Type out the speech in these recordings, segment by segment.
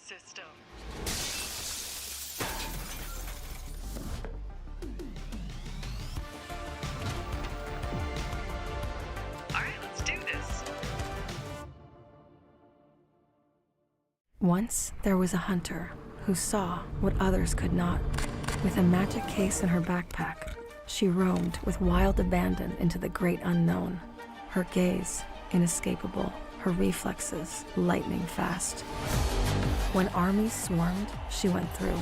system. Alright, let's do this. Once there was a hunter who saw what others could not. With a magic case in her backpack, she roamed with wild abandon into the great unknown. Her gaze inescapable, her reflexes lightning fast. When armies swarmed, she went through.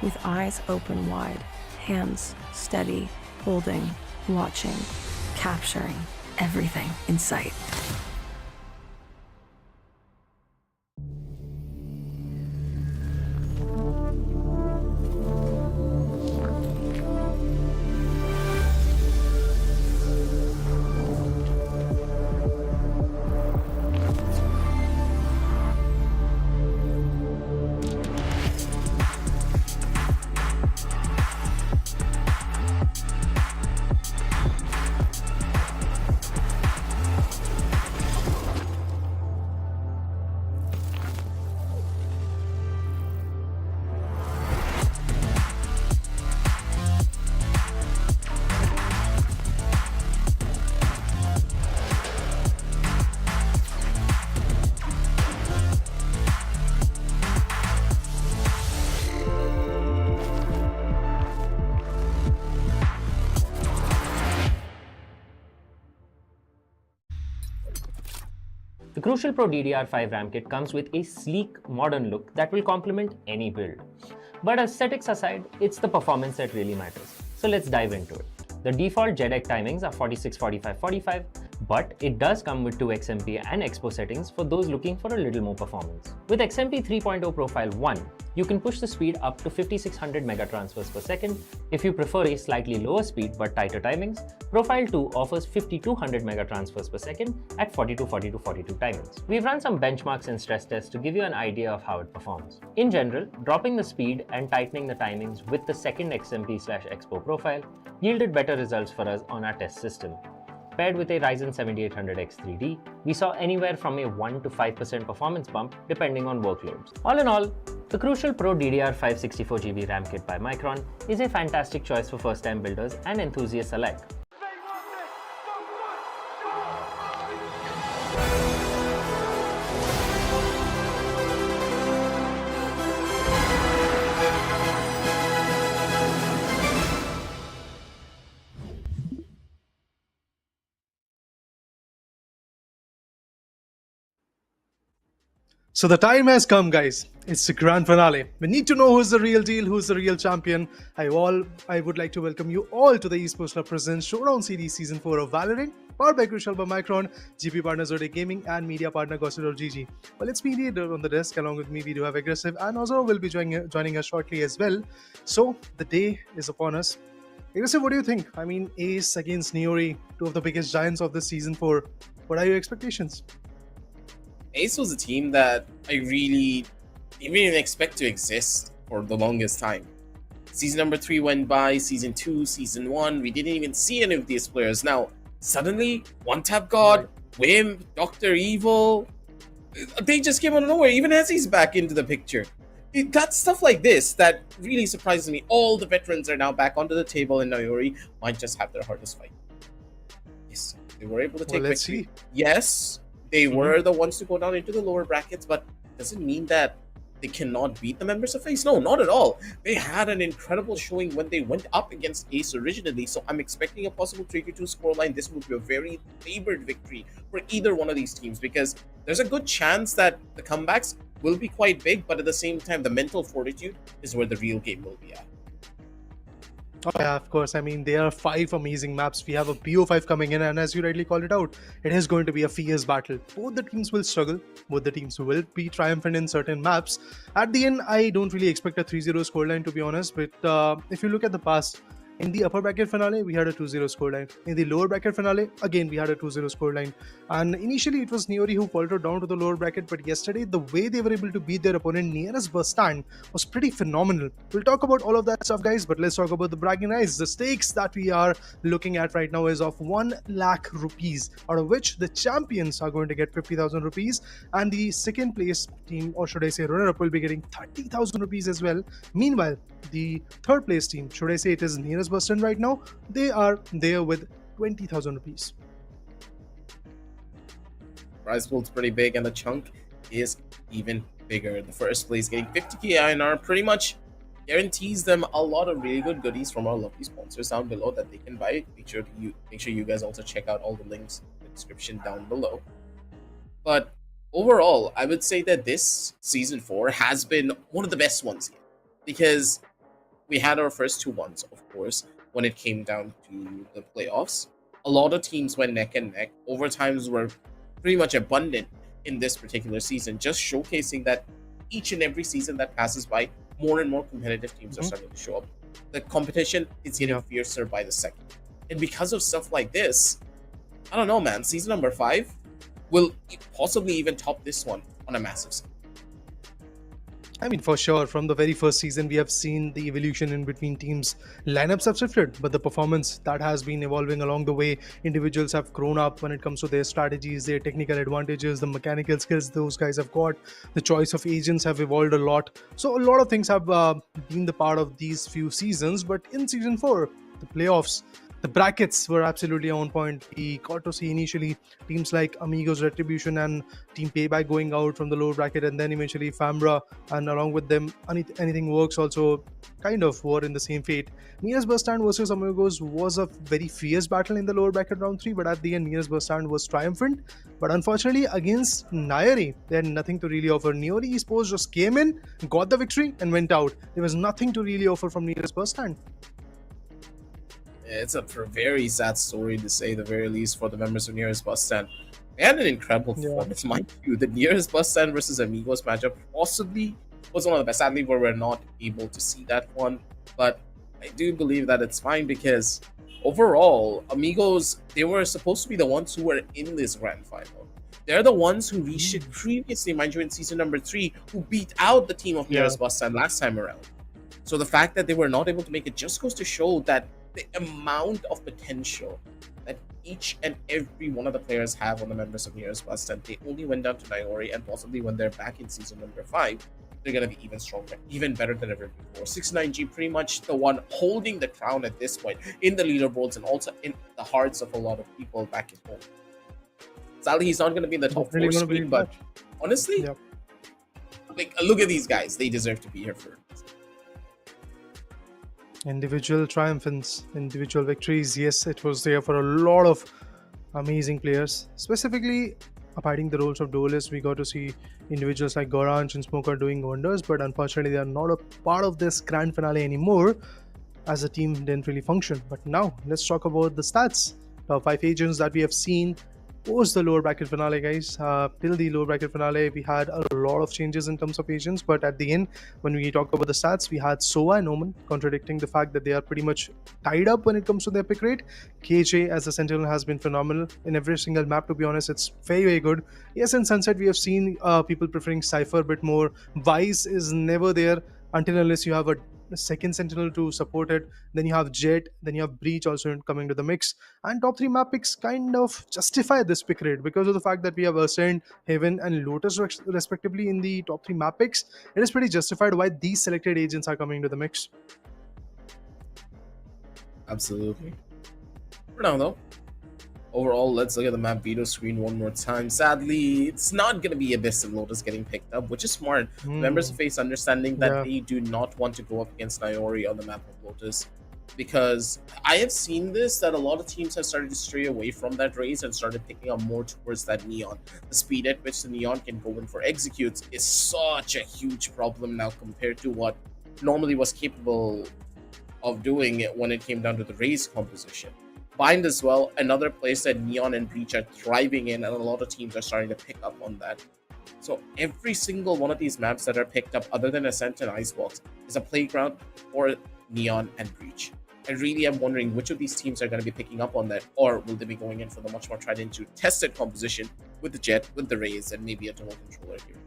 With eyes open wide, hands steady, holding, watching, capturing everything in sight. The Crucial Pro DDR5 RAM kit comes with a sleek, modern look that will complement any build. But aesthetics aside, it's the performance that really matters. So let's dive into it. The default JEDEC timings are 46, 45, 45, but it does come with 2 XMP and Expo settings for those looking for a little more performance. With XMP 3.0 Profile 1, you can push the speed up to 5600 megatransfers per second. If you prefer a slightly lower speed but tighter timings, Profile 2 offers 5200 megatransfers per second at 42, 42, 42 timings. We've run some benchmarks and stress tests to give you an idea of how it performs. In general, dropping the speed and tightening the timings with the second XMP/Expo profile yielded better results for us on our test system. Paired with a Ryzen 7800X 3D, we saw anywhere from a 1 to 5% performance bump depending on workloads. All in all, the Crucial Pro DDR5 64GB RAM kit by Micron is a fantastic choice for first-time builders and enthusiasts alike. So the time has come, guys. It's the grand finale. We need to know who's the real deal, who's the real champion. I would like to welcome you all to the Esports Club presents Showdown Series Season 4 of Valorant, powered by Crucial by Micron, GP partner Zodiac Gaming, and media partner Gossip.gg. Well, it's me on the desk. Along with me, we do have Aggressive, and also will be joining us shortly as well. So the day is upon us. Aggressive, what do you think? I mean, Ace against Niory, two of the biggest giants of this Season 4. What are your expectations? Ace was a team that I really didn't even expect to exist for the longest time. Season number 3 went by, Season 2, Season 1, we didn't even see any of these players. Now, suddenly, One Tap God, Wimp, Dr. Evil, they just came out of nowhere. Even Ezzy's back into the picture. That's stuff like this that really surprises me. All the veterans are now back onto the table, and Niory might just have their hardest fight. Yes, they were able to take let's victory. see. Yes, they were the ones to go down into the lower brackets, but doesn't mean that they cannot beat the members of Ace. No, not at all. They had an incredible showing when they went up against Ace originally, so I'm expecting a possible 3-2 scoreline. This will be a very favored victory for either one of these teams because there's a good chance that the comebacks will be quite big, but at the same time, the mental fortitude is where the real game will be at. Oh yeah, of course. I mean, there are 5 amazing maps. We have a BO5 coming in, and as you rightly called it out, it is going to be a fierce battle. Both the teams will struggle. Both the teams will be triumphant in certain maps. At the end, I don't really expect a 3-0 scoreline, to be honest. But if you look at the past, in the upper bracket finale, we had a 2-0 scoreline. In the lower bracket finale, again, we had a 2-0 scoreline. And initially, it was Niory who faltered down to the lower bracket. But yesterday, the way they were able to beat their opponent nearest bus stand was pretty phenomenal. We'll talk about all of that stuff, guys. But let's talk about the bragging rights. The stakes that we are looking at right now is of 1 lakh rupees, out of which the champions are going to get 50,000 rupees. And the second place team, or should I say runner-up, will be getting 30,000 rupees as well. Meanwhile, the third place team, should I say it is nearest bus stand right now, they are there with 20,000 rupees. Prize pool's pretty big and the chunk is even bigger. The first place getting 50k INR pretty much guarantees them a lot of really good goodies from our lovely sponsors down below that they can buy. Make sure you guys also check out all the links in the description down below. But overall, I would say that this Season 4 has been one of the best ones yet because we had our first 2 ones, of course, when it came down to the playoffs. A lot of teams went neck and neck. Overtimes were pretty much abundant in this particular season, just showcasing that each and every season that passes by, more and more competitive teams are starting to show up. The competition is getting fiercer by the second. And because of stuff like this, I don't know, man, Season number 5 will possibly even top this one on a massive scale. I mean, for sure, from the very first season, we have seen the evolution in between teams. Lineups have shifted, but the performance that has been evolving along the way. Individuals have grown up when it comes to their strategies, their technical advantages, the mechanical skills those guys have got. The choice of agents have evolved a lot. So a lot of things have been the part of these few seasons. But in Season 4, the playoffs, The brackets were absolutely on point. We got to see initially teams like Amigos Retribution and Team Payback going out from the lower bracket, and then eventually Fambra, and along with them, Anything Works also kind of were in the same fate. Nearest Bus Stand versus Amigos was a very fierce battle in the lower bracket round 3, but at the end, Nearest Bus Stand was triumphant. But unfortunately, against Niory, they had nothing to really offer. Niory Esports just came in, got the victory, and went out. There was nothing to really offer from Nearest Bus Stand. It's a very sad story to say the very least for the members of Nearest Bus Stand. They had an incredible performance, mind you. The Nearest Bus Stand versus Amigos matchup possibly was one of the best. Sadly, we were not able to see that one, but I do believe that it's fine because overall, Amigos, they were supposed to be the ones who were in this grand final. They're the ones who reached it previously, mind you, in season number 3, who beat out the team of Nearest Bus Stand last time around. So the fact that they were not able to make it just goes to show that the amount of potential that each and every one of the players have on the members of Nearest Bus Stand. They only went down to Niory, and possibly when they're back in season number 5, they're going to be even stronger, even better than ever before. 69G pretty much the one holding the crown at this point in the leaderboards and also in the hearts of a lot of people back at home. Sadly, he's not going to be in the top 4 screen, but honestly, like, look at these guys. They deserve to be here for a reason. Individual triumphs, individual victories. Yes, it was there for a lot of amazing players. Specifically, abiding the roles of duelists, we got to see individuals like Goranch and Smoker doing wonders, but unfortunately, they are not a part of this grand finale anymore, as the team didn't really function. But now, let's talk about the stats. Top 5 agents that we have seen post the lower bracket finale, guys. Till the lower bracket finale, we had a lot of changes in terms of agents, but at the end, when we talk about the stats, we had Sova and Omen contradicting the fact that they are pretty much tied up when it comes to their pick rate. KJ as the Sentinel has been phenomenal in every single map, to be honest. It's very, very good. Yes, in Sunset, we have seen people preferring Cypher a bit more. Vice is never there until unless you have a second Sentinel to support it. Then you have Jet, then you have Breach also coming to the mix, and top 3 map picks kind of justify this pick rate because of the fact that we have Ascent, Heaven and Lotus respectively in the top 3 map picks. It is pretty justified why these selected agents are coming to the mix. Absolutely. For now though, overall, let's look at the map veto screen one more time. Sadly, it's not going to be Abyss and Lotus getting picked up, which is smart. Members of FaZe understanding that they do not want to go up against Niory on the map of Lotus, because I have seen this, that a lot of teams have started to stray away from that race and started picking up more towards that Neon. The speed at which the Neon can go in for executes is such a huge problem now compared to what normally was capable of doing it when it came down to the race composition. Bind as well, another place that Neon and Breach are thriving in, and a lot of teams are starting to pick up on that. So every single one of these maps that are picked up, other than Ascent and Icebox, is a playground for Neon and Breach. I really am wondering which of these teams are going to be picking up on that, or will they be going in for the much more tried into tested composition with the Jet, with the Raze, and maybe a Tunnel Controller here.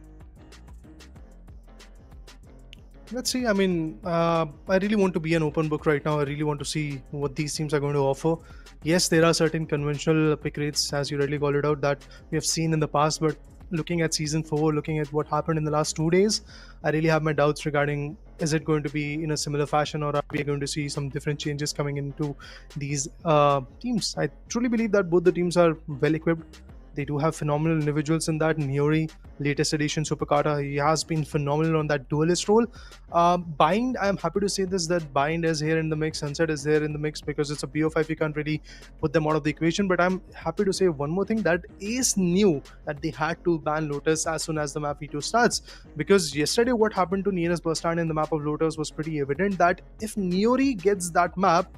Let's see. I mean, I really want to be an open book right now. I really want to see what these teams are going to offer. Yes, there are certain conventional pick rates, as you rightly called it out, that we have seen in the past, but looking at season 4, looking at what happened in the last 2 days, I really have my doubts regarding, is it going to be in a similar fashion, or are we going to see some different changes coming into these teams? I truly believe that both the teams are well equipped. They do have phenomenal individuals in that. Niory, latest edition Superkata, he has been phenomenal on that duelist role. Bind, I'm happy to say this, that Bind is here in the mix. Sunset is there in the mix because it's a BO5. You can't really put them out of the equation. But I'm happy to say one more thing, that Ace knew that they had to ban Lotus as soon as the map V2 starts. Because yesterday what happened to Nearest Bus Stand in the map of Lotus was pretty evident, that if Niory gets that map,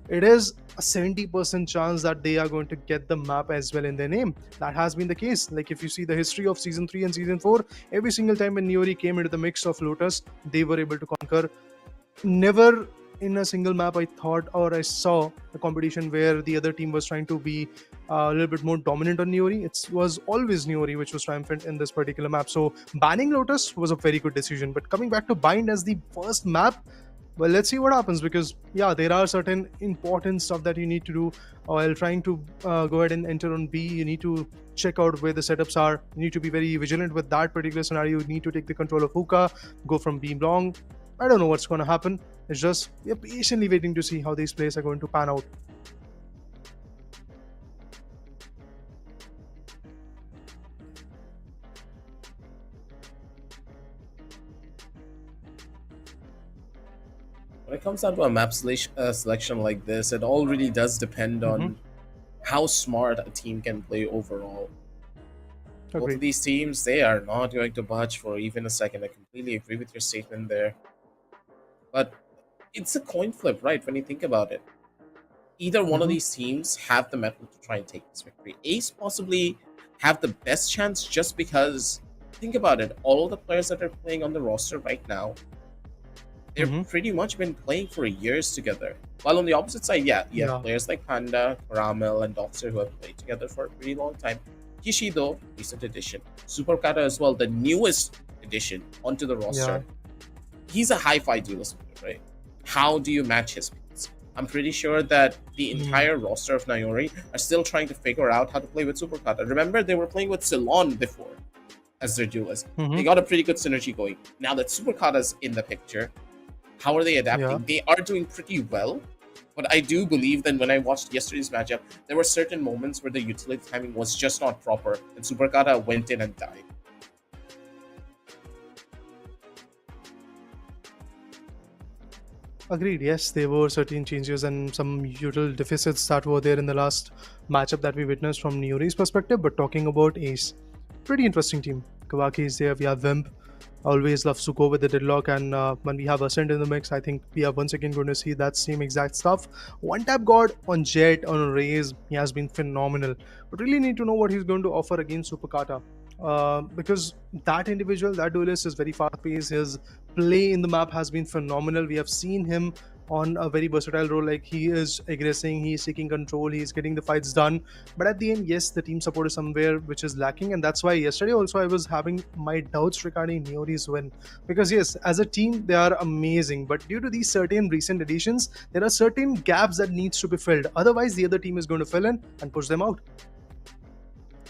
it is a 70% chance that they are going to get the map as well in their name. That has been the case. Like, if you see the history of season 3 and season 4, every single time when Niory came into the mix of Lotus, they were able to conquer. Never in a single map I thought or I saw a competition where the other team was trying to be a little bit more dominant on Niory. It was always Niory which was triumphant in this particular map. So banning Lotus was a very good decision. But coming back to Bind as the first map, well, let's see what happens, because yeah, there are certain important stuff that you need to do while trying to go ahead and enter on B. You need to check out where the setups are. You need to be very vigilant with that particular scenario. You need to take the control of hookah, go from B long. I don't know what's going to happen. It's just we're patiently waiting to see how these plays are going to pan out. When it comes down to a map selection like this, it all really does depend on how smart a team can play overall. Both of Agreed. these teams, they are not going to budge for even a second. I completely agree with your statement there. But it's a coin flip, right? When you think about it, either one of these teams have the mettle to try and take this victory. Ace possibly have the best chance just because, think about it, all of the players that are playing on the roster right now, they've pretty much been playing for years together. While on the opposite side, you have players like Panda, Caramel, and Doxer who have played together for a pretty long time. Kishido, recent addition. Superkata as well, the newest addition onto the roster. He's a hi-fi duelist, right? How do you match his picks? I'm pretty sure that the entire roster of Niory are still trying to figure out how to play with Superkata. Remember, they were playing with Ceylon before as their duelist. They got a pretty good synergy going. Now that Superkata's in the picture, how are they adapting? They are doing pretty well, but I do believe that when I watched yesterday's matchup, there were certain moments where the utility timing was just not proper, and Superkata went in and died. Agreed. Yes, there were certain changes and some usual deficits that were there in the last matchup that we witnessed from Niory's perspective. But talking about Ace, pretty interesting team. Kawaki is there. We have Wimp. Always loves to go with the deadlock, and when we have Ascent in the mix, I think we are once again going to see that same exact stuff. One tap god on Jet, on Raze, he has been phenomenal. But really need to know what he's going to offer against Superkata. Because that individual, that duelist is very fast paced. His play in the map has been phenomenal. We have seen him on a very versatile role, like he is aggressing, he's taking control, he's getting the fights done. But at the end, yes, the team support is somewhere which is lacking, and that's why yesterday also I was having my doubts regarding Niory's win. Because yes, as a team they are amazing, but due to these certain recent additions, there are certain gaps that needs to be filled. Otherwise, the other team is going to fill in and push them out.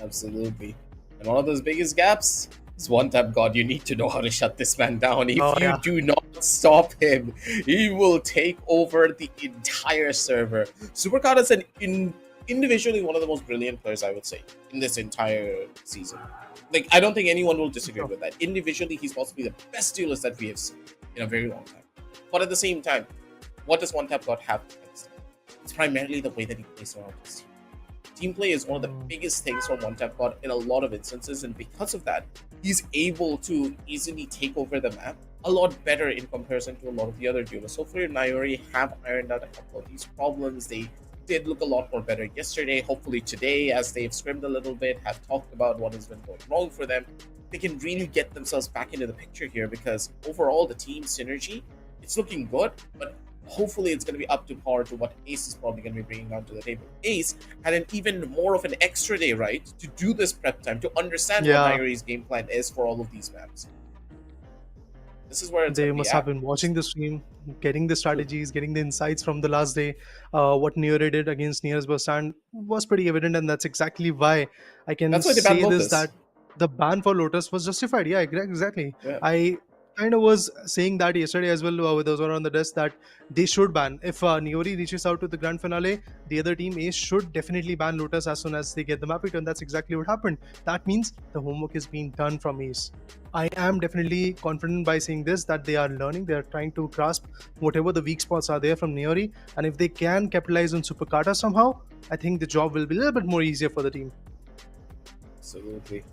Absolutely. And one of those biggest gaps is one tap god. You need to know how to shut this man down. If you do not stop him, he will take over the entire server. Superkata is individually one of the most brilliant players, I would say, in this entire season. Like, I don't think anyone will disagree with that. Individually, he's possibly the best duelist that we have seen in a very long time. But at the same time, what does one tap god have against him? It's primarily the way that he plays around his team. Team play is one of the biggest things from one tap god in a lot of instances, and because of that, he's able to easily take over the map a lot better in comparison to a lot of the other duelists. Hopefully, Niory have ironed out a couple of these problems. They did look a lot more better yesterday. Hopefully today, as they've scrimmed a little bit, have talked about what has been going wrong for them, they can really get themselves back into the picture here, because overall the team synergy, it's looking good, but hopefully it's going to be up to par to what Ace is probably going to be bringing onto the table. Ace had an even more of an extra day, right, to do this prep time, to understand what Niory's game plan is for all of these maps. This is where they must have been watching the stream, getting the strategies, getting the insights from the last day. What Niory did against Near's Stand was pretty evident, and that's exactly why I can say this, that the ban for Lotus was justified. Yeah, exactly. I kind of was saying that yesterday as well with those who are on the desk, that they should ban. If Niory reaches out to the grand finale, the other team Ace should definitely ban Lotus as soon as they get the map return. That's exactly what happened. That means the homework is being done from Ace. I am definitely confident by saying this, that they are learning, they are trying to grasp whatever the weak spots are there from Niory, and if they can capitalize on Superkata somehow, I think the job will be a little bit more easier for the team. Absolutely.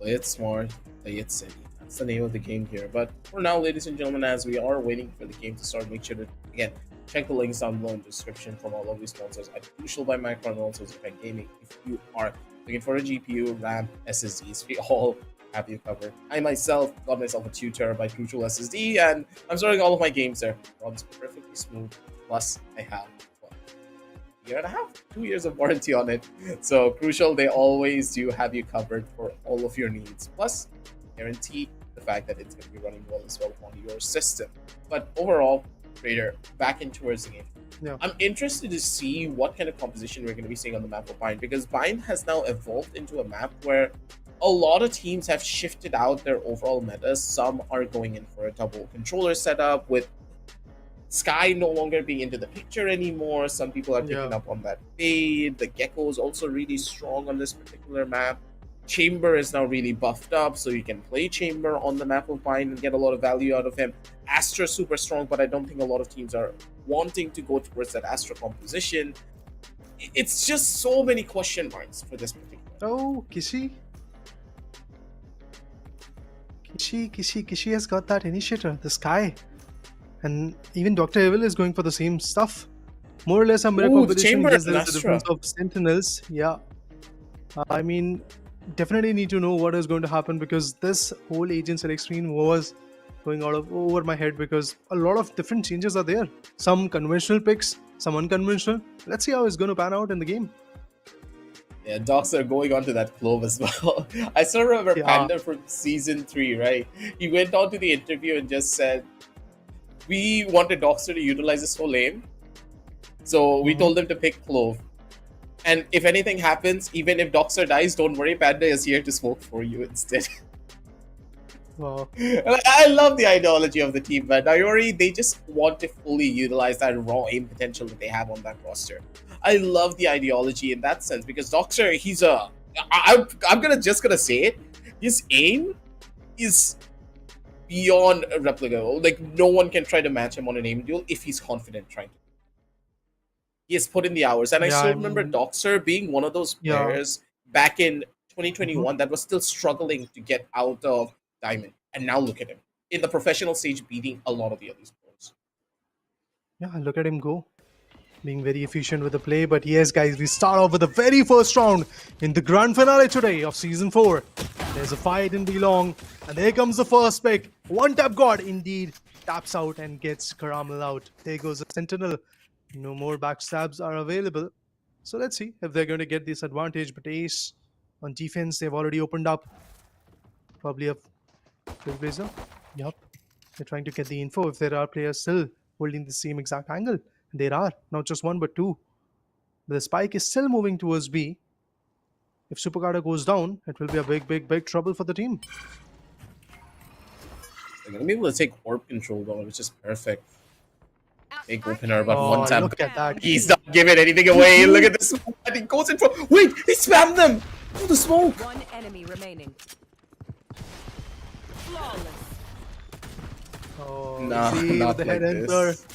Play it smart, play it silly. That's the name of the game here. But for now, ladies and gentlemen, as we are waiting for the game to start, make sure to, again, check the links down below in the description from all of these sponsors at Crucial by Micron and also Japan Gaming. If you are looking for a GPU, RAM, SSDs, we all have you covered. I myself got myself a 2 TB Crucial SSD, and I'm starting all of my games there. Runs perfectly smooth. Plus, I have a year and a half, 2 years of warranty on it. So Crucial, they always do have you covered for all of your needs. Plus, guarantee the fact that it's going to be running well as well on your system. But overall, Raider, back in towards the game. I'm interested to see what kind of composition we're going to be seeing on the map of Bind, because Bind has now evolved into a map where a lot of teams have shifted out their overall metas. Some are going in for a double controller setup with Sky no longer being into the picture anymore. Some people are picking up on that fade. The Gecko is also really strong on this particular map. Chamber is now really buffed up, so you can play Chamber on the map of Mine and get a lot of value out of him. Astra super strong, but I don't think a lot of teams are wanting to go towards that Astra composition. It's just so many question marks for this particular. Oh, Kishi has got that initiator, the Sky. And even Dr. Evil is going for the same stuff. More or less a mirror Ooh, the composition Chamber because and there's a difference Astra. of Sentinels. Yeah. I mean, definitely need to know what is going to happen because this whole Agent Select screen was going over my head because a lot of different changes are there. Some conventional picks, some unconventional. Let's see how it's going to pan out in the game. Yeah, docs are going on to that Clove as well. I still remember Yeah. Panda from season 3, right? He went on to the interview and just said, we wanted Doxter to utilize his whole aim. So we told him to pick Clove. And if anything happens, even if Doxter dies, don't worry, Panda is here to smoke for you instead. Wow. I love the ideology of the team, but Niory, they just want to fully utilize that raw aim potential that they have on that roster. I love the ideology in that sense because Doxter, he's a. I'm gonna say it. His aim is beyond replicable. Like no one can try to match him on an aim duel if he's confident trying to. He has put in the hours, and I Yeah, still I remember mean, Doxter being one of those yeah. players back in 2021 that was still struggling to get out of Diamond, and now look at him in the professional stage, beating a lot of the other players. Yeah, look at him go. Being very efficient with the play. But yes, guys, we start off with the very first round in the grand finale today of Season 4. There's a fight in Belong, and there comes the first pick. One tap god indeed taps out and gets Caramel out. There goes the Sentinel. No more backstabs are available. So let's see if they're going to get this advantage. But Ace on defense, they've already opened up. Probably a Trailblazer. Yup. They're trying to get the info if there are players still holding the same exact angle. There are, not just one but two. The spike is still moving towards B. If Supercarda goes down, it will be a big trouble for the team. They're gonna be able to take orb control though, which is perfect. Big opener, but Oh, one tap. look at that. He's not giving anything away. Look at this. And he goes in for. Wait, he spammed them. Oh, the smoke. One enemy remaining. Flawless. Oh, Nah, see, not with the like head enter. this.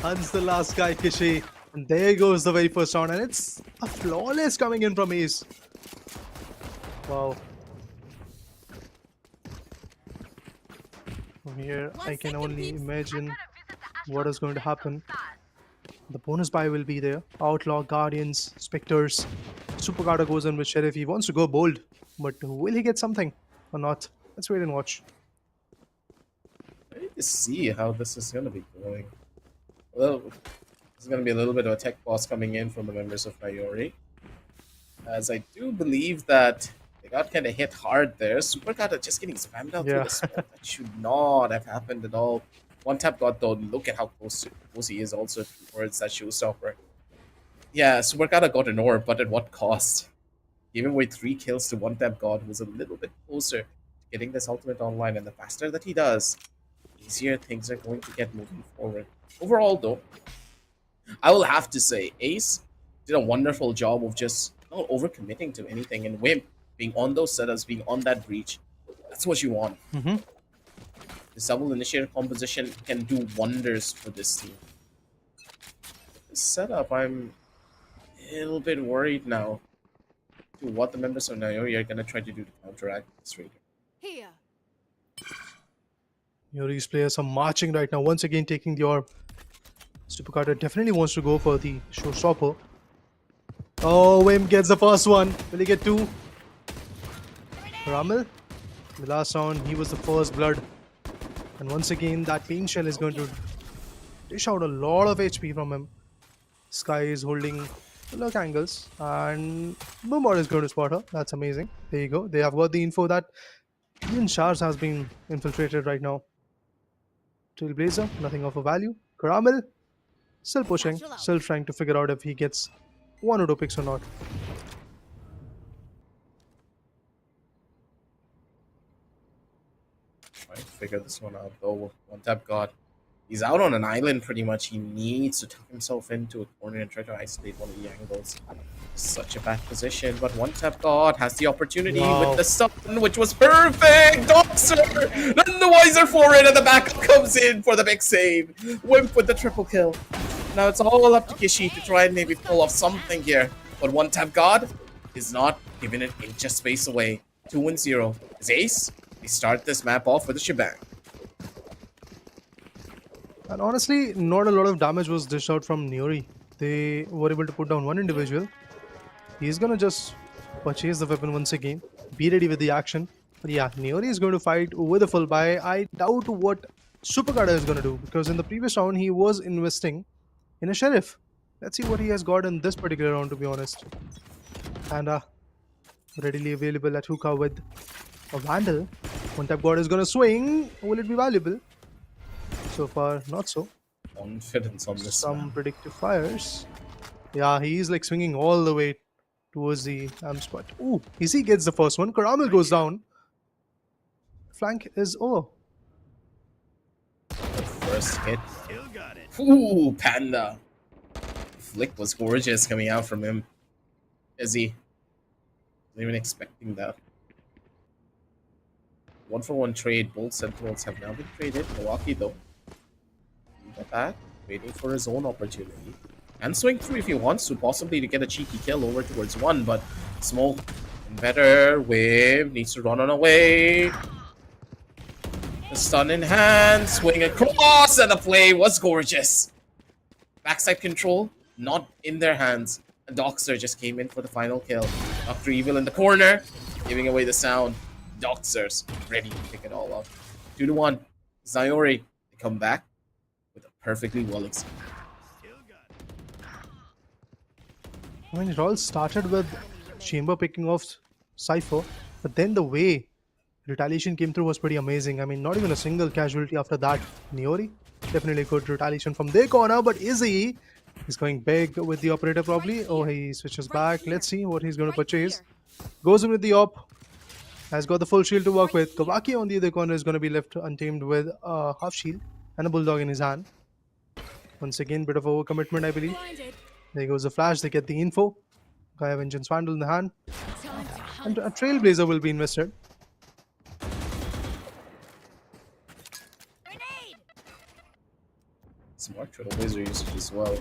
Hunts the last guy, Kishi. And there goes the very first round. And it's a flawless coming in from Ace. Wow. From here, I can only imagine what is going to happen. The bonus buy will be there. Outlaw, Guardians, Spectres. Supercarda goes in with Sheriff. He wants to go bold. But will he get something or not? Let's wait and watch. Ready to see how this is gonna be going. Well, there's gonna be a little bit of a tech boss coming in from the members of Niory. As I do believe that they got kind of hit hard there. Supercarda just getting spammed out through Yeah. the smoke. That should not have happened at all. One tap got though. Look at how close he is also towards that showstopper. Yeah, Supercarda got an orb, but at what cost? Giving away 3 kills to one tap god, who's a little bit closer to getting this ultimate online, and the faster that he does, easier things are going to get moving forward. Overall, though, I will have to say Ace did a wonderful job of just not overcommitting to anything, and Wimp being on those setups, being on that breach. That's what you want. Mm-hmm. This double initiator composition can do wonders for this team. This setup, I'm a little bit worried now to what the members of Niory are going to try to do to counteract this Raider. Here. Yuri's players are marching right now, once again taking the orb. Supercarda definitely wants to go for the showstopper. Oh, Wim gets the first one. Will he get 2? Ramil, the last round, he was the first blood. And once again, that pain shell is going to dish out a lot of HP from him. Sky is holding the lock angles, and Boombar is going to spot her. That's amazing. There you go. They have got the info that even Shars has been infiltrated right now. Trailblazer, nothing of a value. Caramel, still pushing, still trying to figure out if he gets one auto picks or not. Trying to figure this one out though. One tap god He's out on an island pretty much. He needs to tuck himself into a corner and try to isolate one of the angles. Such a bad position, but one tap God has the opportunity with the stun, which was perfect. Doxer, none the wiser for it, and the backup comes in for the big save. Wimp with the triple kill. Now it's all up to Kishi to try and maybe pull off something here, but one tap God is not giving an inch of space away. 2-0. As Ace, they start this map off with a shebang. And honestly, not a lot of damage was dished out from Niory. They were able to put down one individual. He's gonna just purchase the weapon once again. Be ready with the action. But yeah, Niory is going to fight with a full buy. I doubt what Supergada is gonna do, because in the previous round he was investing in a sheriff. Let's see what he has got in this particular round, to be honest. And readily available at hookah with a vandal. One tap God is gonna swing. Will it be valuable? So far, not so. Confidence on this. Some predictive fires. Yeah, he's like swinging all the way towards the amp spot. Ooh, Easy gets the first one. Caramel goes down. Flank is over. The first hit. Ooh, Panda. Flick was gorgeous coming out from him. Izzy. Not even expecting that. 1-for-1 trade. Both Sentinels have now been traded. Milwaukee, though. Look at that. Waiting for his own opportunity. And swing through if he wants to, possibly to get a cheeky kill over towards one, but Smoke better. Wave needs to run on away. The stun in hand, swing across, and the play was gorgeous. Backside control, not in their hands. And Doxer just came in for the final kill. Dr. Evil in the corner, giving away the sound. Doxer's ready to pick it all up. 2-1. Niory, they come back with a perfectly well executed. I mean, it all started with Chamber picking off Cypher, but then the way retaliation came through was pretty amazing. I mean, not even a single casualty after that. Niory, definitely good retaliation from their corner, but Izzy is going big with the operator probably. Oh, he switches back. Let's see what he's going to purchase. Goes in with the op. Has got the full shield to work with. Kawaki on the other corner is going to be left untamed with a half shield and a bulldog in his hand. Once again, bit of overcommitment, I believe. There goes the flash, they get the info. Gaia Vengeance Vandal in the hand. And a Trailblazer will be invested. Smart Trailblazer usage as well.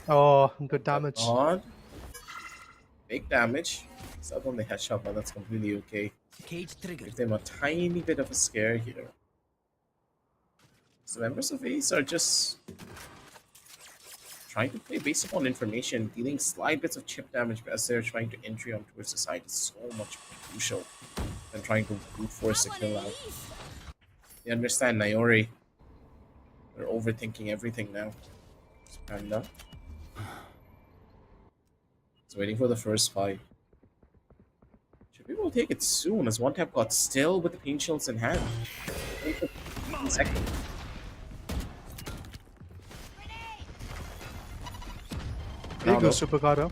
Oh, good damage. On. Big damage. Except on the headshot, but that's completely okay. Cage triggered. Give them a tiny bit of a scare here. So members of Ace are just trying to play based upon information, dealing slight bits of chip damage as they're trying to entry on towards the side is so much more crucial than trying to brute force the kill out. They understand Niory. They're overthinking everything now. Panda. It's waiting for the first fight. Should be able to take it soon, as one tap got still with the pain shields in hand. Second. There goes Supergada.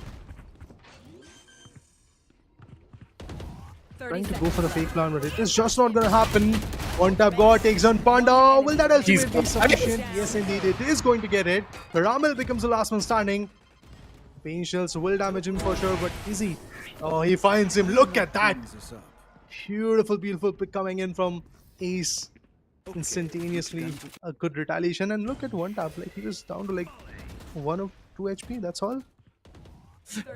Trying to go for the fake plan, but it is just not going to happen. One tap God takes on Panda. Will that ultimate be sufficient? Yes, indeed, it is going to get it. Caramel becomes the last one standing. Pain shells will damage him for sure, but Izzy. Oh, he finds him. Look at that. Beautiful, beautiful pick coming in from Ace. Instantaneously, a good retaliation. And look at one tap. Like, he was down to like 1 or 2 HP. That's all.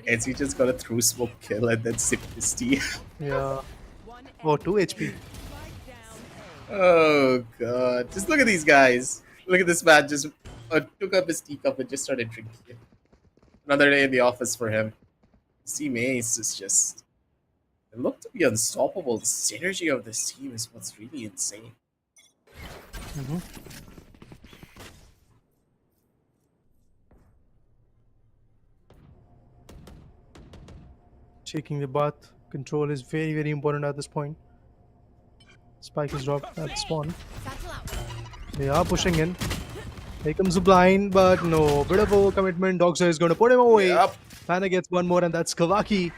And he just got a through smoke kill and then sip his tea. Yeah. Oh, 2 HP. Oh god. Just look at these guys. Look at this man just took up his teacup and just started drinking it. Another day in the office for him. Team Ace is just... They look to be unstoppable. The synergy of this team is what's really insane. Checking the bath control is very, very important at this point. Spike is dropped at spawn. They are pushing in. Here comes the blind, but no. Bit of overcommitment. Doxer is going to put him away. Yep. Panda gets one more, and that's Kawaki.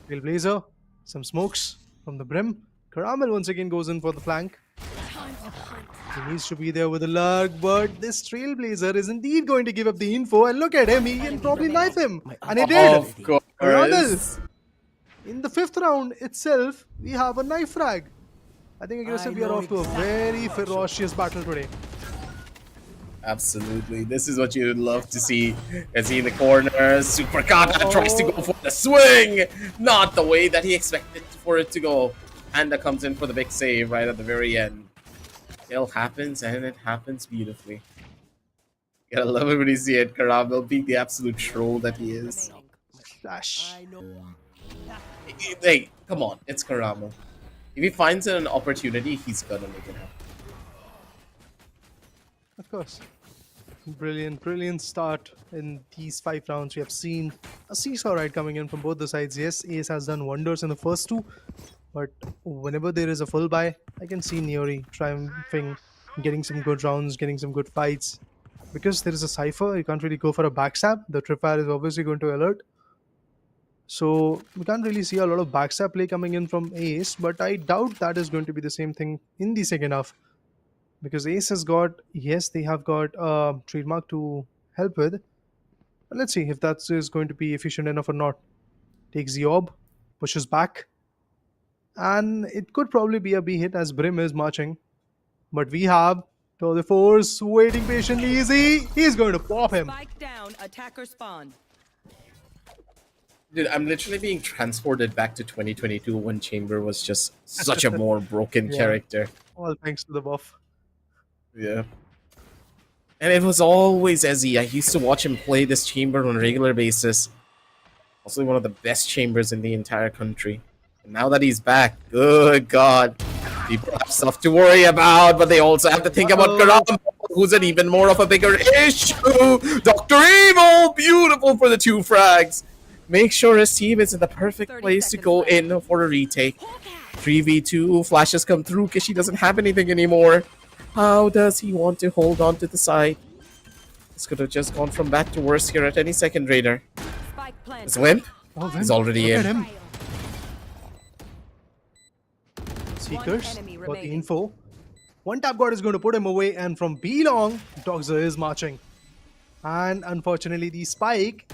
Trailblazer. Some smokes from the brim. Caramel once again goes in for the flank. He needs to be there with the luck, but this Trailblazer is indeed going to give up the info. And look at him, he can probably knife him. And he did. Of Ronald, course. in the 5th round itself, we have a knife frag. I think Aggressive, we are off to a very ferocious battle today. Absolutely. This is what you would love to see. As he in the corner, Super Kata tries to go for the swing. Not the way that he expected for it to go. Panda comes in for the big save right at the very end. Kill happens, and it happens beautifully. You gotta love it when you see it. Caramel being the absolute troll that he is. Flash. Hey, come on. It's Caramel. If he finds an opportunity, he's gonna make it happen. Of course. Brilliant start in these 5 rounds. We have seen a seesaw ride coming in from both the sides. Yes, Ace has done wonders in the first 2, but whenever there is a full buy, I can see Niory triumphing, getting some good rounds, getting some good fights. Because there is a Cypher, you can't really go for a backstab. The tripwire is obviously going to alert. So we can't really see a lot of backstab play coming in from Ace, but I doubt that is going to be the same thing in the second half. Because Ace has got, yes, they have got a trademark to help with. But let's see if that is going to be efficient enough or not. Takes the orb, pushes back. And it could probably be a B hit as Brim is marching. But we have to the Force waiting patiently. Easy. He's going to pop him. Spike down, attacker spawn. Dude, I'm literally being transported back to 2022 when Chamber was just such a more broken Yeah. character. All thanks to the buff. Yeah. And it was always Ezzy. I used to watch him play this chamber on a regular basis. Also one of the best chambers in the entire country. And now that he's back, good God. People have stuff to worry about, but they also have to think about Karam, who's an even more of a bigger issue. Dr. Evil! Beautiful for the 2 frags. Make sure his team is in the perfect 30 place to seconds go left. in for a retake. 3v2, flashes come through because she doesn't have anything anymore. How does he want to hold on to the side? This could have just gone from bad to worse here at any second, Raider. Spike planted. It's Wimp. Oh, He's already look in. at him. Seekers enemy got the remaining. info. One tap god is going to put him away, and from B long, Doxer is marching. And unfortunately, the spike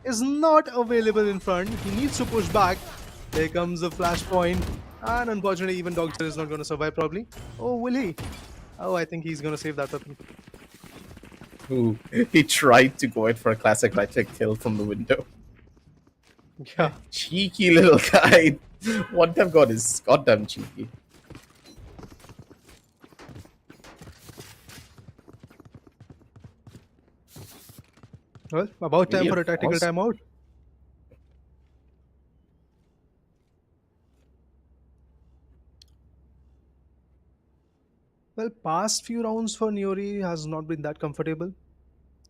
is not available in front. He needs to push back. There comes a flashpoint. And unfortunately, even Doxer is not going to survive probably. Oh, will he? Oh, I think he's going to save that weapon. Ooh, he tried to go in for a classic right-click kill from the window. Yeah. Cheeky little guy. One tap god is goddamn cheeky. Well, about time Maybe for a a tactical pause. timeout. Well, past few rounds for Niory has not been that comfortable.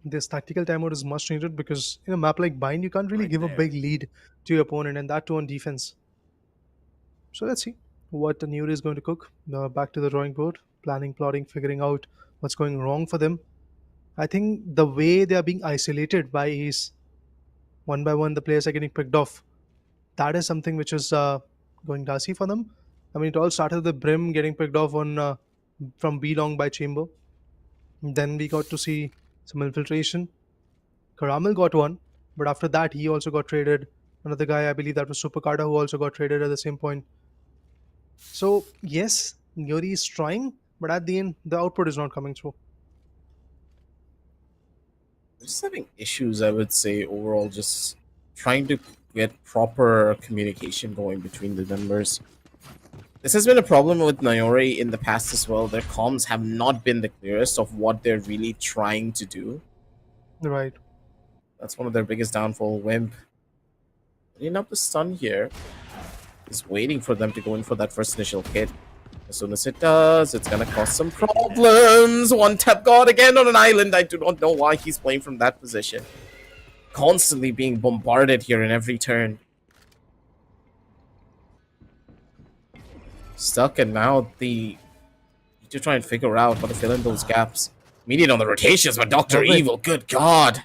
This tactical timeout is much needed because in a map like Bind, you can't really give a big lead to your opponent, and that too on defense. So let's see what the Niory is going to cook. Back to the drawing board, planning, plotting, figuring out what's going wrong for them. I think the way they are being isolated by Ace, one by one, the players are getting picked off. That is something which is going dicey for them. I mean, it all started with the Brim getting picked off on from B long by Chamber. Then we got to see some infiltration. Caramel got one, but after that he also got traded. Another guy, I believe that was Supercarda, who also got traded at the same point. So yes, Niory is trying, but at the end the output is not coming through. Just having issues, I would say, overall, just trying to get proper communication going between the members. This has been a problem with Niory in the past as well. Their comms have not been the clearest of what they're really trying to do. Right. That's one of their biggest downfall. Wimp putting up the stun here. He's waiting for them to go in for that first initial hit. As soon as it does, it's gonna cause some problems. One tap god again on an island. I do not know why he's playing from that position. Constantly being bombarded here in every turn. Stuck, and now they need to try and figure out how to fill in those gaps. Immediate on the rotations, but Dr. Lovely. Evil, good God.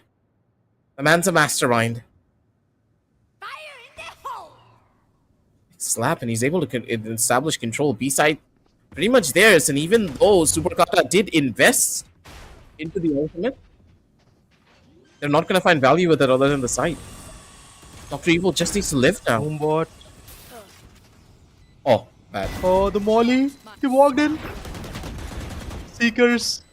The man's a mastermind. Slap, and he's able to establish control. B-side pretty much theirs. And even though Super Kata did invest into the ultimate, they're not going to find value with it other than the sight. Dr. Evil just needs to live now. Boombot. Oh, bad. Oh, the Molly. He walked in. Seekers.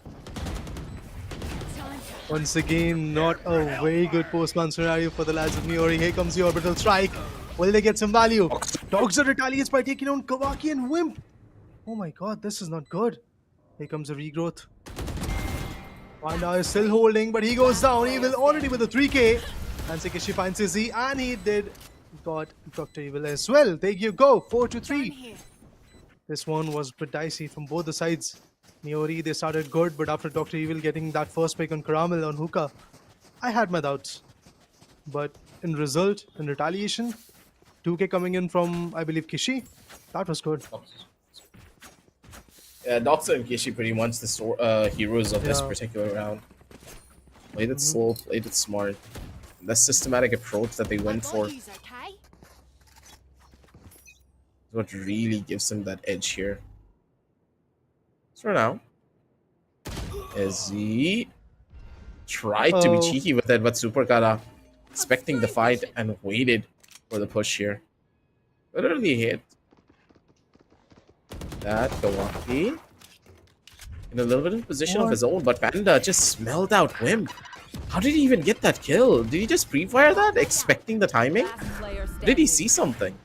Once again, not a very good postman scenario for the lads of Niory. Here comes the orbital strike. Will they get some value? Dogs retaliates by taking on Kawaki and Wimp. Oh my god, this is not good. Here comes a regrowth. Panda is still holding, but he goes down. He will already with the 3k. And Sekishi finds his Z, and he did got Dr. Evil as well. There you go, 4-3. This one was a bit dicey from both the sides. Niory, they started good, but after Dr. Evil getting that first pick on Caramel on Hookah, I had my doubts. But in result, in retaliation, 2k coming in from, I believe, Kishi. That was good. Yeah, Doxa and Kishi pretty much the heroes of this particular round. Played it slow, played it smart. The systematic approach that they went for is what really gives them that edge here. So now, as he tried to be cheeky with it, but Super Kata expecting the fight and waited for the push here. Literally hit that Kawaki in a little bit of position of his own, but Panda just smelled out Wimp. How did he even get that kill? Did he just pre-fire that, expecting the timing? Did he see something?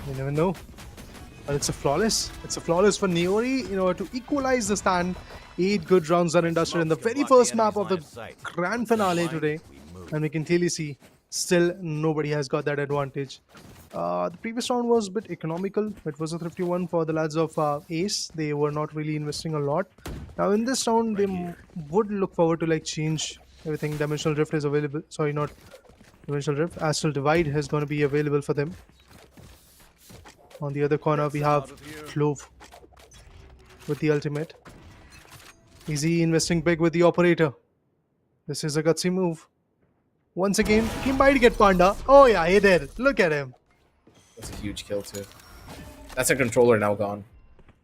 You never know. But it's a flawless. It's a flawless for Niory, to equalize the stand. 8 good rounds are inducted in the very first map of the grand finale today. And we can clearly see, still nobody has got that advantage. The previous round was a bit economical. It was a thrifty one for the lads of Ace. They were not really investing a lot. Now in this round, they would look forward to change everything. Dimensional Rift is available. Sorry, not Dimensional Rift. Astral Divide is going to be available for them. On the other corner, we have Clove with the ultimate. Easy investing big with the operator. This is a gutsy move. Once again, he might get Panda. Oh yeah, he did. Look at him. That's a huge kill too. That's a controller now gone.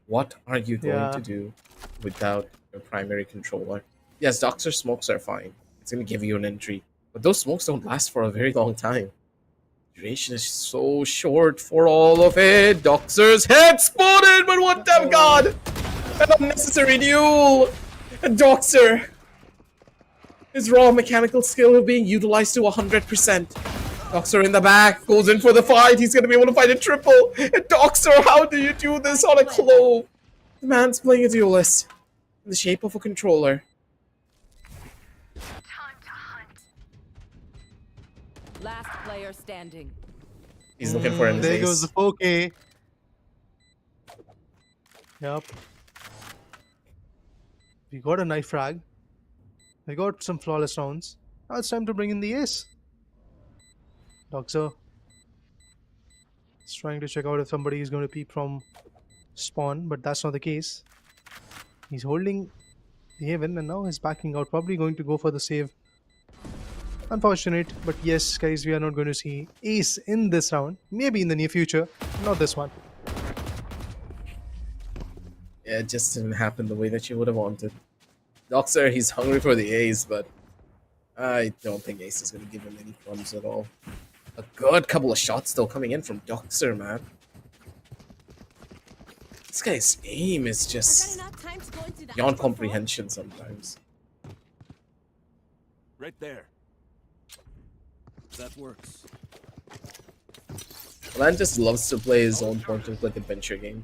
What are you going to do without your primary controller? Yes, Doxer smokes are fine. It's going to give you an entry. But those smokes don't last for a very long time. Duration is so short for all of it. Doxer's head spotted, but what damn god! An unnecessary duel! And Doxer! His raw mechanical skill being utilized to 100%. Doxer in the back, goes in for the fight. He's going to be able to fight a triple. And Doxer, how do you do this on a Clove? The man's playing a duelist in the shape of a controller. Last player standing. He's looking for him. There goes the 4K. Yep. We got a knife frag. We got some flawless rounds. Now it's time to bring in the ace. Doxer is trying to check out if somebody is going to peep from spawn, but that's not the case. He's holding the Haven and now he's backing out, probably going to go for the save. Unfortunate, but yes, guys, we are not going to see ace in this round. Maybe in the near future, not this one. Yeah, it just didn't happen the way that you would have wanted. Doxer, he's hungry for the ace, but I don't think ace is going to give him any crumbs at all. A good couple of shots still coming in from Doxer, man. This guy's aim is just beyond comprehension sometimes. Right there. That works. Man just loves to play his own point-and-click adventure game.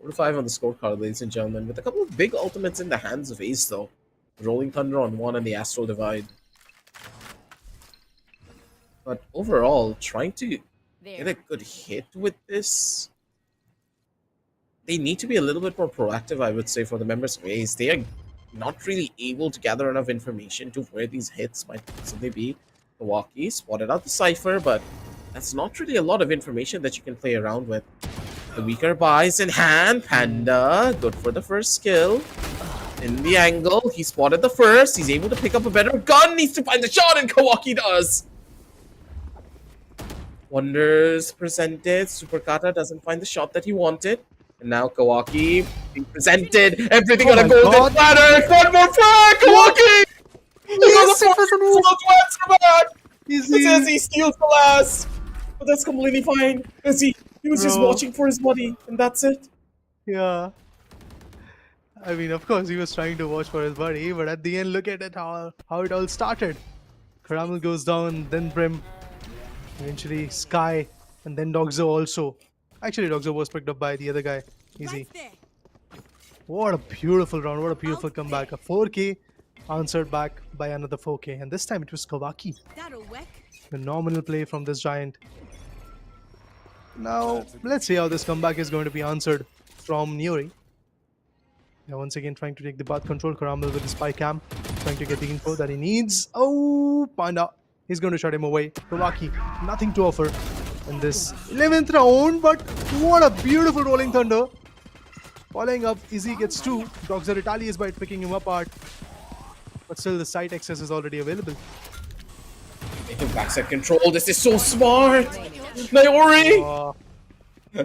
4-5 on the scorecard, ladies and gentlemen, with a couple of big ultimates in the hands of Ace, though. Rolling Thunder on one and the Astral Divide. But overall, trying to get a good hit with this, they need to be a little bit more proactive, I would say, for the members of Ace. They are not really able to gather enough information to where these hits might possibly be. Milwaukee spotted out the Cypher, but that's not really a lot of information that you can play around with. The weaker buys in hand. Panda, good for the first skill. In the angle, he spotted the first. He's able to pick up a better gun. Needs to find the shot, and Kawaki does. Wonders presented. Superkata doesn't find the shot that he wanted. And now Kawaki being presented. Everything Oh on a my golden God. platter. One more flag. Kawaki! Yes, it was a move. It Easy. says he steals the last. But that's completely fine. Because he was just Bro. watching for his buddy. And that's it. Yeah. I mean, of course, he was trying to watch for his buddy, but at the end, look at it how it all started. Karamel goes down, then Brim, eventually Sky, and then Dogzo also. Actually, Dogzo was picked up by the other guy. Easy. What a beautiful round, what a beautiful comeback. A 4K answered back by another 4K, and this time it was Kawaki. Phenomenal play from this giant. Now, let's see how this comeback is going to be answered from Niory. Yeah, once again trying to take the path control. Karamel with the spy cam, trying to get the info that he needs. Oh, Panda. He's going to shut him away. Kawaki, nothing to offer in this 11th round, but what a beautiful rolling thunder. Following up, Izzy gets 2. Doxer retaliates by picking him apart. But still, the site access is already available. Taking backside control. This is so smart. Niory!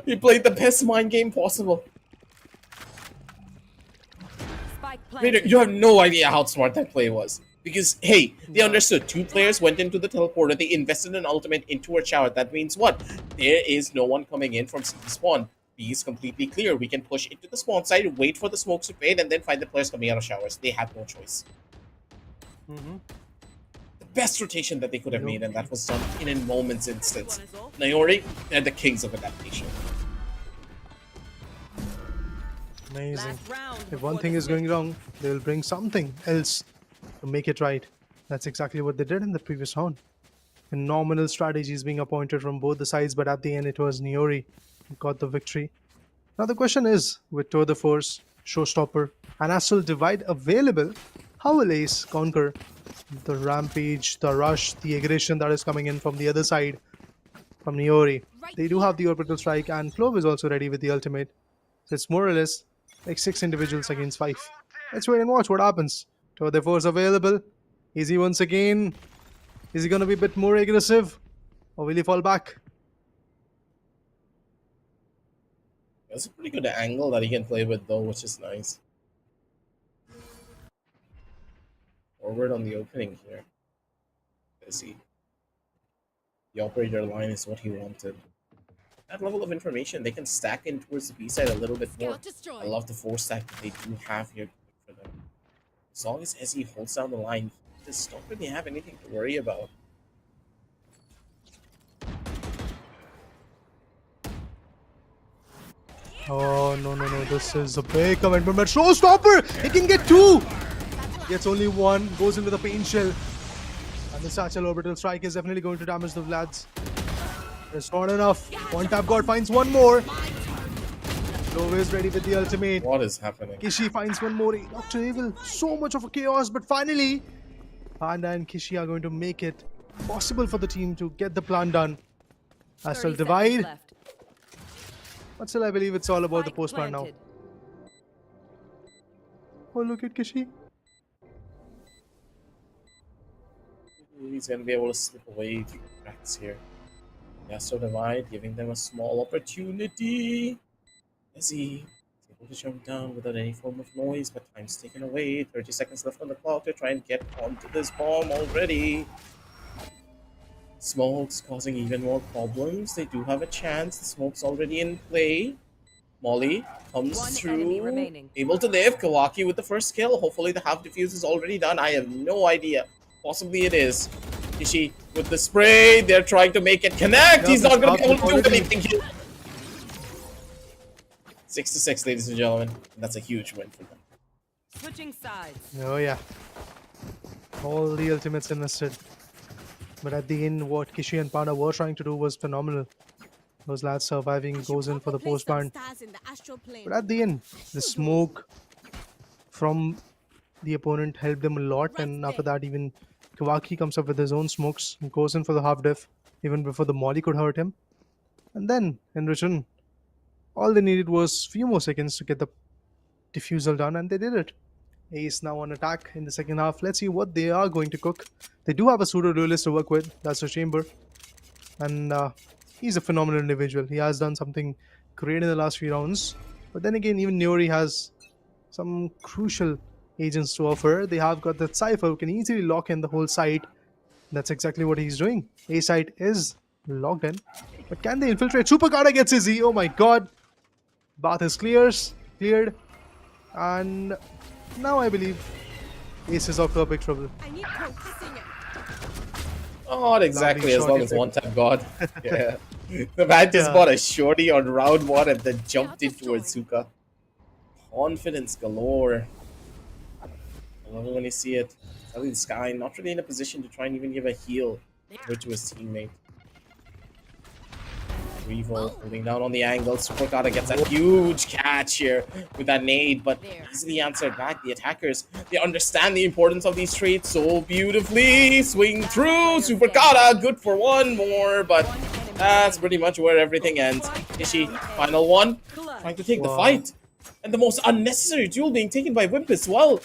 He played the best mind game possible. Spike Vader, planted. you have no idea how smart that play was. Because, hey, they understood. 2 players went into the teleporter. They invested an ultimate into a shower. That means what? There is no one coming in from city spawn. B is completely clear. We can push into the spawn side, wait for the smokes to fade, and then find the players coming out of showers. They have no choice. The best rotation that they could have made, and that was done in a moment's instance. Niory, they're the kings of adaptation. Amazing. Last round If before one thing the is going switch. wrong, they will bring something else to make it right. That's exactly what they did in the previous round. Phenomenal strategies being appointed from both the sides, but at the end it was Niory who got the victory. Now the question is, with Tour de Force, Showstopper, and Astral Divide available, how will Ace conquer the rampage, the rush, the aggression that is coming in from the other side from Niory? They do have the orbital strike, and Clove is also ready with the ultimate. So it's more or less like 6 individuals against 5. Let's wait and watch what happens. Tour de Force available. Is he once again? Is he going to be a bit more aggressive? Or will he fall back? That's a pretty good angle that he can play with, though, which is nice. Forward on the opening here. Let's see. The operator line is what he wanted. That level of information, they can stack in towards the B side a little bit more. I love the 4 stack that they do have here for them. As long as he holds down the line, he just don't really have anything to worry about. Oh, no. This is a big commitment. But Showstopper! He can get 2! Gets only 1. Goes into the pain shell. And the satchel orbital strike is definitely going to damage the Vlads. It's not enough. One tap god finds one more. Clove is ready with the ultimate. What is happening? Kishi finds one more. Dr. Evil. So much of a chaos. But finally, Panda and Kishi are going to make it possible for the team to get the plan done. 30 Astral seconds Divide. left. But still, I believe it's all about the Spike post plan now. planted. Oh, look at Kishi. He's going to be able to slip away through the cracks here. Astral Divide giving them a small opportunity. As he is able to jump down without any form of noise, but time's taken away. 30 seconds left on the clock to try and get onto this bomb already. Smoke's causing even more problems. They do have a chance. The smoke's already in play. Molly comes One enemy through, remaining. able to live. Kawaki with the first kill. Hopefully the half defuse is already done. I have no idea. Possibly it is. Kishi with the spray. They're trying to make it connect. Yeah, He's not going to be able to do already. anything here. 6-6, ladies and gentlemen. That's a huge win for them. Switching sides. Oh, yeah. All the ultimates invested. But at the end, what Kishi and Panda were trying to do was phenomenal. Those lads surviving goes in for the post ban. But at the end, the smoke from the opponent helped them a lot. And after that, even Kawaki comes up with his own smokes and goes in for the half def even before the molly could hurt him. And then, in return, all they needed was few more seconds to get the defusal done, and they did it. Ace now on attack in the second half. Let's see what they are going to cook. They do have a pseudo duelist to work with. That's a Chamber, and he's a phenomenal individual. He has done something great in the last few rounds. But then again, even Niory has some crucial agents to offer. They have got that Cypher who can easily lock in the whole site. That's exactly what he's doing. A site is locked in. But can they infiltrate? Supercarda gets his E. Oh my god. Bath is cleared. And now I believe Ace is off to a big trouble. I need focusing it. Not exactly as shot long as effect. one tap God. Yeah. The man just bought a shorty on round 1 and then jumped in towards Suka. Confidence galore. I love it when you see it. Telling this guy not really in a position to try and even give a heal over to his teammate. Revo holding down on the angle. Supercarda gets a huge catch here with that nade, but easily answered back. The attackers, they understand the importance of these trades so beautifully. Swing through. Supercarda, good for one more, but that's pretty much where everything ends. Ishi, final one, trying to take the fight. And the most unnecessary duel being taken by Wimp as well.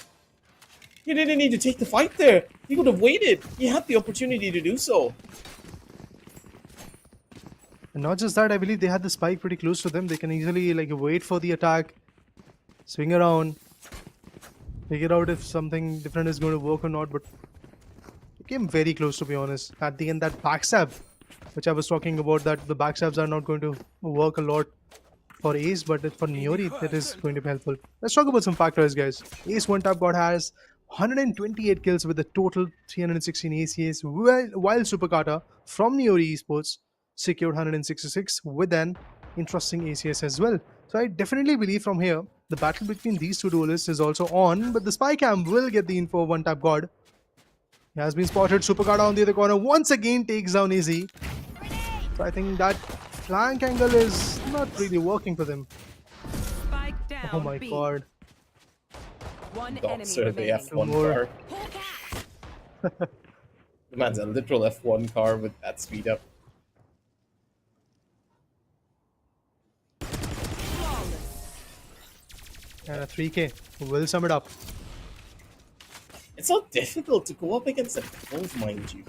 He didn't need to take the fight there. He could have waited. He had the opportunity to do so. And not just that, I believe they had the spike pretty close to them. They can easily like wait for the attack, swing around, figure out if something different is going to work or not. But it came very close, to be honest. At the end, that backstab, which I was talking about, that the backstabs are not going to work a lot for Ace, but for Niory, that is going to be helpful. Let's talk about some factors, guys. Ace one tap god has 128 kills with a total 316 ACS, while Supercarda from Niory Esports secured 166 with an interesting ACS as well. So I definitely believe from here, the battle between these two duelists is also on, but the spy cam will get the info one tap god. He has been spotted. Supercarda on the other corner once again takes down Izzy. So I think that flank angle is not really working for them. Spike down. Oh my B. god. One Doxer enemy the remaining. F1 More. car. The man's a literal F1 car with that speed up. And a 3k will sum it up. It's so difficult to go up against a Clove, mind you.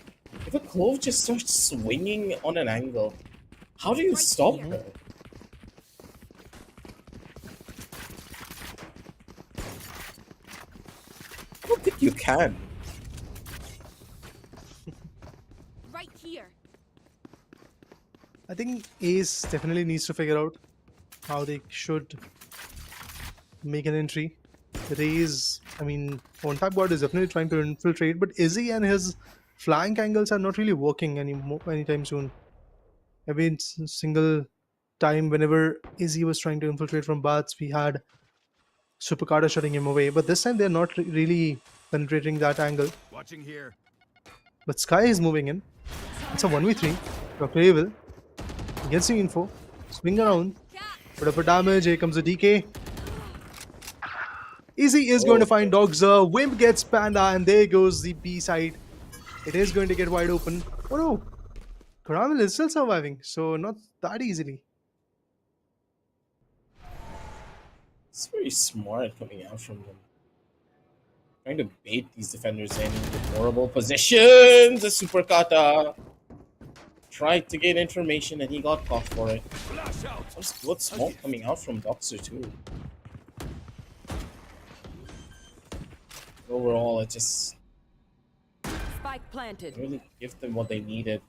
If a Clove just starts swinging on an angle, how do you stop her? I don't think you can. Right here. I think Ace definitely needs to figure out how they should make an entry. Raze, I mean, one tap god is definitely trying to infiltrate, but Izzy and his flank angles are not really working anytime soon. Every single time, whenever Izzy was trying to infiltrate from bats, we had Supercarda shutting him away. But this time, they're not really penetrating that angle. Watching here. But Sky is moving in. It's a 1v3. Dr. Evil gets the info. Swing around. Put up a damage. Here comes a DK. Easy is going to find Dogzer. Wimp gets Panda, and there goes the B side. It is going to get wide open. Oh no! Karamel is still surviving, so not that easily. It's very smart coming out from them. Trying to bait these defenders in with horrible positions. The Supercarda tried to get information and he got caught for it. There's good smoke coming out from Doxer too. Overall, it just Spike planted. really give them what they needed.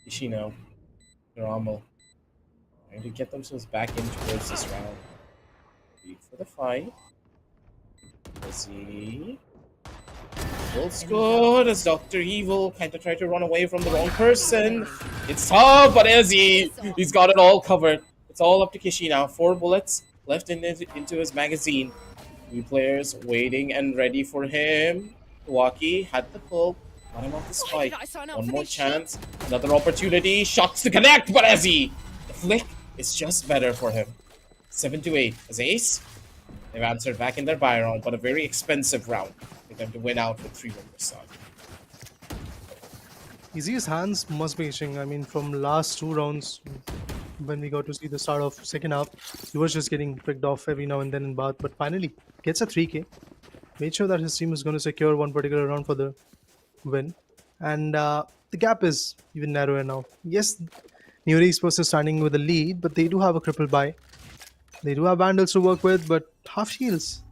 Ishino, Rommel, trying to get themselves back in towards this round. Wait for the fight. Let's see. Feels good as Dr. Evil kind of tried to run away from the wrong person. It's tough, but he's got it all covered. It's all up to Kishi now. 4 bullets left into his magazine. 3 players waiting and ready for him. Waki had the pull. Got him off the spike. One more chance. Another opportunity. Shots to connect, but the flick is just better for him. 7-8 as Ace. They've answered back in their buy round, but a very expensive round for them to win out with 3 members side. Easy's hands must be itching. I mean, from last 2 rounds, when we got to see the start of second half. He was just getting picked off every now and then in Bath, but finally gets a 3K. Made sure that his team is going to secure one particular round for the win. And the gap is even narrower now. Yes, Niory Esports is standing with the lead, but they do have a cripple buy. They do have Vandals to work with, but half shields.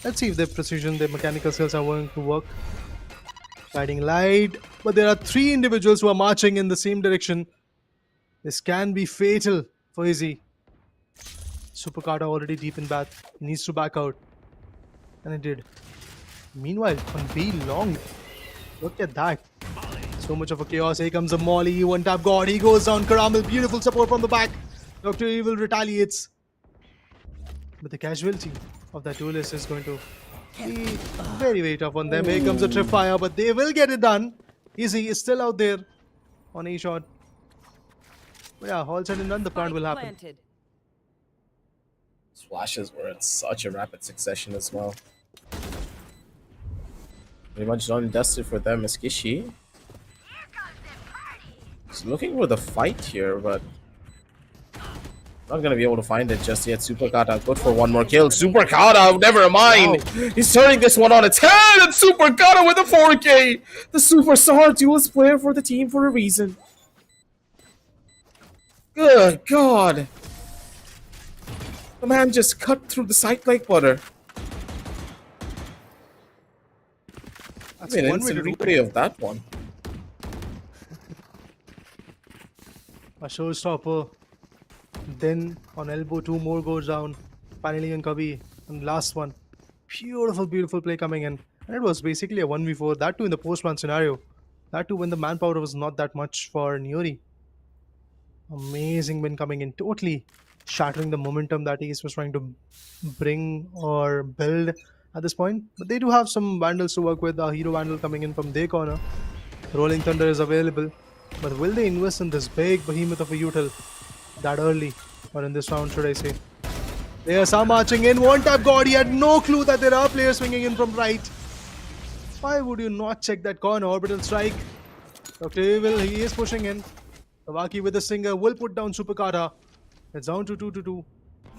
Let's see if their precision, their mechanical skills are going to work. Guiding light, but there are 3 individuals who are marching in the same direction. This can be fatal for Izzy. Supercarta already deep in bath. He needs to back out. And it did. Meanwhile, on B long, look at that. So much of a chaos. Here comes a Molly. One tap God. He goes down. Karamel. Beautiful support from the back. Dr. Evil retaliates. But the casualty of that duelist is going to be very, very tough on them. Here comes a trip fire, but they will get it done. Izzy is still out there on a shot. But yeah, all said and done, the plant will happen. Planted. Flashes were in such a rapid succession as well. Pretty much done and dusted for them is Kishi. He's looking for the fight here, but not gonna be able to find it just yet. Superkata good for one more kill. Superkata, never mind. Wow. He's turning this one on its head, and Superkata with a 4K. The superstar duelist player for the team for a reason. Good God. The man just cut through the site like butter. That's an instant replay of that one. A showstopper. Then on elbow, 2 more goes down. Finally on Kabi. And last one. Beautiful, beautiful play coming in. And it was basically a 1v4. That too in the post-run scenario. That too when the manpower was not that much for Niory. Amazing win coming in. Totally shattering the momentum that Ace was trying to bring or build at this point. But they do have some Vandals to work with. A Hero Vandal coming in from their corner. Rolling Thunder is available. But will they invest in this big behemoth of a util that early? Or in this round, should I say? They are some marching in. One tap God. He had no clue that there are players swinging in from right. Why would you not check that corner? Orbital strike. Dr. Evil, he is pushing in. Kawaki with the singer will put down Superkata. It's down to 2-2.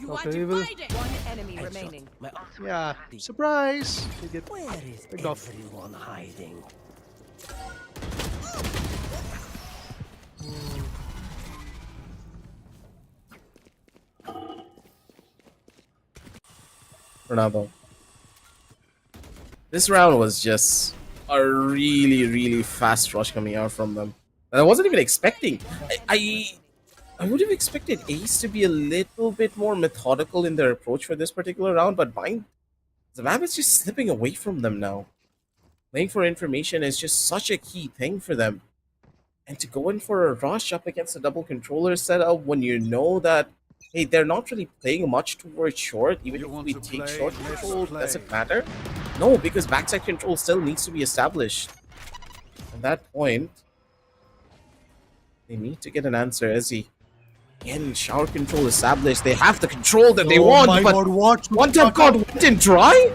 Dr. Evil. One enemy remaining. Yeah, surprise. They get picked off. Everyone hiding. Ronaldo. This round was just a really, really fast rush coming out from them. And I wasn't even expecting. I would have expected Ace to be a little bit more methodical in their approach for this particular round, but the map is just slipping away from them now. Playing for information is just such a key thing for them. And to go in for a rush up against a double controller setup when you know that, hey, they're not really playing much towards short, even if we take short control, does it matter? No, because backside control still needs to be established. At that point, they need to get an answer. Ezzy, again, shower control established. They have the control that they want, but God, what? One Tap God went in dry?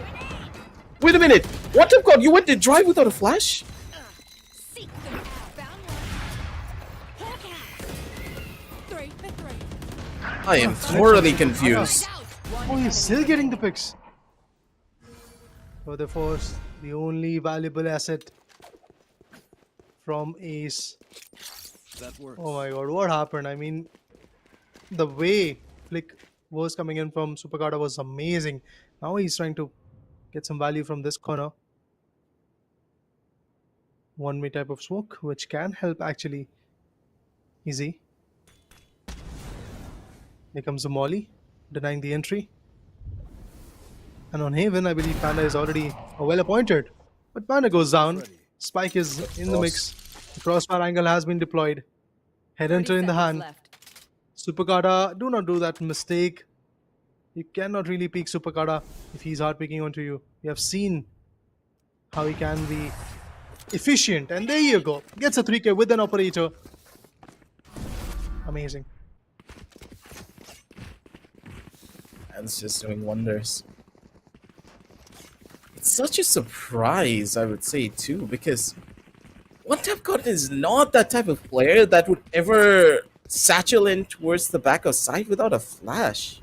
Wait a minute. One Tap God, you went in dry without a flash? Seek them. Found one. Three for three. I am thoroughly confused. Oh, he's still getting the picks. For the force, the only valuable asset from Ace. That works. Oh my God, what happened? I mean, the way Flick was coming in from Supercarta was amazing. Now he's trying to get some value from this corner. One-way type of smoke, which can help actually. Easy. Here comes the Molly, denying the entry. And on Haven, I believe Panda is already well appointed. But Panda goes down. Spike is in the mix. The crossfire angle has been deployed. Headhunter in the hand. Supercarta, do not do that mistake. You cannot really peek Supercarta if he's hard picking onto you. You have seen how he can be efficient. And there you go. Gets a 3K with an operator. Amazing. And it's just doing wonders. It's such a surprise, I would say, too, because One Tap God is not that type of player that would ever satchel in towards the back of side without a flash.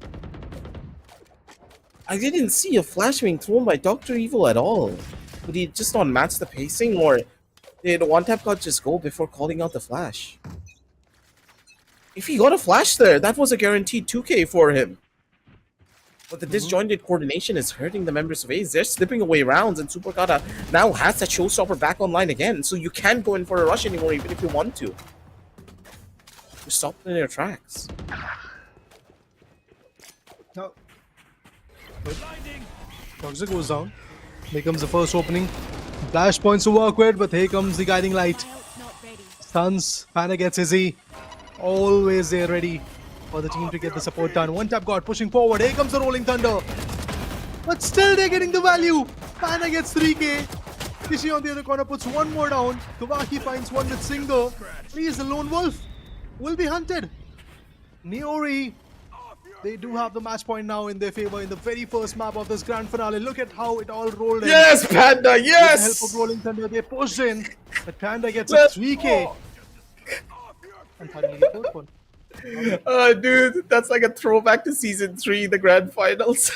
I didn't see a flash being thrown by Dr. Evil at all. Would he just not match the pacing, or did one tap god just go before calling out the flash? If he got a flash there, that was a guaranteed 2k for him. But the disjointed coordination is hurting the members of Ace. They're slipping away rounds, and Super Kata now has that showstopper back online again, so you can't go in for a rush anymore even if you want to. You're stopped in your tracks. Now, Toxic goes down. Here comes the first opening. Flash points to work with, but here comes the guiding light. Not ready. Stuns. Panda gets Izzy. Always there ready for the team to get the support done. One tap god pushing forward. Here comes the Rolling Thunder. But still they're getting the value. Panda gets 3k. Kishi on the other corner puts one more down. Kawaki finds one with Singer. Please, the Lone Wolf will be hunted. Niory, they do have the match point now in their favor in the very first map of this grand finale. Look at how it all rolled in. Yes, Panda, With the yes! help of Rolling Thunder, they pushed in. But Panda gets a 3k. And finally the fourth one. Dude, that's like a throwback to season 3, the grand finals.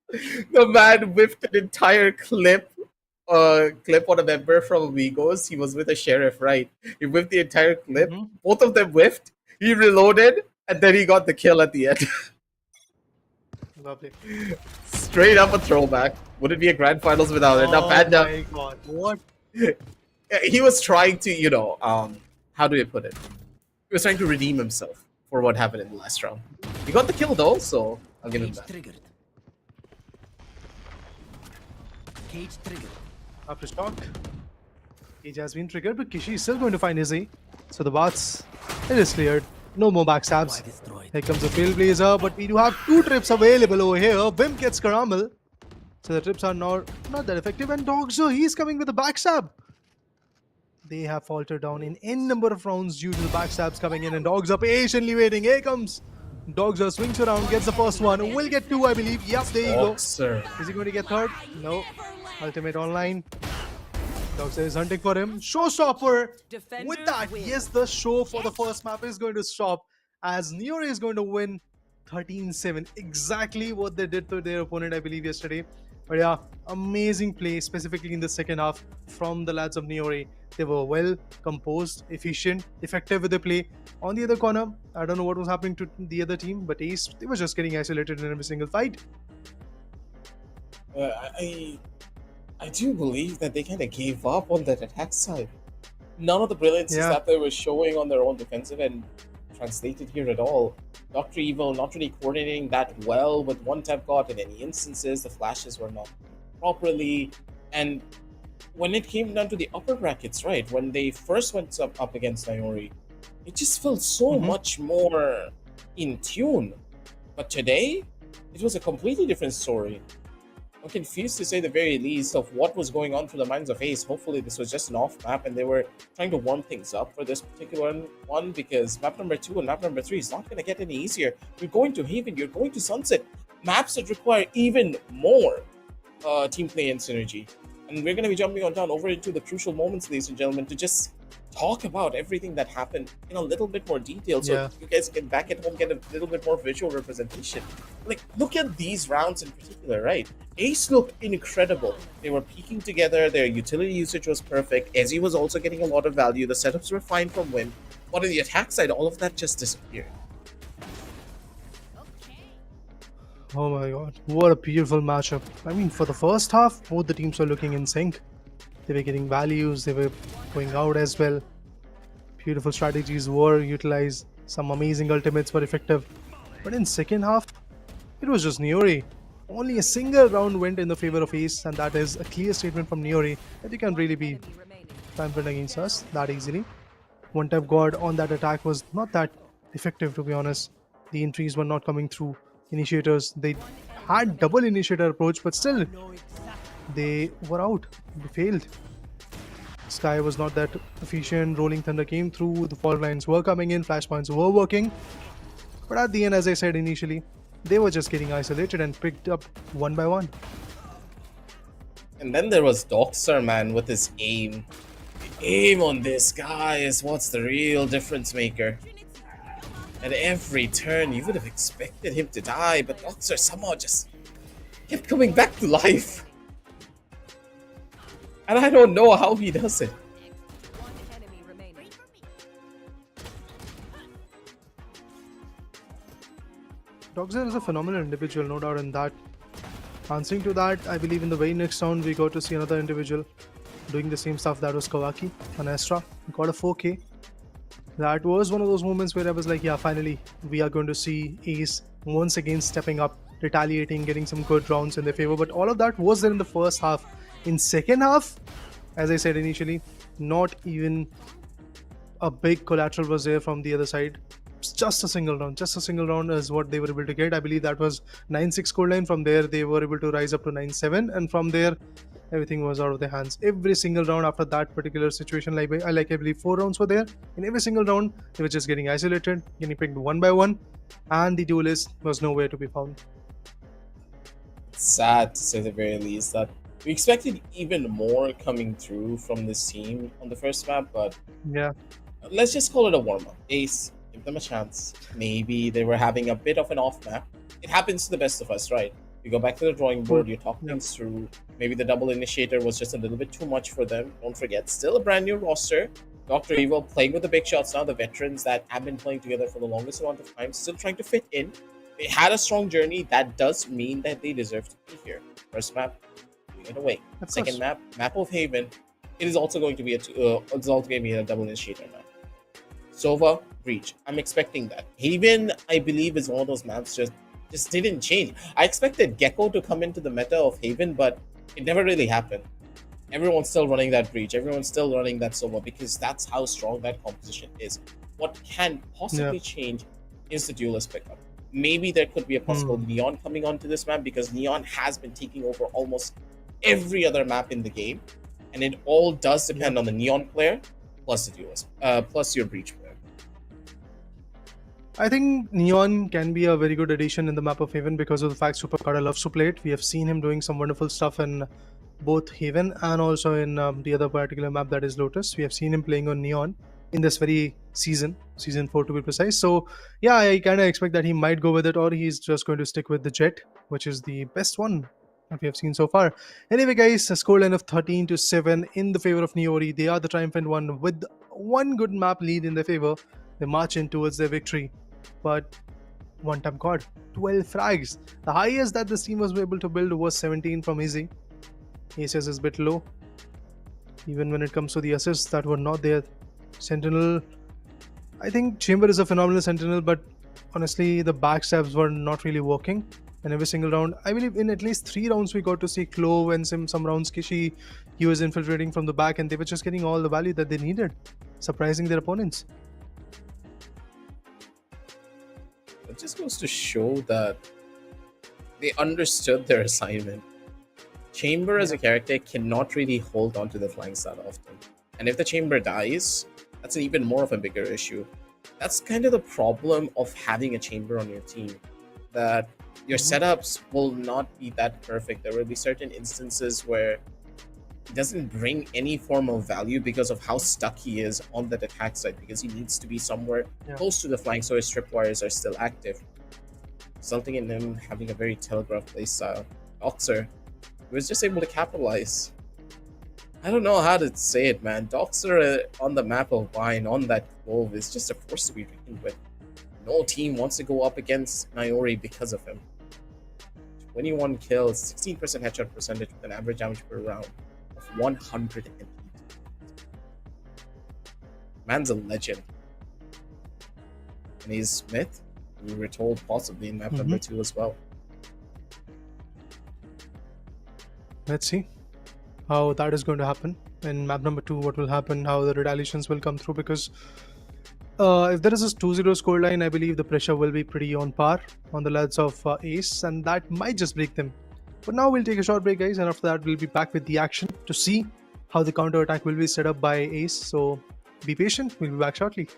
The man whipped an entire clip on a member from Amigos. He was with a sheriff, right? He whipped the entire clip. Both of them whiffed. He reloaded, and then he got the kill at the end. Lovely. Straight up a throwback. Would it be a grand finals without it? Now, Oh Panda, my god. What? he was trying to, how do you put it? He was trying to redeem himself for what happened in the last round. He got the kill though, so I'll give him Cage that. triggered. Cage triggered. After stock. Cage has been triggered, but Kishi is still going to find Izzy. So the bots, it is cleared. No more backstabs. Why destroyed? Here comes the Trailblazer, but we do have 2 trips available over here. Vim gets Karamel. So the trips are not that effective. And Dogzo, he's coming with a backstab. They have faltered down in n number of rounds due to the backstabs coming in. And Dogs are patiently waiting. Here comes Dogzo, swings around, gets the first one. Will get 2, I believe. Yep, there you go. Sir. Is he going to get 3rd? No. Ultimate online. Dogzo is hunting for him. Showstopper. Defenders With that, win. yes, the show for the first map is going to stop as Niory is going to win 13-7. Exactly what they did to their opponent, I believe, yesterday. But yeah, amazing play, specifically in the second half from the lads of Niory. They were well composed, efficient, effective with the play. On the other corner, I don't know what was happening to the other team, but Ace, they were just getting isolated in every single fight. I do believe that they kind of gave up on that attack side. None of the brilliances Yeah. that they were showing on their own defensive end translated here at all. Dr. Evil not really coordinating that well with one tap god in any instances. The flashes were not properly. And when it came down to the upper brackets, right, when they first went up against Niory, it just felt so much more in tune. But today, it was a completely different story. I'm confused to say the very least of what was going on through the minds of Ace. Hopefully this was just an off map and they were trying to warm things up for this particular one, because map number 2 and map number 3 is not going to get any easier. You're going to Haven, you're going to Sunset. Maps that require even more team play and synergy. And we're going to be jumping on down over into the crucial moments, ladies and gentlemen, to just talk about everything that happened in a little bit more detail, so you guys can back at home get a little bit more visual representation. Like, look at these rounds in particular, right? Ace looked incredible. They were peaking together, their utility usage was perfect, Ezzy was also getting a lot of value, the setups were fine from Win, but on the attack side, all of that just disappeared. Oh my god, what a beautiful matchup. I mean, for the first half, both the teams were looking in sync. They were getting values, they were going out as well. Beautiful strategies were utilized, some amazing ultimates were effective. But in second half, it was just Niory. Only a single round went in the favor of Ace, and that is a clear statement from Niory that you can really be triumphant against us that easily. One tap god on that attack was not that effective, to be honest. The entries were not coming through. Initiators, they had double initiator approach, but still they were out. They failed. Sky was not that efficient. Rolling Thunder came through. The fault lines were coming in. Flashpoints were working. But at the end, as I said initially, they were just getting isolated and picked up one by one. And then there was Doxer, man, with his aim. Aim on this guy is what's the real difference maker. At every turn, you would have expected him to die, but Doxer somehow just kept coming back to life. And I don't know how he does it. One enemy remaining. Doxer is a phenomenal individual, no doubt in that. Answering to that, I believe in the very next round we got to see another individual doing the same stuff. That was Kawaki on Astra. We got a 4K. That was one of those moments where I was like, yeah, finally we are going to see Ace once again stepping up, retaliating, getting some good rounds in their favor. But all of that was there in the first half. In second half, as I said initially, not even a big collateral was there from the other side. Just a single round is what they were able to get. I believe that was 9-6 scoreline. From there they were able to rise up to 9-7, and from there everything was out of their hands. Every single round after that particular situation, I believe 4 rounds were there. In every single round they were just getting isolated, getting picked one by one, and the duelist was nowhere to be found. Sad to say the very least that we expected even more coming through from this team on the first map, but Yeah, let's just call it a warm-up. Ace, give them a chance. Maybe they were having a bit of an off map. It happens to the best of us, right? You go back to the drawing board, you talk things through. Maybe the double initiator was just a little bit too much for them. Don't forget, still a brand new roster. Dr. Evil playing with the big shots now, the veterans that have been playing together for the longest amount of time, still trying to fit in. They had a strong journey. That does mean that they deserve to be here. First map, we get away. Second map, map of Haven. It is also going to be a double initiator map. Sova, Breach. I'm expecting that. Haven, I believe, is one of those maps just didn't change. I expected Gecko to come into the meta of Haven, but it never really happened. Everyone's still running that Breach. Everyone's still running that Sova because that's how strong that composition is. What can possibly change is the duelist pickup. Maybe there could be a possible Neon coming onto this map because Neon has been taking over almost every other map in the game. And it all does depend on the Neon player plus the duelist, plus your Breach player. I think Neon can be a very good addition in the map of Haven because of the fact Supercarda loves to play it. We have seen him doing some wonderful stuff in both Haven and also in the other particular map that is Lotus. We have seen him playing on Neon in this very season 4 to be precise. So yeah, I kind of expect that he might go with it, or he's just going to stick with the Jet, which is the best one that we have seen so far. Anyway guys, a scoreline of 13-7 in the favor of Niory. They are the triumphant one with one good map lead in their favor. They march in towards their victory. But one time God, 12 frags. The highest that this team was able to build was 17 from Easy. Aces is a bit low. Even when it comes to the assists that were not there. Sentinel, I think Chamber is a phenomenal Sentinel, but honestly the backstabs were not really working. And every single round, I believe in at least 3 rounds we got to see Clove, and some rounds Kishi, he was infiltrating from the back and they were just getting all the value that they needed, surprising their opponents. It just goes to show that they understood their assignment. Chamber as a character cannot really hold on to the flanks that often. And if the Chamber dies, that's an even more of a bigger issue. That's kind of the problem of having a Chamber on your team. That your setups will not be that perfect. There will be certain instances where he doesn't bring any form of value because of how stuck he is on that attack side, because he needs to be somewhere close to the flank so his tripwires are still active, resulting in him having a very telegraphed playstyle. Doxer was just able to capitalize. I don't know how to say it, man. Doxer on the map of Vine, on that Clove, is just a force to be reckoned with. No team wants to go up against Niory because of him. 21 kills, 16% headshot percentage with an average damage per round of 108. Man's a legend. And he's Smith, we were told possibly in map number 2 as well. Let's see how that is going to happen in map number 2. What will happen, how the retaliations will come through, because if there is a 2-0 scoreline, I believe the pressure will be pretty on par on the lads of Ace, and that might just break them. But now we'll take a short break, guys, and after that we'll be back with the action to see how the counter attack will be set up by Ace. So be patient, we'll be back shortly.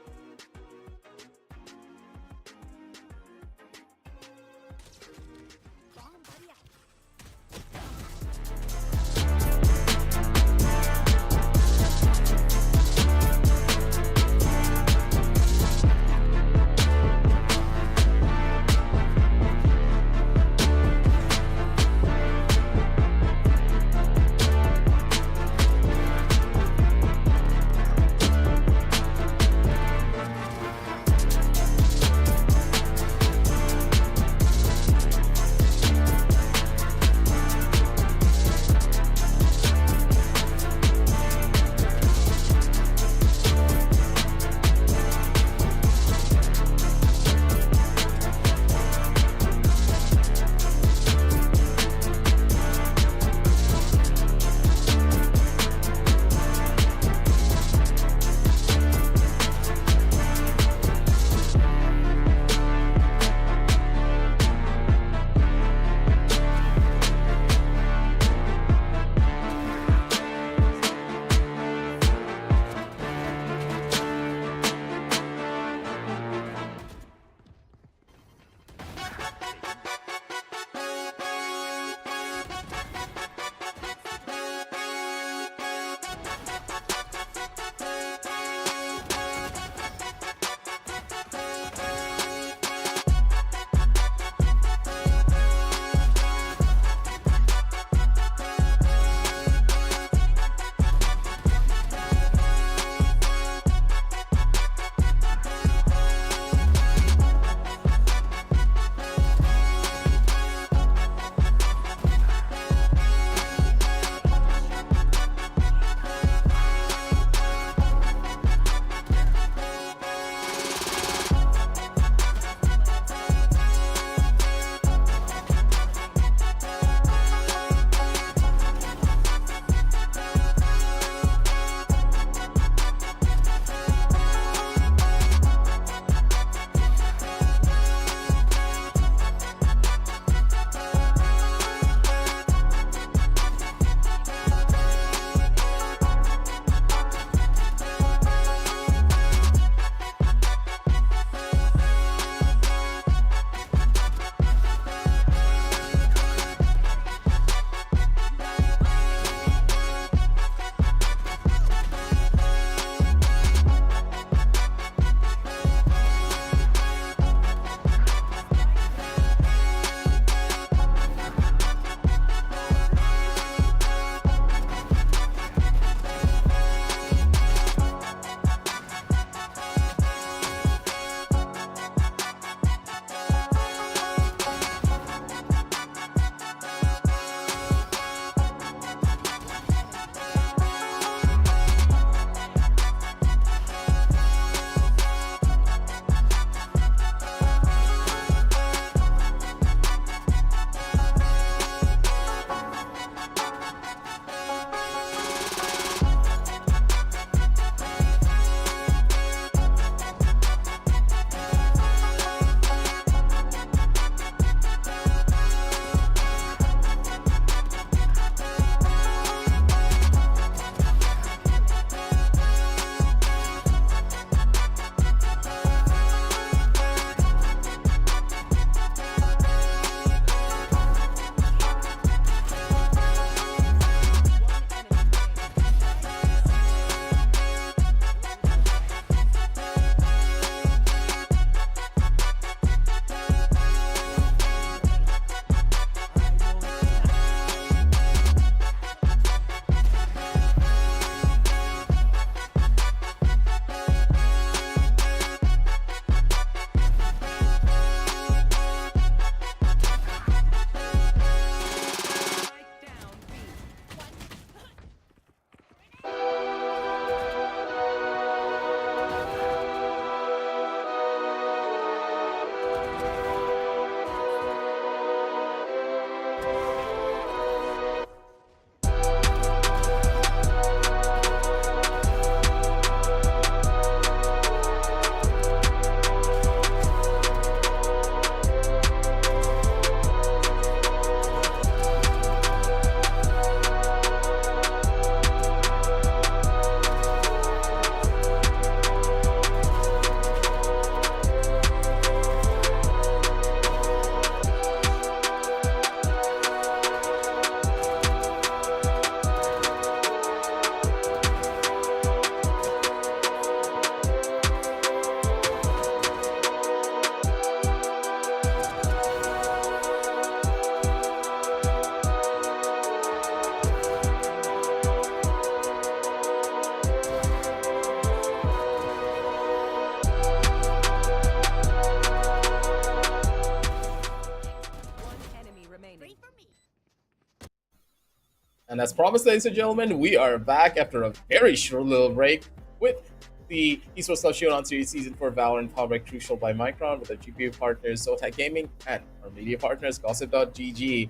And as promised, ladies and gentlemen, we are back after a very short little break with the Esports Showdown Series Season 4 Valorant powered by Crucial by Micron with our GPU partners Zotac Gaming and our media partners Gossip.gg.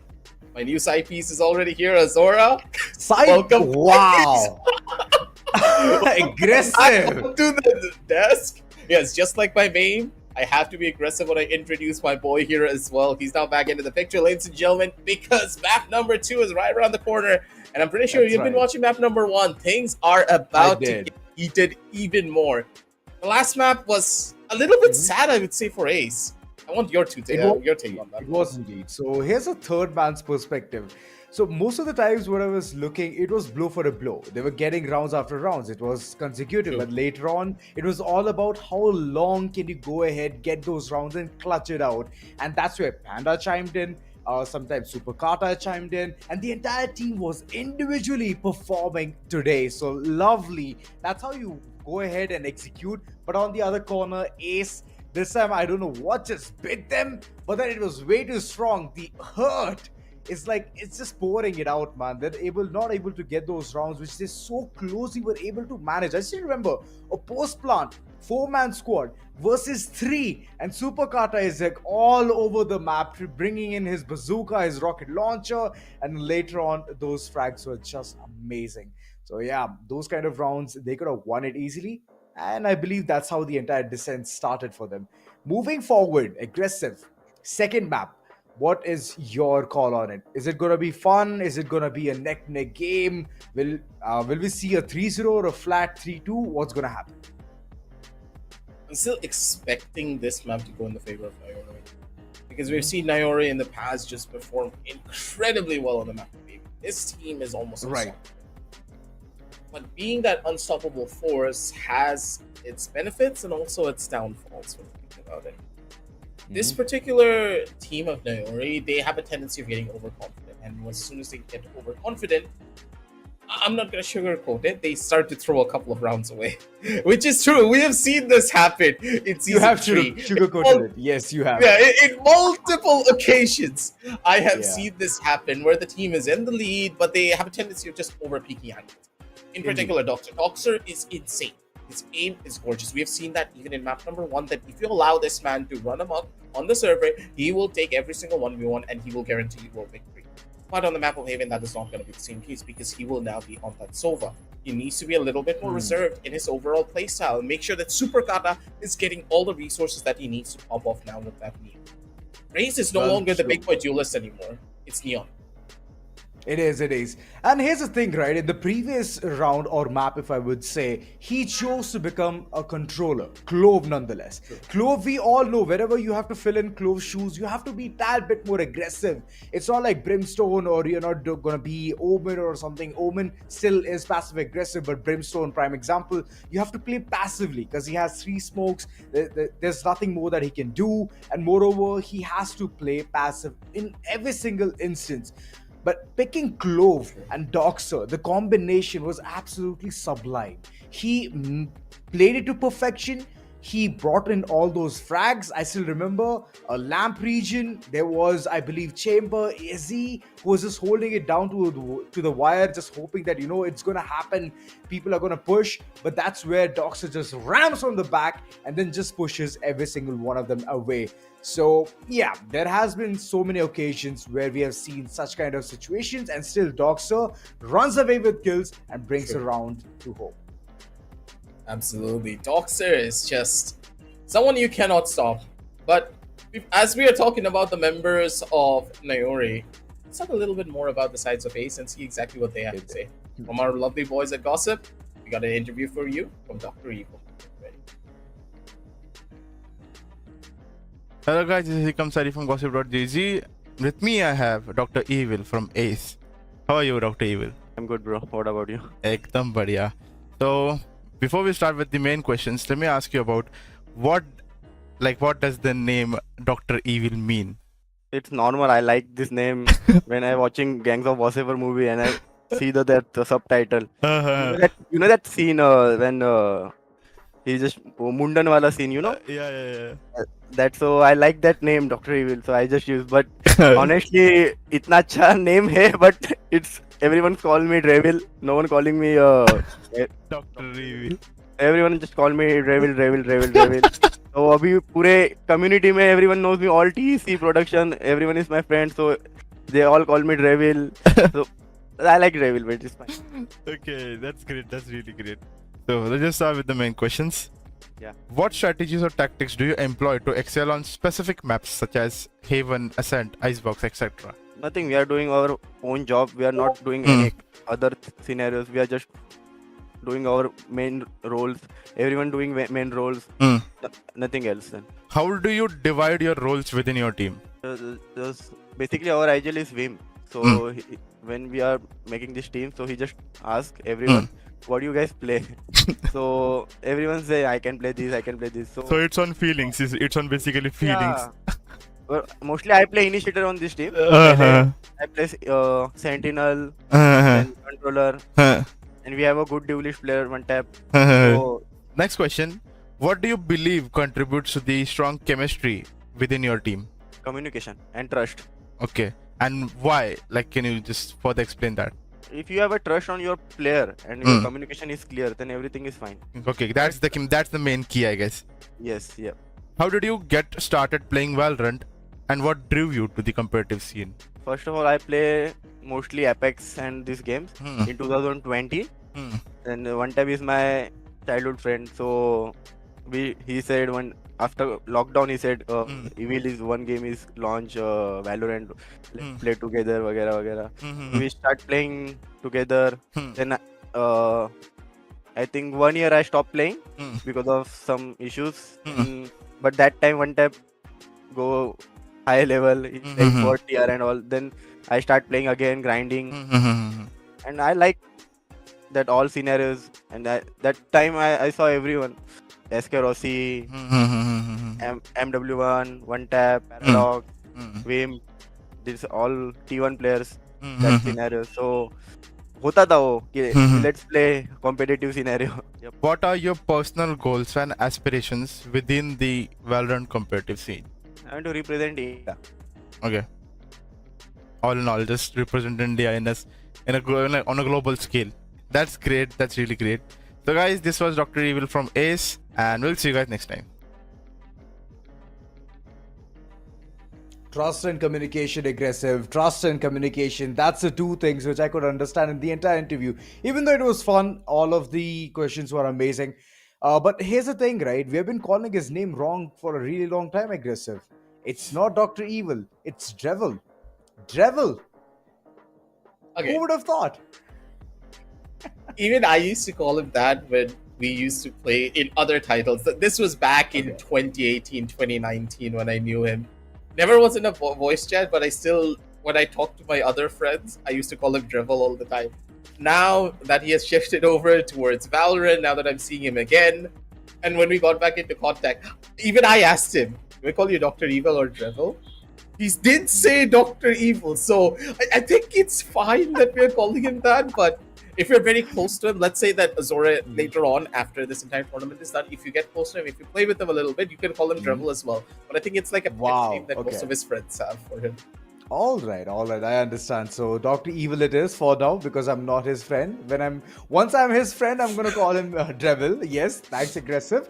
My new side piece is already here, Azora. Side? Welcome. Wow. Aggressive. Up to the desk. Yes, just like my name, I have to be aggressive when I introduce my boy here as well. He's now back into the picture, ladies and gentlemen, because map number 2 is right around the corner. And I'm pretty sure you've been watching map number 1. Things are about to get heated even more. The last map was a little bit sad, I would say, for Ace. I want your take on that. It was indeed. So here's a third man's perspective. So most of the times when I was looking, it was blow for a blow. They were getting rounds after rounds. It was consecutive. But later on, it was all about how long can you go ahead, get those rounds and clutch it out. And that's where Panda chimed in. Sometimes Super Kata chimed in. And the entire team was individually performing today. So lovely. That's how you go ahead and execute. But on the other corner, Ace, this time I don't know what just bit them. But then it was way too strong. The hurt. It's like, it's just pouring it out, man. They're not able to get those rounds, which they so closely were able to manage. I still remember a post plant 4-man squad versus 3, and Super Kata is like all over the map, bringing in his bazooka, his rocket launcher, and later on, those frags were just amazing. So yeah, those kind of rounds, they could have won it easily, and I believe that's how the entire descent started for them. Moving forward, aggressive. Second map. What is your call on it? Is it going to be fun? Is it going to be a neck-to-neck game? Will we see a 3-0 or a flat 3-2? What's going to happen? I'm still expecting this map to go in the favor of Niory. Because we've seen Niory in the past just perform incredibly well on the map. This team is almost unstoppable. But being that unstoppable force has its benefits and also its downfalls when you think about it. This particular team of Niory, they have a tendency of getting overconfident, and as soon as they get overconfident, I'm not going to sugarcoat it, they start to throw a couple of rounds away, which is true. We have seen this happen in season 3. You have sugarcoated it. Yes, you have. Yeah, in multiple occasions, I have seen this happen where the team is in the lead, but they have a tendency of just over-peaking angles. In particular, Doxer. Doxer is insane. His aim is gorgeous. We have seen that even in map number 1, that if you allow this man to run amok on the server, he will take every single 1v1 and he will guarantee you a victory. But on the map of Haven, that is not going to be the same case because he will now be on that Sova. He needs to be a little bit more reserved in his overall playstyle and make sure that Super Kata is getting all the resources that he needs to pop off now with that meme. Raze is no longer the big boy duelist anymore. It's Neon. It is. And here's the thing, right? In the previous round or map, if I would say, he chose to become a controller. Clove, nonetheless. Clove, we all know, wherever you have to fill in Clove's shoes, you have to be a tad bit more aggressive. It's not like Brimstone or you're not going to be Omen or something. Omen still is passive aggressive, but Brimstone, prime example, you have to play passively because he has 3 smokes. There's nothing more that he can do. And moreover, he has to play passive in every single instance. But picking Clove and Doxer, the combination was absolutely sublime. He played it to perfection. He brought in all those frags. I still remember a lamp region. There was, I believe, Chamber, Izzy, who was just holding it down to the wire, just hoping that, it's going to happen. People are going to push. But that's where Doxer just rams from the back and then just pushes every single one of them away. So, yeah, there has been so many occasions where we have seen such kind of situations and still Doxer runs away with kills and brings a round to home. Absolutely. Doxer is just someone you cannot stop. But as we are talking about the members of Niory, let's talk a little bit more about the sides of Ace and see exactly what they have to say. From our lovely boys at Gossip, we got an interview for you from Dr. Evil. Ready? Hello guys, this is Hikam Sari from Gossip.gg. With me I have Dr. Evil from Ace. How are you, Dr. Evil? I'm good, bro. What about you? Ekdam badhiya. So, before we start with the main questions, let me ask you about what does the name Dr. Evil mean? It's normal. I like this name when I'm watching Gangs of Wasseyper movie and I see the subtitle. You know that scene when he just Mundan wala scene, Yeah. That's so I like that name, Dr. Evil. So I just use. But honestly, itna acha name hai, but it's everyone's calling me Revil. No one calling me Dr. Evil. everyone just call me Revil. So अभी पूरे community में everyone knows me, all TEC production, everyone is my friend, so they all call me Revil. So I like Revil, but it's fine. Okay, that's great. That's really great. So let's just start with the main questions. Yeah. What strategies or tactics do you employ to excel on specific maps such as Haven, Ascent, Icebox, etc.? Nothing. We are doing our own job. We are not doing any other scenarios. We are just doing our main roles. Everyone doing main roles. Nothing else. Then. How do you divide your roles within your team? Just basically our IGL is Vim. So when we are making this team, so he just asks everyone, "What do you guys play?" So everyone say, "I can play this. I can play this." So it's on feelings. It's on basically feelings. Yeah. Well, mostly I play initiator on this team. I play sentinel, then controller, and we have a good duelist player one tap. So Next question. What do you believe contributes to the strong chemistry within your team? communication and trust. Okay. And why? Like, can you just further explain that? If you have a trust on your player and your communication is clear, then everything is fine. Okay, that's the main key, I guess. Yes, yeah. How did you get started playing Valorant, and what drew you to the competitive scene? First of all, I play mostly Apex and these games in 2020. And one time is my childhood friend, so he said after lockdown he said Evil is one game is launch Valorant, let's play together वगैरह. We start playing together. Then I think 1 year I stopped playing because of some issues. But that time one tap go high level, like 4 tier and all. Then I start playing again, grinding, and I like that all scenarios. And that time I saw everyone. SK Rossi, MW1, One Tap, Paradox, Vim, these all T1 players, that scenario. So, hota tha wo, let's play competitive scenario. Yep. What are your personal goals and aspirations within the Valorant competitive scene? I want to represent India. Okay. All in all, just represent India on a global scale. That's great. That's really great. So guys, this was Dr. Evil from Ace, and we'll see you guys next time. Trust and communication, aggressive. Trust and communication. That's the two things which I could understand in the entire interview. Even though it was fun, all of the questions were amazing. But here's the thing, right? We have been calling his name wrong for a really long time, aggressive. It's not Dr. Evil. It's Drevil. Drevil. Okay. Who would have thought? Even I used to call him that when we used to play in other titles. This was back in 2018, 2019 when I knew him. Never was in a voice chat, but I still, when I talk to my other friends, I used to call him Drevil all the time. Now that he has shifted over towards Valorant, now that I'm seeing him again, and when we got back into contact, even I asked him, do I call you Dr. Evil or Drevil? He did say Dr. Evil, so I think it's fine that we're calling him that, but if you're very close to him, let's say that Azora later on, after this entire tournament is done, if you get close to him, if you play with him a little bit, you can call him Drevil as well. But I think it's like a pet name that most of his friends have for him. All right, I understand. So Dr. Evil it is for now because I'm not his friend. Once I'm his friend, I'm gonna call him Drevil. Yes, that's aggressive.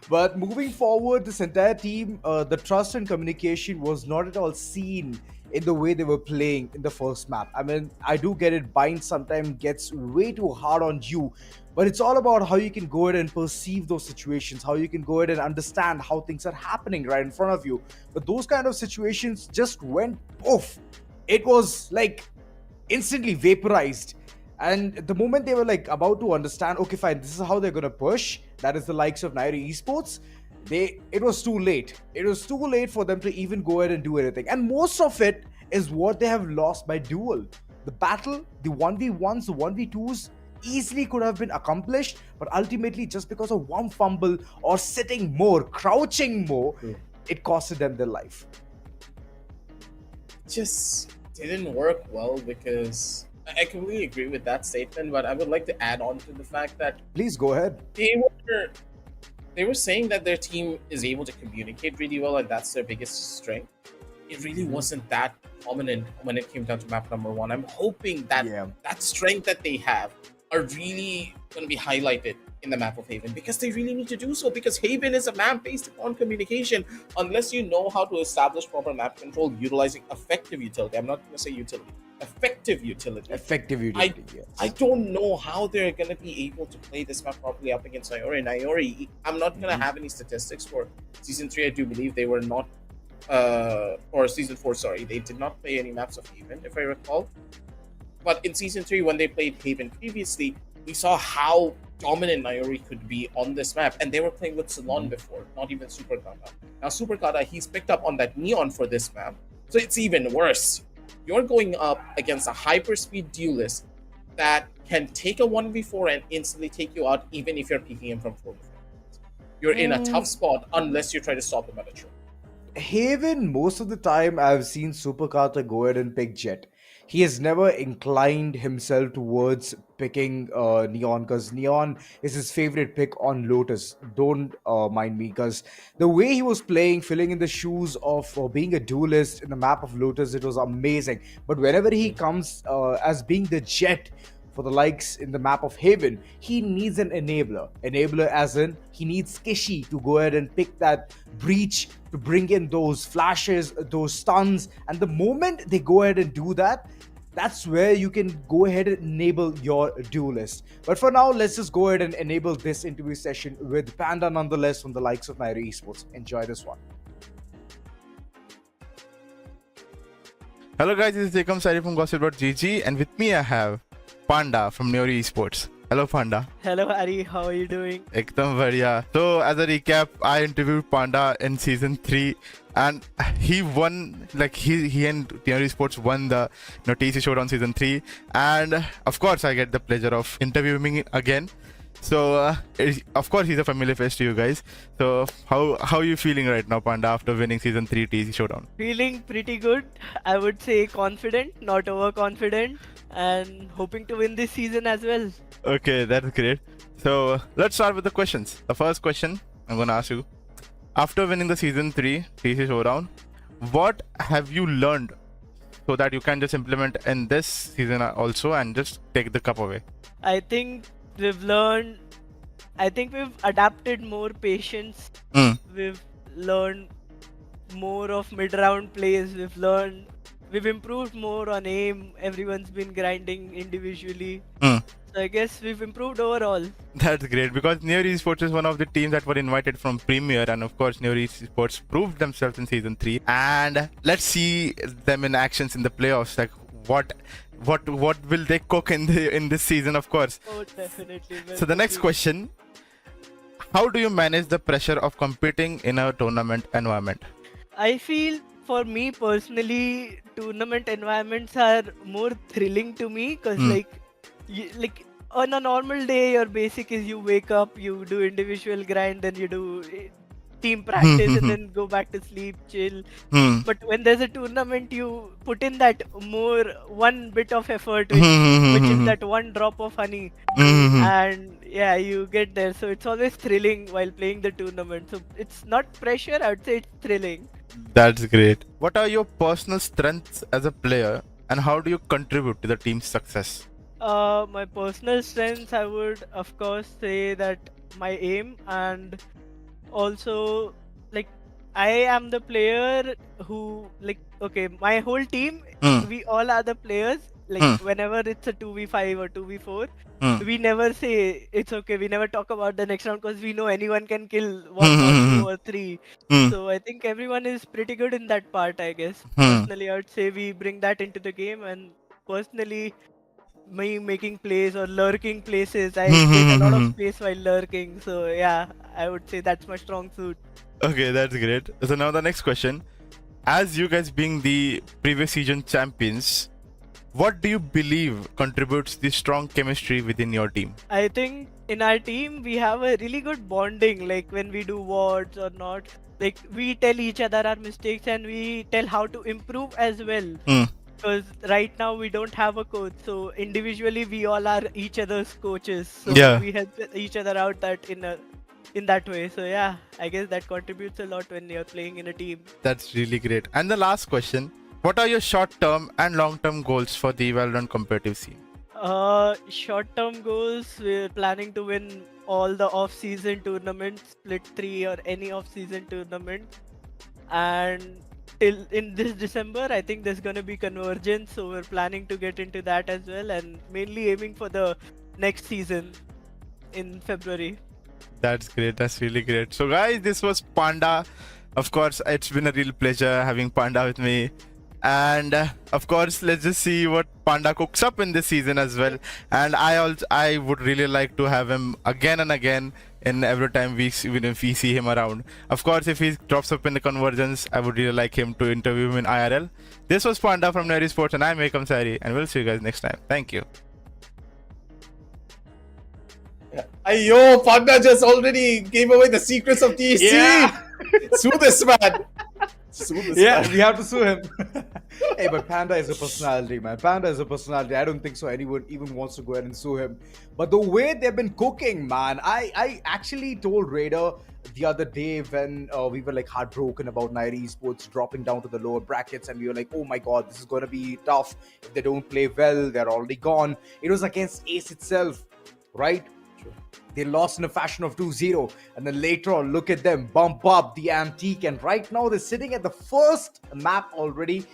But moving forward, this entire team, the trust and communication was not at all seen in the way they were playing in the first map. I mean, I do get it, bind sometimes gets way too hard on you, but it's all about how you can go ahead and perceive those situations, how you can go ahead and understand how things are happening right in front of you. But those kind of situations just went poof. It was like instantly vaporized. And the moment they were like about to understand, okay, fine, this is how they're gonna push, that is the likes of Niory Esports, it was too late. It was too late for them to even go ahead and do anything. And most of it is what they have lost by duel. The battle, the 1v1s, the 1v2s easily could have been accomplished, but ultimately just because of one fumble or sitting more, crouching more, it costed them their life. Just didn't work well because I completely agree with that statement, but I would like to add on to the fact that please go ahead. They were saying that their team is able to communicate really well, and that's their biggest strength. it really wasn't that prominent when it came down to map number one. I'm hoping that Yeah. that strength that they have are really going to be highlighted in the map of Haven, because they really need to do so, because Haven is a map based upon communication. Unless you know how to establish proper map control utilizing effective utility, I'm not going to say utility, effective utility. Effective utility, yes. I don't know how they're going to be able to play this map properly up against Niory. Niory, I'm not going to have any statistics for Season 3. I do believe they were not, or Season 4, sorry. They did not play any maps of Haven, if I recall. But in Season 3, when they played Haven previously, we saw how dominant Niory could be on this map. And they were playing with Salon before, not even Super Kata. Now, Super Kata, he's picked up on that Neon for this map. So it's even worse. You're going up against a hyperspeed duelist that can take a 1v4 and instantly take you out, even if you're peeking him from 4 to 5. You're in a tough spot unless you try to stop him at a trip. Haven, most of the time, I've seen Super Carter go ahead and pick Jet. He has never inclined himself towards picking Neon, because Neon is his favorite pick on Lotus. Don't mind me, because the way he was playing, filling in the shoes of being a duelist in the map of Lotus, it was amazing. But whenever he comes as being the Jet for the likes in the map of Haven, he needs an enabler. Enabler as in, he needs Kishi to go ahead and pick that breach, to bring in those flashes, those stuns, and the moment they go ahead and do that, that's where you can go ahead and enable your duelist. But for now, let's just go ahead and enable this interview session with Panda nonetheless from the likes of Niory Esports. Enjoy this one. Hello guys, this is Ekam Sari from gossip.gg, and with me I have Panda from Niory Esports. Hello Panda. Hello Hari, how are you doing? Ekdam badhiya. So as a recap, I interviewed Panda in season 3 and he won, like he and Niory Esports won the TEC Showdown season 3, and of course I get the pleasure of interviewing him again. So of course he's a familiar face to you guys. So how are you feeling right now, Panda, after winning season 3 TEC Showdown? Feeling pretty good. I would say confident, not overconfident, and hoping to win this season as well. Okay, that's great. So let's start with the questions. The first question I'm gonna ask you: after winning the season 3 TEC Showdown, what have you learned so that you can just implement in this season also and just take the cup away? I think we've adapted more patience. We've learned more of mid-round plays. We've improved more on aim. Everyone's been grinding individually. So I guess we've improved overall. That's great, because Niory Esports is one of the teams that were invited from Premier, and of course Niory Esports proved themselves in season 3. And let's see them in actions in the playoffs. Like what will they cook in this season, of course. Oh, definitely. So the next question: how do you manage the pressure of competing in a tournament environment? I feel, for me personally, tournament environments are more thrilling to me, because like on a normal day, your basic is you wake up, you do individual grind, then you do team practice, and then go back to sleep, chill. But when there's a tournament, you put in that one bit of effort, which is that one drop of honey, and yeah, you get there. So it's always thrilling while playing the tournament. So it's not pressure, I would say it's thrilling. That's great. What are your personal strengths as a player, and how do you contribute to the team's success? My personal strengths, I would of course say that my aim, and also like I am the player who, like, okay, my whole team, we all are the players. Like whenever it's a 2v5 or 2v4, we never say it's okay. We never talk about the next round, because we know anyone can kill 1 or 2 or 3. So I think everyone is pretty good in that part, I guess. Personally, I would say we bring that into the game, and personally, me making plays or lurking places, I take a lot of space while lurking. So yeah, I would say that's my strong suit. Okay, that's great. So now the next question: as you guys being the previous season champions, what do you believe contributes the strong chemistry within your team? I think in our team we have a really good bonding. Like when we do wards or not, like we tell each other our mistakes, and we tell how to improve as well. Because right now we don't have a coach, so individually we all are each other's coaches. So we help each other out that in a in that way. So yeah, I guess that contributes a lot when you're playing in a team. That's really great. And the last question: what are your short-term and long-term goals for the Valorant competitive scene? Short-term goals, we're planning to win all the off-season tournaments, split 3 or any off-season tournament. And till in this December, I think there's gonna be convergence, so we're planning to get into that as well, and mainly aiming for the next season in February. That's great. That's really great. So, guys, this was Panda. Of course, it's been a real pleasure having Panda with me. And of course, let's just see what Panda cooks up in this season as well. And I would really like to have him again and again in every time we see him around. Of course, if he drops up in the convergence, I would really like him to interview him in IRL. This was Panda from Niory Esports, and I'm Ekam Sari, and we'll see you guys next time. Thank you. Ayo, Panda just already gave away the secrets of TEC. Yeah. Sue this man. Sue this man. We have to sue him. Hey, but Panda is a personality, man. Panda is a personality. I don't think so anyone even wants to go ahead and sue him. But the way they've been cooking, man, I actually told Raider the other day when we were like heartbroken about Niory Esports dropping down to the lower brackets, and we were like, oh my god, this is going to be tough. If they don't play well, they're already gone. It was against Ace itself, right? They lost in a fashion of 2-0, and then later on, look at them bump up the antique, and right now they're sitting at the first map already.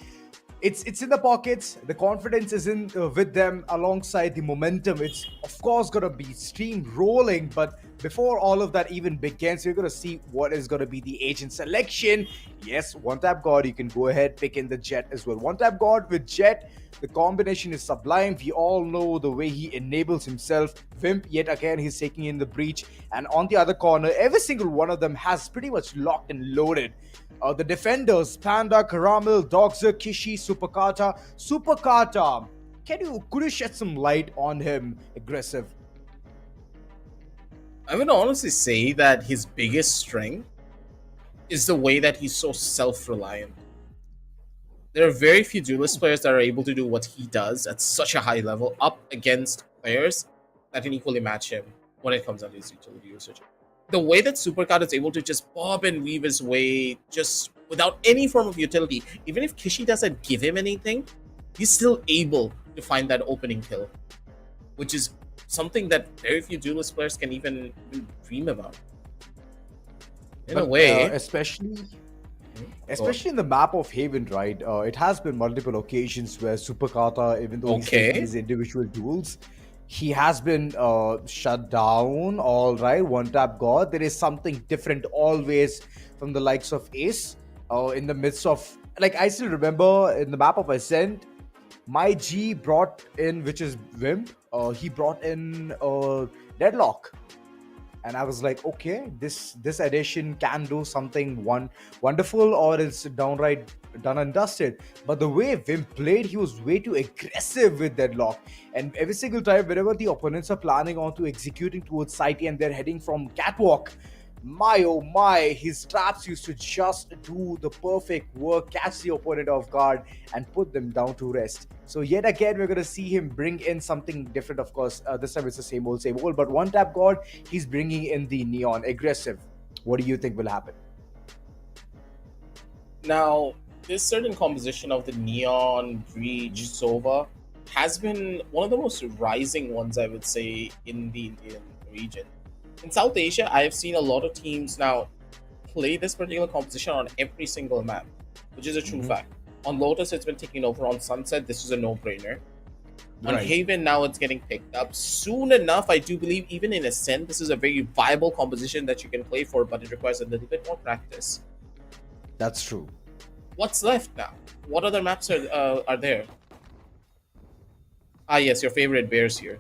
It's in the pockets. The confidence is in with them alongside the momentum. It's of course gonna be steam rolling, but before all of that even begins, you're gonna see what is gonna be the agent selection. Yes, one tap god. You can go ahead pick in the Jet as well. One tap god with Jet. The combination is sublime. We all know the way he enables himself. Vimp, yet again, he's taking in the breach. And on the other corner, every single one of them has pretty much locked and loaded. The defenders, Panda, Caramel, Dogzer, Kishi, Superkata. Superkata, could you shed some light on him? Aggressive. I'm going to honestly say that his biggest strength is the way that he's so self-reliant. There are very few duelist players that are able to do what he does at such a high level up against players that can equally match him when it comes down to his utility usage. The way that Supercat is able to just bob and weave his way just without any form of utility, even if Kishi doesn't give him anything, he's still able to find that opening kill, which is something that very few duelist players can even dream about. In a way, especially in the map of Haven, right? It has been multiple occasions where Superkata, even though he's taking his individual duels, he has been shut down. All right, one tap god. There is something different always from the likes of Ace. In the midst of, like, I still remember in the map of Ascent, my G brought in, which is Wimp. He brought in Deadlock. And I was like, okay, this edition can do something wonderful, or it's downright done and dusted. But the way Vim played, he was way too aggressive with Deadlock. And every single time, whenever the opponents are planning on to executing towards Site and they're heading from Catwalk, my oh my, his traps used to just do the perfect work, catch the opponent off guard and put them down to rest. So yet again, we're going to see him bring in something different. Of course, this time it's the same old, but one tap god, he's bringing in the Neon aggressive. What do you think will happen? Now, this certain composition of the Neon, Breach, Sova has been one of the most rising ones, I would say, in the Indian region. In South Asia, I have seen a lot of teams now play this particular composition on every single map, which is a true fact. On Lotus, it's been taken over. On Sunset, this is a no-brainer. On Haven, now it's getting picked up. Soon enough, I do believe, even in Ascent, this is a very viable composition that you can play for, but it requires a little bit more practice. That's true. What's left now? What other maps are there? Ah, yes, your favorite bears here.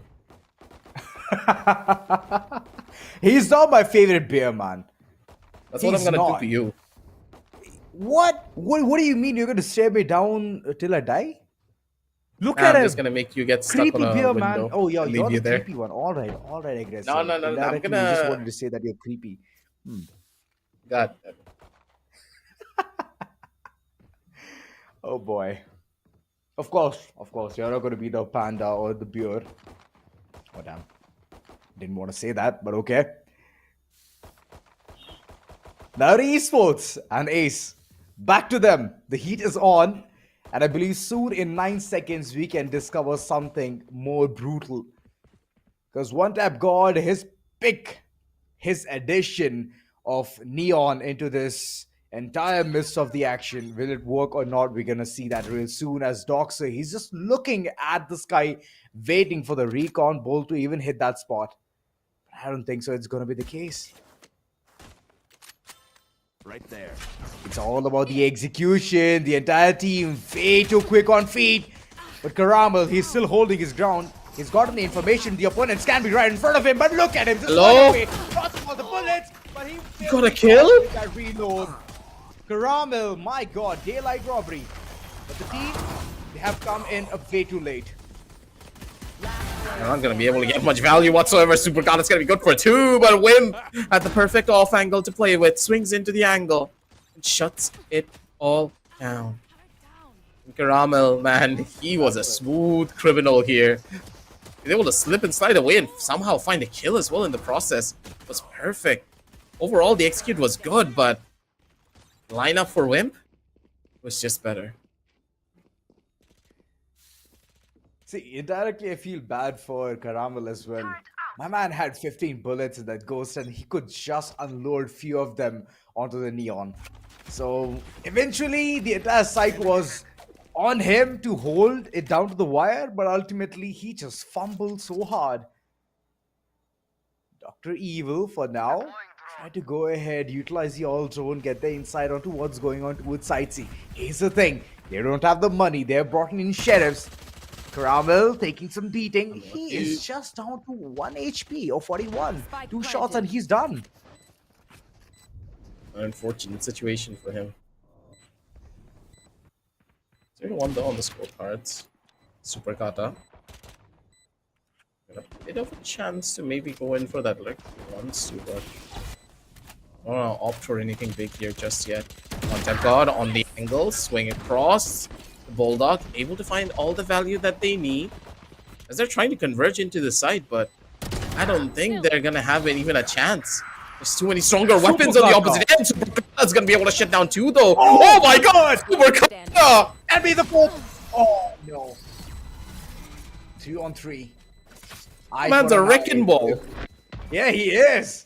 He's not my favorite bear, man. That's what I'm gonna do to you. What do you mean you're gonna stare me down till I die? Look at him. I'm just gonna make you get stuck creepy on a bear, window. man. Oh, yeah, you're the there. creepy one. All right, aggressive. No. I'm Indirectly, gonna. you just wanted to say that you're creepy. God. Oh boy. Of course, you're not gonna be the panda or the bear. Oh damn. Didn't want to say that, but okay. Niory Esports and Ace. Back to them. The heat is on. And I believe soon in 9 seconds we can discover something more brutal. Because One Tap God, his pick, his addition of Neon into this entire midst of the action, will it work or not? We're going to see that real soon. As Doxer, he's just looking at the sky, waiting for the recon bolt to even hit that spot. But I don't think so it's going to be the case. Right there. It's all about the execution. The entire team way too quick on feet. But Caramel, he's still holding his ground. He's gotten the information. The opponents can be right in front of him, but look at him. Just Hello? Lots of the bullets, but he got a kill? That reload. Caramel, my god, daylight robbery. But the team, they have come in a way too late. They're not going to be able to get much value whatsoever. Super God is going to be good for 2, but Wimp at the perfect off angle to play with. Swings into the angle and shuts it all down. Caramel, man, he was a smooth criminal here. He was able to slip and slide away and somehow find a kill as well in the process. It was perfect. Overall, the execute was good, but lineup for Wimp was just better. See, indirectly, I feel bad for Caramel as well. My man had 15 bullets in that ghost, and he could just unload few of them onto the Neon. So, eventually, the entire site was on him to hold it down to the wire, but ultimately, he just fumbled so hard. Dr. Evil, for now, try to go ahead, utilize the all zone, get the insight onto what's going on towards Site C. Here's the thing, they don't have the money, they're brought in sheriffs. Caramel taking some beating. He is just down to 1 HP or 41. 2 shots and he's done. An unfortunate situation for him. 0-1 though on the scorecards. Super Kata. Got a bit of a chance to maybe go in for that like once to, but I don't want to opt for anything big here just yet. One Tap God on the angle, swing across. Bulldog able to find all the value that they need as they're trying to converge into the site, but I don't think they're gonna have even a chance. There's too many stronger weapons on the opposite end. Super's gonna be able to shut down 2 though. Oh my god! Super And be the 4th. Oh no. 2 on 3. Man's a wrecking ball. Yeah, he is.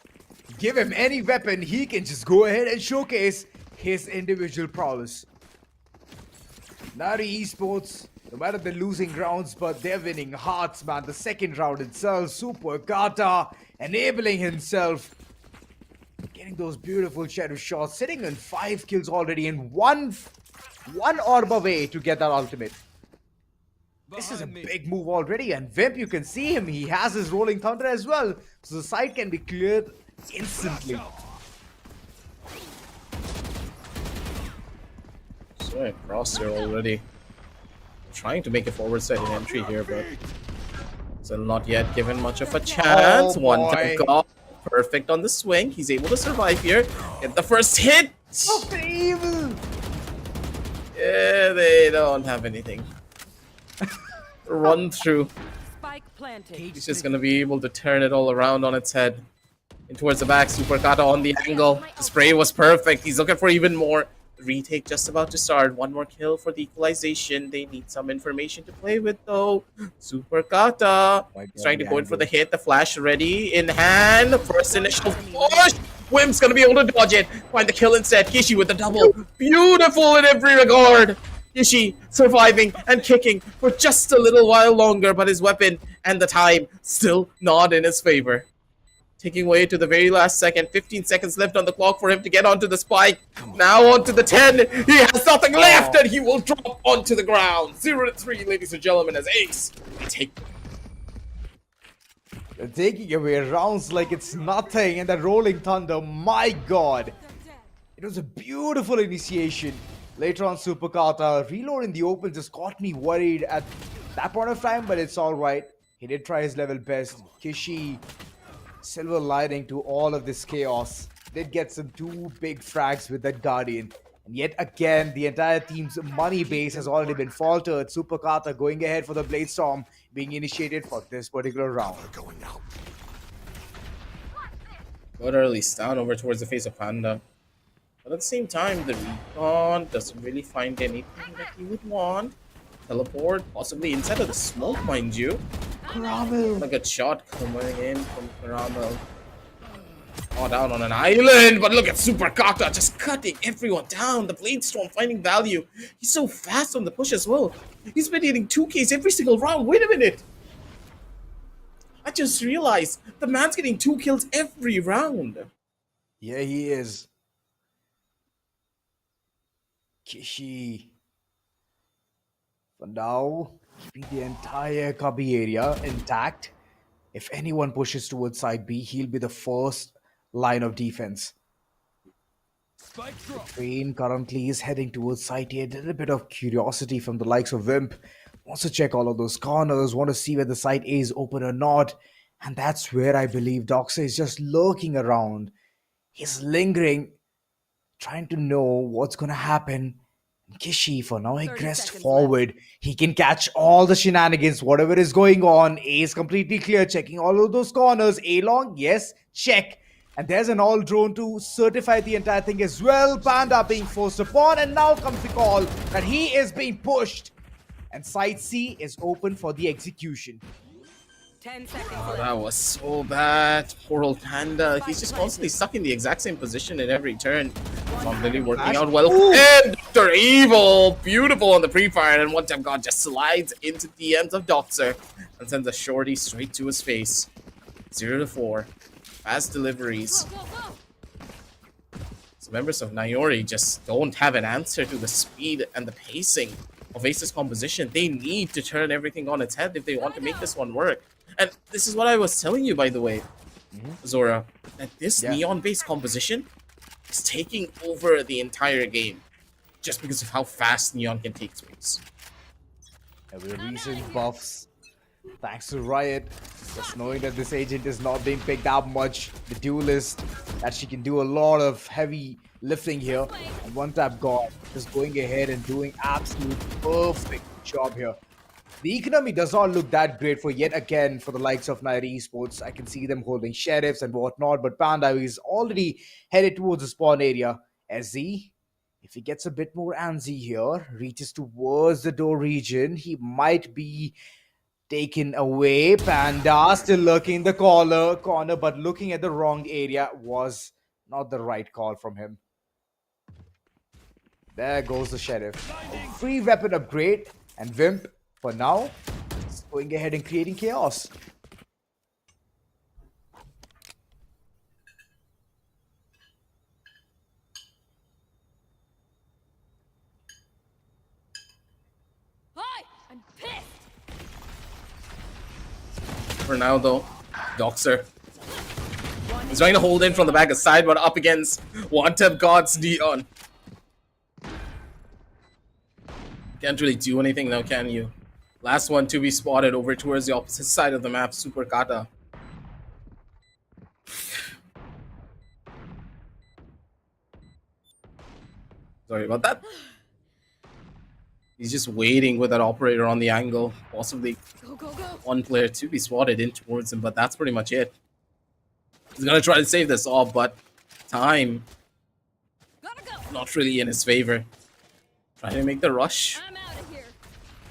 Give him any weapon, he can just go ahead and showcase his individual prowess. Niory Esports, no matter they're losing rounds, but they're winning hearts, man. The second round itself, Super Kata enabling himself, getting those beautiful shadow shots, sitting on 5 kills already in one orb away to get that ultimate. This is a big move already, and Vimp, you can see him, he has his Rolling Thunder as well, so the site can be cleared instantly. So across here already. Trying to make a forward side in entry here, but still not yet given much of a chance. One Tap God, perfect on the swing. He's able to survive here. Get the first hit. Dr. Evil! Yeah, they don't have anything. Run through. Spike planted. He's just gonna be able to turn it all around on its head. In towards the back, Super Kata on the angle. The spray was perfect. He's looking for even more. The retake just about to start. 1 more kill for the equalization. They need some information to play with though. Super Kata. He's trying to go in for the hit. The flash ready in hand. First initial push. Wimp's gonna be able to dodge it. Find the kill instead. Kishi with the double. Beautiful in every regard. Kishi surviving and kicking for just a little while longer, but his weapon and the time still not in his favor. Taking away to the very last second. 15 seconds left on the clock for him to get onto the spike. Now onto the 10. He has nothing left and he will drop onto the ground. 0-3, ladies and gentlemen, as Ace. They take. They're taking away rounds like it's nothing, and that Rolling Thunder, my god. It was a beautiful initiation. Later on, Super Kata, reload in the open just got me worried at that point of time, but it's alright. He did try his level best. Kishi, silver lining to all of this chaos. Did get some 2 big frags with that Guardian. And yet again, the entire team's money base has already been faltered. Super Kata going ahead for the Blade Storm being initiated for this particular round. Good early stun over towards the face of Panda. But at the same time, the recon doesn't really find anything that he would want. Teleport, possibly inside of the smoke, mind you. Caramel. Like a shot coming in from Caramel. Oh, down on an island, but look at Super Kata just cutting everyone down. The Blade Storm finding value. He's so fast on the push as well. He's been hitting 2Ks every single round. Wait a minute. I just realized the man's getting 2 kills every round. Yeah, he is. Kishi. For now, keeping the entire cubby area intact. If anyone pushes towards side B, he'll be the first line of defense. The train currently is heading towards site A. A little bit of curiosity from the likes of Wimp. Wants to check all of those corners, want to see whether site A is open or not. And that's where I believe Doxa is just lurking around. He's lingering, trying to know what's going to happen. Kishi, for now, aggressed forward. He can catch all the shenanigans, whatever is going on. A is completely clear, checking all of those corners. A long, yes, check. And there's an all drone to certify the entire thing as well. Panda being forced upon, and now comes the call that he is being pushed. And side C is open for the execution. 10 seconds. Oh, that was so bad. Poor old Panda. He's just constantly stuck in the exact same position in every turn. It's not really working out well. Ooh. And Dr. Evil, beautiful on the pre-fire, and one time God just slides into the ends of Doxer and sends a shorty straight to his face. 0-4. Fast deliveries. So members of Niory just don't have an answer to the speed and the pacing of Ace's composition. They need to turn everything on its head if they want to make this one work. And this is what I was telling you, by the way, Zora, that this neon-based composition is taking over the entire game just because of how fast Neon can take space. And with the recent buffs, thanks to Riot, just knowing that this agent is not being picked up much, the duelist, that she can do a lot of heavy lifting here, and one tap God just going ahead and doing absolute perfect job here. The economy does not look that great for yet again for the likes of Niory Esports. I can see them holding sheriffs and whatnot, but Panda is already headed towards the spawn area. SZ, if he gets a bit more antsy here, reaches towards the door region, he might be taken away. Panda still lurking in the corner, but looking at the wrong area was not the right call from him. There goes the sheriff. A free weapon upgrade, and Wimp, for now, is going ahead and creating chaos. Hi, I'm pissed. For now, though, Doxer is trying to hold in from the back side, but up against One Tap God's Neon. Can't really do anything now, can you? Last one to be spotted over towards the opposite side of the map, Super Kata. Sorry about that. He's just waiting with that operator on the angle. Possibly one player to be spotted in towards him, but that's pretty much it. He's gonna try to save this off, but time not really in his favor. Trying to make the rush.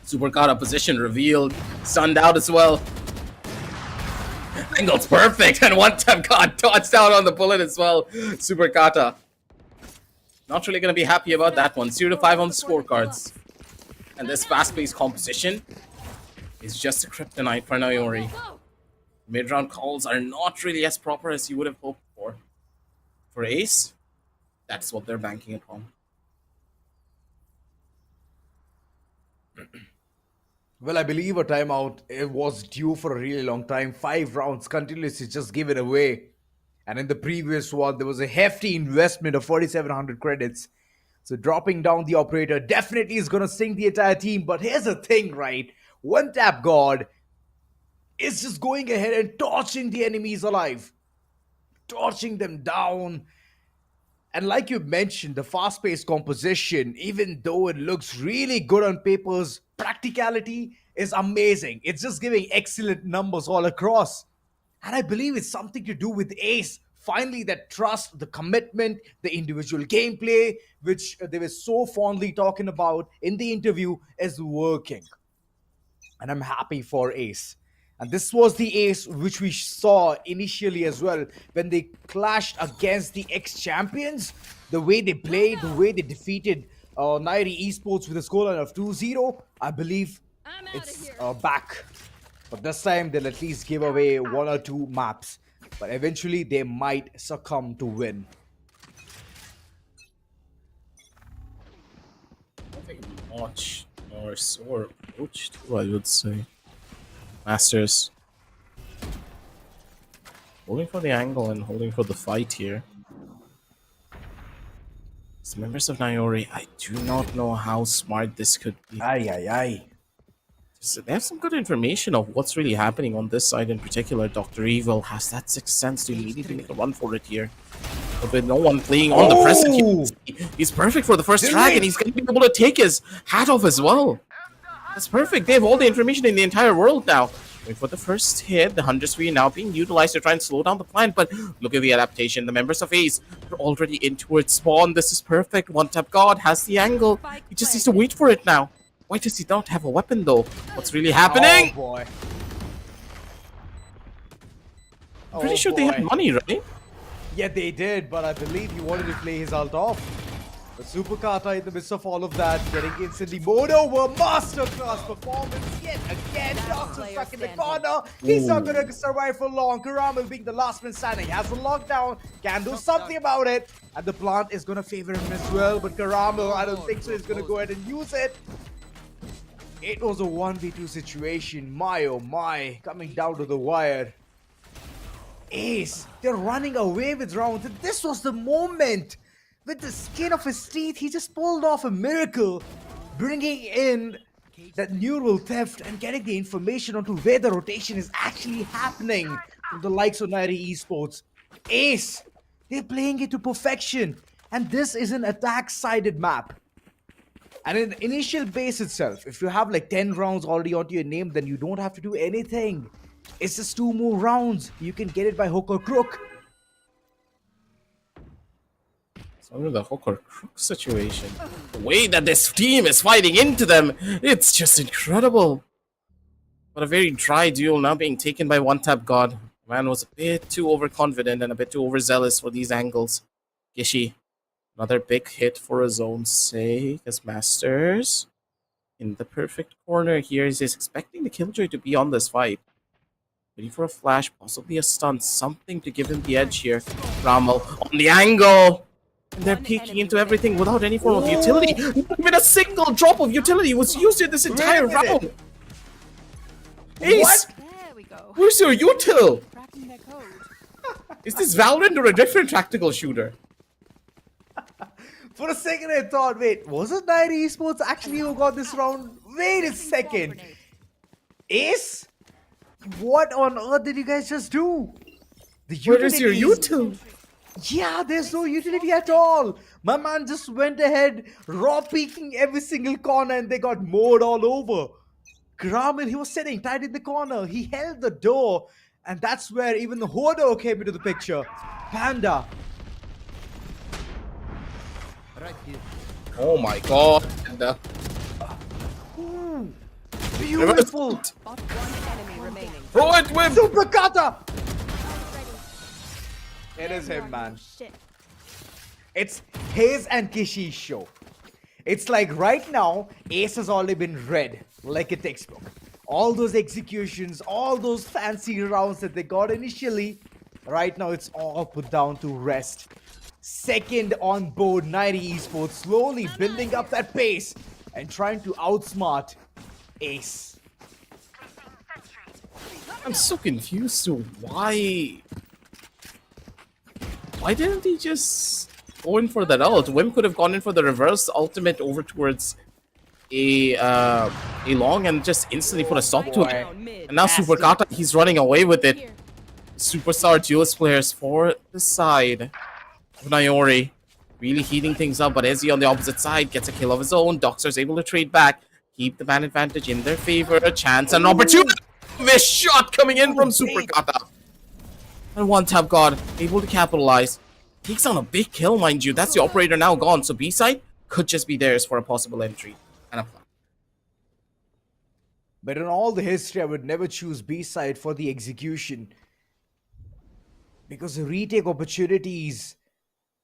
Super Kata position revealed. Stunned out as well. Angle's perfect, and one time got dodged down on the bullet as well. Super Kata. Not really gonna be happy about that one. 0-5 on the scorecards. And this fast-paced composition is just a kryptonite for Niory. Mid-round calls are not really as proper as you would have hoped for. For Ace, that's what they're banking upon. Well, I believe a timeout it was due for a really long time. 5 rounds continuously just given away. And in the previous one, there was a hefty investment of 4,700 credits. So dropping down the operator definitely is going to sink the entire team. But here's the thing, right? One Tap God is just going ahead and torching the enemies alive. Torching them down. And like you mentioned, the fast-paced composition, even though it looks really good on paper's practicality is amazing. It's just giving excellent numbers all across. And I believe it's something to do with Ace Finally, that trust, the commitment, the individual gameplay, which they were so fondly talking about in the interview, is working. And I'm happy for Ace. And this was the Ace which we saw initially as well when they clashed against the ex-champions. The way they played, the way they defeated Niory Esports with a scoreline of 2-0, I believe it's back. But this time they'll at least give away 1 or 2 maps. But eventually they might succumb to win. I think much more sore approach too, I would say. Masters holding for the angle and holding for the fight here. As members of Niory, I do not know how smart this could be. Aye. So they have some good information of what's really happening on this side in particular. Dr. Evil has that sixth sense to immediately make a run for it here. But with no one playing on the present, he's perfect for the first drag, and he's going to be able to take his hat off as well. That's perfect. They have all the information in the entire world now. Wait for the first hit. The 100 Spree now being utilized to try and slow down the plant, but look at the adaptation. The members of Ace are already in towards spawn. This is perfect. One tap God has the angle. He just needs to wait for it now. Why does he not have a weapon though? What's really happening? Oh boy. I'm pretty sure they had money, right? Yeah, they did, but I believe he wanted to play his ult off. But Super Kata, in the midst of all of that, getting instantly mowed over. Masterclass performance yet again. Doctor stuck in the corner. He's not going to survive for long. Karamel being the last man standing has a lockdown. Can do something about it. And the plant is going to favor him as well. But Karamel, I don't think so. He's going to go ahead and use it. It was a 1v2 situation. My oh my. Coming down to the wire. Ace, they're running away with rounds. And this was the moment. With the skin of his teeth, he just pulled off a miracle, bringing in that neural theft and getting the information onto where the rotation is actually happening from the likes of Niory Esports. Ace, they're playing it to perfection, and this is an attack-sided map. And in the initial base itself, if you have like 10 rounds already onto your name, then you don't have to do anything. It's just 2 more rounds. You can get it by hook or crook. Under the hook or crook situation. The way that this team is fighting into them, it's just incredible. But a very dry duel now being taken by One Tap God. Man was a bit too overconfident and a bit too overzealous for these angles. Gishi, another big hit for his own sake as Masters. In the perfect corner here, he's expecting the Killjoy to be on this fight. Waiting for a flash, possibly a stun, something to give him the edge here. Rommel on the angle! And they're peeking into everything without any form of utility. Not even a single drop of utility was used in this entire round. Ace, There we go. where's your util? Cracking their code. Is this Valorant or a different tactical shooter? For a second I thought, wait, was it Niory Esports actually who got this round? Wait a second. Ace? What on earth did you guys just do? Where is your util? Yeah, there's no utility at all. My man just went ahead, raw peeking every single corner, and they got mowed all over. Gramil, he was sitting tight in the corner. He held the door, and that's where even the Hodo came into the picture. Panda. Right here. Oh my god. Panda. Ooh, beautiful. Spot one enemy remaining. Throw it with Super Kata. It is him, man. Shit. It's his and Kishi's show. It's like right now, Ace has already been read like a textbook. All those executions, all those fancy rounds that they got initially, right now it's all put down to rest. Second on board, Niory Esports slowly building up that pace and trying to outsmart Ace. I'm so confused to why didn't he just go in for that ult? Wim could have gone in for the reverse ultimate over towards a long and just instantly put a stop to it. And now Super Kata, he's running away with it. Superstar duelist players for the side of Niory. Really heating things up, but Ezzy on the opposite side gets a kill of his own. Doxer's able to trade back, keep the man advantage in their favor. A chance and opportunity. This shot coming in from Super Kata. And one tap god, able to capitalize. Takes on a big kill, mind you. That's the operator now gone. So B side could just be theirs for a possible entry and a plan. But in all the history, I would never choose B side for the execution. Because the retake opportunities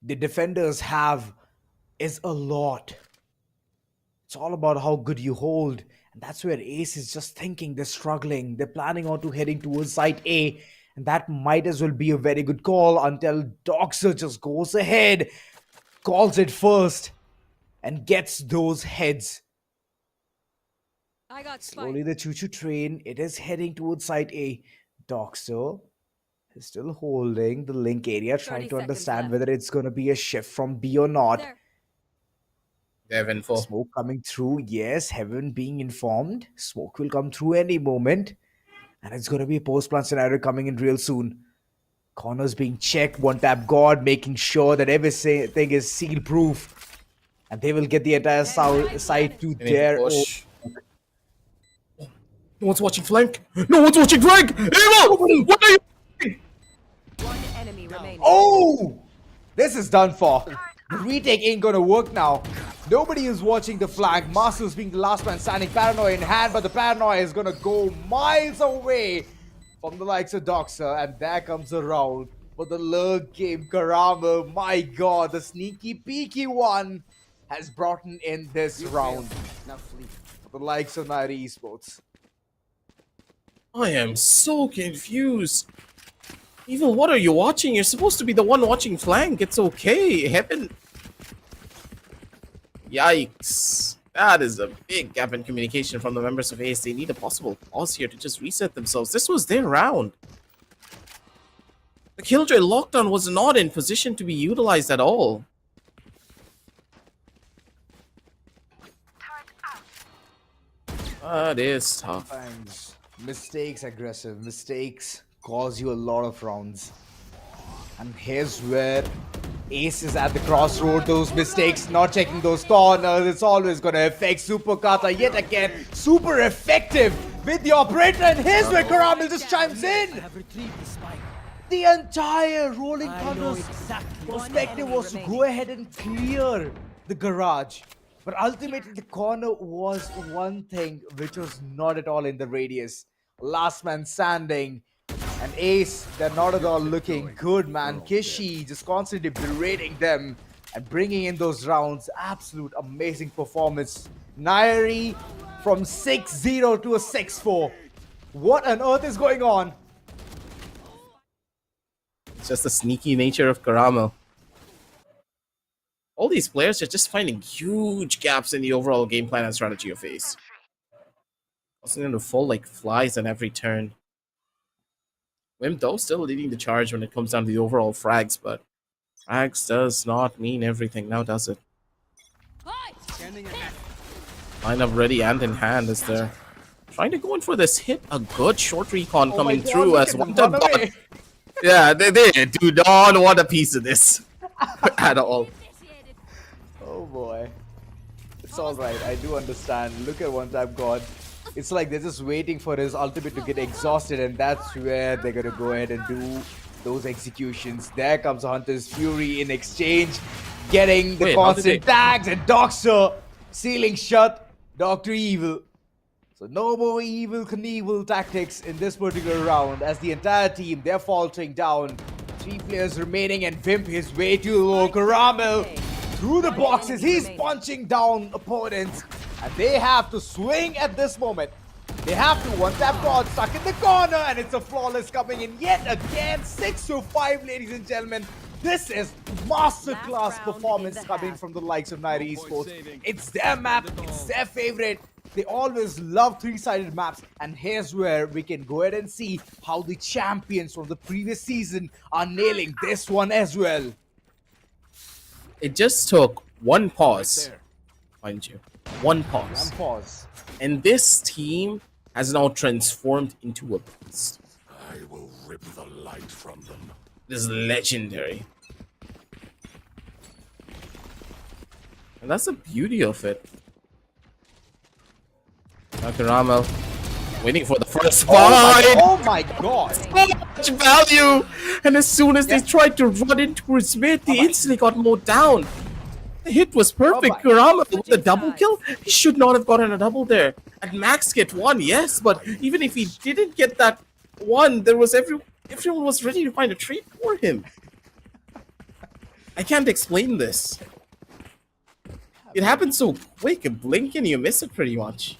the defenders have is a lot. It's all about how good you hold. And that's where Ace is just thinking they're struggling. They're planning on to heading towards site A. And that might as well be a very good call until Doxer just goes ahead, calls it first, and gets those heads. I got Slowly the choo-choo train, it is heading towards site A. Doxer is still holding the link area, trying to understand whether it's going to be a shift from B or not. Devin for Smoke coming through. Yes, Heaven being informed. Smoke will come through any moment. And it's going to be a post-plant scenario coming in real soon. Corners being checked. One tap God making sure that everything is seal-proof. And they will get the entire side to their own. No one's watching flank. No one's watching flank. Evil! What are you doing? One enemy remaining. Oh! This is done for. The retake ain't gonna work now. Nobody is watching the flank. Masters being the last man standing, paranoia in hand, but the paranoia is gonna go miles away from the likes of Doxer. And there comes the round for the lurk game. Karama, my god, the sneaky peeky one has brought in this round. Now flee for the likes of Niory Esports. I am so confused. Evil, what are you watching? You're supposed to be the one watching flank. It's okay. Heaven. Yikes. That is a big gap in communication from the members of ACE. They need a possible pause here to just reset themselves. This was their round. The Killjoy lockdown was not in position to be utilized at all. That is tough. Thanks. Mistakes, aggressive mistakes cause you a lot of rounds. And here's where Ace is at the crossroad. Those mistakes, not checking those corners, it's always gonna affect Super Kata yet again. Super effective with the operator, and here's where Karamil just chimes in. The entire Rolling Thunder's perspective was to go ahead and clear the garage. But ultimately, the corner was one thing which was not at all in the radius. Last man standing. And Ace, they're not at all looking good, man. Kishi just constantly berating them and bringing in those rounds. Absolute amazing performance. Niory from 6-0 to a 6-4. What on earth is going on? It's just the sneaky nature of Karama. All these players are just finding huge gaps in the overall game plan and strategy of Ace. Causing them to fall like flies on every turn. Wim though still leading the charge when it comes down to the overall frags, but frags does not mean everything now, does it? Line up ready and in hand as they're trying to go in for this hit. A good short recon coming through as one tap god. Yeah, they do not want a piece of this at all. Oh boy. It's alright, I do understand. Look at one tap God. It's like they're just waiting for his ultimate to get exhausted, and that's where they're gonna go ahead and do those executions. There comes Hunter's Fury in exchange, getting the constant tags, and Doxer sealing shut Dr. Evil. So no more Evil Knievel tactics in this particular round, as the entire team, they're faltering down. 3 players remaining, and Vimp his way to low. Karamil through the boxes, he's punching down opponents. And they have to swing at this moment. They have to one-tap God stuck in the corner, and it's a flawless coming in yet again. 6-5, ladies and gentlemen. This is masterclass performance coming from the likes of Niory Esports. It's their map, it's their favorite. They always love 3-sided maps, and here's where we can go ahead and see how the champions from the previous season are nailing this one as well. It just took one pause, mind you. One pause. One pause. And this team has now transformed into a beast. I will rip the light from them. This is legendary. And that's the beauty of it. Dr. Ramel waiting for the first fight. Oh my god. So much value And as soon as they tried to run into his mid, they instantly got mowed down. The hit was perfect. Kurama with the double kill. He should not have gotten a double there. And Max get one, yes, but even if he didn't get that one, there was everyone was ready to find a trade for him. I can't explain this. It happened so quick, a blink and you miss it pretty much.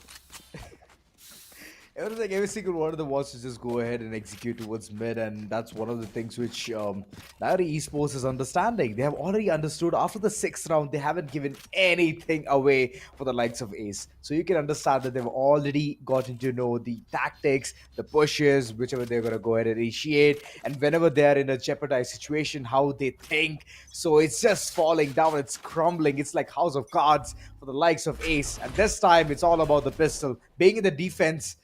It was like every single one of them wants to just go ahead and execute towards mid, and that's one of the things which Niory Esports is understanding. They have already understood after the 6th round, they haven't given anything away for the likes of Ace. So you can understand that they've already gotten to know the tactics, the pushes, whichever they're going to go ahead and initiate, and whenever they're in a jeopardized situation, how they think. So it's just falling down, it's crumbling. It's like House of Cards for the likes of Ace. And this time, it's all about the pistol. Being in the defense,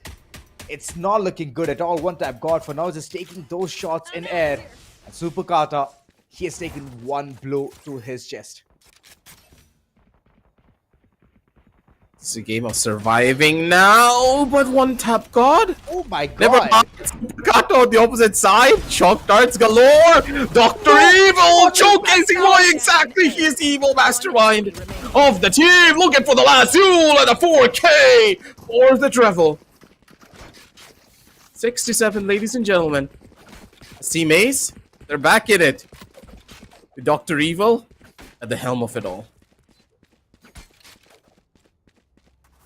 it's not looking good at all. One tap God for now just taking those shots in air. And Super Kata, he has taken one blow to his chest. It's a game of surviving now, but one tap God. Oh my God. Never mind. Super Kata on the opposite side. Shock darts galore. Dr. Evil showcasing why exactly he is the evil mastermind of the team. Looking for the last duel and a 4K for the Drevel. 67, ladies and gentlemen. See Maze? They're back in it. Dr. Evil at the helm of it all.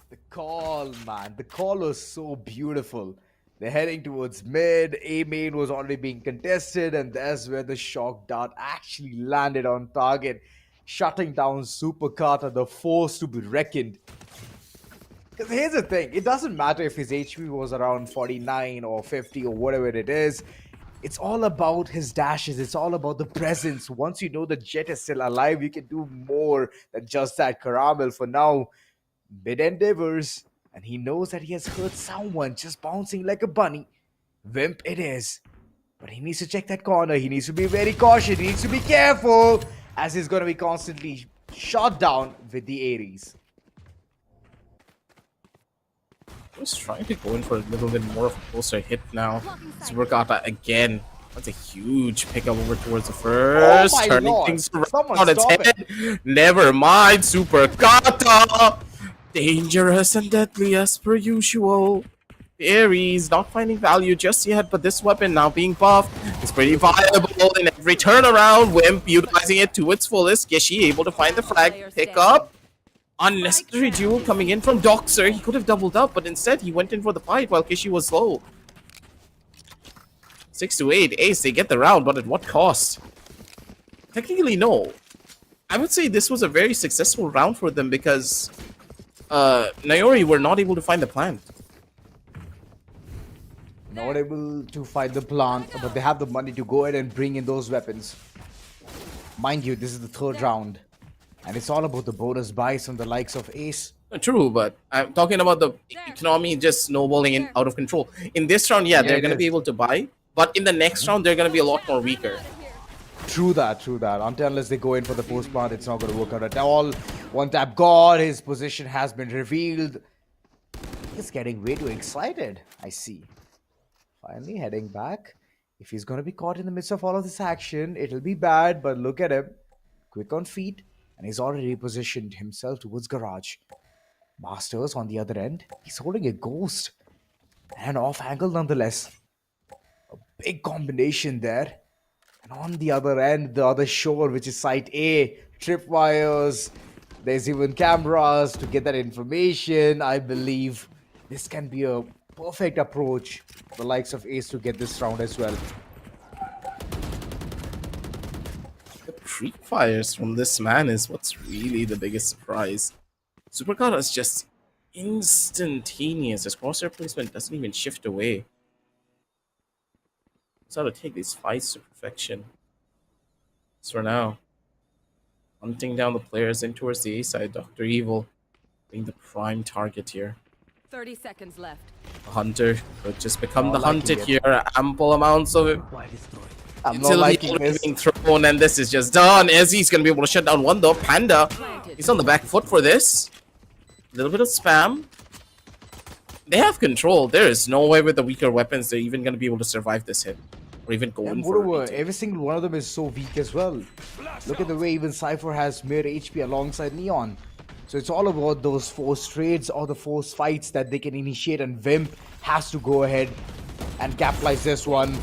The call, man. The call was so beautiful. They're heading towards mid. A main was already being contested, and that's where the shock dart actually landed on target, shutting down Super Kata, the force to be reckoned. Because here's the thing, it doesn't matter if his HP was around 49 or 50 or whatever it is. It's all about his dashes. It's all about the presence. Once you know the Jet is still alive, you can do more than just that. Caramel for now, mid endeavors, and he knows that he has hurt someone just bouncing like a bunny. Wimp it is. But he needs to check that corner. He needs to be very cautious. He needs to be careful, as he's going to be constantly shot down with the Ares. I was trying to go in for a little bit more of a closer hit now. Super Kata again. That's a huge pickup over towards the first. Oh turning Lord. things Someone around its stop head. Never mind, Super Kata. Dangerous and deadly as per usual. Ares not finding value just yet, but this weapon now being buffed is pretty viable in every turnaround. Wimp utilizing it to its fullest. Gishi able to find the frag pick up. Unnecessary duel coming in from Doxer. He could have doubled up, but instead he went in for the fight while Kishi was low. 6 to 8. Ace, they get the round, but at what cost? Technically, no. I would say this was a very successful round for them because Niory were not able to find the plant. Not able to find the plant, but they have the money to go ahead and bring in those weapons. Mind you, this is the 3rd round. And it's all about the bonus buys from the likes of Ace. True, but I'm talking about the economy just snowballing in out of control. In this round, yeah they're going to be able to buy. But in the next round, they're going to be a lot more weaker. True that, true that. Unless they go in for the post plant, it's not going to work out at all. One tap God, his position has been revealed. He's getting way too excited, I see. Finally heading back. If he's going to be caught in the midst of all of this action, it'll be bad, but look at him. Quick on feet. And he's already positioned himself towards garage. Masters on the other end. He's holding a ghost. And off angle nonetheless. A big combination there. And on the other end, the other shore, which is site A. Tripwires. There's even cameras to get that information. I believe this can be a perfect approach for the likes of Ace to get this round as well. Creep fires from this man is what's really the biggest surprise. Super Kata is just instantaneous. His crosshair placement doesn't even shift away. He's how to take these fights to perfection. So for now, hunting down the players in towards the A side. Dr. Evil being the prime target here. 30 seconds left. The hunter could just become the hunted here. Ample amounts of it. I'm not liking this. Being thrown, and this is just done. Ezzy's gonna be able to shut down one though. Panda, he's on the back foot for this. A little bit of spam. They have control. There is no way with the weaker weapons they're even gonna be able to survive this hit. or even And going for a moreover, retake. every single one of them is so weak as well. Look at the way even Cypher has mere HP alongside Neon. So it's all about those forced trades or the forced fights that they can initiate, and Vimp has to go ahead and capitalize this one.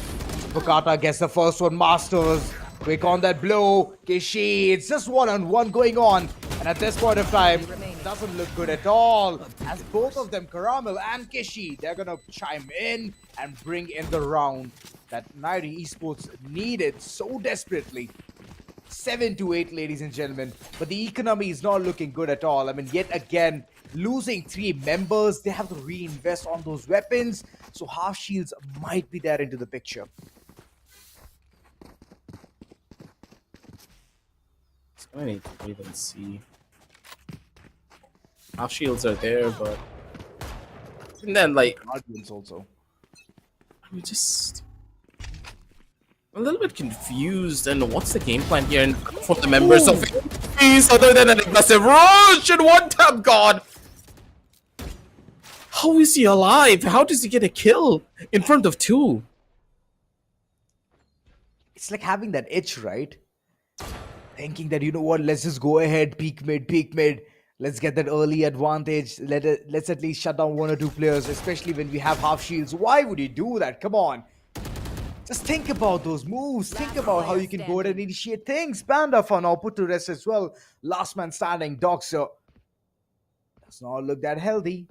Pukata gets the first one, Masters. Quick on that blow. Kishi, it's just one-on-one going on. And at this point of time, it doesn't look good at all. As both of them, Caramel and Kishi, they're gonna chime in and bring in the round that Niory Esports needed so desperately. 7-8, ladies and gentlemen. But the economy is not looking good at all. I mean, yet again, losing 3 members, they have to reinvest on those weapons. So half shields might be there into the picture. I need to wait and see. Half shields are there, but and then like Guardians also. I'm just a little bit confused. And what's the game plan here? And for the members of Esports, other than an aggressive rush and one tap god. How is he alive? How does he get a kill in front of 2? It's like having that itch, right? Thinking that, you know what, let's just go ahead, peak mid. Let's get that early advantage. Let's at least shut down 1 or 2 players, especially when we have half shields. Why would you do that? Come on. Just think about those moves. Think about how you can go ahead and initiate things. Panda for now put to rest as well. Last man standing, Doxer. Does not look that healthy.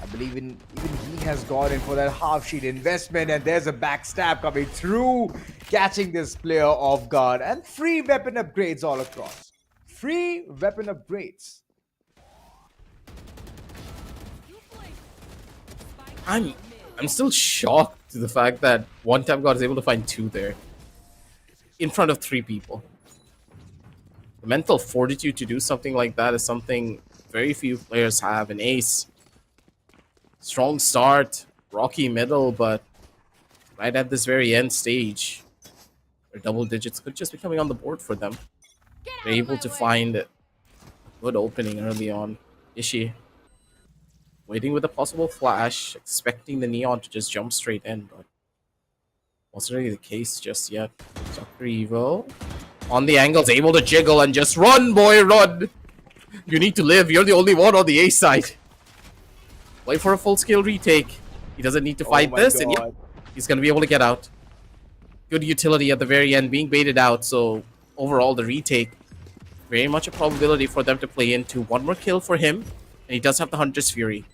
I believe even he has gone in for that half sheet investment, and there's a backstab coming through, catching this player off guard, and free weapon upgrades all across. Free weapon upgrades. I'm still shocked to the fact that one tap god is able to find 2 there in front of 3 people. The mental fortitude to do something like that is something very few players have. An ace, strong start, rocky middle, but right at this very end stage, where double digits could just be coming on the board for them. They're able to find a good opening early on. Ishi waiting with a possible flash, expecting the Neon to just jump straight in, but wasn't really the case just yet. Dr. Evo on the angles, able to jiggle and just run, boy, run! You need to live, you're the only one on the A side. Wait for a full-scale retake. He doesn't need to fight this, and yeah, he's gonna be able to get out. Good utility at the very end, being baited out, so overall the retake, very much a probability for them to play into. 1 more kill for him, and he does have the Hunter's Fury.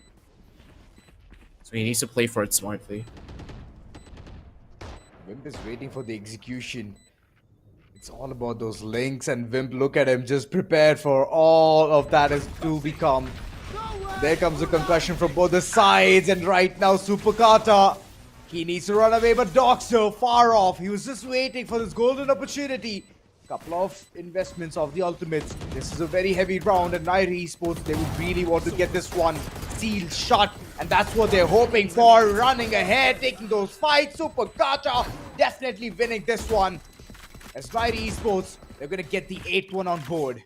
So he needs to play for it smartly. Vimp is waiting for the execution. It's all about those links, and Vimp, look at him, just prepared for all of that is to become. There comes a concussion from both the sides, and right now Supakata, he needs to run away, but Doxer far off. He was just waiting for this golden opportunity. Couple of investments of the ultimates. This is a very heavy round, and Niory Esports, they would really want to get this one sealed shut, and that's what they're hoping for. Running ahead, taking those fights. Supakata definitely winning this one. As Niory Esports, they're gonna get the 8th one on board.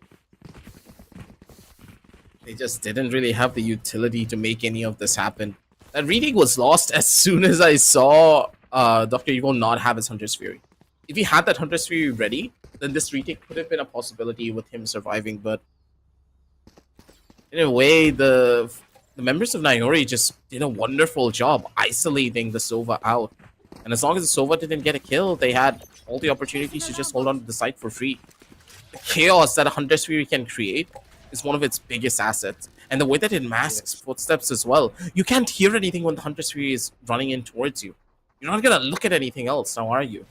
They just didn't really have the utility to make any of this happen. That reading was lost as soon as I saw Dr. Evo not have his Hunter's Fury. If he had that Hunter's Fury ready, then this retake could have been a possibility with him surviving, but in a way, the members of Niory just did a wonderful job isolating the Sova out. And as long as the Sova didn't get a kill, they had all the opportunities to just hold on to the site for free. The chaos that a Hunter's Fury can create is one of its biggest assets. And the way that it masks footsteps as well. You can't hear anything when the Hunter's Fury is running in towards you. You're not gonna look at anything else, now are you?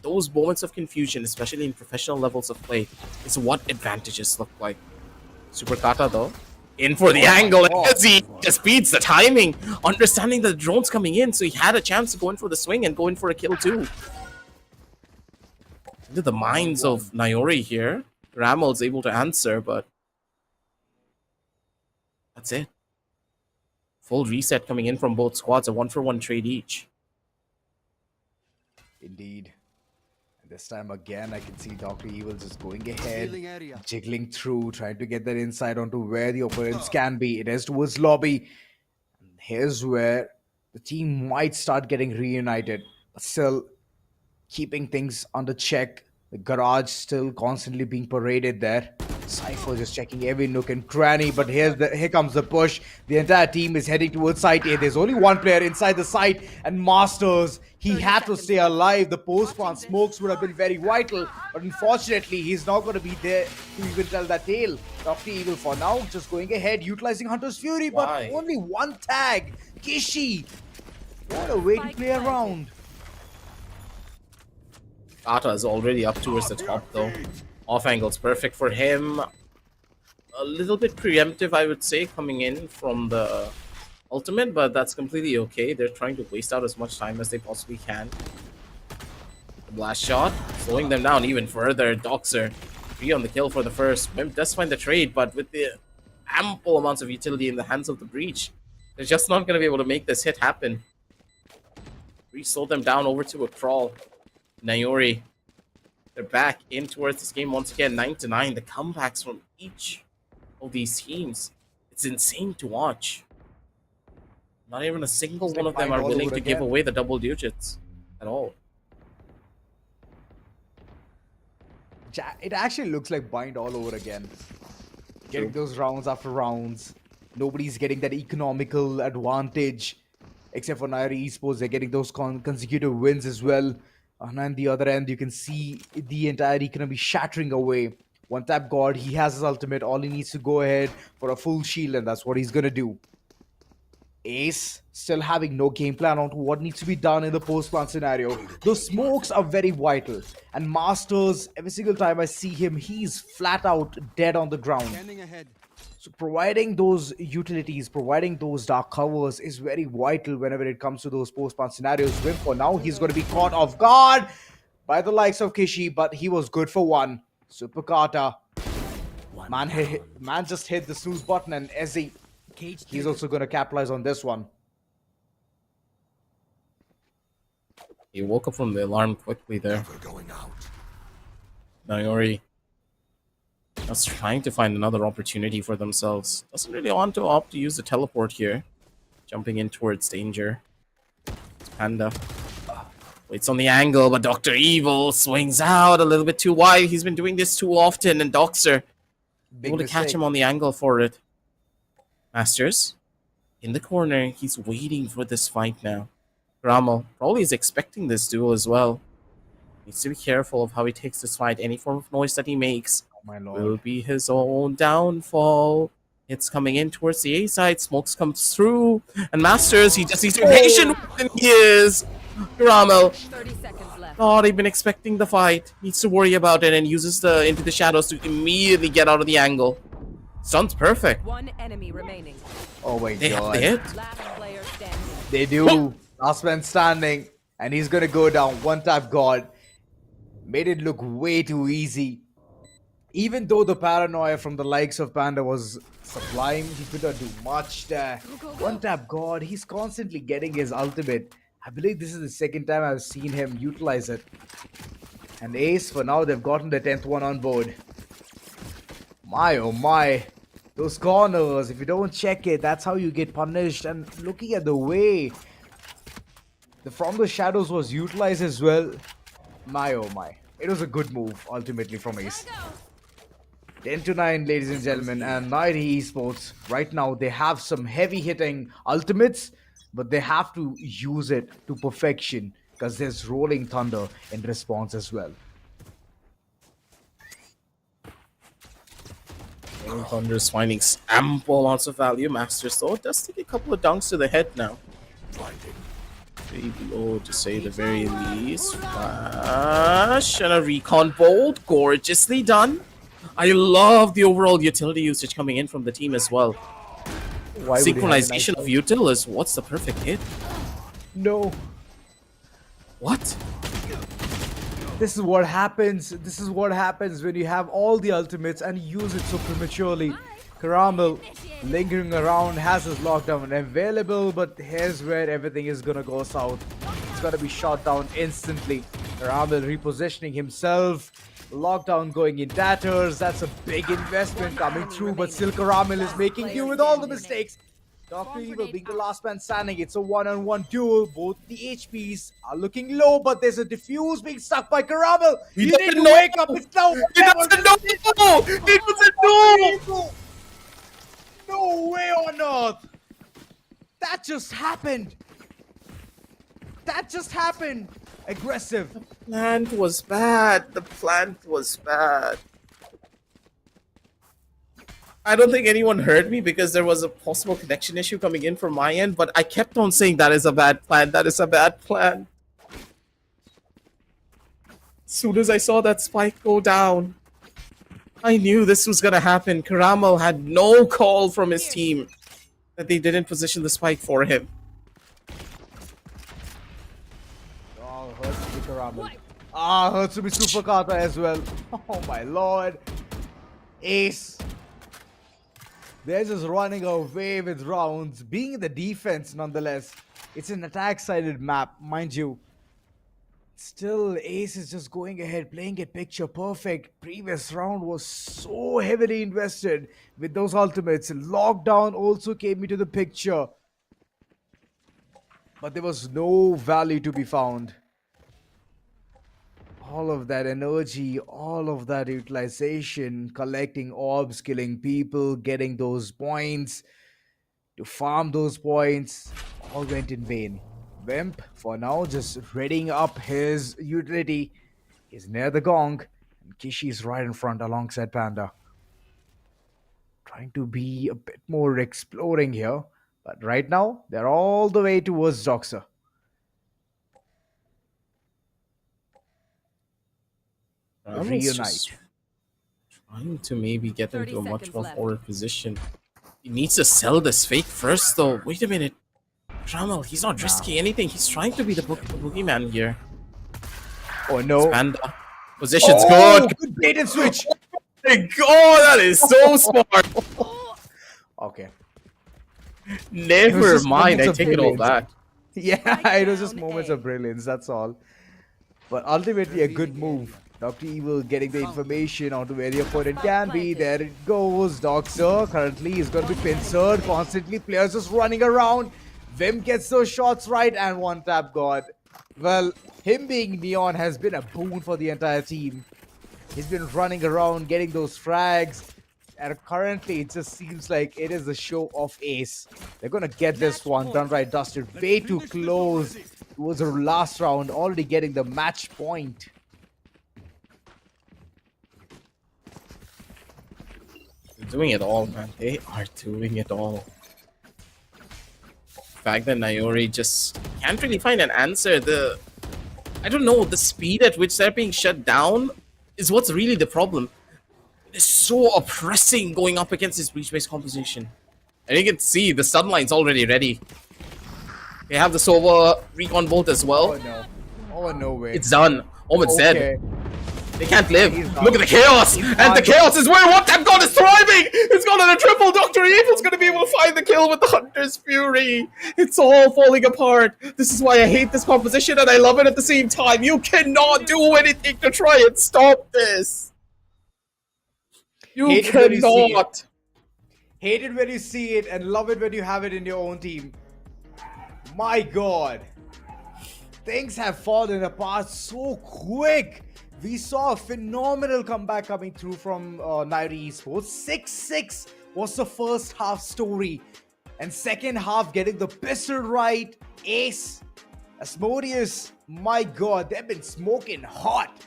Those moments of confusion, especially in professional levels of play, is what advantages look like. Superkata though, in for the angle, and as he just beats the timing, understanding that the drone's coming in, so he had a chance to go in for the swing and go in for a kill too. Into the minds of Niory here. Ramel's able to answer, but that's it. Full reset coming in from both squads, a 1-for-1 trade each. Indeed. This time again, I can see Dr. Evil just going ahead, jiggling through, trying to get that insight onto where the opponents can be. It is towards lobby. And here's where the team might start getting reunited. still keeping things under check. The garage still constantly being paraded there. Cypher just checking every nook and cranny, but here comes the push. The entire team is heading towards site A. There's only one player inside the site, and Masters, he had to stay alive. The post-spawn smokes would have been very vital, but unfortunately, he's not going to be there to even tell that tale. Dr. Evil for now, just going ahead, utilizing Hunter's Fury, but only one tag. Kishi, what a way to play around. Ata is already up towards the top though. Off angle's perfect for him. A little bit preemptive, I would say, coming in from the ultimate, but that's completely okay. They're trying to waste out as much time as they possibly can. The blast shot, slowing them down even further. Doxer, 3 on the kill for the first. Wimp does find the trade, but with the ample amounts of utility in the hands of the Breach, they're just not going to be able to make this hit happen. Breach slowed them down over to a crawl. Niory, they're back in towards this game once again, 9-9. The comebacks from each of these teams, it's insane to watch. Not even a single one of them are willing to give away the double digits at all. It actually looks like Bind all over again. Getting those rounds after rounds. Nobody's getting that economical advantage. Except for Niory Esports, they're getting those consecutive wins as well. And on the other end, you can see the entire economy shattering away. One tap God, he has his ultimate. All he needs to go ahead for a full shield, and that's what he's going to do. Ace still having no game plan on what needs to be done in the post-plant scenario. Those smokes are very vital. And Masters, every single time I see him, he's flat out dead on the ground. So providing those utilities, providing those dark covers is very vital whenever it comes to those post-plant scenarios. Wim, for now, he's going to be caught off guard by the likes of Kishi, but he was good for one. Super Kata. Man just hit the snooze button, and Ezzy, he's also going to capitalize on this one. He woke up from the alarm quickly there. Niory just trying to find another opportunity for themselves. Doesn't really want to opt to use the teleport here. Jumping in towards danger. It's Panda. Waits on the angle, but Dr. Evil swings out a little bit too wide. He's been doing this too often, and Doxer able to catch him on the angle for it. Masters in the corner. He's waiting for this fight now. Ramal probably is expecting this duel as well. Needs to be careful of how he takes this fight. Any form of noise that he makes will be his own downfall. It's coming in towards the A side. Smokes comes through. And Masters, he just needs to be patient. And he is. Ramal. 30 seconds left. Not even expecting the fight. Needs to worry about it and uses the into the shadows to immediately get out of the angle. Sounds perfect. One enemy remaining. Oh my They have god. the hit. Last player standing. They do. Last man standing. And he's going to go down. One tap God. Made it look way too easy. Even though the paranoia from the likes of Panda was sublime, he could not do much there. One tap God, he's constantly getting his ultimate. I believe this is the second time I've seen him utilize it. And Ace, for now, they've gotten the 10th one on board. My oh my. Those corners, if you don't check it, that's how you get punished. And looking at the way the From the Shadows was utilized as well. My oh my. It was a good move, ultimately, from Ace. 10-9, ladies and gentlemen, and Niory Esports, right now, they have some heavy-hitting ultimates, but they have to use it to perfection, because there's Rolling Thunder in response as well. Rolling Thunder is finding ample amounts of value. Masters, though, does take a couple of dunks to the head now. Very low, to say the very least. Flash and a recon bolt, gorgeously done. I love the overall utility usage coming in from the team as well. Synchronization of util is what's the perfect hit? No. What? This is what happens. This is what happens when you have all the ultimates and use it so prematurely. Caramel lingering around, has his lockdown available, but here's where everything is gonna go south. It's gonna be shot down instantly. Caramel repositioning himself. Lockdown going in tatters. That's a big investment coming through, but still Caramel is making do with all the mistakes. Dr. Evil being the last man standing. It's a one-on-one duel. Both the HPs are looking low, but there's a defuse being stuck by Caramel. You need to wake up. It's now. He doesn't know! He doesn't know! No way on earth. That just happened. That just happened. Aggressive. The plant was bad. The plant was bad. I don't think anyone heard me because there was a possible connection issue coming in from my end, but I kept on saying that is a bad plan. That is a bad plan. As soon as I saw that spike go down, I knew this was gonna happen. Caramel had no call from his team that they didn't position the spike for him. Oh, hurts to be Caramel. Hurts to be Super Kata as well. Oh my lord. Ace. They're just running away with rounds, being in the defense nonetheless. It's an attack-sided map, mind you. Still, Ace is just going ahead, playing it picture perfect. Previous round was so heavily invested with those ultimates. Lockdown also came into the picture. But there was no value to be found. All of that energy, all of that utilization, collecting orbs, killing people, getting those points, to farm those points, all went in vain. Wimp, for now, just readying up his utility. He's near the gong, and Kishi's right in front alongside Panda. Trying to be a bit more exploring here, but right now, they're all the way towards Doxa. Reunite. Trying to maybe get into a much 30 more seconds forward position. He needs to sell this fake first, though. Wait a minute. Caramel, he's not risking anything. He's trying to be the boogeyman here. Oh no. Panda. Position's good. Good bait and switch. Oh my god, that is so smart. Okay. Never mind, I take it all back. Yeah, it was just moments of brilliance, that's all. But ultimately a good move. Dr. Evil getting the information onto where the opponent can be. There it goes. Doxer currently is going to be pincered constantly. Players just running around. Vim gets those shots right and one tap god. Well, him being Neon has been a boon for the entire team. He's been running around getting those frags. And currently it just seems like it is the show of Ace. They're going to get this one done right, dusted. Way too close towards the last round. Already getting the match point. They're doing it all, man. They are doing it all. The fact that Niory just can't really find an answer. I don't know, the speed at which they're being shut down is what's really the problem. It's so oppressing going up against this breach-based composition. And you can see the sunlight's already ready. They have the Sova recon bolt as well. Oh no. Oh no way. It's done. Omen's dead. They can't live. He's Look at the chaos! And the chaos is where One Tap God is thriving! It's gone on a triple! Dr. Evil's gonna be able to find the kill with the Hunter's Fury! It's all falling apart! This is why I hate this composition and I love it at the same time! You cannot do anything to try and stop this! You cannot! Hate it when you see it and love it when you have it in your own team. My god. Things have fallen apart so quick. We saw a phenomenal comeback coming through from Niory Esports. 6-6 was the first half story. And second half getting the pistol right. Ace, Asmodeus, my god, they've been smoking hot.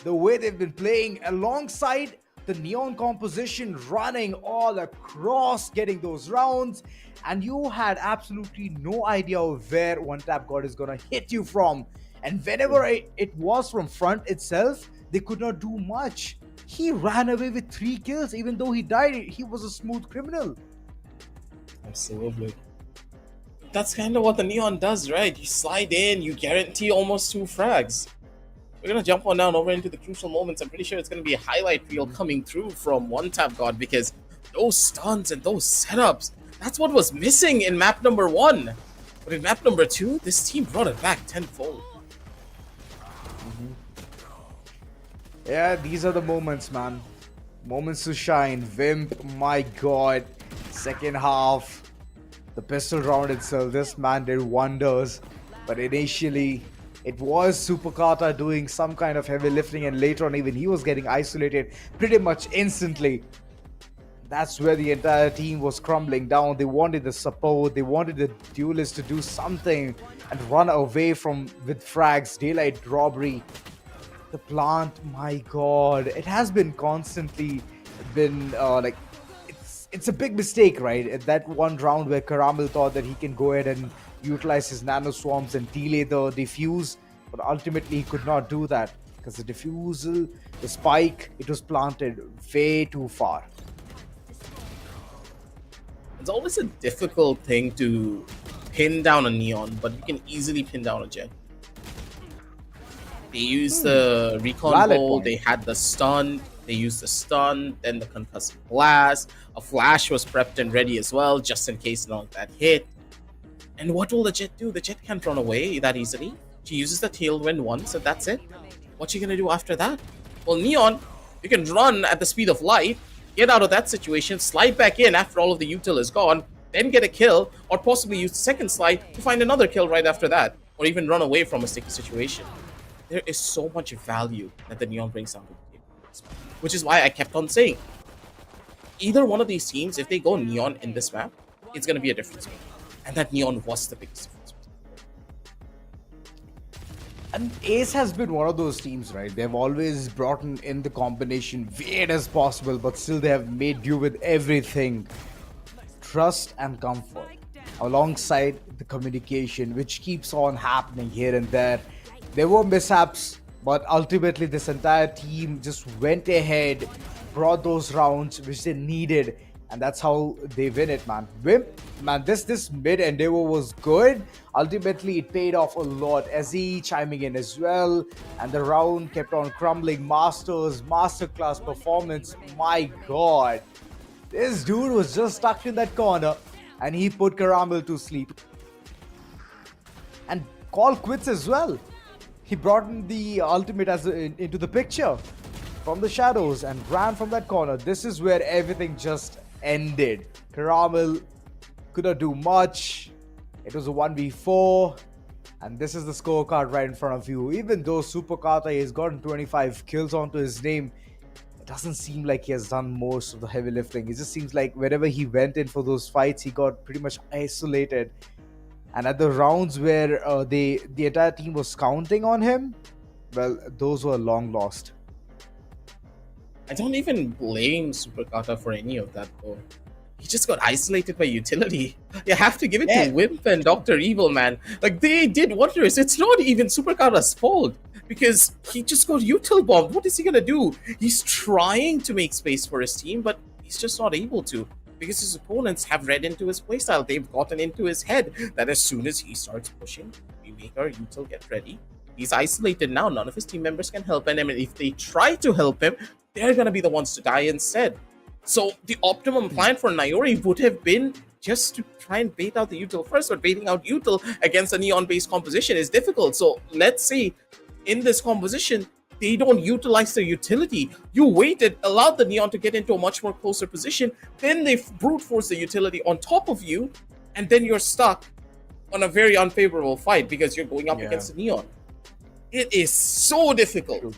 The way they've been playing alongside the Neon composition running all across, getting those rounds. And you had absolutely no idea where One Tap God is gonna hit you from. And whenever it was from front itself, they could not do much. He ran away with 3 kills. Even though he died, he was a smooth criminal. Absolutely. That's kind of what the Neon does, right? You slide in, you guarantee almost 2 frags. We're going to jump on down over into the crucial moments. I'm pretty sure it's going to be a highlight reel coming through from One Tap God because those stuns and those setups, that's what was missing in map number 1. But in map number 2, this team brought it back tenfold. Yeah, these are the moments, man. Moments to shine. Vimp, my god. Second half. The pistol round itself, this man did wonders. But initially, it was Superkata doing some kind of heavy lifting, and later on even he was getting isolated pretty much instantly. That's where the entire team was crumbling down. They wanted the support, they wanted the duelists to do something and run away from with frags, daylight robbery. The plant, my god, it has been constantly been like it's a big mistake, right? At that one round where Caramel thought that he can go ahead and utilize his nano swarms and delay the defuse, but ultimately he could not do that because the defusal, the spike, it was planted way too far. It's always a difficult thing to pin down a Neon, but you can easily pin down a Jet. They used the recon bolt, they had the stun, they used the stun, then the concussive blast. A flash was prepped and ready as well, just in case none of that hit. And what will the Jet do? The Jet can't run away that easily. She uses the tailwind once, and that's it. What's she gonna do after that? Well, Neon, you can run at the speed of light, get out of that situation, slide back in after all of the util is gone, then get a kill, or possibly use the second slide to find another kill right after that, or even run away from a sticky situation. There is so much value that the Neon brings down to the table, which is why I kept on saying, either one of these teams, if they go Neon in this map, it's going to be a difference. And that Neon was the biggest difference. And Ace has been one of those teams, right? They've always brought in the combination weird as possible, but still they have made do with everything. Trust and comfort, alongside the communication, which keeps on happening here and there. There were mishaps, but ultimately this entire team just went ahead, brought those rounds which they needed, and that's how they win it, man. Wimp, man, this mid endeavor was good. Ultimately, it paid off a lot. SE chiming in as well, and the round kept on crumbling. Masters, masterclass performance. My god, this dude was just stuck in that corner, and he put Caramel to sleep. And call quits as well. He brought in the ultimate into the picture from the shadows and ran from that corner. This is where everything just ended. Caramel could not do much. It was a 1v4, and this is the scorecard right in front of you. Even though Superkata has gotten 25 kills onto his name, it doesn't seem like he has done most of the heavy lifting. It just seems like wherever he went in for those fights, he got pretty much isolated. And at the rounds where the entire team was counting on him, well, those were long lost. I don't even blame Superkata for any of that, though. He just got isolated by utility. You have to give it to Wimp and Dr. Evil, man. Like, they did wonders. It's not even Superkata's fault, because he just got util bombed. What is he gonna do? He's trying to make space for his team, but he's just not able to, because his opponents have read into his playstyle. They've gotten into his head that as soon as he starts pushing, we make our util get ready. He's isolated now. None of his team members can help him. And if they try to help him, they're going to be the ones to die instead. So the optimum plan for Niory would have been just to try and bait out the util first. But baiting out util against a Neon-based composition is difficult. So let's say in this composition, they don't utilize their utility. You waited, allowed the Neon to get into a much more closer position, then they brute force the utility on top of you, and then you're stuck on a very unfavorable fight because you're going up against the Neon. It is so difficult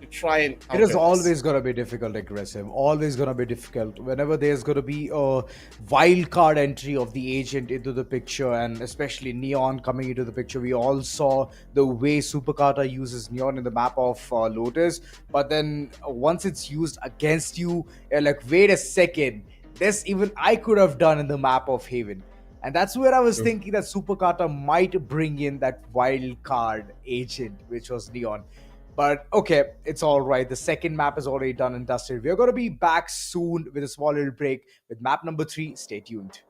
to try and it is always going to be difficult, aggressive, always going to be difficult whenever there's going to be a wild card entry of the agent into the picture, and especially Neon coming into the picture. We all saw the way Superkata uses Neon in the map of Lotus, but then once it's used against you, you're like, wait a second, this even I could have done in the map of Haven. And that's where I was thinking that Superkata might bring in that wild card agent, which was Neon. But okay, it's all right. The second map is already done and dusted. We're going to be back soon with a small little break with map number 3. Stay tuned.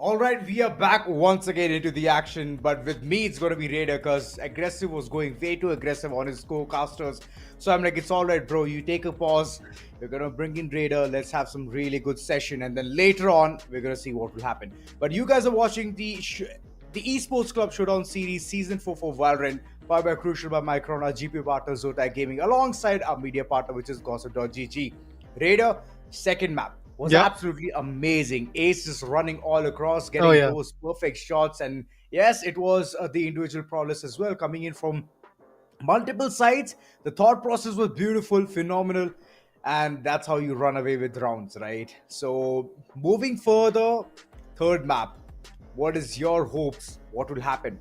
All right, we are back once again into the action, but with me, it's going to be Raider because Aggressive was going way too aggressive on his co-casters. So I'm like, it's all right, bro. You take a pause. We're going to bring in Raider. Let's have some really good session. And then later on, we're going to see what will happen. But you guys are watching the Esports Club Showdown Series Season 4 for Valorant, powered by Crucial by Micron, our GP partner Zotac Gaming, alongside our media partner, which is Gossip.gg. Raider, second map was absolutely amazing. Ace just running all across, getting those perfect shots. And yes, it was the individual prowess as well, coming in from multiple sides. The thought process was beautiful, phenomenal. And that's how you run away with rounds, right? So moving further, third map. What is your hopes? What will happen?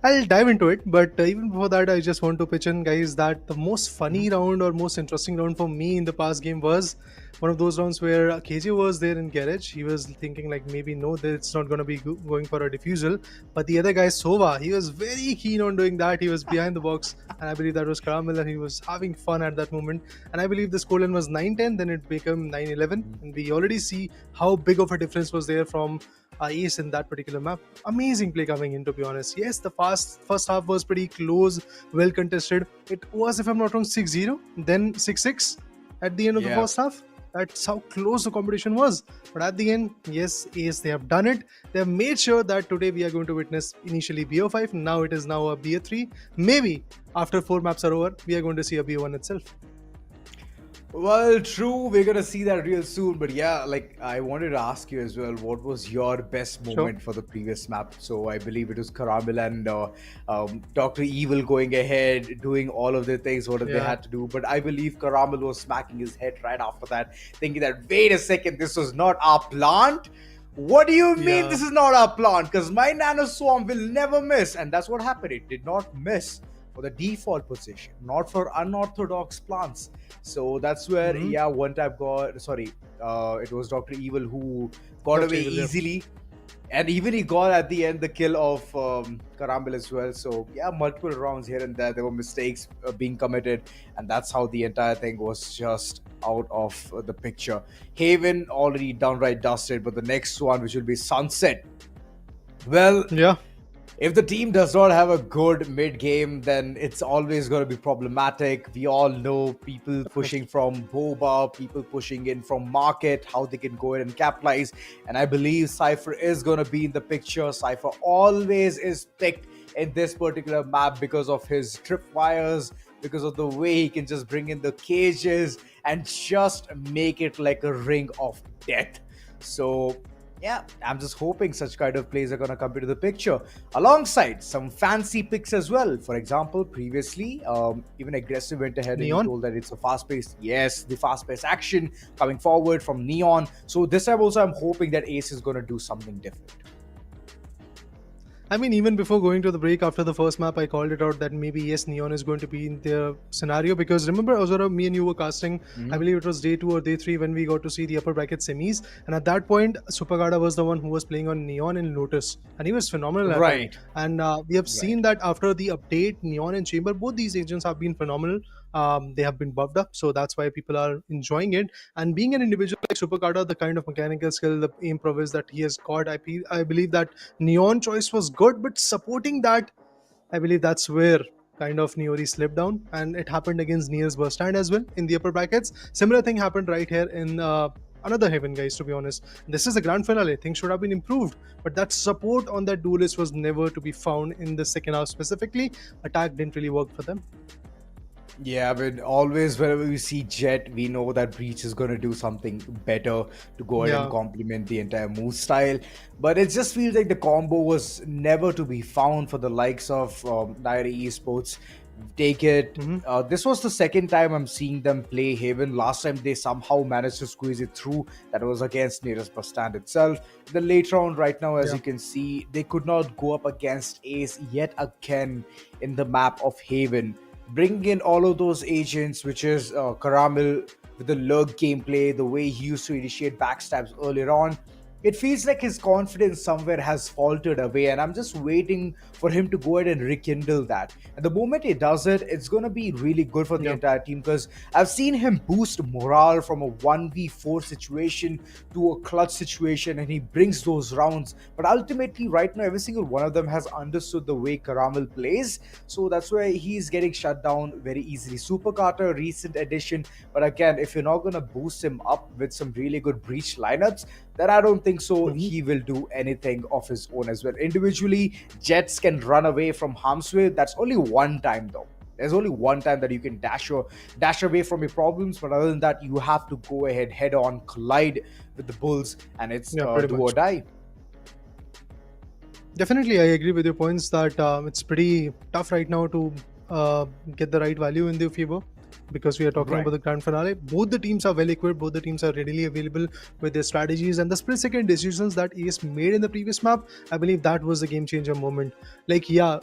I'll dive into it, but even before that, I just want to pitch in, guys, that the most funny round or most interesting round for me in the past game was one of those rounds where KJ was there in garage. He was thinking like maybe no, it's not going to be going for a defusal, but the other guy Sova, he was very keen on doing that. He was behind the box, and I believe that was Caramel, and he was having fun at that moment. And I believe the scoreline was 9-10, then it became 9-11, and we already see how big of a difference was there from Ace in that particular map. Amazing play coming in, to be honest. Yes, the first half was pretty close, well contested. It was, if I'm not wrong, 6-0, then 6-6 at the end of the first half. That's how close the competition was. But at the end, yes, Ace, they have done it. They have made sure that today we are going to witness initially BO5. Now it is now a BO3. Maybe after 4 maps are over, we are going to see a BO1 itself. Well, true. We're going to see that real soon. But yeah, like I wanted to ask you as well, what was your best moment for the previous map? So I believe it was Caramel and Dr. Evil going ahead, doing all of the things, what they had to do. But I believe Caramel was smacking his head right after that, thinking that, wait a second, this was not our plant. What do you mean this is not our plant? Because my Nano Swarm will never miss. And that's what happened. It did not miss for the default position, not for unorthodox plants. So that's where, one time it was Dr. Evil who got away easily. And even he got at the end the kill of Caramel as well. So yeah, multiple rounds here and there. There were mistakes being committed. And that's how the entire thing was just out of the picture. Haven already downright dusted, but the next one, which will be Sunset. Well, if the team does not have a good mid-game, then it's always going to be problematic. We all know people pushing from Boba, people pushing in from Market, how they can go in and capitalize. And I believe Cypher is going to be in the picture. Cypher always is picked in this particular map because of his tripwires, because of the way he can just bring in the cages and just make it like a ring of death. So yeah, I'm just hoping such kind of plays are going to come into the picture alongside some fancy picks as well. For example, previously, even Aggressive went ahead and told that it's a fast-paced, the fast-paced action coming forward from Neon. So this time also, I'm hoping that Ace is going to do something different. I mean, even before going to the break after the first map, I called it out that maybe yes, Neon is going to be in the scenario, because remember, Ozora, me and you were casting, I believe it was day 2 or day 3 when we got to see the upper bracket semis, and at that point, Supagada was the one who was playing on Neon in Lotus, and he was phenomenal at it. And we have seen that after the update, Neon and Chamber, both these agents have been phenomenal. They have been buffed up, so that's why people are enjoying it. And being an individual like Supercarda, the kind of mechanical skill, the aim prowess that he has got, I believe that Neon choice was good, but supporting that, I believe that's where kind of Niory slipped down, and it happened against Nier's burst stand as well in the upper brackets. Similar thing happened right here in another Heaven, guys, to be honest. This is the grand finale. Things should have been improved, but that support on that duelist was never to be found in the second half specifically. Attack didn't really work for them. Yeah, but always whenever we see Jet, we know that Breach is going to do something better to go ahead and complement the entire move style. But it just feels like the combo was never to be found for the likes of Niory Esports. Take it. This was the second time I'm seeing them play Haven. Last time they somehow managed to squeeze it through. That was against nearest bus stand itself. The late round right now, as you can see, they could not go up against Ace yet again in the map of Haven. Bringing in all of those agents, which is Caramel with the lurk gameplay, the way he used to initiate backstabs earlier on. it feels like his confidence somewhere has faltered away, and I'm just waiting for him to go ahead and rekindle that. And the moment he does it, it's going to be really good for the Yeah. entire team, because I've seen him boost morale from a 1v4 situation to a clutch situation, and he brings those rounds. But ultimately, right now, every single one of them has understood the way Caramel plays, so that's why he's getting shut down very easily. Super Carter, recent addition, but again, if you're not going to boost him up with some really good breach lineups, then I don't think so he will do anything of his own as well. Individually, Jets can run away from harm's way. That's only one time though. There's only one time that you can dash away from your problems, but other than that, you have to go ahead, head on, collide with the Bulls, and it's Yeah, pretty do or much. die. Definitely, I agree with your points that it's pretty tough right now to get the right value in their favor, because we are talking Right. about the grand finale. Both the teams are well equipped, both the teams are readily available with their strategies, and the split second decisions that Ace made in the previous map, I believe that was the game changer moment. Like, yeah,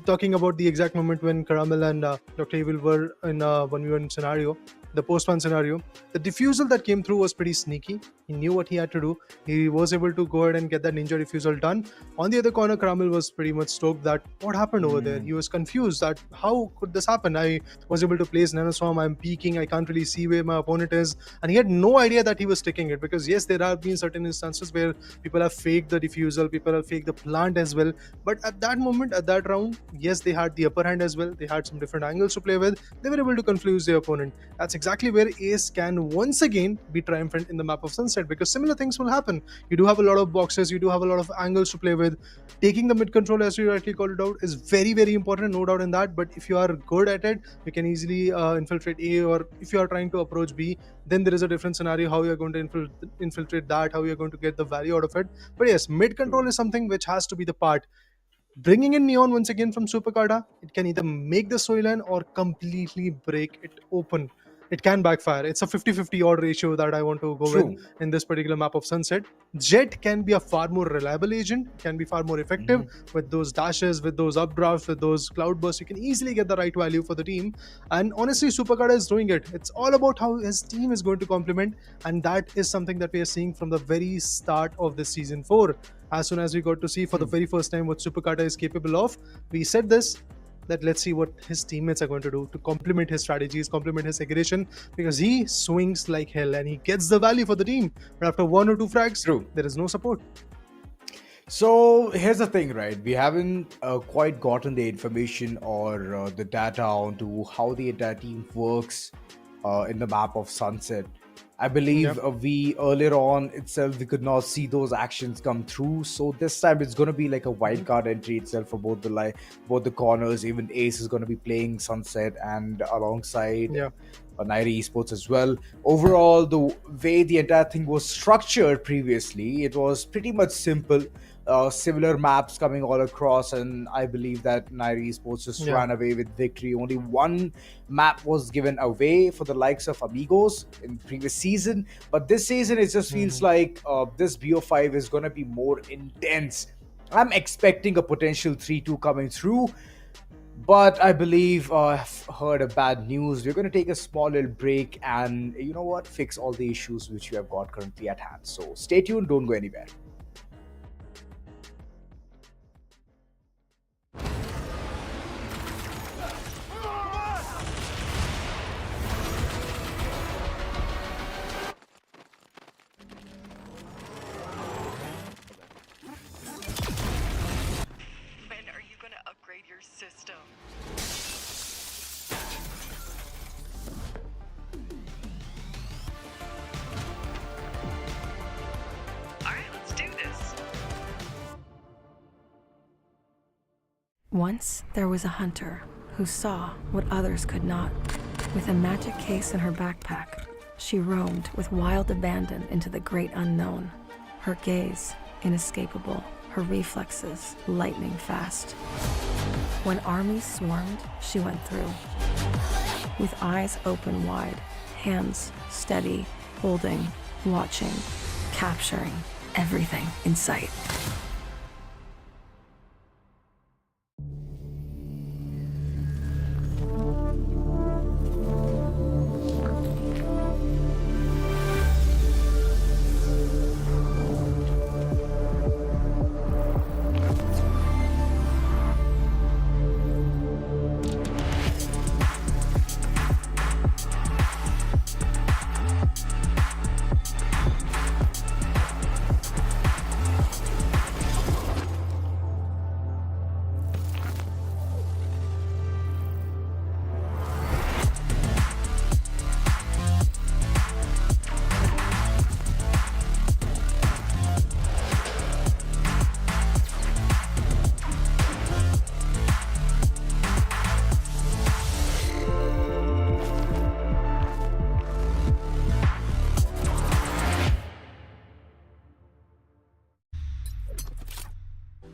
talking about the exact moment when Caramel and Dr. Evil were in a 1v1 scenario, the post-1 scenario, the defusal that came through was pretty sneaky. He knew what he had to do. He was able to go ahead and get that ninja defusal done. On the other corner, Caramel was pretty much stoked that what happened over there. He was confused that how could this happen? I was able to place Nanoswarm, I'm peeking, I can't really see where my opponent is. And he had no idea that he was sticking it, because yes, there have been certain instances where people have faked the defusal, people have faked the plant as well. But at that moment, at that round, yes, they had the upper hand as well. They had some different angles to play with. They were able to confuse their opponent. That's exactly where Ace can once again be triumphant in the map of Sunset, because similar things will happen. You do have a lot of boxes, you do have a lot of angles to play with. Taking the mid control, as you rightly called it out, is very, very important, no doubt in that. But if you are good at it, you can easily infiltrate A, or if you are trying to approach B, then there is a different scenario how you're going to infiltrate that, how you're going to get the value out of it. But yes, mid control is something which has to be the part. Bringing in Neon once again from Super Carta, it can either make the storyline or completely break it open. It can backfire. It's a 50-50 odd ratio that I want to go with True. in this particular map of Sunset. Jet can be a far more reliable agent, can be far more effective with those dashes, with those updrafts, with those cloud bursts. You can easily get the right value for the team. And honestly, Super Carta is doing it. It's all about how his team is going to complement, and that is something that we are seeing from the very start of this season 4. As soon as we got to see for the very first time what Super Carta is capable of, we said this, that let's see what his teammates are going to do to complement his strategies, complement his aggression, because he swings like hell and he gets the value for the team. But after 1 or 2 frags, there is no support. So here's the thing, right? We haven't quite gotten the information or the data onto how the entire team works in the map of Sunset. I believe we earlier on itself we could not see those actions come through. So this time it's going to be like a wild card entry itself for both the corners. Even Ace is going to be playing Sunset and alongside Niory Esports as well. Overall, the way the entire thing was structured previously, it was pretty much simple. Similar maps coming all across, and I believe that Niory Esports just ran away with victory. Only one map was given away for the likes of Amigos in previous season, but this season it just feels like this BO5 is going to be more intense. I'm expecting a potential 3-2 coming through, but I believe I've heard a bad news. We're going to take a small little break and, you know what, fix all the issues which we have got currently at hand. So stay tuned, don't go anywhere. When are you gonna upgrade your system? Alright, let's do this. Once there was a hunter who saw what others could not. With a magic case in her backpack, she roamed with wild abandon into the great unknown. Her gaze inescapable, her reflexes lightning fast. When armies swarmed, she went through. With eyes open wide, hands steady, holding, watching, capturing everything in sight.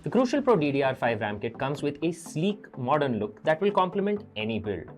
The Crucial Pro DDR5 RAM kit comes with a sleek, modern look that will complement any build.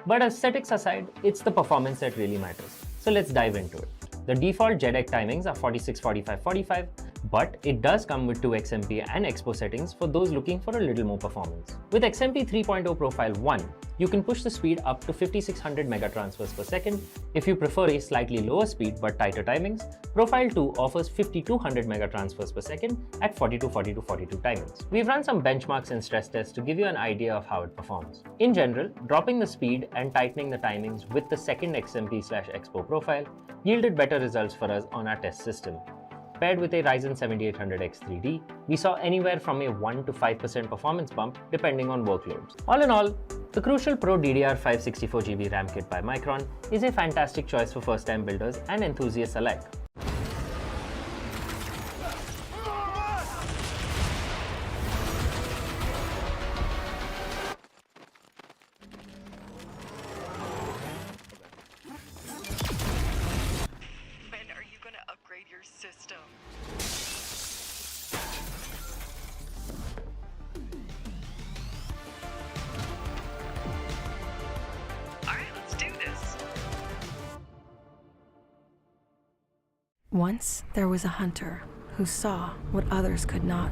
But aesthetics aside, it's the performance that really matters. So let's dive into it. The default JEDEC timings are 46, 45, 45, but it does come with 2 XMP and Expo settings for those looking for a little more performance. With XMP 3.0 Profile 1, you can push the speed up to 5600 megatransfers per second. If you prefer a slightly lower speed but tighter timings, Profile 2 offers 5200 megatransfers per second at 42, 42, 42 timings. We've run some benchmarks and stress tests to give you an idea of how it performs. In general, dropping the speed and tightening the timings with the second XMP/Expo profile yielded better results for us on our test system. Paired with a Ryzen 7800X 3D, we saw anywhere from a 1 to 5% performance bump depending on workloads. All in all, the Crucial Pro DDR5 64GB RAM kit by Micron is a fantastic choice for first-time builders and enthusiasts alike. When are you gonna upgrade your system? Alright, let's do this. Once there was a hunter who saw what others could not.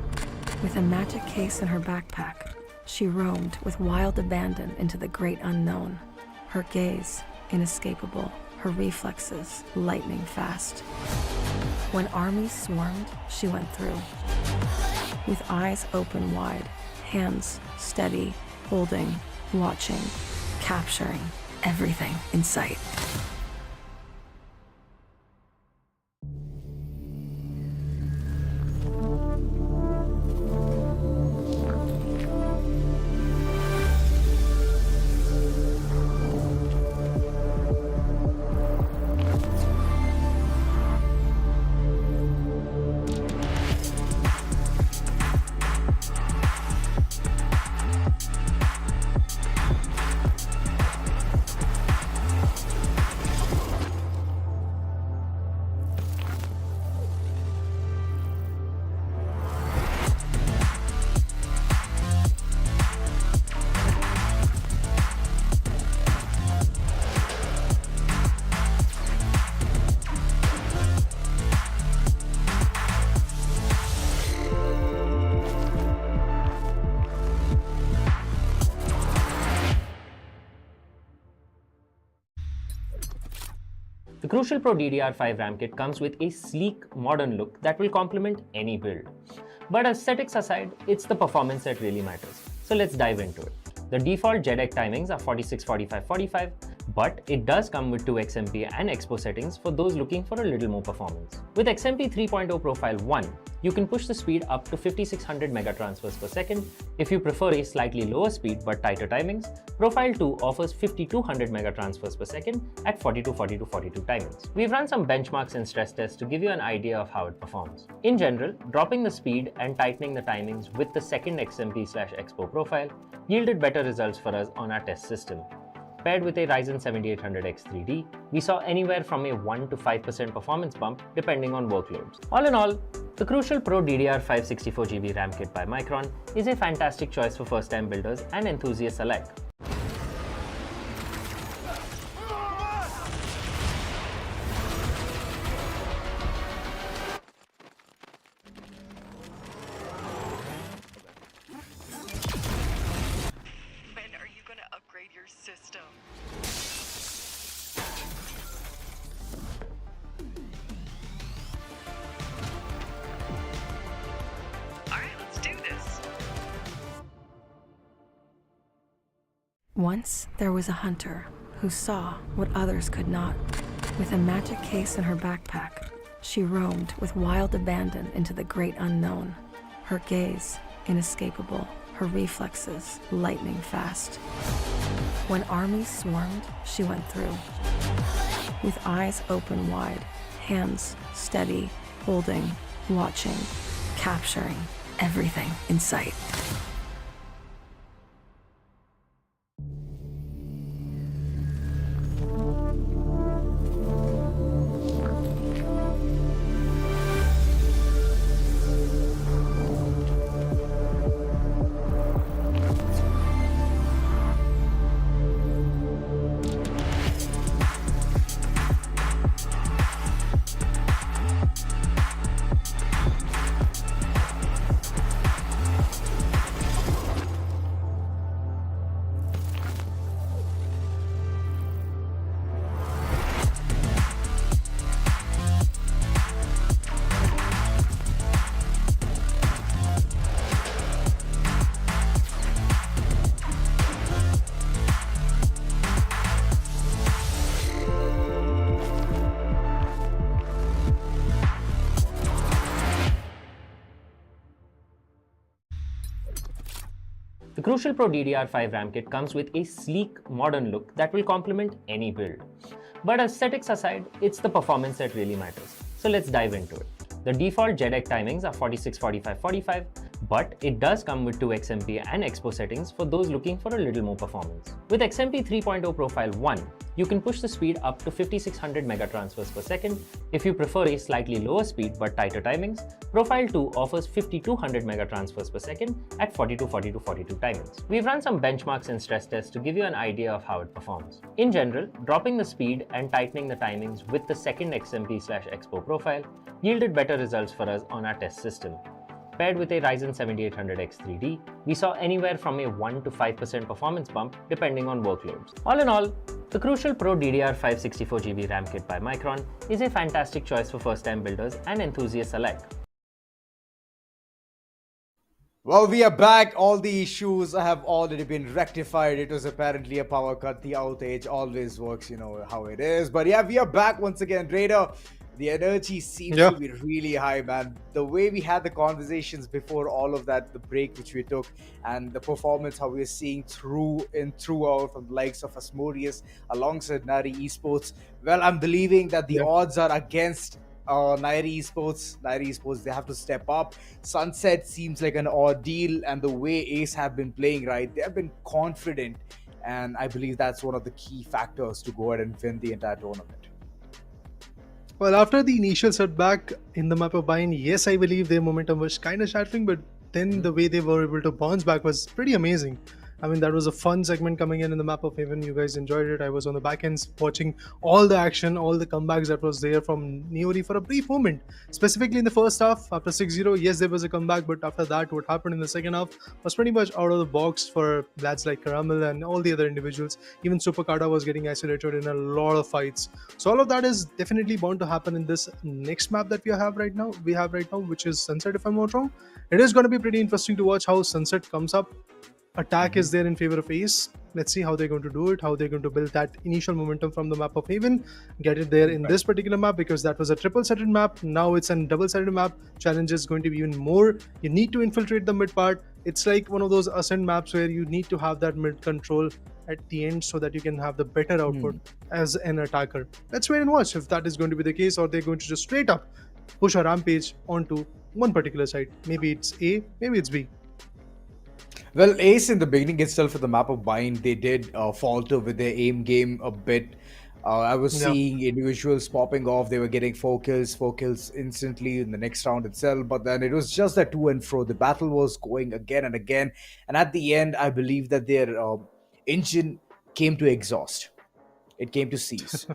With a magic case in her backpack, she roamed with wild abandon into the great unknown. Her gaze inescapable, her reflexes lightning fast. When armies swarmed, she went through. With eyes open wide, hands steady, holding, watching, capturing everything in sight. The Crucial Pro DDR5 RAM kit comes with a sleek, modern look that will complement any build. But aesthetics aside, it's the performance that really matters. So let's dive into it. The default JEDEC timings are 46, 45, 45, but it does come with 2 XMP and Expo settings for those looking for a little more performance. With XMP 3.0 Profile 1, you can push the speed up to 5600 megatransfers per second. If you prefer a slightly lower speed but tighter timings, Profile 2 offers 5200 megatransfers per second at 42, 42, 42 timings. We've run some benchmarks and stress tests to give you an idea of how it performs. In general, dropping the speed and tightening the timings with the second XMP/Expo profile yielded better results for us on our test system. Paired with a Ryzen 7800X 3D, we saw anywhere from a 1 to 5% performance bump depending on workloads. All in all, the Crucial Pro DDR5 64GB RAM kit by Micron is a fantastic choice for first-time builders and enthusiasts alike. When are you gonna upgrade your system? Alright, let's do this. Once there was a hunter who saw what others could not. With a magic case in her backpack, she roamed with wild abandon into the great unknown. Her gaze inescapable, her reflexes lightning fast. When armies swarmed, she went through. With eyes open wide, hands steady, holding, watching, capturing everything in sight. Crucial Pro DDR5 RAM kit comes with a sleek, modern look that will complement any build. But aesthetics aside, it's the performance that really matters. So let's dive into it. The default JEDEC timings are 46, 45, 45, but it does come with 2 XMP and Expo settings for those looking for a little more performance. With XMP 3.0 Profile 1, you can push the speed up to 5600 megatransfers per second. If you prefer a slightly lower speed but tighter timings, Profile 2 offers 5200 megatransfers per second at 42, 42, 42 timings. We've run some benchmarks and stress tests to give you an idea of how it performs. In general, dropping the speed and tightening the timings with the second XMP/Expo profile yielded better results for us on our test system. Paired with a Ryzen 7800X 3D, we saw anywhere from a 1 to 5% performance bump depending on workloads. All in all, the Crucial Pro DDR5 64GB RAM kit by Micron is a fantastic choice for first-time builders and enthusiasts alike. Well, we are back. All the issues have already been rectified. It was apparently a power cut. The outage always works, you know how it is. But yeah, we are back once again. Raider, the energy seems to be really high, man. The way we had the conversations before all of that, the break which we took, and the performance, how we're seeing throughout from the likes of Asmodeus alongside Niory Esports. Well, I'm believing that the odds are against Niory Esports. Niory Esports, they have to step up. Sunset seems like an ordeal, and the way Ace have been playing, right, they have been confident, and I believe that's one of the key factors to go ahead and win the entire tournament. Well, after the initial setback in the map of Bind, yes, I believe their momentum was kind of shattering, but then the way they were able to bounce back was pretty amazing. I mean, that was a fun segment coming in the map of Haven. You guys enjoyed it. I was on the back ends watching all the action, all the comebacks that was there from Niory for a brief moment. Specifically in the first half, after 6-0, yes, there was a comeback, but after that, what happened in the second half was pretty much out of the box for lads like Caramel and all the other individuals. Even Superkada was getting isolated in a lot of fights. So all of that is definitely bound to happen in this next map that we have right now, which is Sunset, if I'm not wrong. It is going to be pretty interesting to watch how Sunset comes up. Attack is there in favor of Ace. Let's see how they're going to do it, how they're going to build that initial momentum from the map of Haven, get it there in this particular map, because that was a triple-sided map. Now it's a double-sided map. Challenge is going to be even more. You need to infiltrate the mid part. It's like one of those Ascent maps where you need to have that mid control at the end so that you can have the better output as an attacker. Let's wait and watch if that is going to be the case, or they're going to just straight up push a rampage onto one particular side. Maybe it's A, maybe it's B. Well, Ace in the beginning itself for the map of Bind, they did falter with their aim game a bit. I was seeing individuals popping off. They were getting 4 kills instantly in the next round itself. But then it was just that to and fro. The battle was going again and again. And at the end, I believe that their engine came to exhaust. It came to cease.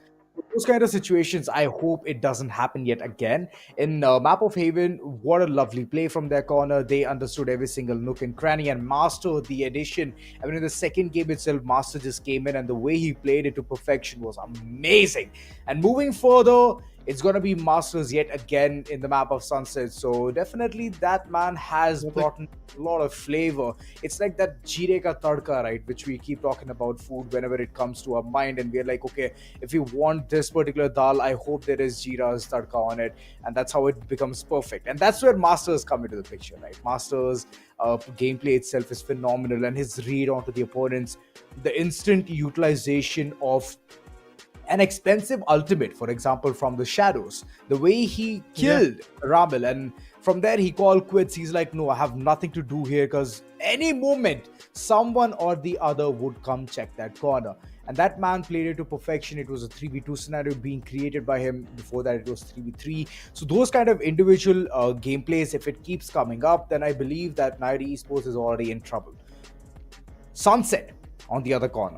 Those kind of situations, I hope it doesn't happen yet again. In Map of Haven, what a lovely play from their corner. They understood every single nook and cranny and mastered the addition. I mean, in the second game itself, Master just came in, and the way he played it to perfection was amazing. And moving further, it's going to be Masters yet again in the map of Sunset. So definitely that man has brought a lot of flavor. It's like that jeere ka tadka, right? Which we keep talking about food whenever it comes to our mind. And we're like, okay, if you want this particular dal, I hope there is jeera's tadka on it. And that's how it becomes perfect. And that's where Masters come into the picture, right? Masters gameplay itself is phenomenal. And his read onto the opponents, the instant utilization of an expensive ultimate, for example, from the shadows, the way he killed Ramel, and from there he called quits. He's like, no, I have nothing to do here, because any moment someone or the other would come check that corner. And that man played it to perfection. It was a 3v2 scenario being created by him. Before that, it was 3v3. So those kind of individual gameplays, if it keeps coming up, then I believe that Niory Esports is already in trouble. Sunset on the other corner.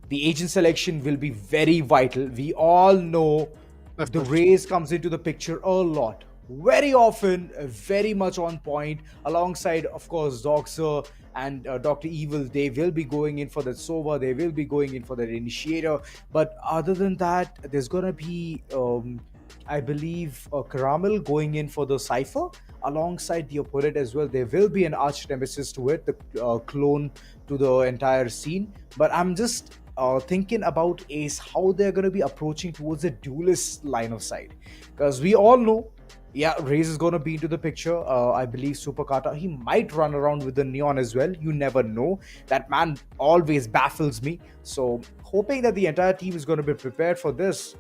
The agent selection will be very vital. We all know the Raze comes into the picture a lot. Very often, very much on point. Alongside, of course, Doxer and Dr. Evil, they will be going in for that Sova. They will be going in for that Initiator. But other than that, there's going to be, I believe, Caramel going in for the Cypher. Alongside the opponent as well, there will be an arch nemesis to it, the clone to the entire scene. But I'm just thinking about Ace, how they're going to be approaching towards a duelist line of sight, because we all know Yeah, Raze is going to be into the picture. I believe Super Kata. He might run around with the Neon as well. You never know. That man always baffles me. So, hoping that the entire team is going to be prepared for this.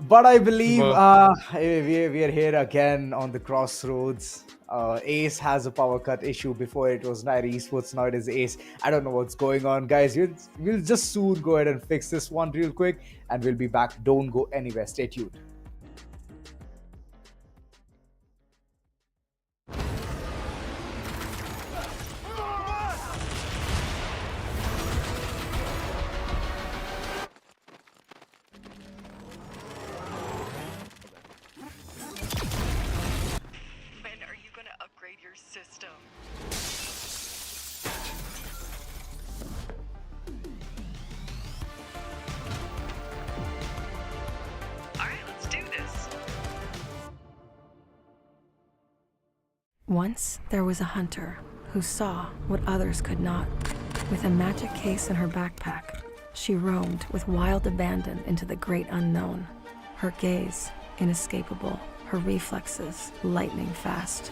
But I believe we are here again on the crossroads. Ace has a power cut issue. Before it was Niory Esports, now it is Ace. I don't know what's going on, guys. We'll just soon go ahead and fix this one real quick, and we'll be back. Don't go anywhere. Stay tuned. When are you gonna upgrade your system? Alright, let's do this. Once there was a hunter who saw what others could not. With a magic case in her backpack, she roamed with wild abandon into the great unknown. Her gaze inescapable, her reflexes lightning fast.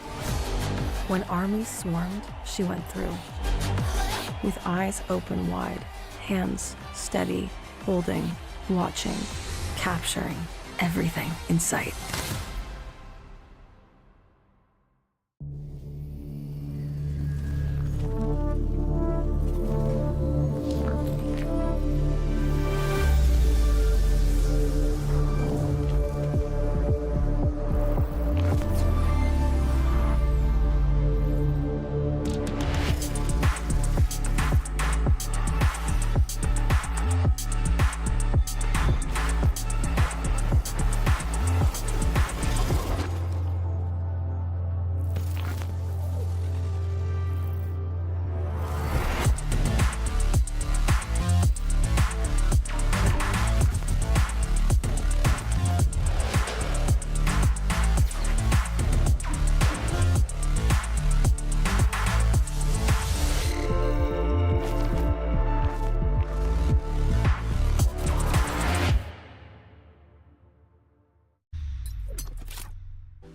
When armies swarmed, she went through. With eyes open wide, hands steady, holding, watching, capturing everything in sight.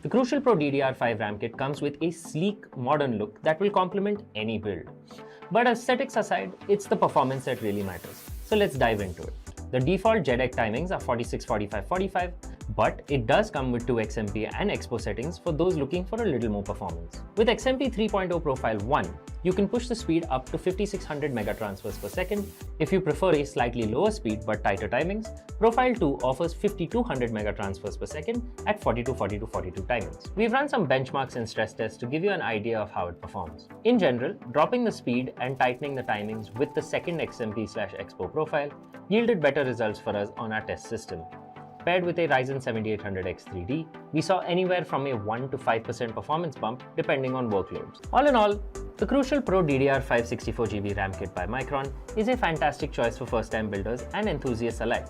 The Crucial Pro DDR5 RAM kit comes with a sleek, modern look that will complement any build. But aesthetics aside, it's the performance that really matters. So let's dive into it. The default JEDEC timings are 46, 45, 45, but it does come with 2 XMP and Expo settings for those looking for a little more performance. With XMP 3.0 Profile 1, you can push the speed up to 5600 megatransfers per second. If you prefer a slightly lower speed but tighter timings, Profile 2 offers 5200 megatransfers per second at 42, 42, 42 timings. We've run some benchmarks and stress tests to give you an idea of how it performs. In general, dropping the speed and tightening the timings with the second XMP/Expo profile yielded better results for us on our test system. Paired with a Ryzen 7800X 3D, we saw anywhere from a 1 to 5% performance bump depending on workloads. All in all, the Crucial Pro DDR5 64GB RAM kit by Micron is a fantastic choice for first-time builders and enthusiasts alike.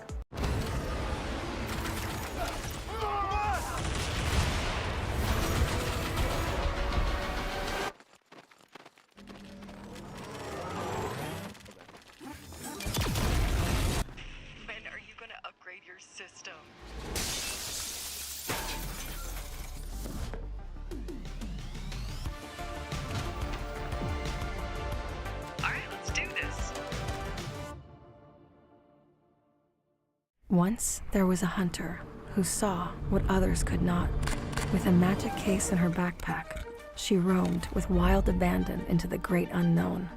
When are you gonna upgrade your system? Alright, let's do this. Once there was a hunter who saw what others could not. With a magic case in her backpack, she roamed with wild abandon into the great unknown.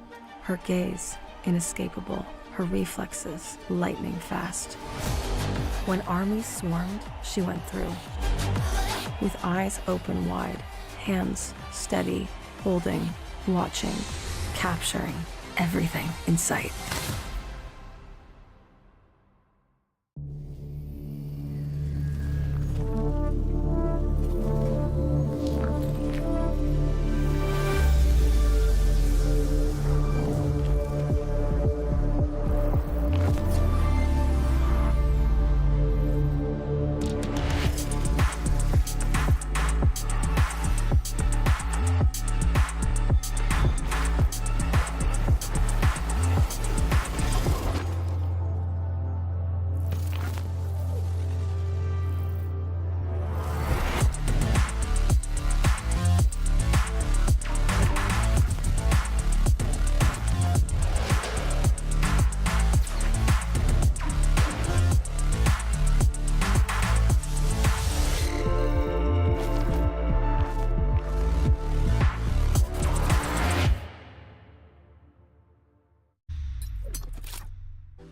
Her gaze inescapable, her reflexes lightning fast. When armies swarmed, she went through. With eyes open wide, hands steady, holding, watching, capturing everything in sight.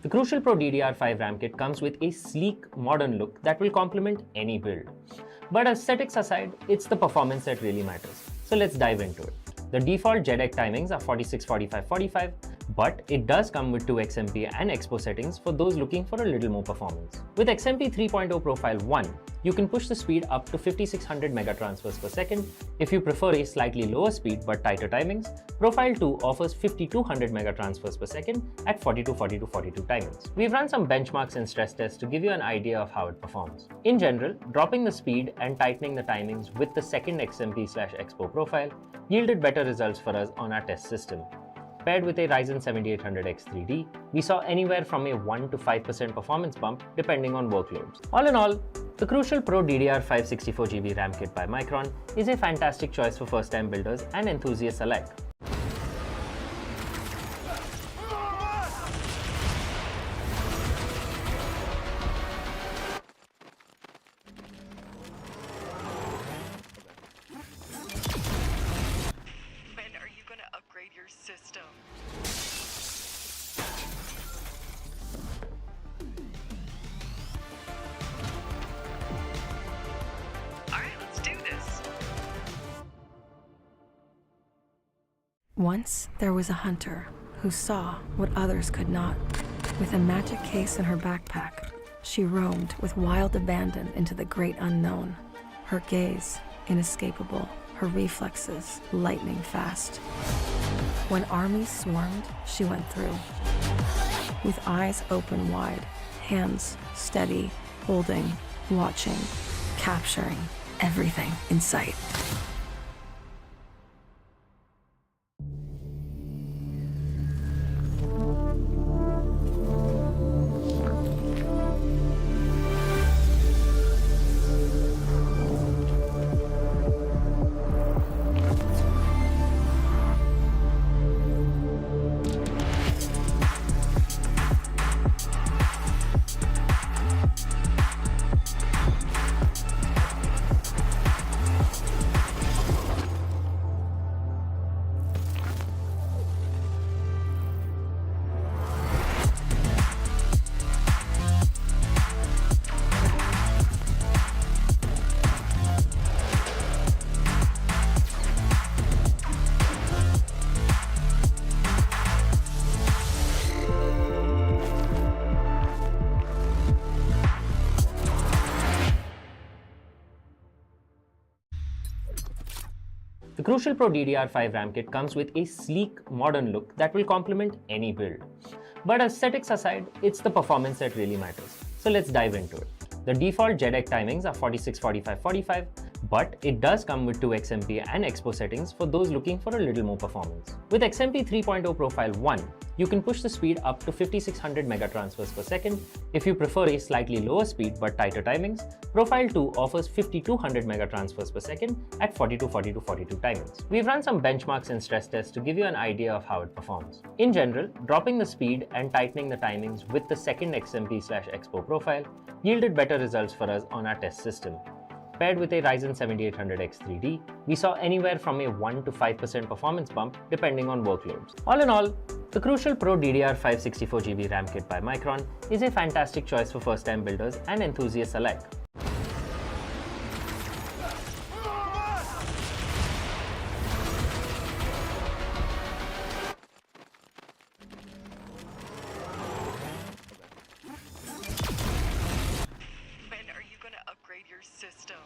The Crucial Pro DDR5 RAM kit comes with a sleek, modern look that will complement any build. But aesthetics aside, it's the performance that really matters. So let's dive into it. The default JEDEC timings are 46, 45, 45, but it does come with 2 XMP and Expo settings for those looking for a little more performance. With XMP 3.0 Profile 1, you can push the speed up to 5600 megatransfers per second. If you prefer a slightly lower speed but tighter timings, Profile 2 offers 5200 megatransfers per second at 42, 42, 42 timings. We've run some benchmarks and stress tests to give you an idea of how it performs. In general, dropping the speed and tightening the timings with the second XMP/Expo profile yielded better results for us on our test system. Paired with a Ryzen 7800X 3D, we saw anywhere from a 1 to 5% performance bump depending on workloads. All in all, the Crucial Pro DDR5 64GB RAM kit by Micron is a fantastic choice for first-time builders and enthusiasts alike. When are you gonna upgrade your system? Alright, let's do this. Once there was a hunter who saw what others could not. With a magic case in her backpack, she roamed with wild abandon into the great unknown. Her gaze inescapable, her reflexes lightning fast. When armies swarmed, she went through. With eyes open wide, hands steady, holding, watching, capturing everything in sight. The Crucial Pro DDR5 RAM kit comes with a sleek, modern look that will complement any build. But aesthetics aside, it's the performance that really matters. So let's dive into it. The default JEDEC timings are 46, 45, 45, but it does come with 2 XMP and Expo settings for those looking for a little more performance. With XMP 3.0 Profile 1, you can push the speed up to 5600 megatransfers per second. If you prefer a slightly lower speed but tighter timings, Profile 2 offers 5200 megatransfers per second at 42, 42, 42 timings. We've run some benchmarks and stress tests to give you an idea of how it performs. In general, dropping the speed and tightening the timings with the second XMP/Expo profile yielded better results for us on our test system. Paired with a Ryzen 7800X 3D, we saw anywhere from a 1 to 5% performance bump depending on workloads. All in all, the Crucial Pro DDR5 64GB RAM kit by Micron is a fantastic choice for first-time builders and enthusiasts alike. When are you gonna upgrade your system?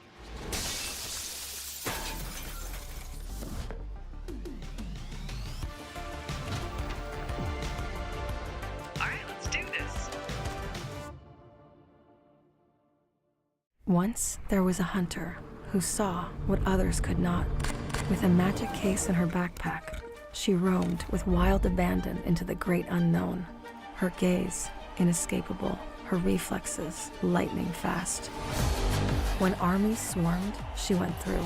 Alright, let's do this. Once there was a hunter who saw what others could not. With a magic case in her backpack, she roamed with wild abandon into the great unknown. Her gaze inescapable, her reflexes lightning fast. When armies swarmed, she went through.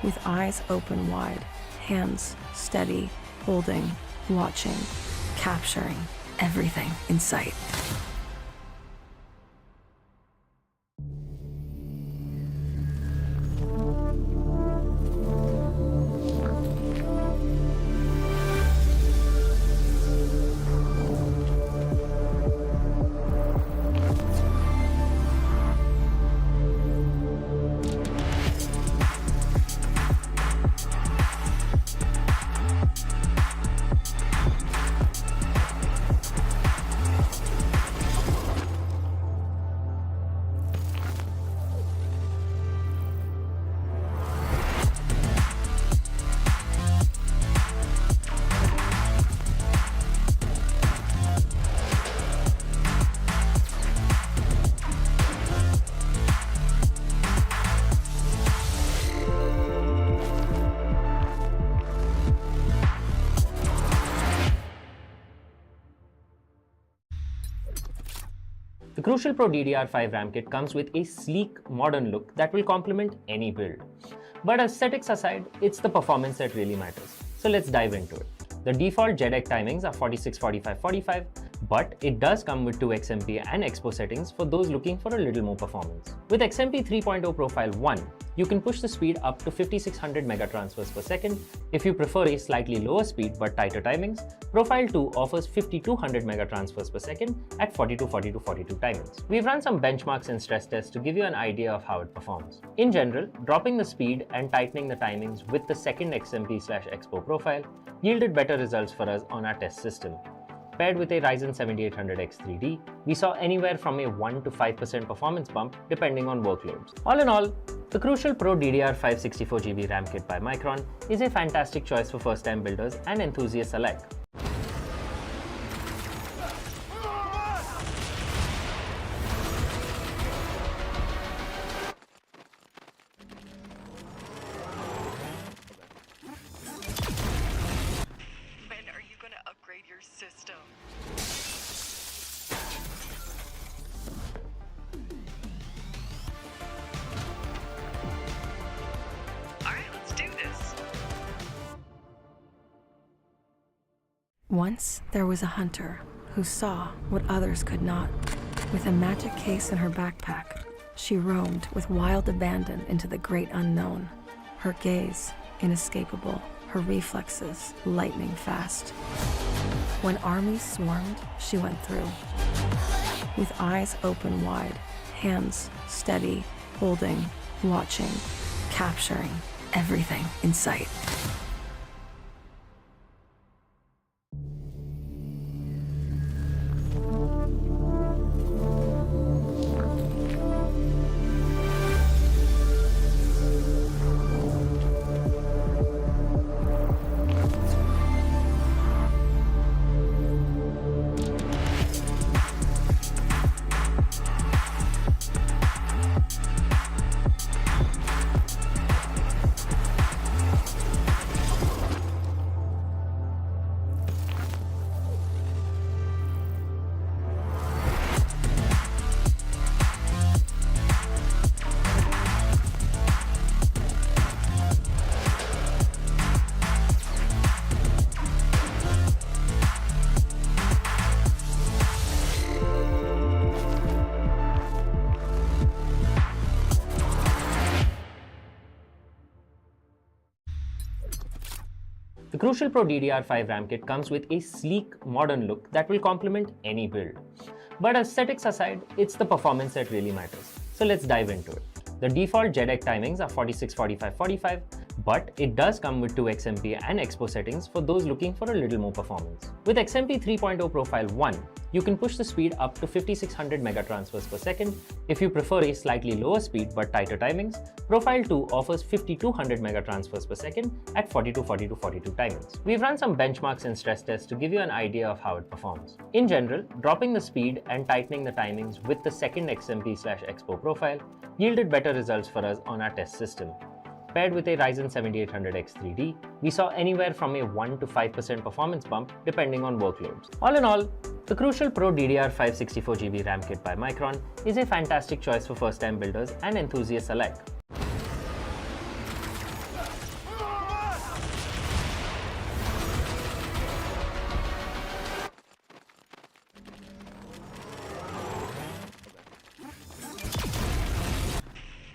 With eyes open wide, hands steady, holding, watching, capturing everything in sight. The Crucial Pro DDR5 RAM kit comes with a sleek, modern look that will complement any build. But aesthetics aside, it's the performance that really matters. So let's dive into it. The default JEDEC timings are 46, 45, 45, but it does come with 2 XMP and Expo settings for those looking for a little more performance. With XMP 3.0 Profile 1, you can push the speed up to 5600 megatransfers per second. If you prefer a slightly lower speed but tighter timings, Profile 2 offers 5200 megatransfers per second at 42, 42, 42 timings. We've run some benchmarks and stress tests to give you an idea of how it performs. In general, dropping the speed and tightening the timings with the second XMP/Expo profile yielded better results for us on our test system. Paired with a Ryzen 7800X 3D, we saw anywhere from a 1 to 5% performance bump depending on workloads. All in all, the Crucial Pro DDR5 64GB RAM kit by Micron is a fantastic choice for first-time builders and enthusiasts alike. When are you gonna upgrade your system? Alright, let's do this. Once there was a hunter who saw what others could not. With a magic case in her backpack, she roamed with wild abandon into the great unknown. Her gaze inescapable, her reflexes lightning fast. When armies swarmed, she went through. With eyes open wide, hands steady, holding, watching, capturing everything in sight. The Crucial Pro DDR5 RAM kit comes with a sleek, modern look that will complement any build. But aesthetics aside, it's the performance that really matters. So let's dive into it. The default JEDEC timings are 46, 45, 45, but it does come with 2 XMP and Expo settings for those looking for a little more performance. With XMP 3.0 Profile 1, you can push the speed up to 5600 megatransfers per second. If you prefer a slightly lower speed but tighter timings, Profile 2 offers 5200 megatransfers per second at 42, 42, 42 timings. We've run some benchmarks and stress tests to give you an idea of how it performs. In general, dropping the speed and tightening the timings with the second XMP/Expo profile yielded better results for us on our test system. Paired with a Ryzen 7800X 3D, we saw anywhere from a 1 to 5% performance bump depending on workloads. All in all, the Crucial Pro DDR5 64GB RAM kit by Micron is a fantastic choice for first-time builders and enthusiasts alike.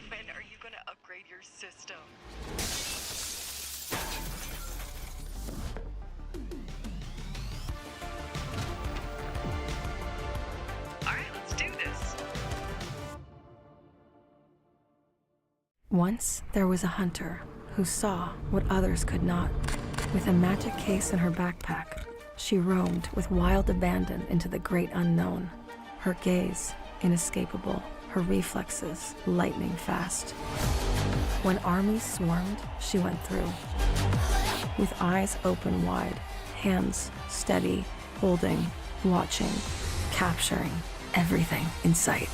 When are you gonna upgrade your system? Alright, let's do this. Once there was a hunter who saw what others could not. With a magic case in her backpack, she roamed with wild abandon into the great unknown. Her gaze inescapable, her reflexes lightning fast. When armies swarmed, she went through. With eyes open wide, hands steady, holding, watching, capturing everything in sight.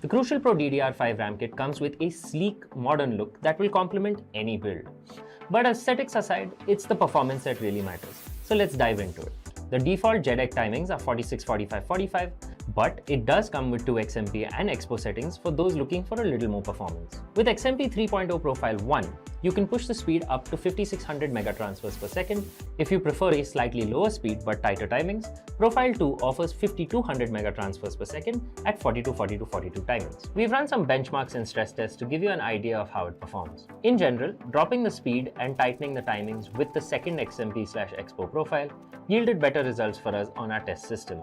The Crucial Pro DDR5 RAM kit comes with a sleek, modern look that will complement any build. But aesthetics aside, it's the performance that really matters. So let's dive into it. The default JEDEC timings are 46, 45, 45, but it does come with 2 XMP and Expo settings for those looking for a little more performance. With XMP 3.0 Profile 1, you can push the speed up to 5600 megatransfers per second. If you prefer a slightly lower speed but tighter timings, Profile 2 offers 5200 megatransfers per second at 42, 42, 42 timings. We've run some benchmarks and stress tests to give you an idea of how it performs. In general, dropping the speed and tightening the timings with the second XMP/Expo profile yielded better results for us on our test system.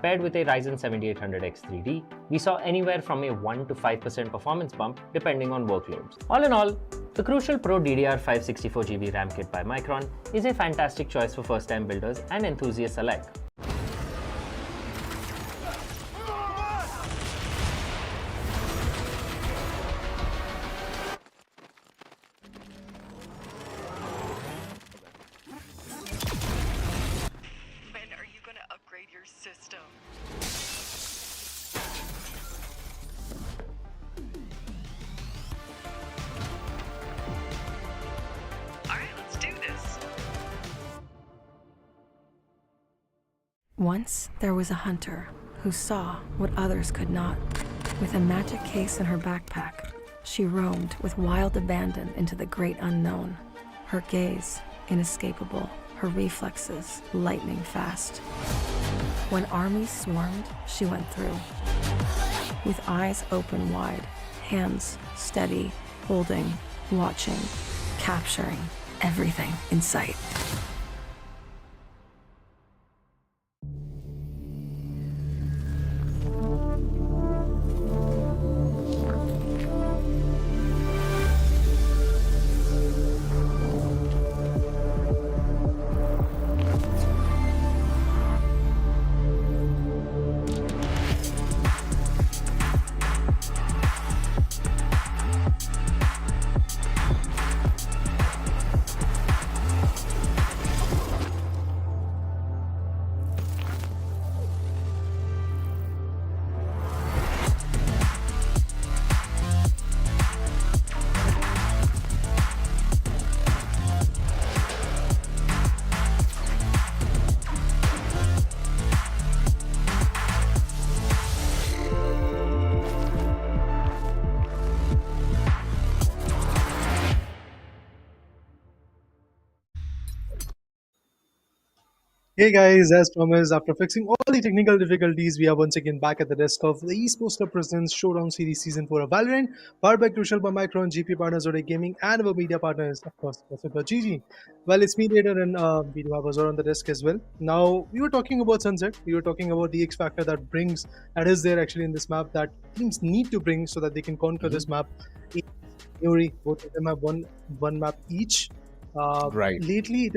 Paired with a Ryzen 7800X 3D, we saw anywhere from a 1 to 5% performance bump depending on workloads. All in all, the Crucial Pro DDR5 64GB RAM kit by Micron is a fantastic choice for first-time builders and enthusiasts alike. When are you gonna upgrade your system? Alright, let's do this. Once there was a hunter who saw what others could not. With a magic case in her backpack, she roamed with wild abandon into the great unknown. Her gaze inescapable, her reflexes lightning fast. When armies swarmed, she went through. With eyes open wide, hands steady, holding, watching, capturing everything in sight. Hey guys, as promised, after fixing all the technical difficulties, we are once again back at the desk of the Esports Club Presents Showdown Series Season 4 of Valorant, powered by Crucial by Micron, GP partners Zodiac Gaming, and our media partners, of course, GG. Well, it's me later, and we do have Azor on the desk as well. Now, we were talking about Sunset, we were talking about the X factor that is there actually in this map that teams need to bring so that they can conquer this map. Niory, both of them have one map each. Right. Lately, it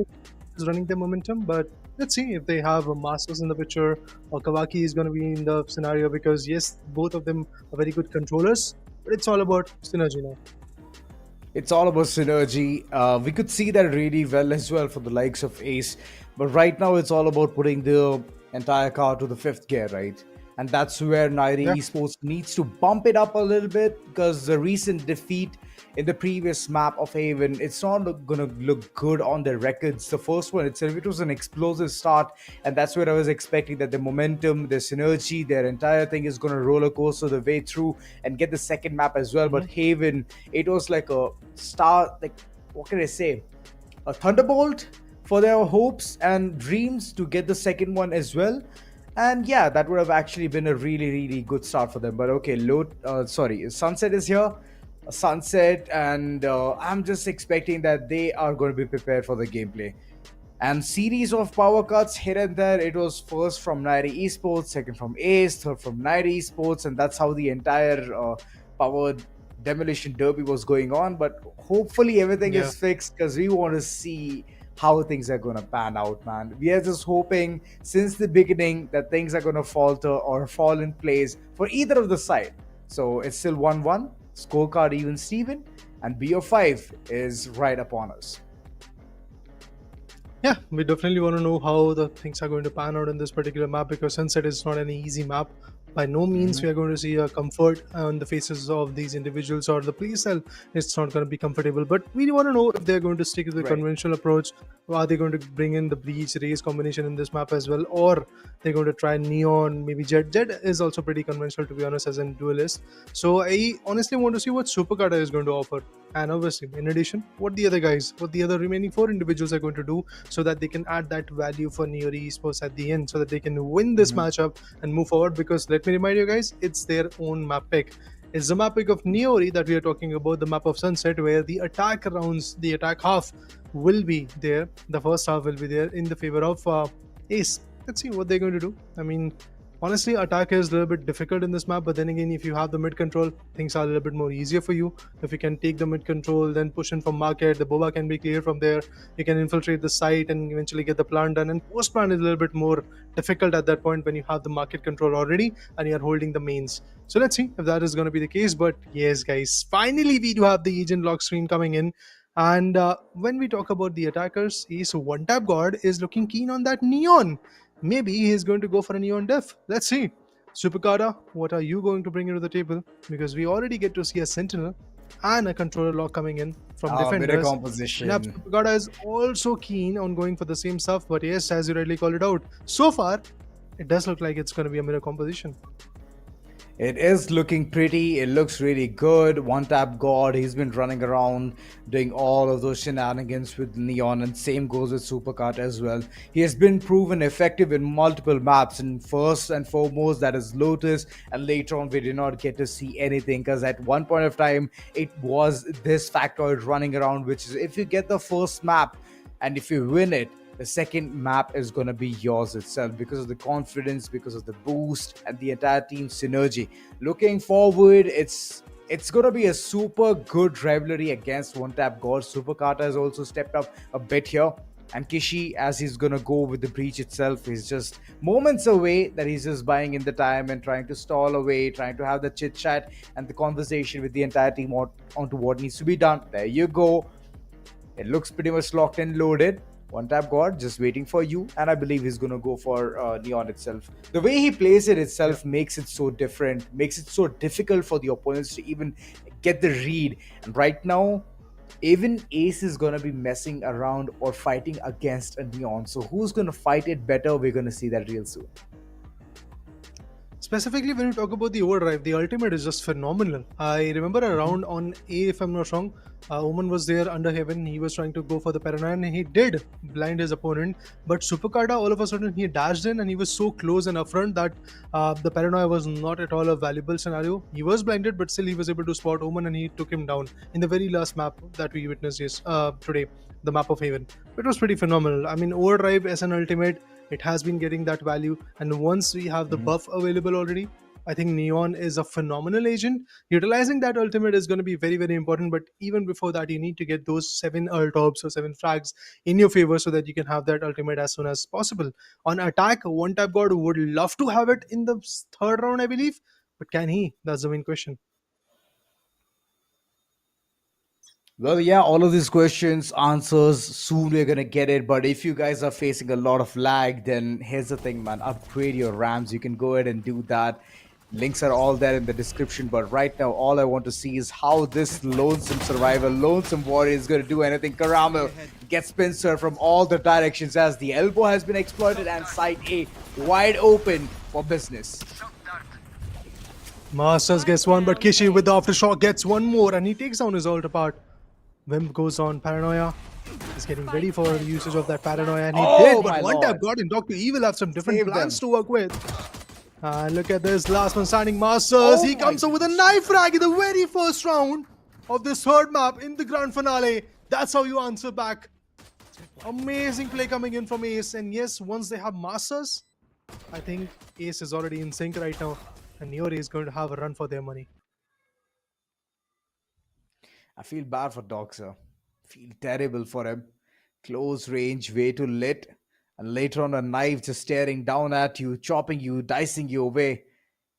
is running their momentum, but let's see if they have a Masters in the picture or Kawaki is going to be in the scenario, because yes, both of them are very good controllers, but it's all about synergy now. It's all about synergy. We could see that really well as well for the likes of Ace, but right now it's all about putting the entire car to the fifth gear, right? And that's where Niory Esports needs to bump it up a little bit, because the recent defeat in the previous map of Haven, it's not going to look good on their records. The first one itself, it was an explosive start, and that's where I was expecting that the momentum, their synergy, their entire thing is going to roller coaster the way through and get the second map as well. But Haven, it was like a star, like, what can I say? A thunderbolt for their hopes and dreams to get the second one as well. And yeah, that would have actually been a really, really good start for them. But okay, Sunset is here. Sunset, and I'm just expecting that they are going to be prepared for the gameplay. And series of power cuts here and there. It was first from Niory Esports, second from Ace, third from Niory Esports, and that's how the entire power demolition derby was going on. But hopefully everything is fixed, because we want to see how things are going to pan out, man. We are just hoping since the beginning that things are going to falter or fall in place for either of the side. So it's still 1-1, scorecard even Steven, and BO5 is right upon us. Yeah, we definitely want to know how the things are going to pan out in this particular map, because Sunset is not an easy map. By no means we are going to see a comfort on the faces of these individuals or the playstyle. It's not going to be comfortable. But we want to know if they're going to stick to the conventional approach. Or are they going to bring in the breach race combination in this map as well, or they're going to try neon, maybe Jet? Jet is also pretty conventional, to be honest, as a duelist. So I honestly want to see what Superkata is going to offer. And obviously, in addition, what the other remaining 4 individuals are going to do, so that they can add that value for Niory Esports at the end, so that they can win this matchup and move forward. Because let me remind you guys, it's their own map pick. It's the map pick of Niory that we are talking about, the map of Sunset, where the attack rounds, the attack half will be there. The first half will be there in the favor of Ace. Let's see what they're going to do. I mean, honestly, attack is a little bit difficult in this map, but then again, if you have the mid control, things are a little bit more easier for you. If you can take the mid control, then push in from market, the boba can be cleared from there. You can infiltrate the site and eventually get the plant done. And post plant is a little bit more difficult at that point when you have the market control already and you're holding the mains. So let's see if that is going to be the case. But yes, guys, finally we do have the agent lock stream coming in. And when we talk about the attackers, Ace One Tap God is looking keen on that neon. Maybe he's going to go for a neon def. Let's see. Superkata, what are you going to bring into the table? Because we already get to see a sentinel and a controller lock coming in from defenders. Bit of composition. And Superkata is also keen on going for the same stuff, but yes, as you rightly called it out, so far it does look like it's going to be a mirror composition. It is looking pretty. It looks really good. One Tap God, he's been running around doing all of those shenanigans with Neon, and same goes with Superkata as well. He has been proven effective in multiple maps, and first and foremost that is Lotus, and later on we did not get to see anything because at one point of time it was this factoid running around, which is if you get the first map and if you win it, the second map is going to be yours itself because of the confidence, because of the boost and the entire team synergy. Looking forward, it's going to be a super good rivalry against One Tap God. Superkata has also stepped up a bit here, and Kishi, as he's going to go with the breach itself, he's just moments away that he's just buying in the time and trying to stall away, trying to have the chit chat and the conversation with the entire team onto what needs to be done. There you go. It looks pretty much locked and loaded. One Tap God just waiting for you, and I believe he's going to go for Neon itself. The way he plays it itself makes it so different, makes it so difficult for the opponents to even get the read. And right now, even Ace is going to be messing around or fighting against a Neon. So who's going to fight it better? We're going to see that real soon. Specifically, when you talk about the overdrive, the ultimate is just phenomenal. I remember a round on A, if I'm not wrong, Omen was there under heaven. He was trying to go for the paranoia and he did blind his opponent. But Superkata, all of a sudden, he dashed in and he was so close and upfront that the paranoia was not at all a valuable scenario. He was blinded, but still he was able to spot Omen and he took him down in the very last map that we witnessed today, the map of Haven. It was pretty phenomenal. I mean, overdrive as an ultimate, it has been getting that value, and once we have the buff available already, I think Neon is a phenomenal agent. Utilizing that ultimate is going to be very, very important, but even before that, you need to get those 7 ult orbs or 7 frags in your favor so that you can have that ultimate as soon as possible. On attack, One Tap God would love to have it in the third round, I believe, but can he? That's the main question. Well, yeah, all of these questions, answers, soon we're going to get it. But if you guys are facing a lot of lag, then here's the thing, man. Upgrade your RAMs. You can go ahead and do that. Links are all there in the description. But right now, all I want to see is how this lonesome survivor, lonesome warrior is going to do anything. Caramel gets pincer from all the directions as the elbow has been exploited and side A wide open for business. Masters gets one, but Kishi with the aftershock gets one more and he takes down his ult apart. Wimp goes on paranoia. He's getting ready for the usage of that paranoia, and he did. But One Tap God and Dr. Evil have some different plans to work with. And look at this last one standing, Masters. He comes up with a knife frag in the very first round of this third map in the grand finale. That's how you answer back. Amazing play coming in from Ace. And yes, once they have Masters, I think Ace is already in sync right now, and Niory is going to have a run for their money. I feel bad for Doxer. Feel terrible for him. Close range, way too lit. And later on a knife just staring down at you, chopping you, dicing you away.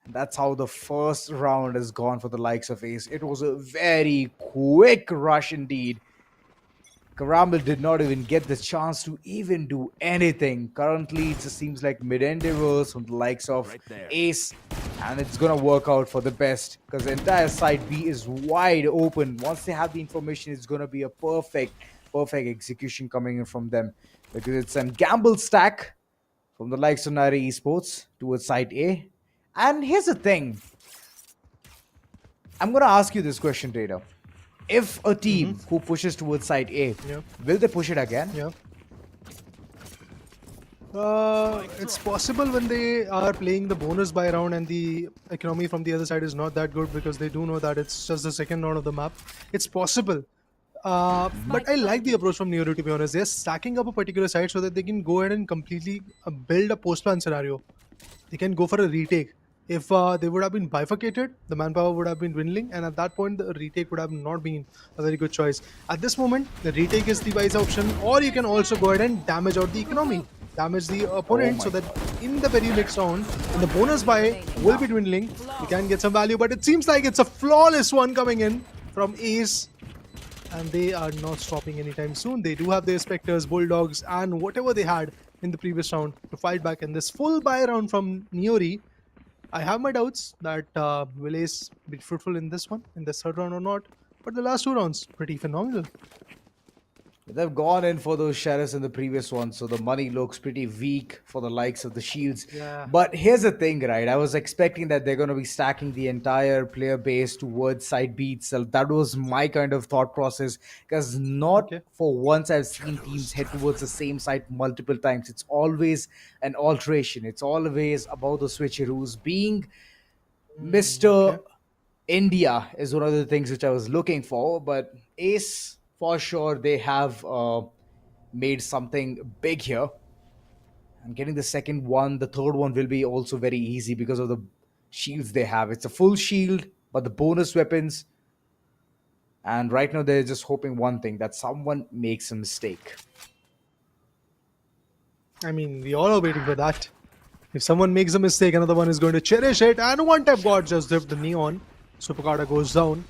And that's how the first round has gone for the likes of Ace. It was a very quick rush indeed. Caramel did not even get the chance to even do anything. Currently, it just seems like mid-endeavors from the likes of Ace And it's gonna work out for the best because the entire side B is wide open. Once they have the information, it's gonna be a perfect execution coming in from them because it's a gamble stack from the likes of Niory Esports towards side A. And here's the thing. I'm gonna ask you this question, Trader. If a team who pushes towards side A, will they push it again? Yeah. It's possible when they are playing the bonus buy round and the economy from the other side is not that good because they do know that it's just the second round of the map. It's possible. But I like the approach from Niory, to be honest. They're stacking up a particular side so that they can go ahead and completely build a post-plan scenario. They can go for a retake. If they would have been bifurcated, the manpower would have been dwindling, and at that point, the retake would have not been a very good choice. At this moment, the retake is the wise option, or you can also go ahead and damage out the economy, damage the opponent, so that in the very next round, when the bonus buy will be dwindling, you can get some value. But it seems like it's a flawless one coming in from Ace, and they are not stopping anytime soon. They do have their Spectres, Bulldogs, and whatever they had in the previous round to fight back. In this full buy round from Niory, I have my doubts that will Ace be fruitful in this one, in the third round or not. But the last two rounds, pretty phenomenal. They've gone in for those shadows in the previous one, so the money looks pretty weak for the likes of the Shields. Yeah. But here's the thing, right? I was expecting that they're going to be stacking the entire player base towards side B itself. That was my kind of thought process, because not for once I've seen teams head towards the same side multiple times. It's always an alteration. It's always about the switcheroos. Being Mr. India is one of the things which I was looking for, but Ace, for sure, they have made something big here. And getting the second one, the third one will be also very easy because of the shields they have. It's a full shield, but the bonus weapons. And right now, they're just hoping one thing, that someone makes a mistake. I mean, we all are waiting for that. If someone makes a mistake, another one is going to cherish it. And one tap god just dipped the neon. Supercarda goes down.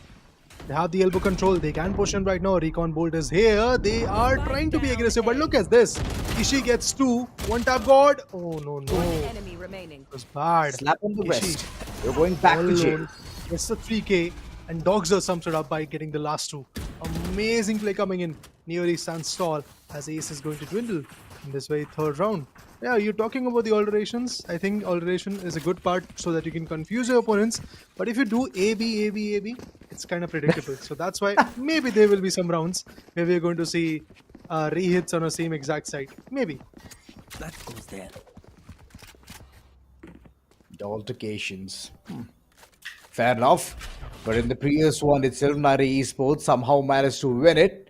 They have the elbow control. They can push in right now. Recon Bolt is here. They are trying to be aggressive, but look at this. Ishi gets two. One tap god. Oh, no. Enemy remaining. It was bad. Slap on the wrist. You're going back to jail. It's a 3K. And Dogzer sums it up by getting the last two. Amazing play coming in. Niory stands tall as Ace is going to dwindle in this very third round. Yeah, you're talking about the alterations. I think alteration is a good part so that you can confuse your opponents. But if you do A, B, A, B, A, B, it's kind of predictable. So that's why maybe there will be some rounds where we're going to see re-hits on the same exact side. Maybe. That goes there. The altercations. Fair enough. But in the previous one itself, Niory Esports somehow managed to win it.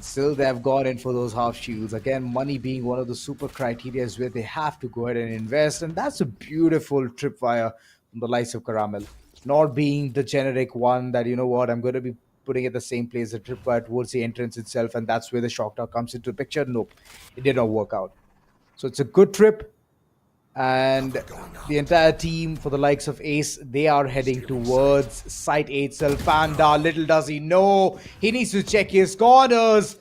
Still, they have gone in for those half shields. Again, money being one of the super criteria where they have to go ahead and invest. And that's a beautiful tripwire from the likes of Caramel. Not being the generic one that, you know what, I'm going to be putting at the same place, the tripwire towards the entrance itself. And that's where the shock tower comes into the picture. Nope, it did not work out. So it's a good trip. And the entire team for the likes of Ace, they are heading towards site A itself. Panda, little does he know, he needs to check his corners.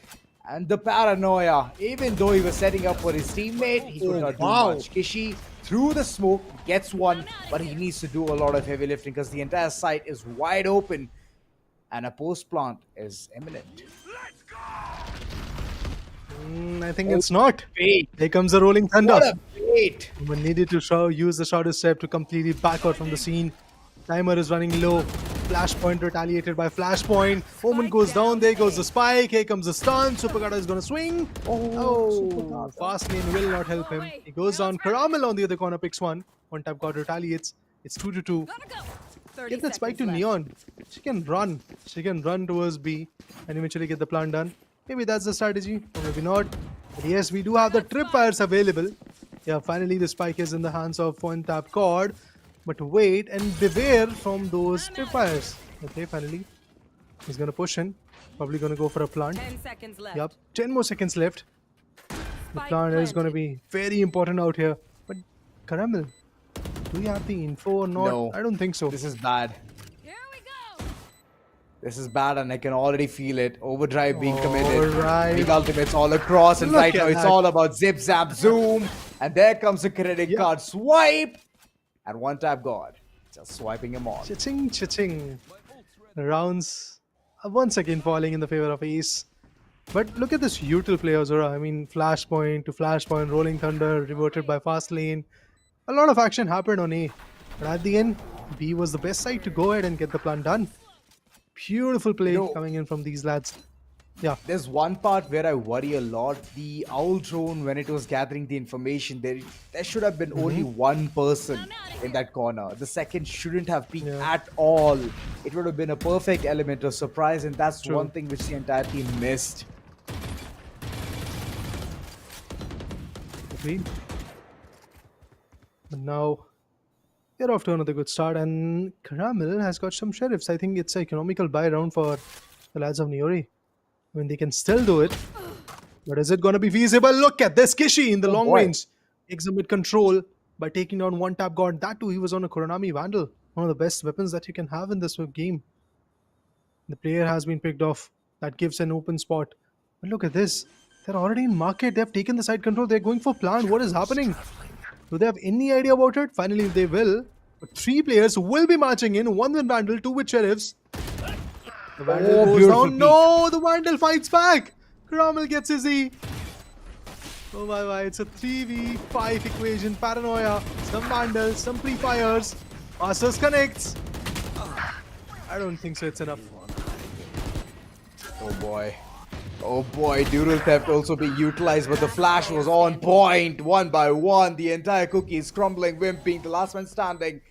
And the paranoia, even though he was setting up for his teammate, he could not do much. Kishi, through the smoke, gets one, but he needs to do a lot of heavy lifting because the entire site is wide open. And a post plant is imminent. I think it's not. Here comes the rolling thunder. What a bait. Someone needed to use the shortest step to completely back out from the scene. Timer is running low. Flashpoint retaliated by Flashpoint. Omen goes down. There goes the spike. Here comes the stun. Supercarda is going to swing. Oh, fast lane will not help him. He goes down. Caramel on the other corner picks one. One tap god retaliates. It's 2-2. Get that spike to Neon. She can run. She can run towards B and eventually get the plan done. Maybe that's the strategy, or maybe not. But yes, we do have the tripwires available. Yeah, finally the spike is in the hands of one tap god. But wait and beware from those tripwires. Okay, finally. He's going to push in. Probably going to go for a plant. 10 seconds left. Yep, 10 more seconds left. The plant is going to be very important out here. But Caramel, do you have the info or not? No. I don't think so. This is bad. This is bad and I can already feel it. Overdrive being committed. Right. Big ultimates all across. And Look right at now it's that. all about zip, zap, zoom. And there comes a credit card swipe. And one tap God, just swiping him on. Cha-ching. Rounds once again falling in the favor of Ace. But look at this util play, Azura. I mean, flashpoint to flashpoint, rolling thunder, reverted by fast lane. A lot of action happened on A. But at the end, B was the best side to go ahead and get the plan done. Beautiful play coming in from these lads. Yeah. There's one part where I worry a lot. The owl drone, when it was gathering the information, there should have been only one person in that corner. The second shouldn't have peeked at all. It would have been a perfect element of surprise, and that's one thing which the entire team missed. Agreed. But now we're off to another good start, and Caramel has got some sheriffs. I think it's an economical buy round for the lads of Niory. I mean, they can still do it. But is it going to be feasible? Look at this Kishi in the long range. Takes him with control by taking down one tap god. That too, he was on a Kuronami Vandal. One of the best weapons that you can have in this game. The player has been picked off. That gives an open spot. But look at this. They're already in market. They've taken the side control. They're going for plan. What is happening? Do they have any idea about it? Finally, they will. But 3 players will be marching in. 1 with Vandal, 2 with Sheriffs. The Vandal goes down. No, the Vandal fights back. Caramel gets his E. Oh my, it's a 3v5 equation. Paranoia, some Vandals, some pre-fires. Masters connects. I don't think so, it's enough. Oh boy. Oh boy, Dural Theft also being utilized, but the flash was on point. 1 by 1, the entire cookie is crumbling. Wimp being the last man standing.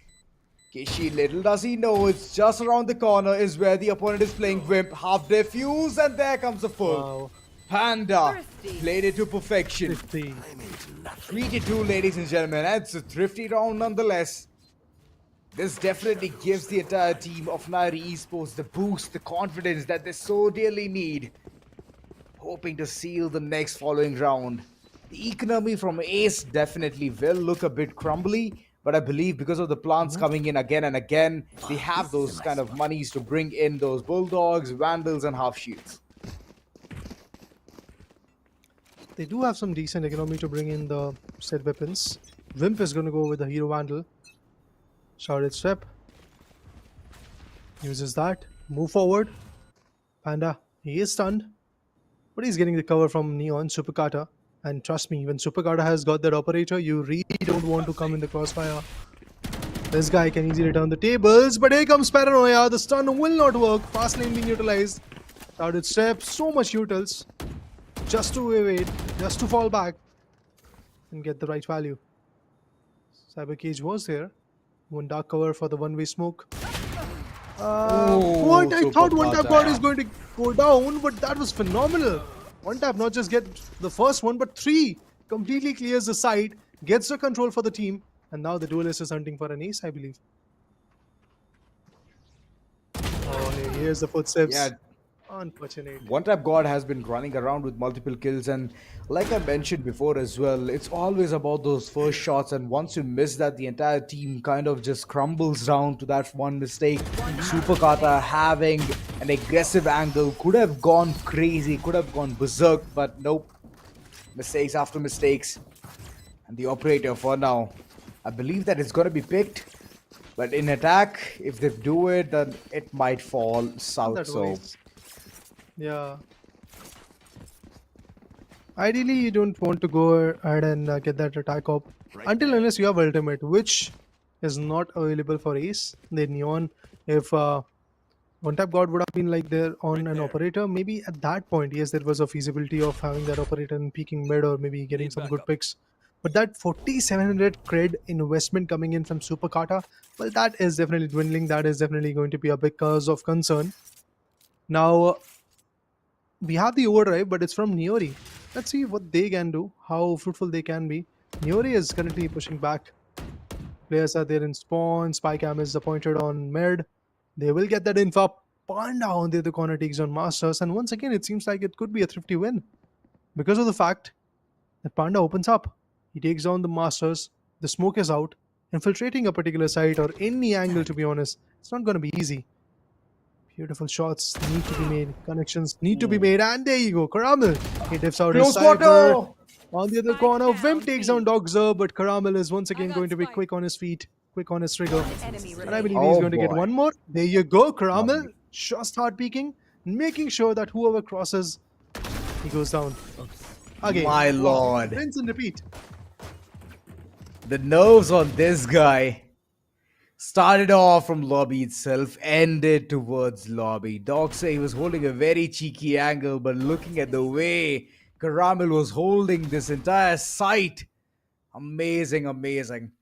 Kishi, little does he know, it's just around the corner is where the opponent is playing Wimp. Half defuse, and there comes the full. Wow. Panda played it to perfection. 3-2, ladies and gentlemen. It's a thrifty round nonetheless. This definitely gives the entire team of Niory Esports the boost, the confidence that they so dearly need. Hoping to seal the next following round. The economy from Ace definitely will look a bit crumbly, but I believe because of the plants coming in again and again, they have those kind of monies to bring in those Bulldogs, Vandals, and Half Shields. They do have some decent economy to bring in the said weapons. Wimp is going to go with the Hero Vandal. Shrouded Step. Uses that. Move forward. Panda, he is stunned. But he's getting the cover from Neon, Superkata. And trust me, when Superkata has got that operator, you really don't want to come in the crossfire. This guy can easily turn the tables, but here comes Paranoia. The stun will not work. Fast lane being utilized. Shrouded Step, so much utils. Just to evade, just to fall back and get the right value. Cyber Cage was there. One dark cover for the one-way smoke. What? I thought one tap god is going to go down, but that was phenomenal. One tap not just get the first one, but 3 completely clears the side, gets the control for the team, and now the duelist is hunting for an ace, I believe. Oh, here's the footsteps. Yeah. Unfortunate. One Tap God has been running around with multiple kills, and like I mentioned before as well, it's always about those first shots, and once you miss that, the entire team kind of just crumbles down to that one mistake. Superkata having an aggressive angle, could have gone crazy, could have gone berserk, but nope. Mistakes after mistakes. And the operator for now, I believe that it's going to be picked, but in attack, if they do it, then it might fall south. So. Yeah. Ideally, you don't want to go ahead and get that attack up until unless you have ultimate, which is not available for Ace. The Neon, if one tap god would have been like there on an operator, maybe at that point, yes, there was a feasibility of having that operator and peeking mid or maybe getting some good picks. But that 4,700 cred investment coming in from Superkata, well, that is definitely dwindling. That is definitely going to be a big cause of concern. Now, we have the overdrive, but it's from Niory. Let's see what they can do, how fruitful they can be. Niory is currently pushing back. Players are there in spawn. Spycam is appointed on mid. They will get that info. Panda on the other corner takes on Masters. And once again, it seems like it could be a thrifty win. Because of the fact that Panda opens up. He takes down the Masters. The smoke is out. Infiltrating a particular site or any angle, to be honest, it's not going to be easy. Beautiful shots need to be made. Connections need to be made. And there you go. Caramel. He dips out his cyber. On the other corner, Vim takes down Dogzer, but Caramel is once again going to be quick on his feet. quick on his trigger. Enemy And I remaining. believe he's Oh going to get boy. one more. There you go, Karamel. Lovely. Just hard peeking, making sure that whoever crosses, he goes down. Again. My Wow. lord. Rinse and repeat. The nerves on this guy. Started off from lobby itself, ended towards lobby. Dog say he was holding a very cheeky angle, but looking at the way Karamel was holding this entire site, amazing, amazing.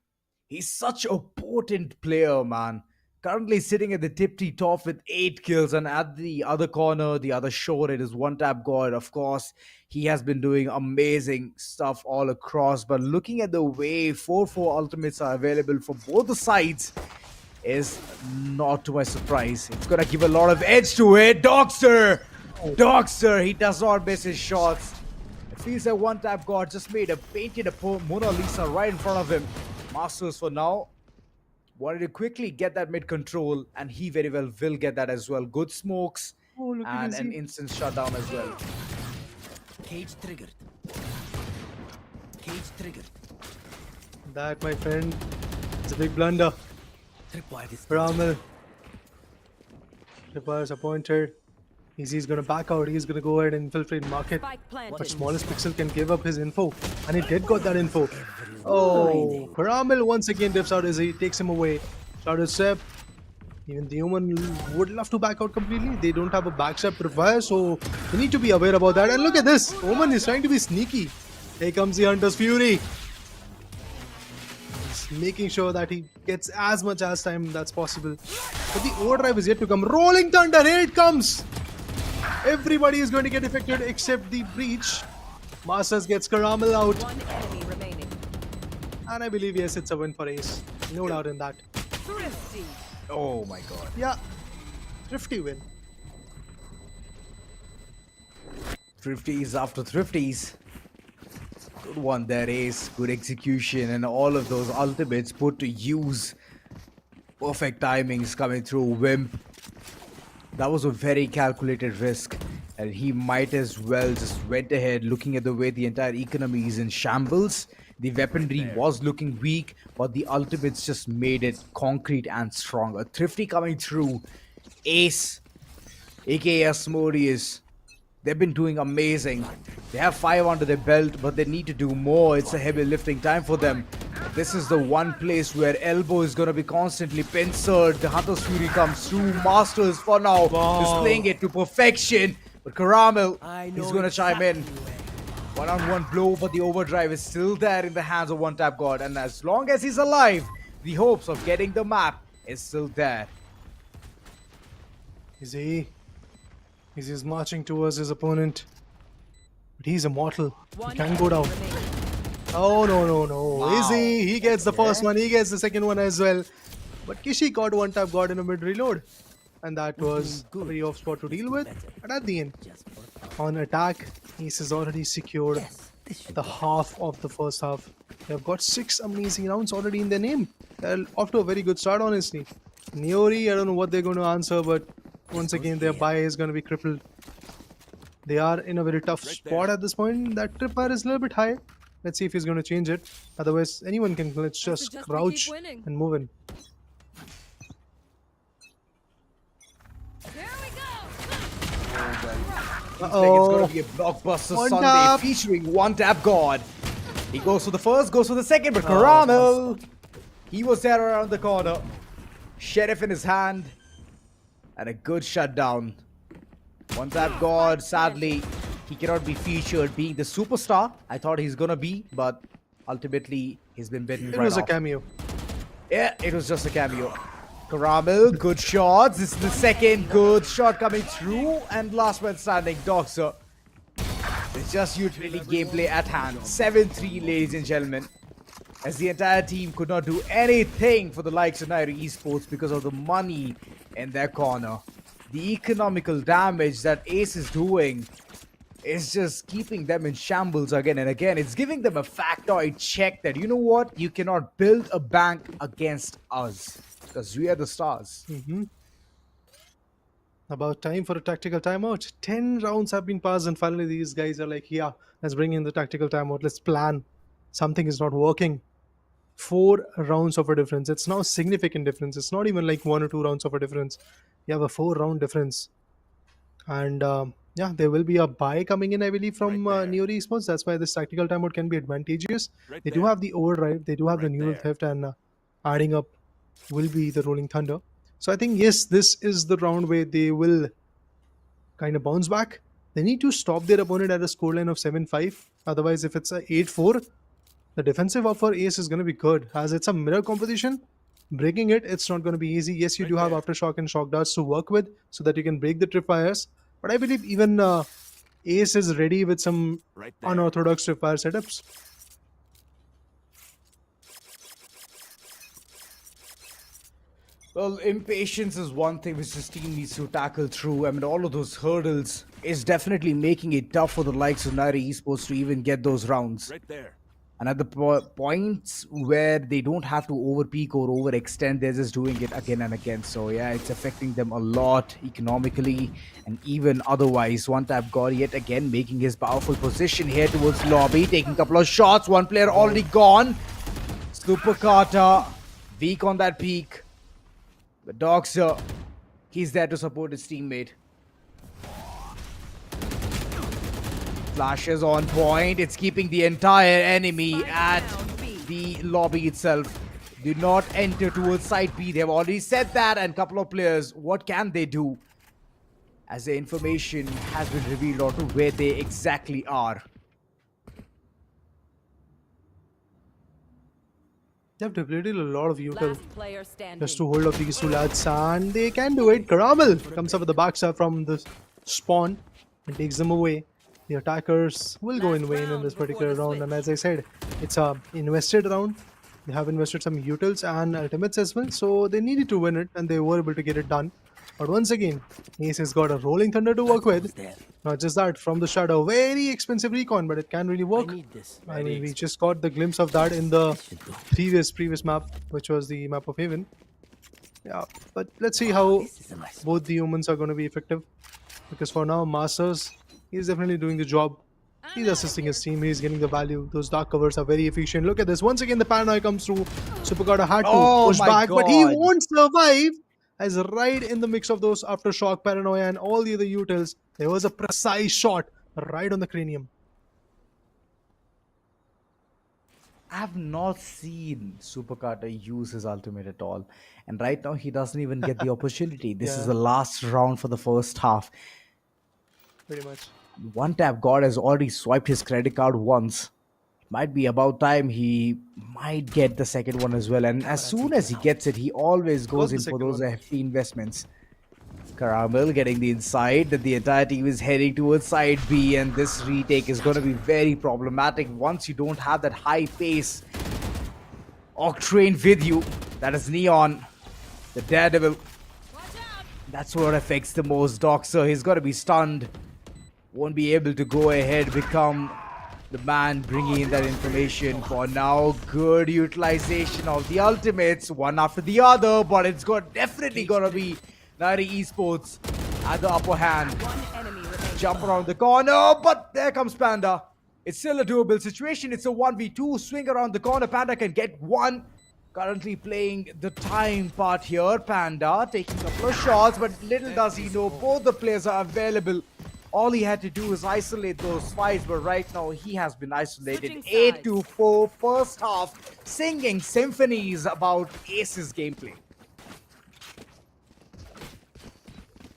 He's such a potent player, man. Currently sitting at the tipsy top with 8 kills, and at the other corner, the other shore, it is one tap god. Of course, he has been doing amazing stuff all across. But looking at the way 4-4 ultimates are available for both the sides is not to my surprise. It's gonna give a lot of edge to it. Dogster! Dogster, he does not miss his shots. It feels like one tap god just painted a Mona Lisa right in front of him. Masters for now wanted to quickly get that mid control, and he very well will get that as well. Good smokes Oh, look at and his an instant shutdown as well. Cage triggered. Cage triggered. That, my friend, is a big blunder. Tripwire is Karamel. Tripwire's appointed. He's going to back out. He's going to go ahead and infiltrate market. Spike planted. But smallest pixel can give up his info. And he did got that info. Oh, Karamel once again dips out as he takes him away. Shouted step. Even the human would love to back out completely. They don't have a backstep required, so they need to be aware about that. And look at this. Omen is trying to be sneaky. Here comes the Hunter's Fury. He's making sure that he gets as much as time that's possible. But the overdrive is yet to come. Rolling Thunder, here it comes. Everybody is going to get affected except the breach. Masters gets Karamel out. One enemy remaining. And I believe, yes, it's a win for Ace. No doubt in that. Thrifty. Oh my god. Yeah. Thrifty win. Thrifties after thrifties. Good one there, Ace. Good execution, and all of those ultimates put to use. Perfect timings coming through. Wimp. That was a very calculated risk, and he might as well just went ahead looking at the way the entire economy is in shambles. The weaponry was looking weak, but the ultimates just made it concrete and strong. A Thrifty coming through. Ace, aka Asmodeus. They've been doing amazing. They have 5 under their belt, but they need to do more. It's a heavy lifting time for them. This is the one place where Elbow is going to be constantly pincered. The Hunter's Fury comes through. Masters for now displaying it to perfection. But Karamel, he's going to chime in. One-on-one blow, but the overdrive is still there in the hands of One Tap God. And as long as he's alive, the hopes of getting the map is still there. He's marching towards his opponent. But he's immortal. One He can go down. remaining. Oh, no. Wow. Easy. He gets the first one. He gets the second one as well. But Kishi got One Tap God in a mid reload. And that was a very off spot to deal with. But at the end, on attack, Ace has already secured the half of the first half. They've got 6 amazing rounds already in their name. They're off to a very good start, honestly. Niory, I don't know what they're going to answer, but once again, their buy is going to be crippled. They are in a very tough spot at this point. That tripwire is a little bit high. Let's see if he's going to change it. Otherwise, anyone can. Let's just crouch and move in. Looks like it's going to be a blockbuster One Sunday tap. featuring One Tap God. He goes for the first, goes for the second, but Karamel, he was there around the corner. Sheriff in his hand. And a good shutdown. One Tap God, sadly, he cannot be featured being the superstar I thought he's gonna be, but ultimately he's been bitten It right was a off. cameo. Yeah, it was just a cameo. Karamel, good shots. This is the second good shot coming through. And last man standing, Doxer. It's just utility gameplay at hand. 7-3, ladies and gentlemen. As the entire team could not do anything for the likes of Niory Esports because of the money in their corner. The economical damage that Ace is doing is just keeping them in shambles again and again. It's giving them a factoid check that, you know what, you cannot build a bank against us because we are the stars. About time for a tactical timeout. 10 rounds have been passed, and finally these guys are like, yeah, let's bring in the tactical timeout. Let's plan. Something is not working. 4 rounds of a difference. It's now significant difference. It's not even like 1 or 2 rounds of a difference. You have a 4-round difference. And yeah, there will be a buy coming in, I believe, from Niory Esports. That's why this tactical timeout can be advantageous. They do have the overdrive, they do have the neural theft, and adding up will be the rolling thunder. So I think, yes, this is the round where they will kind of bounce back. They need to stop their opponent at a scoreline of 7-5. Otherwise, if it's a 8-4, the defensive of our Ace is going to be good. As it's a mirror competition, breaking it's not going to be easy. Yes, you do have Aftershock and Shock Darts to work with so that you can break the tripwires. But I believe even Ace is ready with some unorthodox tripwire setups. Well, impatience is one thing which this team needs to tackle through. I mean, all of those hurdles is definitely making it tough for the likes of Niory Esports to even get those rounds. Right there. And at the points where they don't have to overpeak or overextend, they're just doing it again and again. So yeah, it's affecting them a lot economically and even otherwise. One tap God yet again making his powerful position here towards lobby, taking a couple of shots. One player already gone. Super Carter weak on that peak. But Doxer, he's there to support his teammate. Flashes on point. It's keeping the entire enemy at the lobby itself. Do not enter towards side B. They've already said that. And a couple of players, what can they do? As the information has been revealed onto where they exactly are. They have depleted a lot of util just to hold up these two lads, and they can do it. Caramel comes up with the backstab from the spawn and takes them away. The attackers will go in vain in this particular round, and as I said, it's a invested round. They have invested some utils and ultimates as well, so they needed to win it, and they were able to get it done. But once again, Ace has got a rolling thunder to work with. Not just that, from the shadow, very expensive recon, but it can really work. I mean, we just got the glimpse of that in the previous map, which was the map of Haven. Yeah, but let's see how both the humans are going to be effective. Because for now, Masters, he's definitely doing the job. He's assisting his team, he's getting the value. Those dark covers are very efficient. Look at this. Once again, the paranoia comes through. Supercarda had to push back, but he won't survive. As right in the mix of those Aftershock, Paranoia, and all the other utils, there was a precise shot right on the cranium. I have not seen Super Carter use his ultimate at all. And right now, he doesn't even get the opportunity. This is the last round for the first half. Pretty much. One tap God has already swiped his credit card once. Might be about time he might get the second one as well. And as soon as he gets it, he always goes in for those hefty investments. Caramel getting the insight that the entire team is heading towards side B, and this retake is going to be very problematic once you don't have that high pace Octane with you. That is Neon, the Daredevil. That's what affects the most. Doxer, he's got to be stunned. Won't be able to go ahead, become the man bringing in that information. For now, good utilization of the ultimates, one after the other, but it's definitely gonna be Niory Esports at the upper hand. Jump around the corner, but there comes Panda. It's still a doable situation. It's a 1v2. Swing around the corner. Panda can get one. Currently playing the time part here. Panda taking a couple of shots, but little does he know both the players are available. All he had to do is isolate those fights, but right now he has been isolated. 8-4 first half, singing symphonies about Ace's gameplay.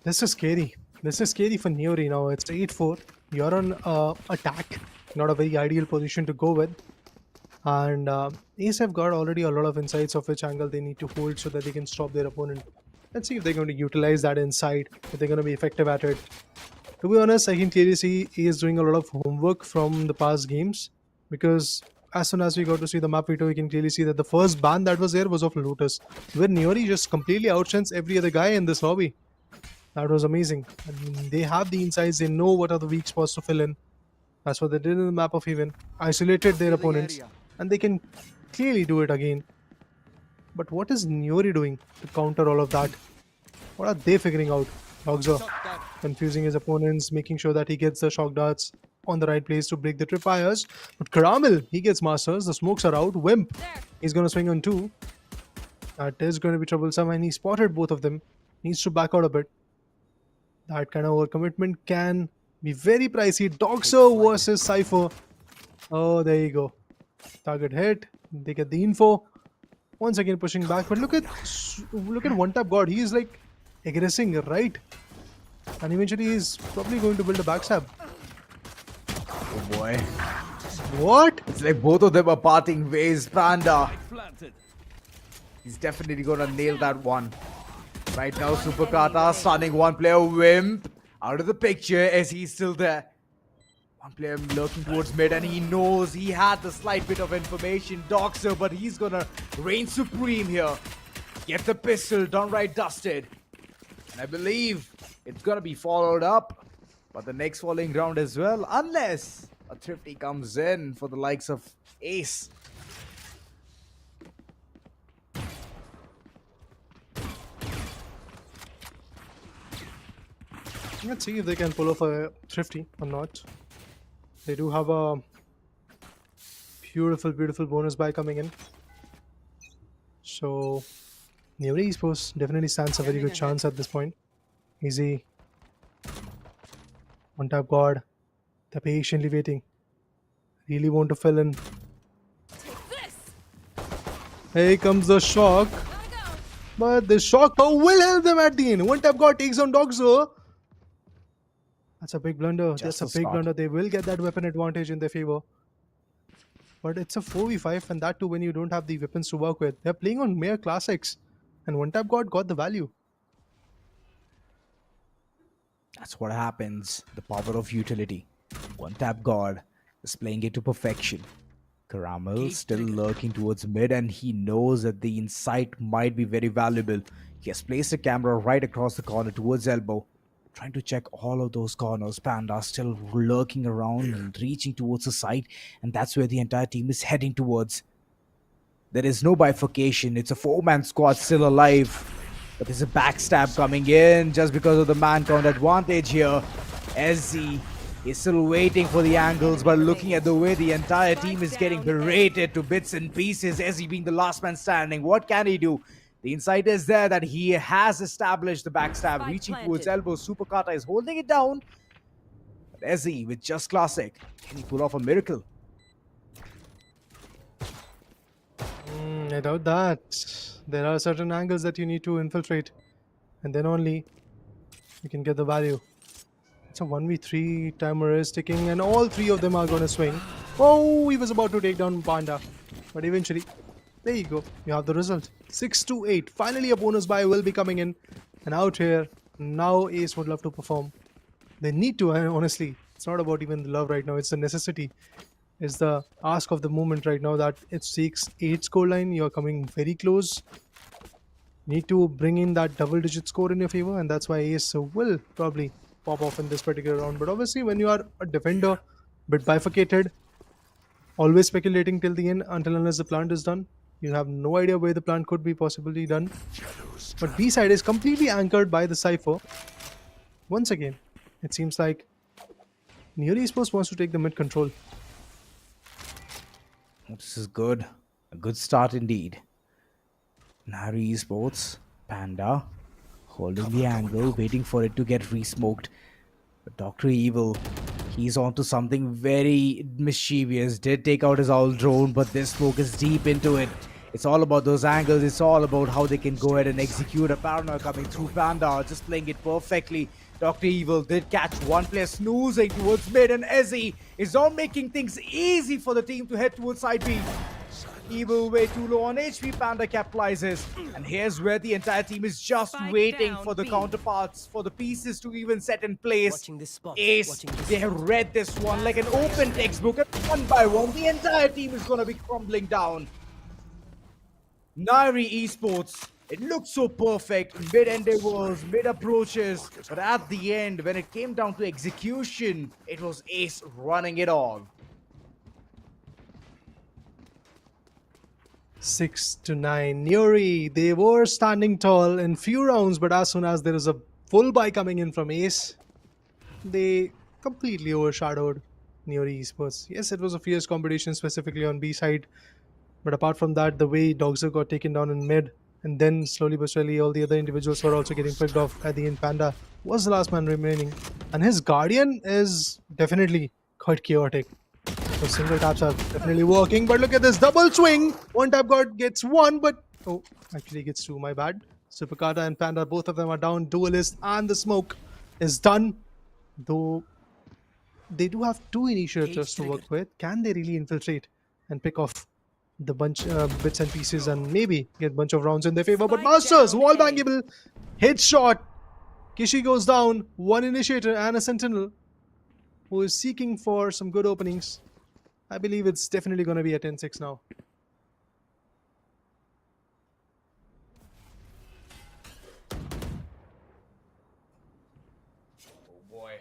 This is scary. This is scary for Niory now. It's 8-4. You're on attack. Not a very ideal position to go with. And Ace have got already a lot of insights of which angle they need to hold so that they can stop their opponent. Let's see if they're going to utilize that insight, if they're going to be effective at it. To be honest, I can clearly see he is doing a lot of homework from the past games, because as soon as we got to see the map veto, we can clearly see that the first ban that was there was of Lotus, where Niory just completely outshines every other guy in this lobby. That was amazing. I mean, they have the insights, they know what are the weak spots to fill in. That's what they did in the map of Haven, isolated their opponents, and they can clearly do it again. But what is Niory doing to counter all of that? What are they figuring out? Doxer confusing his opponents, making sure that he gets the shock darts. on the right place to break the tripwires. But Caramel, he gets masters. The smokes are out. Wimp, he's going to swing on 2. That is going to be troublesome, and he spotted both of them. Needs to back out a bit. That kind of overcommitment can be very pricey. Doxer versus Cypher. Oh, there you go. Target hit. They get the info. Once again pushing back, but look at one tap god. He is like aggressing right, and eventually he's probably going to build a backstab. Oh boy. What? It's like both of them are parting ways. Panda. He's definitely gonna nail that one. Right now, Super Kata stunning one player. Wimp out of the picture as he's still there. One player lurking towards mid, and he knows he had the slight bit of information. Doxer, but he's gonna reign supreme here. Get the pistol downright dusted. And I believe it's gonna be followed up. But the next falling ground as well, unless a Thrifty comes in for the likes of Ace. Let's see if they can pull off a Thrifty or not. They do have a beautiful, beautiful bonus buy coming in. So, Niory Esports definitely stands a very good chance at this point. Easy. One tap god. They're patiently waiting. Really want to fill in. Here comes the shock. But the shock will help them at the end. One tap god takes on Doxer. That's a big blunder. That's a big blunder. They will get that weapon advantage in their favor. But it's a 4v5, and that too when you don't have the weapons to work with. They're playing on mere classics. And one tap god got the value. That's what happens. The power of utility. One tap god is playing it to perfection. Caramel still lurking towards mid, and he knows that the insight might be very valuable. He has placed a camera right across the corner towards elbow. Trying to check all of those corners. Panda still lurking around and reaching towards the site, and that's where the entire team is heading towards. There is no bifurcation. It's a 4-man squad still alive. But there's a backstab coming in just because of the man count advantage here. SZ is still waiting for the angles, but looking at the way the entire team is getting berated to bits and pieces, SZ being the last man standing, what can he do? The insight is there that he has established the backstab, reaching towards elbow. Super Kata is holding it down. But SZ with just classic. Can he pull off a miracle? I doubt that. There are certain angles that you need to infiltrate, and then only you can get the value. It's a 1v3, timer is ticking, and all 3 of them are going to swing. Oh, he was about to take down Panda, but eventually, there you go. You have the result. 6-8. Finally, a bonus buy will be coming in, and out here now Ace would love to perform. They need to, honestly. It's not about even the love right now. It's a necessity. It's the ask of the moment right now that it seeks 8 scoreline. You're coming very close. Need to bring in that double-digit score in your favor, and that's why Ace will probably pop off in this particular round. But obviously, when you are a defender, bit bifurcated, always speculating till the end until unless the plant is done. You have no idea where the plant could be possibly done. But B side is completely anchored by the Cypher. Once again, it seems like Niory Esports wants to take the mid control. This is good. A good start indeed. Niory Esports, Panda, holding the angle, waiting for it to get re-smoked. But Dr. Evil, he's onto something very mischievous. Did take out his owl drone, but this smoke is deep into it. It's all about those angles. It's all about how they can go ahead and execute a paranoia coming through. Panda just playing it perfectly. Dr. Evil did catch one player snoozing towards mid, and Ezzy is now making things easy for the team to head towards side B. Evil way too low on HP. Panda capitalizes, and here's where the entire team is just waiting for the counterparts, for the pieces to even set in place. Ace, they have read this one like an open textbook, and one by one the entire team is going to be crumbling down. Niory Esports, it looked so perfect, mid endeavors, mid approaches, but at the end, when it came down to execution, it was Ace running it all. 6-9. Niory, they were standing tall in few rounds, but as soon as there is a full buy coming in from Ace, they completely overshadowed Niory Esports. Yes, it was a fierce competition specifically on B side, but apart from that, the way Dogzer got taken down in mid, and then slowly but surely all the other individuals were also getting picked off. At the end, Panda was the last man remaining, and his Guardian is definitely quite chaotic. So single taps are definitely working, but look at this double swing. One tap god gets one, but oh, actually gets two. My bad. Superkata and Panda, both of them are down. Duelist and the smoke is done. Though they do have two initiators to work with. Can they really infiltrate and pick off the bunch bits and pieces and maybe get a bunch of rounds in their favor? But Masters, wall bangable, headshot. Kishi goes down. One initiator and a sentinel who is seeking for some good openings. I believe it's definitely going to be a 10-6 now. Oh boy.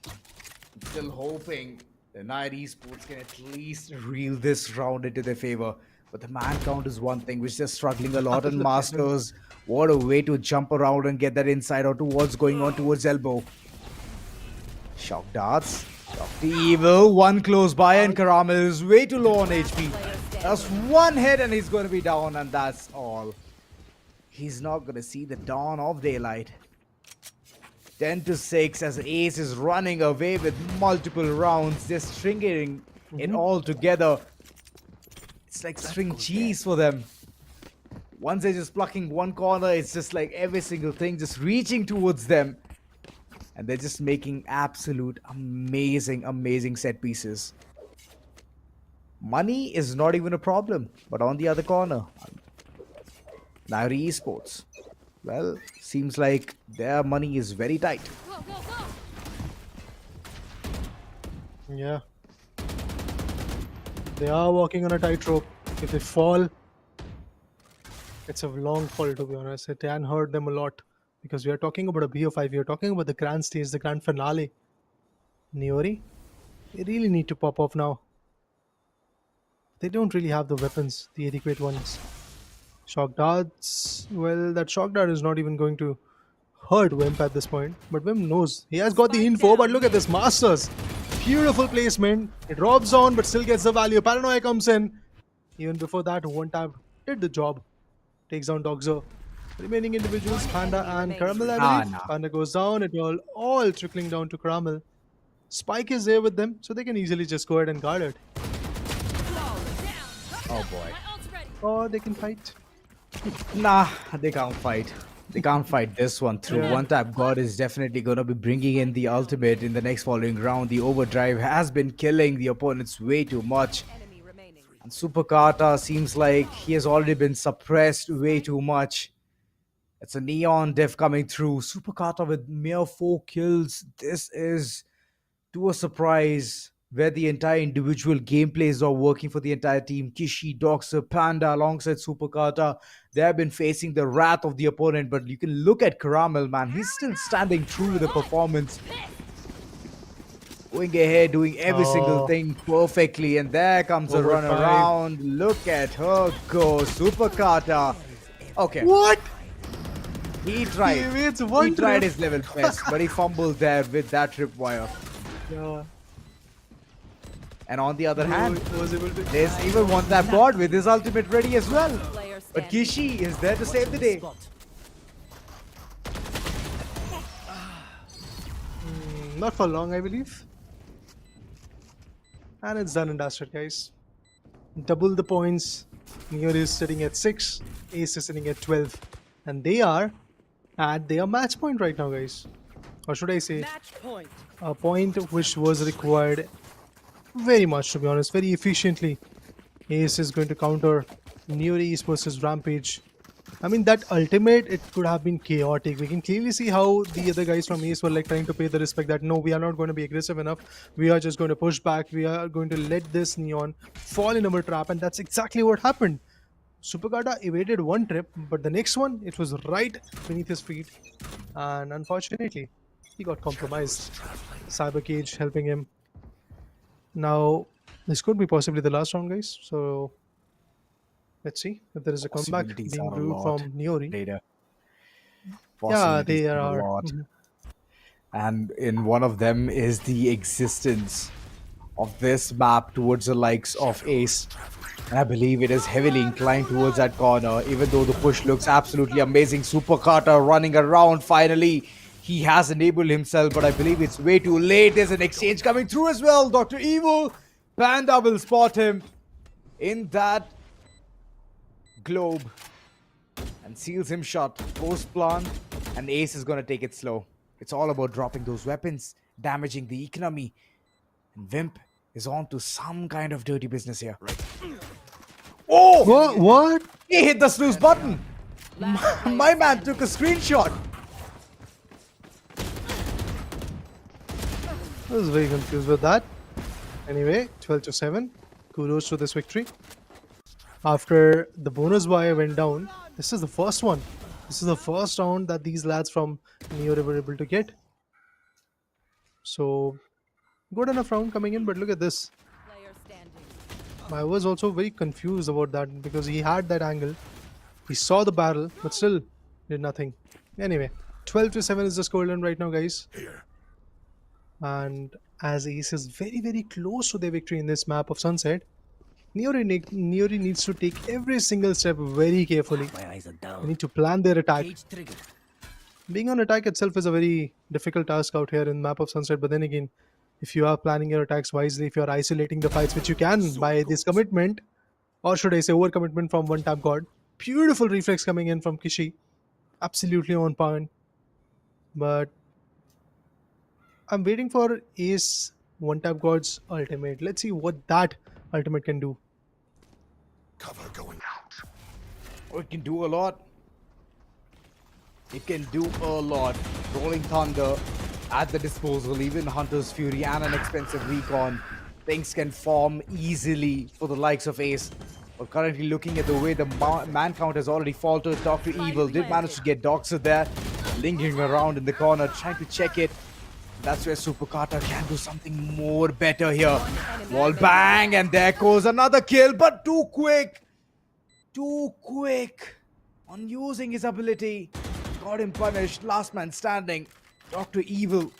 I'm still hoping the Niory Esports can at least reel this round into their favor. But the man count is one thing which they're struggling a lot. And Masters, what a way to jump around and get that inside out to what's going on towards elbow. Shock darts. Dr. Evil, one close by, and Caramel is way too low on HP. That's one hit and he's going to be down, and that's all. He's not going to see the dawn of daylight. 10-6 as Ace is running away with multiple rounds, just stringing it all together. It's like string cheese for them. Once they're just plucking one corner, it's just like every single thing just reaching towards them. And they're just making absolute amazing set pieces. Money is not even a problem. But on the other corner, Niory Esports. Well, seems like their money is very tight. Yeah. They are walking on a tightrope. If they fall, it's a long fall, to be honest. It can hurt them a lot. Because we are talking about a BO5, we are talking about the grand stage, the grand finale. Niory, they really need to pop off now. They don't really have the weapons, the adequate ones. Shock darts, well, that shock dart is not even going to hurt Wimp at this point. But Wimp knows. He has got the info, but look at this, Masters. Beautiful placement. It robs on, but still gets the value. Paranoia comes in. Even before that, one tap did the job. Takes down Dogzer. Remaining individuals, Panda and Caramel, I believe. Panda goes down, it all trickling down to Caramel. Spike is there with them, so they can easily just go ahead and guard it. Oh boy. Or they can fight. Nah, they can't fight. They can't fight this one through. Yeah. One tap God is definitely going to be bringing in the ultimate in the next following round. The overdrive has been killing the opponents way too much. And Super Kata seems like he has already been suppressed way too much. It's a neon diff coming through. Super Kata with mere 4 kills. This is to a surprise where the entire individual gameplays are working for the entire team. Kishi, Doxer, Panda alongside Super Kata. They have been facing the wrath of the opponent, but you can look at Caramel, man. He's still standing true with the performance. Going ahead, doing every single thing perfectly. And there comes a run around. Look at her go. Super Kata. Okay. What? He tried. He tried his level best, but he fumbled there with that tripwire. Yeah. And on the other hand, there's even one tap God with his ultimate ready as well. But Kishi is there to save the day. Not for long, I believe. And it's done and dusted, guys. Double the points. Niory is sitting at 6. Ace is sitting at 12. And they are at their match point right now, guys. Or should I say, a point which was required very much, to be honest, very efficiently. Ace is going to counter Niory Esports' Rampage. I mean, that ultimate, it could have been chaotic. We can clearly see how the other guys from Ace were like trying to pay the respect that no, we are not going to be aggressive enough. We are just going to push back. We are going to let this Neon fall in our trap. And that's exactly what happened. Superkata evaded one trip, but the next one, it was right beneath his feet. And unfortunately, he got compromised. Cyber Cage helping him. Now, this could be possibly the last round, guys. So, let's see if there is a comeback being brewed from Niory. Yeah, they are. And in one of them is the existence of this map towards the likes of Ace. And I believe it is heavily inclined towards that corner, even though the push looks absolutely amazing. Super Carter running around finally. He has enabled himself, but I believe it's way too late. There's an exchange coming through as well. Dr. Evil, Panda will spot him in that globe and seals him shut. Post plant, and Ace is going to take it slow. It's all about dropping those weapons, damaging the economy. And Vimp is on to some kind of dirty business here. Oh! What? He hit the snooze button. My man took a screenshot. I was very confused with that. Anyway, 12-7. Kudos to this victory. After the bonus buy went down, this is the first one. This is the first round that these lads from Niory were able to get. So, good enough round coming in, but look at this. I was also very confused about that because he had that angle. He saw the barrel, but still did nothing. Anyway, 12-7 is the scoreline right now, guys. And as Ace is very, very close to their victory in this map of Sunset, Niory needs to take every single step very carefully. My eyes are down. They need to plan their attack. Cage triggered. Being on attack itself is a very difficult task out here in map of Sunset, but then again, if you are planning your attacks wisely, if you are isolating the fights, which you can by this commitment, or should I say overcommitment from one tap god. Beautiful reflex coming in from Kishi. Absolutely on point. But I'm waiting for Ace one tap god's ultimate. Let's see what that ultimate can do. Cover going out. Oh, it can do a lot. It can do a lot. Rolling Thunder at the disposal, even Hunter's Fury and an expensive recon. Things can form easily for the likes of Ace. But currently looking at the way the man count has already faltered, Dr. Evil did manage to get Doxer there, lingering around in the corner, trying to check it. That's where Super Carter can do something more better here. Wall bang, and there goes another kill, but too quick. Too quick on using his ability. Got him punished. Last man standing. Dr. Evil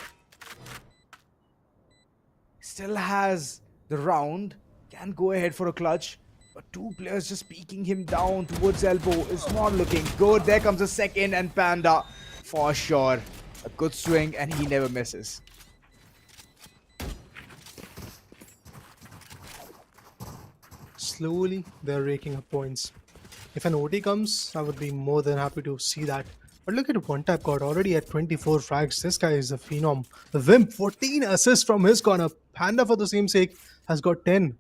still has the round. Can go ahead for a clutch. But two players just peeking him down towards elbow is not looking good. There comes a second, and Panda for sure. A good swing, and he never misses. Slowly, they're raking up points. If an OT comes, I would be more than happy to see that. But look at one tap god already at 24 frags. This guy is a phenom. The Vimp, 14 assists from his corner. Panda, for the same sake, has got 10.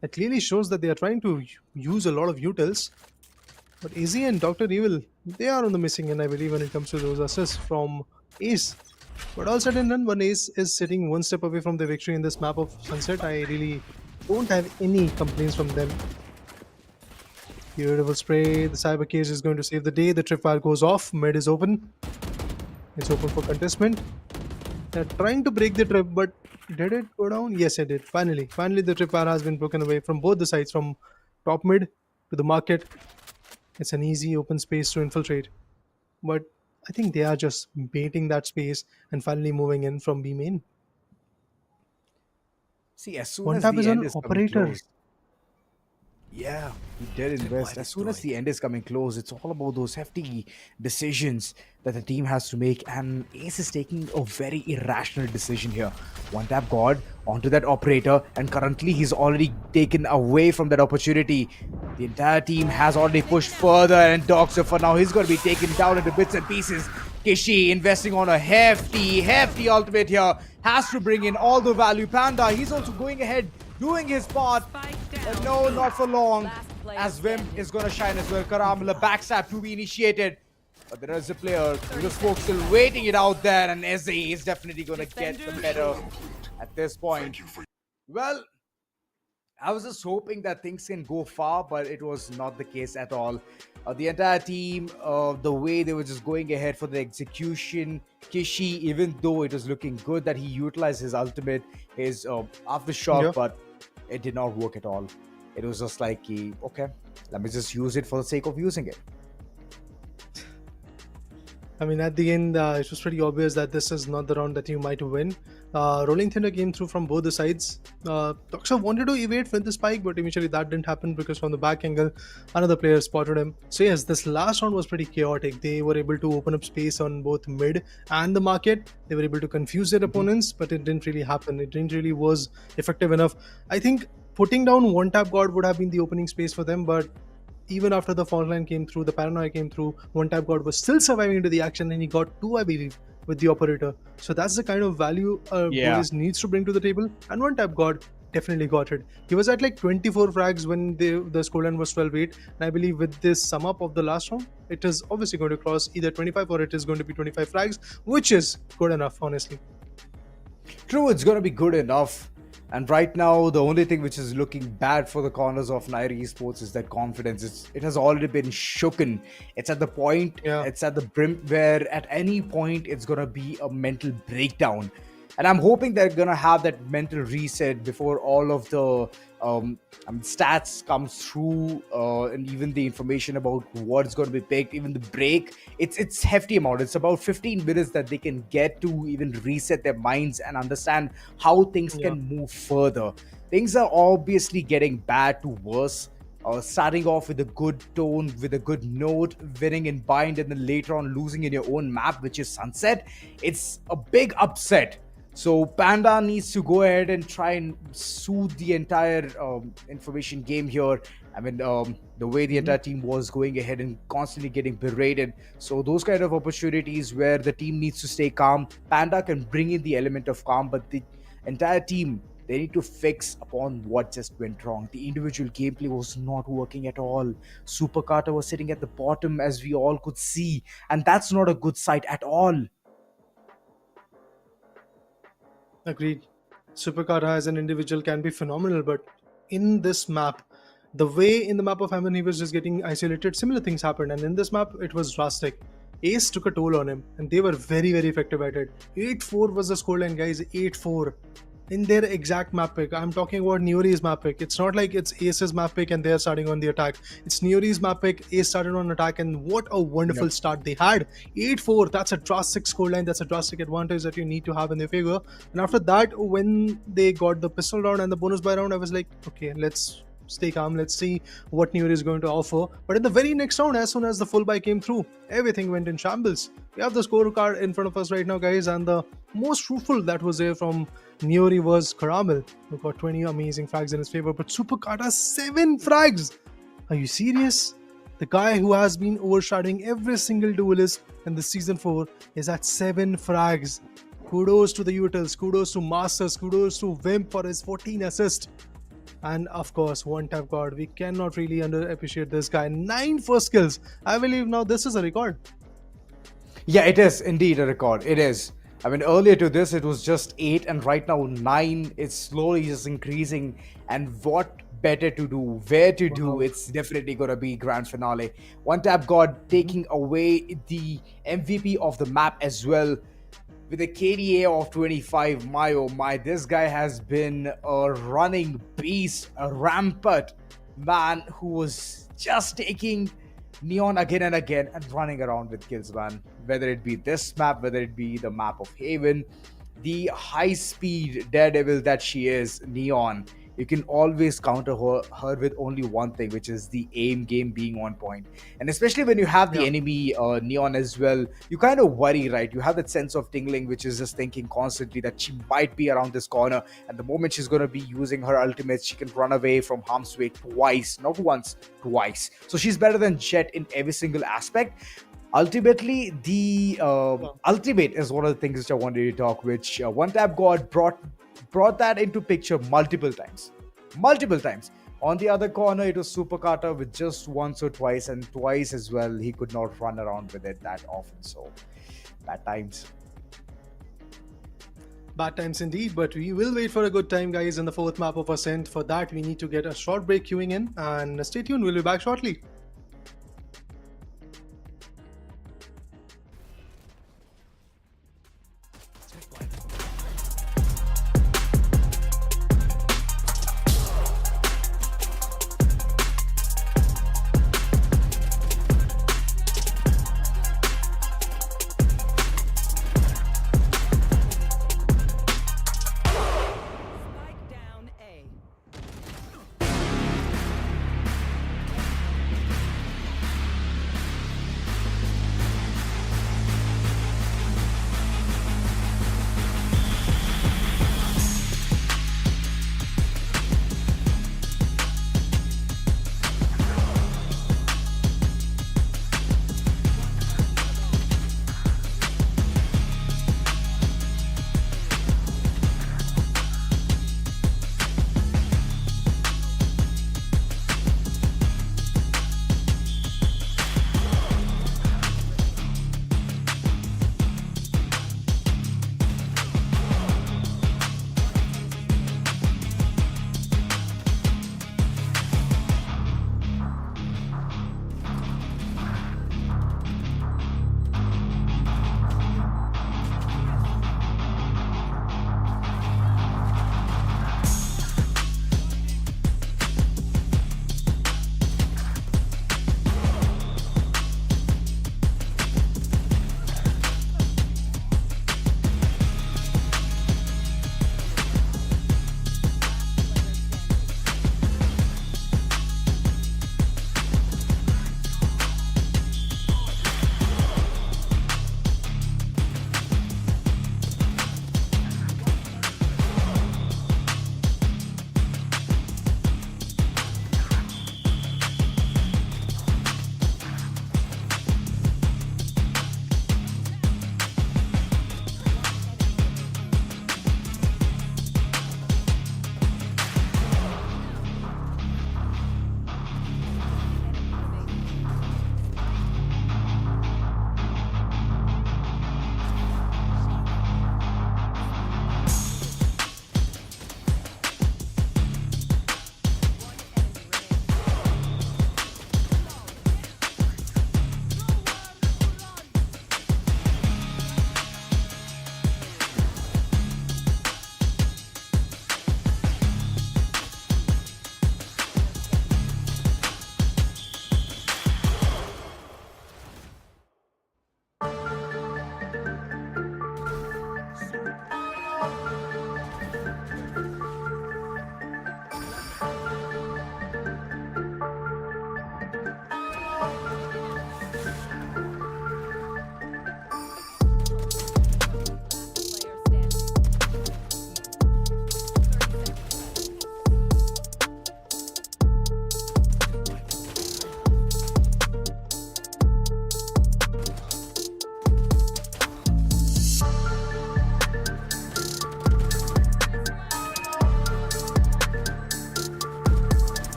That clearly shows that they are trying to use a lot of utils. But Izzy and Dr. Evil, they are on the missing end, I believe, when it comes to those assists from Ace. But all said and done, when Ace is sitting one step away from the victory in this map of Sunset, I really don't have any complaints from them. Beautiful spray. The cyber cage is going to save the day. The tripwire goes off. Mid is open. It's open for contestment. They're trying to break the trip, but did it go down? Yes, it did. Finally, the tripwire has been broken away from both the sides, from top mid to the market. It's an easy open space to infiltrate. But I think they are just baiting that space and finally moving in from B main. See, as soon One as tap the is end an is coming operator. close, yeah, he did invest. As soon as the end is coming close, it's all about those hefty decisions that the team has to make. And Ace is taking a very irrational decision here. One tap God onto that operator, and currently he's already taken away from that opportunity. The entire team has already pushed further, and Doxer for now, he's going to be taken down into bits and pieces. Kishi investing on a hefty ultimate here. Has to bring in all the value. Panda, he's also going ahead, doing his part. But no, not for long. As Vim is going to shine as well. Karamala backstab to be initiated. But there is a player with the smoke still waiting it out there. And Ezzy is definitely going to get the better at this point. Well, I was just hoping that things can go far, but it was not the case at all. The entire team, the way they were just going ahead for the execution. Kishi, even though it was looking good that he utilized his ultimate, his aftershock, but it did not work at all. It was just like, okay, let me just use it for the sake of using it. I mean, at the end, it was pretty obvious that this is not the round that you might win. Rolling Thunder came through from both the sides. Doxa wanted to evade with the spike, but eventually that didn't happen because from the back angle, another player spotted him. So yes, this last round was pretty chaotic. They were able to open up space on both mid and the market. They were able to confuse their opponents, but it didn't really happen. It didn't really was effective enough. I think putting down one tap god would have been the opening space for them, but even after the fault line came through, the paranoia came through, one tap god was still surviving into the action, and he got two, I believe, with the operator. So that's the kind of value Boris needs to bring to the table. And one tap god definitely got it. He was at like 24 frags when the scoreline was 12-8. And I believe with this sum up of the last round, it is obviously going to cross either 25 or it is going to be 25 frags, which is good enough, honestly. True, it's going to be good enough. And right now, the only thing which is looking bad for the corners of Niory Esports is that confidence. It has already been shooken. It's at the point, it's at the brim where at any point it's going to be a mental breakdown. And I'm hoping they're going to have that mental reset before all of the stats comes through and even the information about what's going to be picked, even the break. It's hefty amount. It's about 15 minutes that they can get to even reset their minds and understand how things can move further. Things are obviously getting bad to worse. Starting off with a good tone, with a good note, winning in bind, and then later on losing in your own map, which is Sunset. It's a big upset. So Panda needs to go ahead and try and soothe the entire information game here. I mean, the way the entire team was going ahead and constantly getting berated. So those kind of opportunities where the team needs to stay calm, Panda can bring in the element of calm, but the entire team, they need to fix upon what just went wrong. The individual gameplay was not working at all. Super Carter was sitting at the bottom, as we all could see, and that's not a good sight at all. Agreed. Supercar as an individual can be phenomenal, but in this map, the way in the map of Heaven he was just getting isolated, similar things happened, and in this map it was drastic. Ace took a toll on him, and they were very, very effective at it. 8-4 was the scoreline, guys. 8-4 in their exact map pick. I'm talking about Niory's map pick. It's not like it's Ace's map pick and they're starting on the attack. It's Niory's map pick. Ace started on attack, and what a wonderful start they had. 8-4. That's a drastic scoreline. That's a drastic advantage that you need to have in their favor. And after that, when they got the pistol round and the bonus buy round, I was like, okay, let's stay calm. Let's see what Niory is going to offer. But in the very next round, as soon as the full buy came through, everything went in shambles. We have the scorecard in front of us right now, guys, and the most fruitful that was there from Niory was Caramel, who got 20 amazing frags in his favor, but Super Carter 7 frags. Are you serious? The guy who has been overshadowing every single duelist in the season 4 is at 7 frags. Kudos to the Utils, kudos to Masters, kudos to Wimp for his 14 assists. And of course, one tap god. We cannot really underappreciate this guy. 9 first kills. I believe now this is a record. Yeah, it is indeed a record. It is. I mean, earlier to this, it was just 8, and right now 9. It's slowly just increasing. And what better to do, where to do, it's definitely going to be grand finale. One tap god taking away the MVP of the map as well. With a KDA of 25, my oh my, this guy has been a running beast, a rampant man who was just taking Neon again and again and running around with kills, man. Whether it be this map, whether it be the map of Haven, the high-speed daredevil that she is, Neon, you can always counter her with only one thing, which is the aim game being on point. And especially when you have the enemy Neon as well, you kind of worry, right? You have that sense of tingling, which is just thinking constantly that she might be around this corner, and the moment she's going to be using her ultimate, she can run away from harm's way twice, not once, twice. So she's better than Jet in every single aspect. Ultimately, the ultimate is one of the things which I wanted to talk, which One Tap God brought that into picture multiple times. On the other corner, it was Super Carter with just once or twice, and twice as well, he could not run around with it that often. So, bad times. Bad times indeed, but we will wait for a good time, guys, in the 4th map of Ascent. For that, we need to get a short break queuing in, and stay tuned, we'll be back shortly.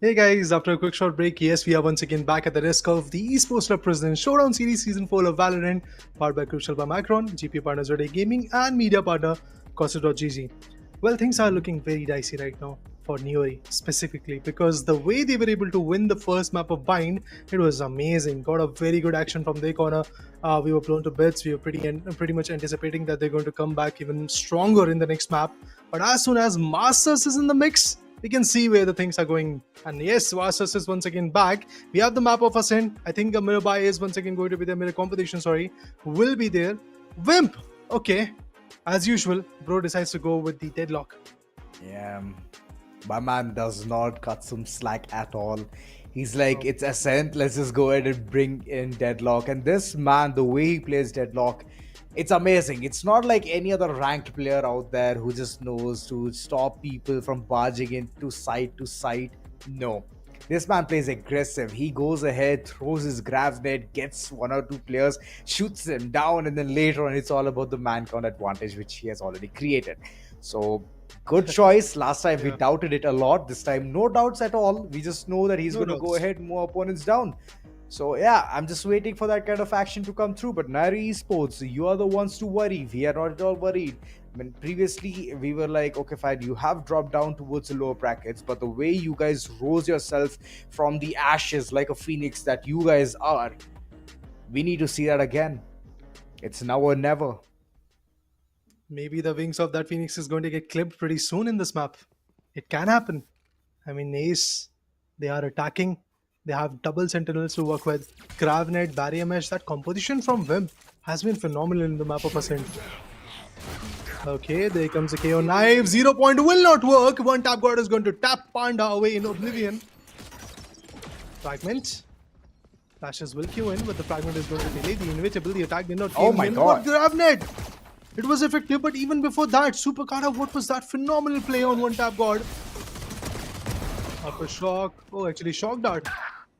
Hey guys, after a quick short break, yes, we are once again back at the desk of the Esports Club President Showdown Series Season 4 of Valorant, powered by Crucial by Macron, GP partner Zodiac Gaming, and media partner Costa.gg. Well, things are looking very dicey right now for Niory specifically because the way they were able to win the first map of Bind, it was amazing. Got a very good action from their corner. We were blown to bits. We were pretty much anticipating that they're going to come back even stronger in the next map. But as soon as Masters is in the mix, we can see where the things are going. And yes, Masters is once again back. We have the map of Ascent. I think a mirror buy is once again going to be there. Mirror competition, will be there. Wimp, okay. As usual, bro decides to go with the deadlock. Yeah, my man does not cut some slack at all. He's like, it's Ascent, let's just go ahead and bring in Deadlock. And this man, the way he plays Deadlock, it's amazing. It's not like any other ranked player out there who just knows to stop people from barging into site to site. No. This man plays aggressive. He goes ahead, throws his grabs net, gets one or two players, shoots them down, and then later on it's all about the man count advantage which he has already created. So good choice. Last time we doubted it a lot. This time no doubts at all. We just know that he's going to go ahead and move opponents down. So yeah, I'm just waiting for that kind of action to come through. But Niory Esports, you are the ones to worry. We are not at all worried. I mean, previously we were like, okay, fine, you have dropped down towards the lower brackets, but the way you guys rose yourself from the ashes like a phoenix that you guys are, we need to see that again. It's now or never. Maybe the wings of that phoenix is going to get clipped pretty soon in this map. It can happen. I mean, Ace, they are attacking. They have double sentinels to work with. Gravnet, barrier mesh, that composition from Wimp has been phenomenal in the map of Ascent. Okay, there comes a KO knife. 0 point will not work. One tap god is going to tap Panda away in oblivion. Fragment. Flashes will queue in, but the fragment is going to delay the inevitable. The attack did not queue in. God. But Gravnet! It was effective, but even before that, Super Kata, what was that phenomenal play on one tap god? Upper shock. Oh, actually, shock dart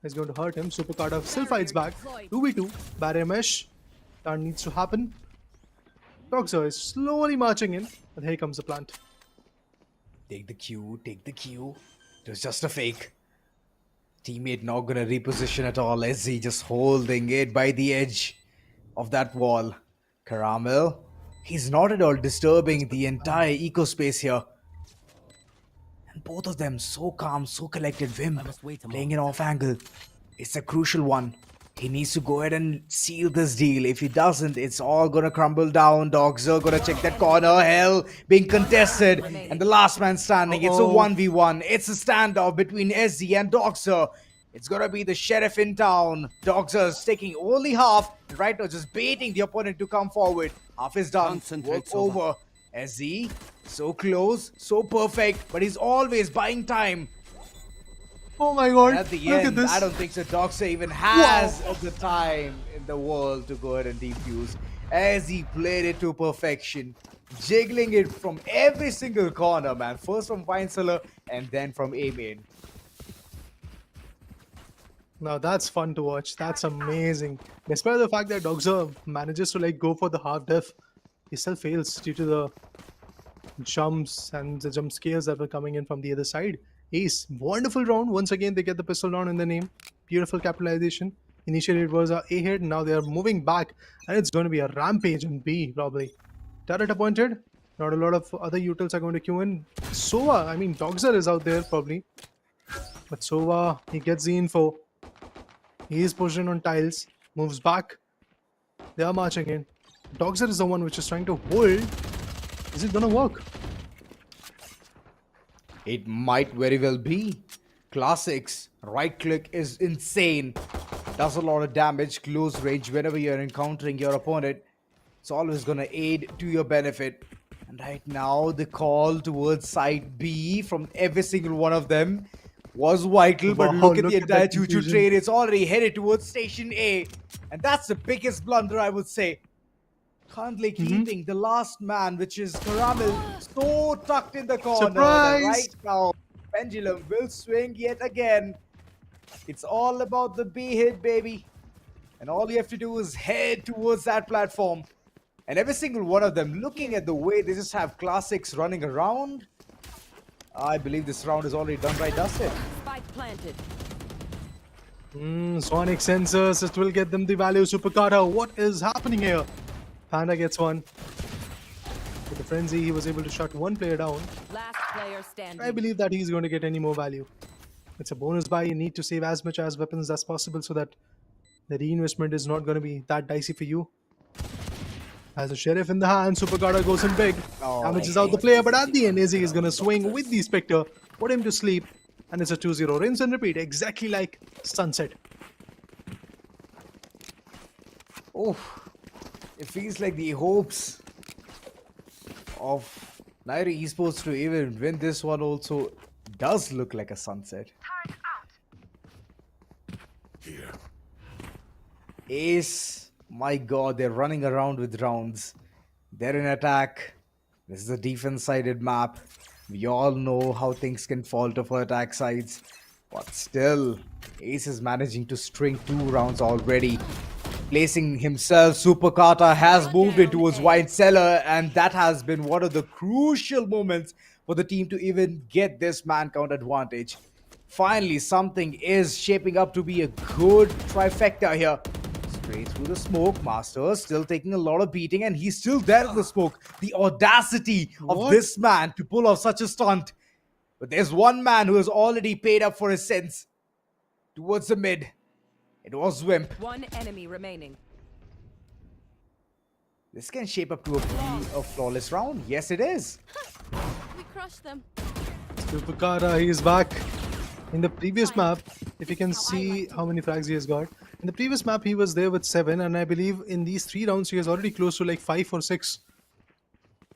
is going to hurt him. Super Kata still fights back. 2v2. Barrier mesh. That needs to happen. Doxer is slowly marching in, but here comes the plant. Take the Q, take the Q. It was just a fake. Teammate not gonna reposition at all. SZ just holding it by the edge of that wall. Caramel, he's not at all disturbing the entire eco space here. And both of them so calm, so collected. Vim playing it off angle. It's a crucial one. He needs to go ahead and seal this deal. If he doesn't, it's all gonna crumble down. Dogs are gonna check that corner. Hell being contested. And the last man standing. It's a 1v1. It's a standoff between SZ and Doxer. It's gonna be the sheriff in town. Doxer's taking only half. Right now, just baiting the opponent to come forward. Half is done. Work over. SZ, so close, so perfect. But he's always buying time. Oh my god, and at the look end, at this. I don't think so Doxer even has the time in the world to go ahead and defuse, as he played it to perfection, jiggling it from every single corner, man. First from Vine Cellar and then from A main. Now that's fun to watch. That's amazing. Despite the fact that Doxer manages to like go for the half def, he still fails due to the jumps and the jump scares that were coming in from the other side. Ace, wonderful round. Once again, they get the pistol round in the name. Beautiful capitalization. Initially, it was a A hit. Now they are moving back, and it's going to be a rampage in B, probably. Turret appointed. Not a lot of other utils are going to queue in. Sova, I mean, Doxer is out there, probably. But Sova, he gets the info. He is pushed in on tiles. Moves back. They are marching in. Doxer is the one which is trying to hold. Is it going to work? It might very well be. Classics. Right click is insane. Does a lot of damage. Close range whenever you're encountering your opponent. It's always going to aid to your benefit. And right now, the call towards side B from every single one of them was vital. But look at the entire choo-choo train. It's already headed towards station A. And that's the biggest blunder, I would say. Currently keeping the last man, which is Caramel, so tucked in the corner. Surprise! Right now, pendulum will swing yet again. It's all about the B hit, baby. And all you have to do is head towards that platform. And every single one of them, looking at the way they just have classics running around, I believe this round is already done by Dustin. planted. Sonic sensors, it will get them the value. Supercarter, what is happening here? Panda gets one. With the frenzy, he was able to shut one player down. Last player standing. I believe that he's going to get any more value. It's a bonus buy. You need to save as much as weapons as possible so that the reinvestment is not going to be that dicey for you. As a sheriff in the hand, Supercarter goes in big. Damages out the player, but at the end, Izzy is going to swing with the Spectre, put him to sleep, and it's a 2-0. Rinse and repeat, exactly like Sunset. Oh, it feels like the hopes of Niory Esports to even win this one also does look like a sunset. Here. Ace, my god, they're running around with rounds. They're in attack. This is a defense-sided map. We all know how things can falter for attack sides. But still, Ace is managing to string 2 rounds already. Placing himself, Supercarter has moved into his wine cellar, and that has been one of the crucial moments for the team to even get this man count advantage. Finally, something is shaping up to be a good trifecta here. Straight through the smoke, Masters still taking a lot of beating, and he's still there in the smoke. The audacity of this man to pull off such a stunt. But there's one man who has already paid up for his sins. Towards the mid. It was Wimp. One enemy remaining. This can shape up to a flawless round. Yes, it is. We crushed them. Supercarter, he is back. In the previous map, if you can see how many frags he has got. In the previous map, he was there with 7, and I believe in these 3 rounds, he is already close to like 5 or 6.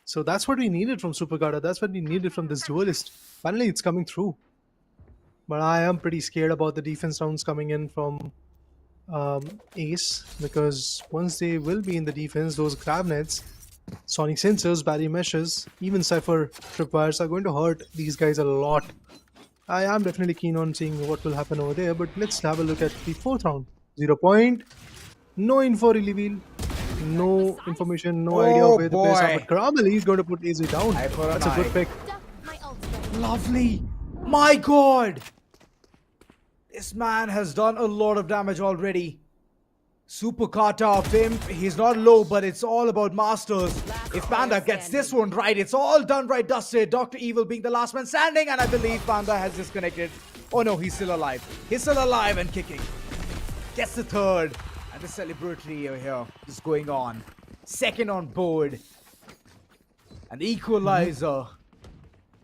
So that's what we needed from Supercarter. That's what we needed from this duelist. Finally, it's coming through. But I am pretty scared about the defense rounds coming in from Ace, because once they will be in the defense, those grab nets, sonic sensors, barrier meshes, even Cypher tripwires are going to hurt these guys a lot. I am definitely keen on seeing what will happen over there, but let's have a look at the 4th round. 0 point, no info reveal, no information, no idea of where the players are. But Karamel is going to put Easy down. That's a good pick. Lovely. My god. This man has done a lot of damage already. Supercarter, Vimp, he's not low, but it's all about Masters. If Panda gets this one right, it's all done right, dusted. Dr. Evil being the last man standing, and I believe Panda has disconnected. Oh no, he's still alive. He's still alive and kicking. Gets the 3rd. And the celebratory here is going on. 2nd on board. An equalizer.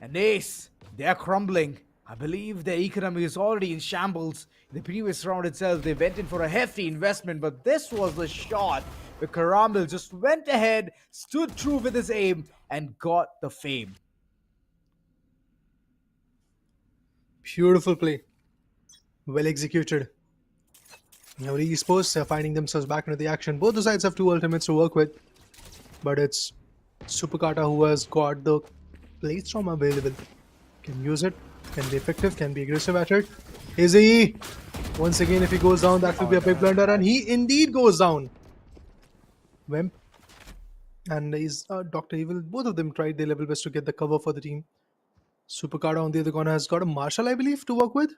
An ace. They're crumbling. I believe their economy is already in shambles. In the previous round itself, they went in for a hefty investment, but this was the shot where Karamel just went ahead, stood true with his aim, and got the fame. Beautiful play. Well executed. Niory Esports are finding themselves back into the action. Both the sides have 2 ultimates to work with, but it's Supercarter who has got the playstyle available. Can use it, can be effective, can be aggressive at it. Izzy! Once again, if he goes down, that will be a big blunder, and he indeed goes down. Wimp and Dr. Evil, both of them tried their level best to get the cover for the team. Supercarter on the other corner has got a Marshall, I believe, to work with.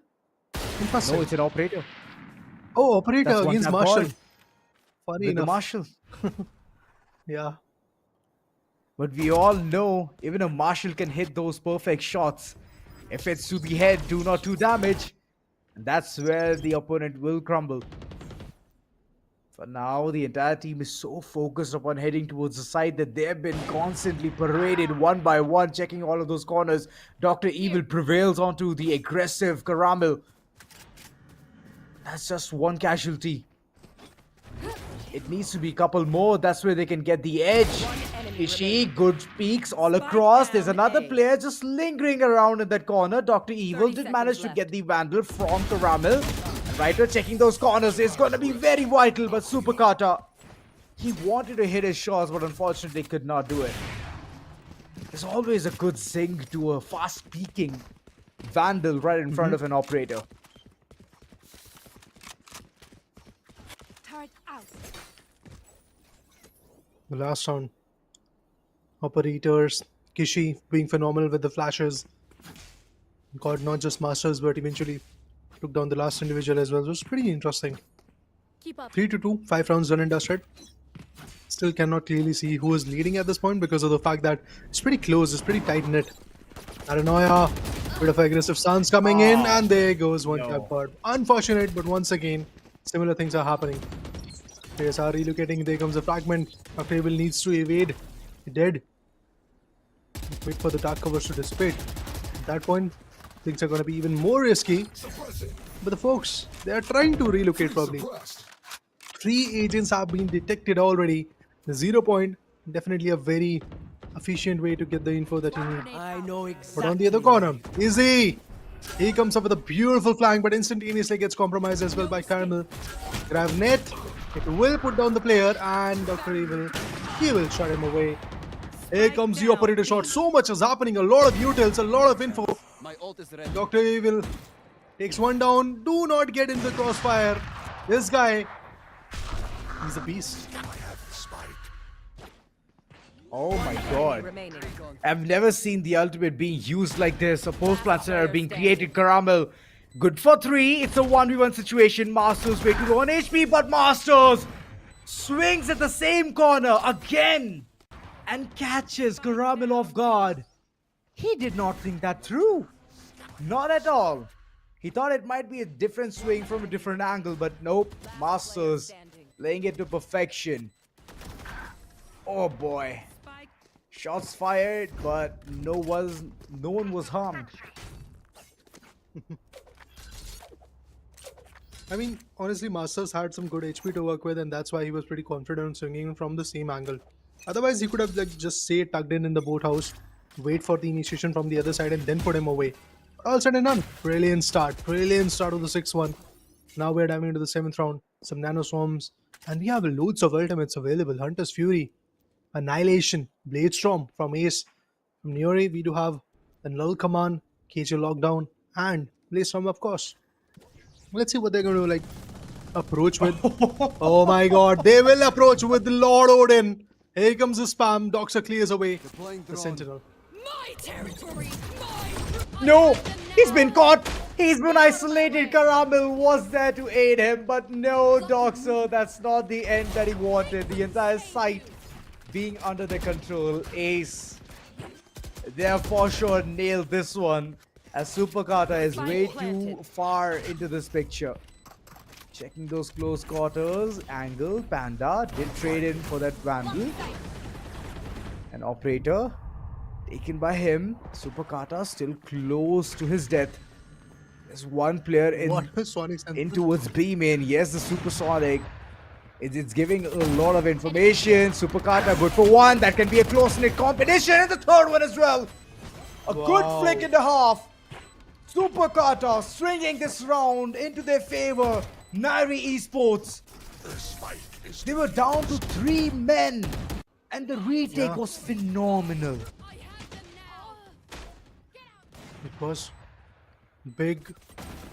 Interesting. No, it's an operator. Oh, operator That's against one Marshall. call. Funny With enough. the Marshall. Yeah. But we all know even a Marshall can hit those perfect shots. If it's to the head, do not do damage. And that's where the opponent will crumble. For now, the entire team is so focused upon heading towards the side that they've been constantly paraded one by one, checking all of those corners. Dr. Evil prevails onto the aggressive Karamel. That's just one casualty. It needs to be a couple more. That's where they can get the edge. Ishi, good peeks all across. There's another player just lingering around in that corner. Dr. Evil did manage to get the Vandal from Karamel. Ryder checking those corners is going to be very vital, but Supercarter, he wanted to hit his shots, but unfortunately could not do it. There's always a good zing to a fast peeking Vandal right in front of an operator. The last round. Operators, Kishi being phenomenal with the flashes. Got not just Masters, but eventually Took down the last individual as well. It was pretty interesting. Keep up. 3-2, 5 rounds done and dusted. Still cannot clearly see who is leading at this point because of the fact that it's pretty close, it's pretty tight knit. Paranoia, bit of aggressive stance coming in, and there goes one tap card. Unfortunate, but once again, similar things are happening. Players are relocating, there comes a fragment. Dr. Evil needs to evade. He did. Wait for the dark covers to dissipate. At that point, things are going to be even more risky. But the folks, they are trying to relocate probably. 3 agents have been detected already. The 0 point, definitely a very efficient way to get the info that you need. I know exactly. But on the other corner, Izzy! He comes up with a beautiful flank, but instantaneously gets compromised as well by Caramel. Grab net, it will put down the player, and Dr. Evil, he will shut him away. Here comes the operator shot. So much is happening, a lot of utils, a lot of info. My ult is ready. Dr. Evil takes one down. Do not get in the crossfire. This guy, he's a beast. Oh my god. Remaining. I've never seen the ultimate being used like this. A post-plant scenario being created. Caramel, good for 3. It's a 1v1 situation. Masters way too low on HP, but Masters swings at the same corner again and catches Caramel off guard. He did not think that through. Not at all. He thought it might be a different swing from a different angle, but nope. Masters laying it to perfection. Oh boy. Shots fired, but no one was harmed. I mean, honestly, Masters had some good HP to work with, and that's why he was pretty confident swinging from the same angle. Otherwise, he could have like just stay tucked in the boathouse, wait for the initiation from the other side, and then put him away. All said and done. Brilliant start of the 6-1. Now we're diving into the 7th round. Some nano swarms, and we have loads of ultimates available. Hunter's Fury, Annihilation, Blade Storm from Ace. From Niory, we do have the Null Command, KJ Lockdown, and Blade Storm, of course. Let's see what they're going to like approach with. Oh my god, they will approach with the Lord Odin. Here comes the spam. Doxer clears away the Sentinel. My territory. No, he's been caught. He's been isolated. Caramel was there to aid him, but no, Doxer, that's not the end that he wanted. The entire site being under their control. Ace, they have for sure nailed this one, as Super Kata is way too far into this picture. Checking those close quarters. Angle, Panda did trade in for that Vandal. An operator taken by him. Super Kata still close to his death. There's one player in towards B main. Yes, the Supersonic. It's giving a lot of information. Super Kata good for 1. That can be a close-knit competition. And the 3rd one as well. A good flick and a half. Super Kata swinging this round into their favor. Niory Esports. They were down to 3 men. And the retake was phenomenal. It was big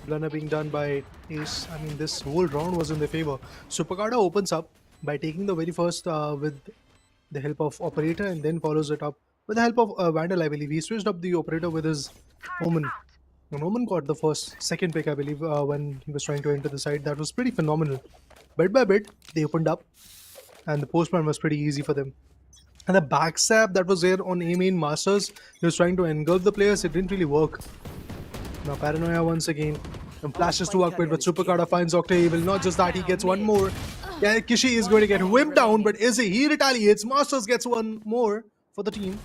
blunder being done by Ace. I mean, this whole round was in their favor. Superkada opens up by taking the very first with the help of Operator, and then follows it up with the help of Vandal, I believe. He switched up the Operator with his Omen. And Omen got the second pick, I believe, when he was trying to enter the side. That was pretty phenomenal. Bit by bit, they opened up, and the postman was pretty easy for them. And the backstab that was there on A-main Masters, he was trying to engulf the players, it didn't really work. Now Paranoia once again. Some flashes to work with, but Superkada finds Dr. Evil. Not just that, he gets one more. Yeah, Kishi is going to get whipped down, but Izzy, he retaliates. Masters gets one more for the team.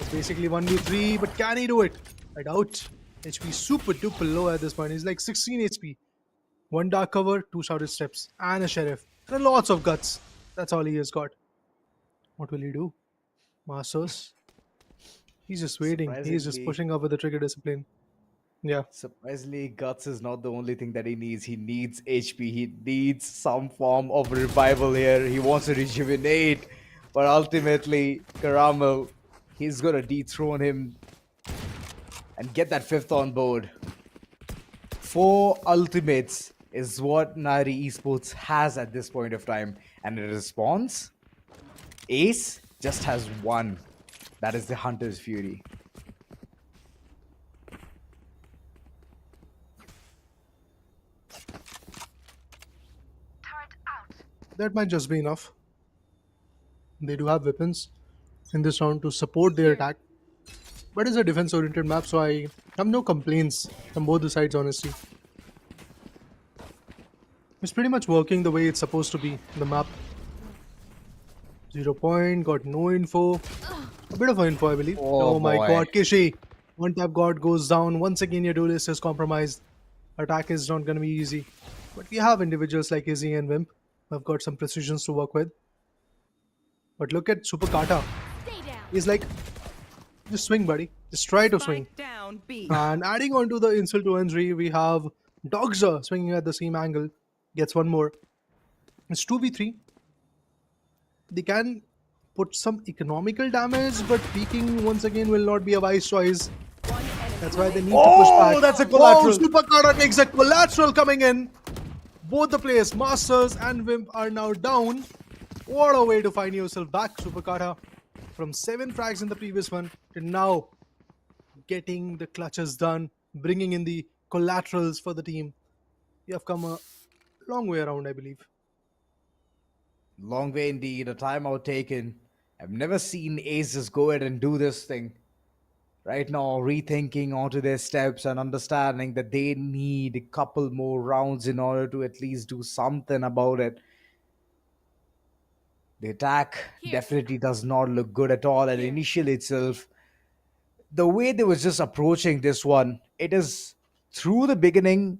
It's basically 1v3, but can he do it? I doubt. HP super duper low at this point. He's like 16 HP. 1 dark cover, 2 shouted steps, and a sheriff. And lots of guts. That's all he has got. What will he do? Masters. He's just waiting. He's just pushing up with the trigger discipline. Yeah. Surprisingly, Guts is not the only thing that he needs. He needs HP. He needs some form of revival here. He wants to rejuvenate. But ultimately, Caramel, he's going to dethrone him and get that 5th on board. 4 ultimates is what Niory Esports has at this point of time. And in response, Ace just has 1. That is the Hunter's Fury. That might just be enough. They do have weapons in this round to support their attack. But it's a defense-oriented map, so I have no complaints from both the sides, honestly. It's pretty much working the way it's supposed to be, the map. 0 point, got no info. A bit of info, I believe. Oh my boy. god, Kishi! One tap god goes down. Once again, your duelist is compromised. Attack is not going to be easy. But we have individuals like Izzy and Wimp who have got some precisions to work with. But look at Super Kata. He's like, just swing, buddy. Just try to swing. Down B. And adding on to the insult to injury, we have Dogza swinging at the same angle. Gets one more. It's 2v3. They can put some economical damage, but peeking once again will not be a wise choice. That's why they need to push back. Oh, that's a collateral. Oh, Super Kata takes a collateral coming in. Both the players, Masters and Wimp, are now down. What a way to find yourself back, Super Kata. From 7 frags in the previous one to now getting the clutches done, bringing in the collaterals for the team. You have come a long way around, I believe. Long way indeed, a timeout taken. I've never seen aces go ahead and do this thing. Right now, rethinking onto their steps and understanding that they need a couple more rounds in order to at least do something about it. The attack definitely does not look good at all. And initially itself, the way they was just approaching this one, it is through the beginning,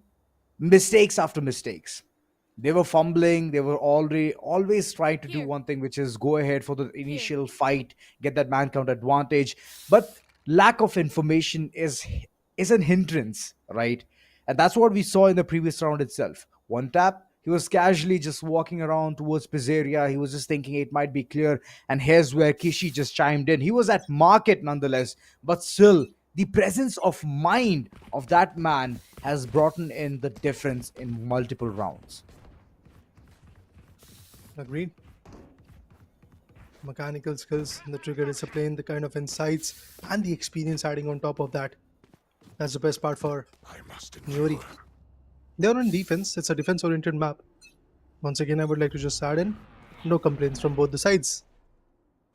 mistakes after mistakes. They were fumbling. They were always trying to do one thing, which is go ahead for the initial fight, get that man count advantage. But lack of information is an hindrance, right? And that's what we saw in the previous round itself. One tap, he was casually just walking around towards Pizzeria. He was just thinking it might be clear. And here's where Kishi just chimed in. He was at market nonetheless, but still, the presence of mind of that man has brought in the difference in multiple rounds. Agreed. Mechanical skills, the trigger discipline, the kind of insights, and the experience adding on top of that. That's the best part for Niory. They are on defense. It's a defense-oriented map. Once again, I would like to just add in, no complaints from both the sides.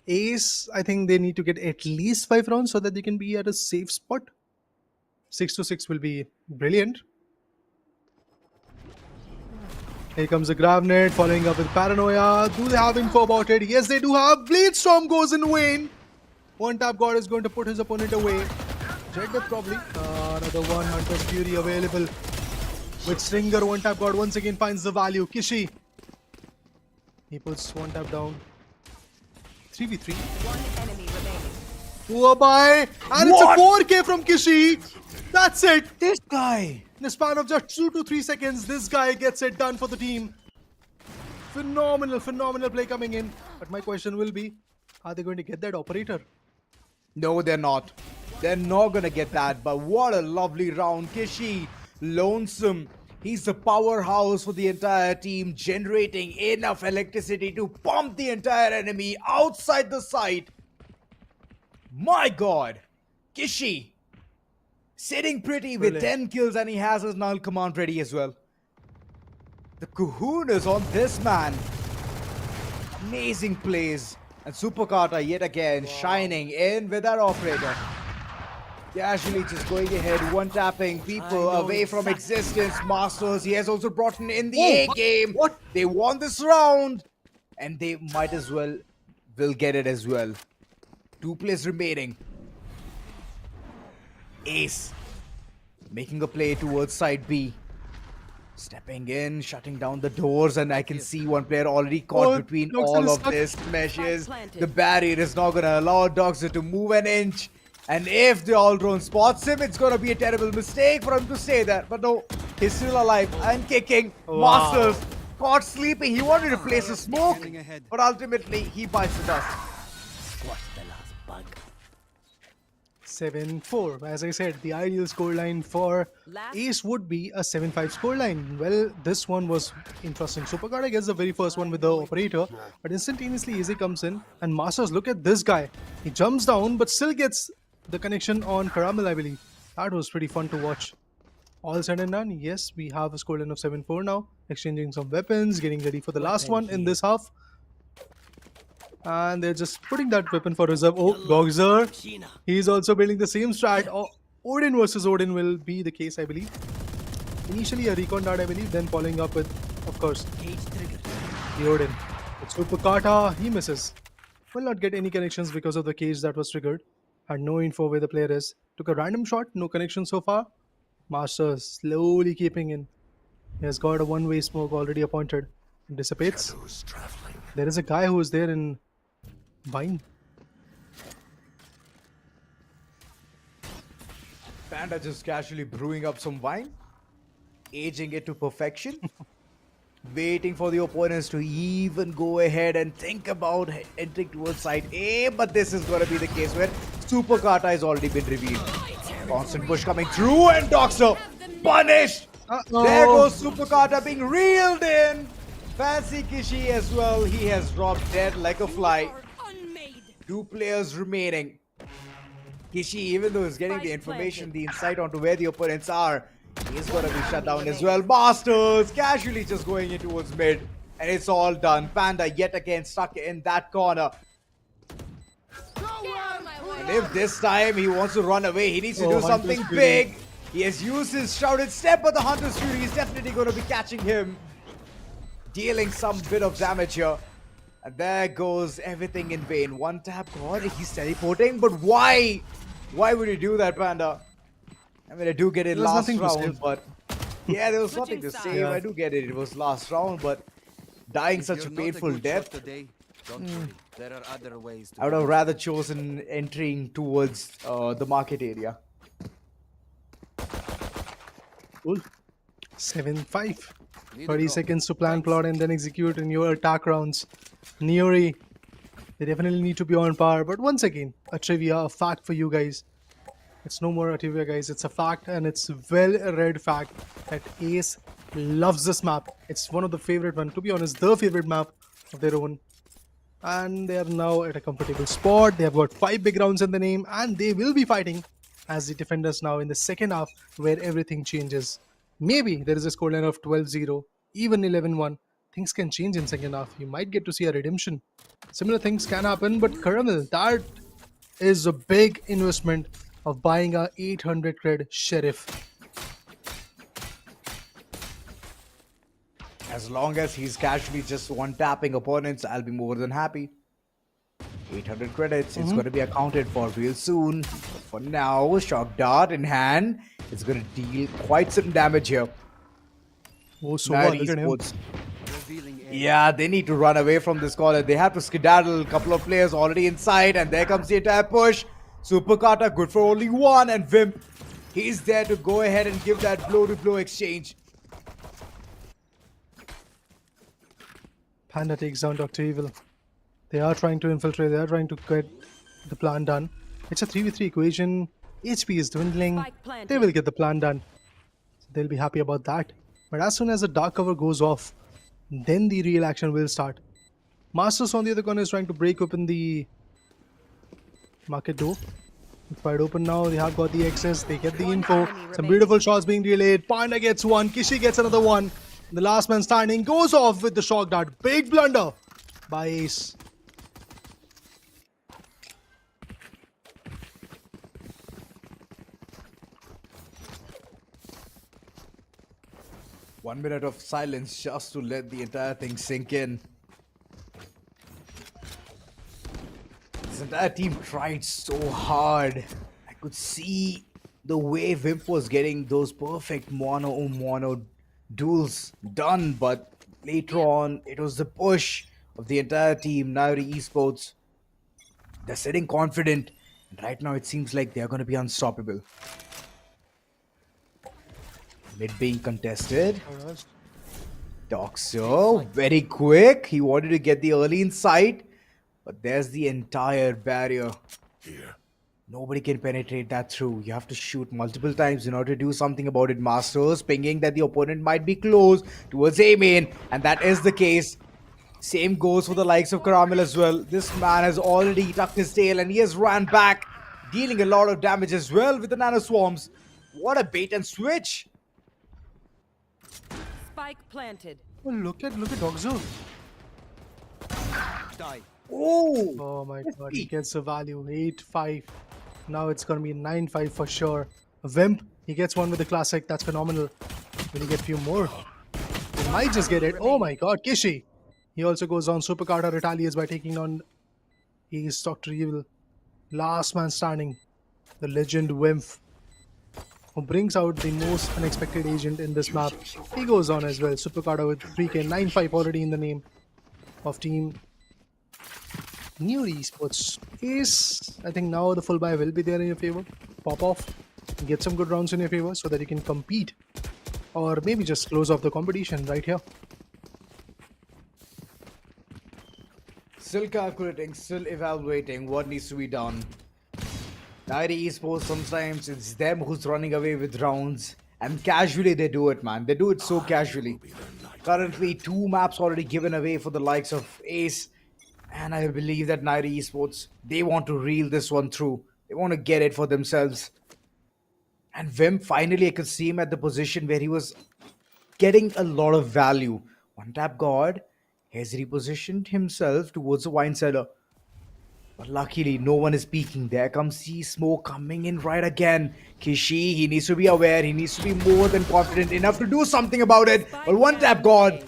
Ace, I think they need to get at least 5 rounds so that they can be at a safe spot. 6-6 will be brilliant. Here comes the Gravnet, following up with Paranoia. Do they have info about it? Yes, they do have. Blade Storm goes in vain. One tap god is going to put his opponent away. Jet Death probably. Another one, Hunter's Fury available. With Stringer, one tap god once again finds the value. Kishi. He puts one tap down. 3v3. One enemy remaining. Poor boy. And it's a 4K from Kishi. That's it. This guy. In the span of just 2 to 3 seconds, this guy gets it done for the team. Phenomenal play coming in. But my question will be, are they going to get that operator? No, they're not. They're not going to get that. But what a lovely round. Kishi, lonesome. He's the powerhouse for the entire team, generating enough electricity to pump the entire enemy outside the site. My God. Kishi. Sitting pretty with 10 kills, and he has his null command ready as well. The kahunas on this man. Amazing plays. And Super Kata yet again shining in with that operator. Casually just going ahead, one-tapping people away from existence. Masters, he has also brought in the A-game. What? They won this round. And they might as well will get it as well. 2 plays remaining. Ace making a play towards side B. Stepping in, shutting down the doors, and I can see one player already caught between all of this meshes. The barrier is not going to allow Doxer to move an inch. And if the all-drone spots him, it's going to be a terrible mistake for him to say that. But no, he's still alive and kicking. Wow. Masters caught sleeping. He wanted to place a smoke, but ultimately he bites the dust. 7-4. As I said, the ideal scoreline for Ace would be a 7-5 scoreline. Well, this one was interesting. Super Kata gets the very first one with the operator, but instantaneously Easy comes in, and Masters, look at this guy. He jumps down, but still gets the connection on Caramel, I believe. That was pretty fun to watch. All said and done, yes, we have a scoreline of 7-4 now. exchanging some weapons, getting ready for the last one in this half. And they're just putting that weapon for reserve. Oh, Gogzer. He's also building the same strat. Oh, Odin versus Odin will be the case, I believe. Initially a recon dart, I believe, then following up with, of course, the Odin. But Super Kata, he misses. Will not get any connections because of the cage that was triggered. Had no info where the player is. Took a random shot, no connection so far. Master slowly keeping in. He has got a one-way smoke already appointed. It dissipates. Shadows traveling. There is a guy who is there in vying. Panda just casually brewing up some wine, aging it to perfection, waiting for the opponents to even go ahead and think about entering towards side A. But this is going to be the case where Super Kata has already been revealed. Constant push coming through, and Doxer punished. There goes Super Kata being reeled in. Fancy Kishi as well. He has dropped dead like a fly. Two players remaining. Kishi, even though he's getting the information, the insight onto where the opponents are, he's going to be shut down as well. Masters casually just going in towards mid. And it's all done. Panda yet again stuck in that corner. And if this time he wants to run away, he needs to do something big. He has used his shrouded step, but the Hunter's Fury is definitely going to be catching him. Dealing some bit of damage here. And there goes everything in vain. One tap, God, he's teleporting, but why? Why would he do that, Panda? I mean, I do get it last round, but yeah, there was nothing to save. I do get it. It was last round, but dying such a painful death. Today, don't worry. There are other ways to I would have rather chosen entering towards the market area. Cool. 7-5. 30 seconds to plan, plot, and then execute in your attack rounds. Niory, they definitely need to be on par. But once again, a trivia, a fact for you guys. It's no more a trivia, guys. It's a fact, and it's well-read fact that Ace loves this map. It's one of the favorite one. To be honest, the favorite map of their own. And they are now at a comfortable spot. They have got 5 big rounds in the name, and they will be fighting as the defenders now in the second half, where everything changes. Maybe there is a scoreline of 12-0, even 11-1. Things can change in second half. You might get to see a redemption. Similar things can happen, but Caramel, that is a big investment of buying a 800 cred Sheriff. As long as he's casually just one-tapping opponents, I'll be more than happy. 800 credits, it's going to be accounted for real soon. But for now, Shock Dart in hand, it's going to deal quite some damage here. Oh, so what? Look at him. Yeah, they need to run away from this corner. They have to skedaddle. A couple of players already inside, and there comes the entire push. Super Kata, good for only one, and Vimp, he's there to go ahead and give that blow-to-blow exchange. Panda takes down Dr. Evil. They are trying to infiltrate. They are trying to get the plan done. It's a 3v3 equation. HP is dwindling. They will get the plan done. So they'll be happy about that. But as soon as the dark cover goes off, then the real action will start. Masters on the other corner is trying to break open the market door. It's wide open now. They have got the access. They get the info. Some beautiful shots being relayed. Panda gets one. Kishi gets another one. The last man standing goes off with the shock dart. Big blunder by Ace. One minute of silence just to let the entire thing sink in. This entire team tried so hard. I could see the way Vimp was getting those perfect mono duels done, but later on, it was the push of the entire team, Niory Esports. They're sitting confident, and right now it seems like they're going to be unstoppable. Mid being contested. Doxer, very quick. He wanted to get the early insight, but there's the entire barrier. Here. Nobody can penetrate that through. You have to shoot multiple times in order to do something about it. Masters pinging that the opponent might be close towards A main, and that is the case. Same goes for the likes of Caramel as well. This man has already tucked his tail and he has ran back, dealing a lot of damage as well with the nano swarms. What a bait and switch. Spike planted. Oh, look at Dogzo. Die. Oh my god, he gets the value 8-5. Now it's gonna be 9-5 for sure. Vimp, he gets one with the classic. That's phenomenal. Will he get few more? He might just get it. Oh my god, Kishi. He also goes on. Super Carter retaliates by taking on He's Dr. Evil. Last man standing. The legend Wimp, who brings out the most unexpected agent in this map. He goes on as well. Super Carter with 3K, 9-5 already in the name of team Niory Esports. Ace, I think now the full buy will be there in your favor. Pop off, get some good rounds in your favor so that you can compete, or maybe just close off the competition right here. Still calculating, still evaluating what needs to be done. Niory Esports, sometimes it's them who's running away with rounds, and casually they do it, man. They do it so casually. Currently, 2 maps already given away for the likes of Ace, and I believe that Niory Esports, they want to reel this one through. They want to get it for themselves. And Vim, finally, I could see him at the position where he was getting a lot of value. One tap God has repositioned himself towards the wine cellar. But luckily, no one is peeking. There comes the smoke coming in right again. Kishi, he needs to be aware. He needs to be more than confident enough to do something about it. But one tap God,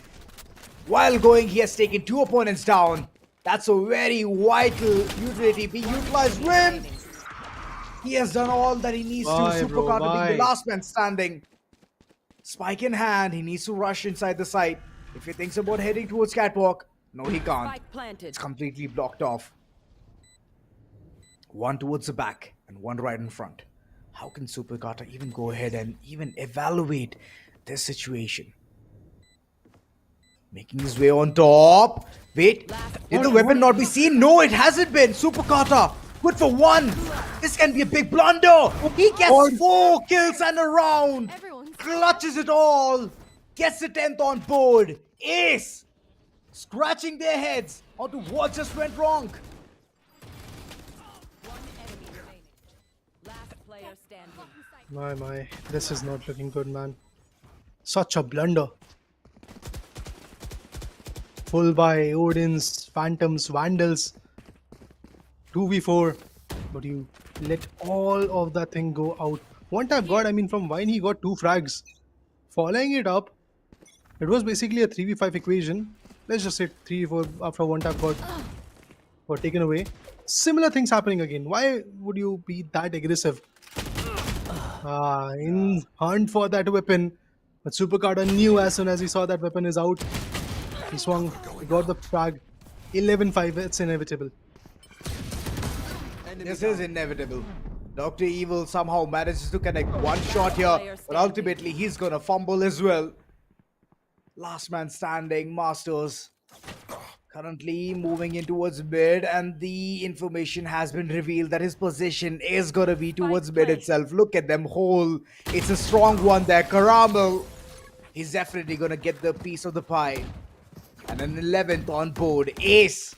while going, he has taken 2 opponents down. That's a very vital utility being utilized. Win! He has done all that he needs to. Super Carter being the last man standing. Spike in hand. He needs to rush inside the site. If he thinks about heading towards catwalk, no, he can't. Spike planted. It's completely blocked off. One towards the back and one right in front. How can Super Carter even go ahead and even evaluate this situation? Making his way on top. Wait, did the weapon not be seen? No, it hasn't been. Super Carter, good for 1. This can be a big blunder. He gets 4 kills and a round. Clutches it all. Gets the 10th on board. Ace, scratching their heads onto what just went wrong. One enemy remaining. Last player standing. My, this is not looking good, man. Such a blunder. Full buy, Odins, Phantoms, Vandals, 2v4, but you let all of that thing go out. One tap God, I mean, from Vine he got 2 frags. Following it up, it was basically a 3v5 equation. Let's just say 3v4 after one tap God got taken away. Similar things happening again. Why would you be that aggressive? In hunt for that weapon, but Super Carter knew as soon as he saw that weapon is out. He swung, he got the frag. 11-5, it's inevitable. This is inevitable. Dr. Evil somehow manages to connect one shot here, but ultimately he's gonna fumble as well. Last man standing, Masters. Currently moving in towards mid, and the information has been revealed that his position is gonna be towards mid itself. Look at them whole. It's a strong one there. Caramel, he's definitely gonna get the piece of the pie. And an 11th on board. Ace.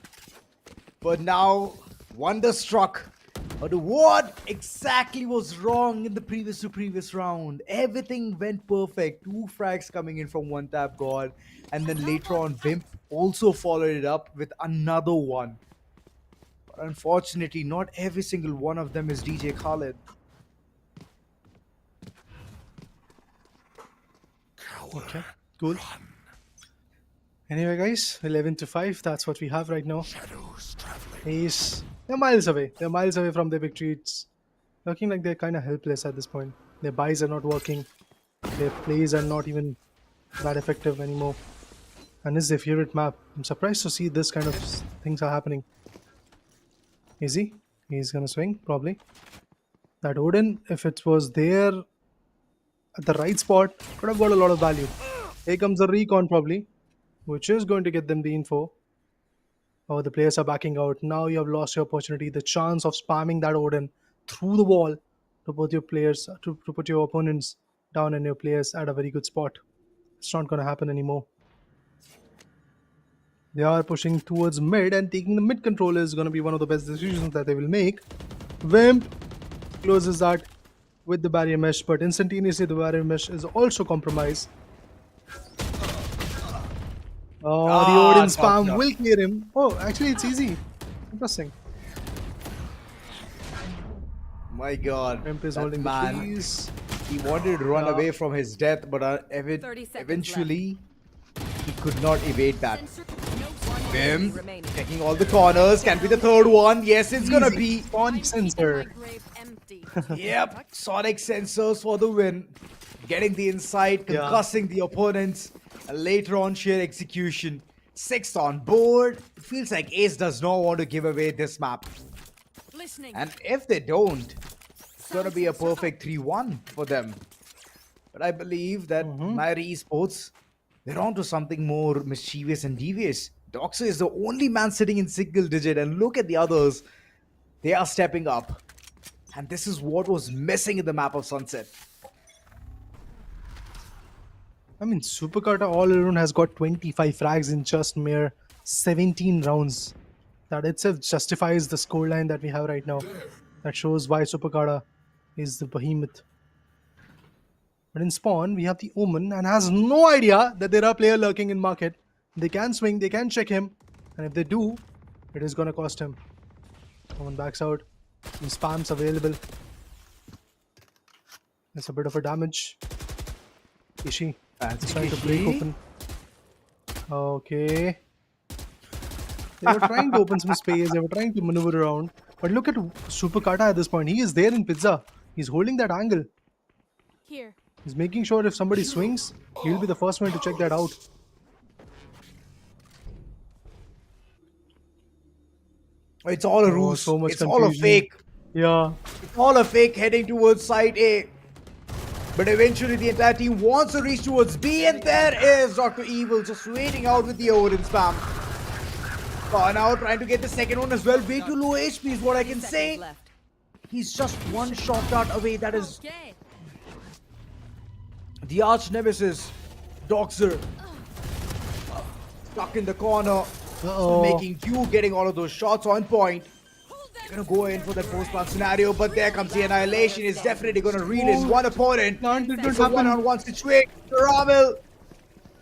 But now, Wonderstruck. But what exactly was wrong in the previous round? Everything went perfect. 2 frags coming in from one tap God. And then later on, Vimp also followed it up with another one. But unfortunately, not every single one of them is DJ Khaled. Okay, cool. Anyway, guys, 11-5. That's what we have right now. Ace, they're miles away. They're miles away from their victory. It's looking like they're kind of helpless at this point. Their buys are not working. Their plays are not even that effective anymore. And this is their favorite map. I'm surprised to see this kind of things are happening. Is he? He's gonna swing, probably. That Odin, if it was there at the right spot, could have got a lot of value. Here comes the recon, probably, which is going to get them the info. Oh, the players are backing out. Now you have lost your opportunity, the chance of spamming that Odin through the wall to put your players, to put your opponents down and your players at a very good spot. It's not going to happen anymore. They are pushing towards mid, and taking the mid control is going to be one of the best decisions that they will make. Vimp closes that with the barrier mesh, but instantaneously the barrier mesh is also compromised. Oh, the Odin spam Doctor. will clear him. Oh, actually, it's easy. Interesting. My God, Imp is that holding the man. trees. He wanted to run Yeah. away from his death, but 30 seconds eventually he could not evade that. One Him remaining. checking all the corners. Can be the third one. Yes, it's gonna be. Spawn sensor. Yep, Sonic sensors for the win. Getting the inside, Yeah. concussing the opponents, and later on sheer execution. 6th on board. It feels like Ace does not want to give away this map. Listening. And if they don't, it's gonna be a perfect 3-1 for them. But I believe that Niory Esports, they're onto something more mischievous and devious. Doxer is the only man sitting in single digit, and look at the others. They are stepping up. And this is what was missing in the map of Sunset. I mean, Superkata all alone has got 25 frags in just mere 17 rounds. That itself justifies the scoreline that we have right now. That shows why Superkata is the behemoth. But in spawn, we have the Omen and has no idea that there are players lurking in market. They can swing, they can check him. And if they do, it is going to cost him. Omen backs out. Some spams available. That's a bit of a damage. Ishi is trying to break open. Okay. They were trying to open some space. They were trying to maneuver around. But look at Superkata at this point. He is there in Pizza. He's holding that angle. Here. He's making sure if somebody swings, he'll be the first one to check that out. It's all a Oh, ruse. so much It's all a confusion. fake. Yeah. It's all a fake heading towards side A. But eventually the entire team wants to reach towards B, and there is Dr. Evil just waiting out with the Odin spam. Now trying to get the second one as well. Way too low HP is what I can say. He's just one shot dart away. That is the arch nemesis, Doxer. Stuck in the corner. So making you getting all of those shots on point. They're gonna go in for that post-plant scenario, but there comes the annihilation. Is definitely gonna reel in one opponent. It's a one-on-one situation. Ramil,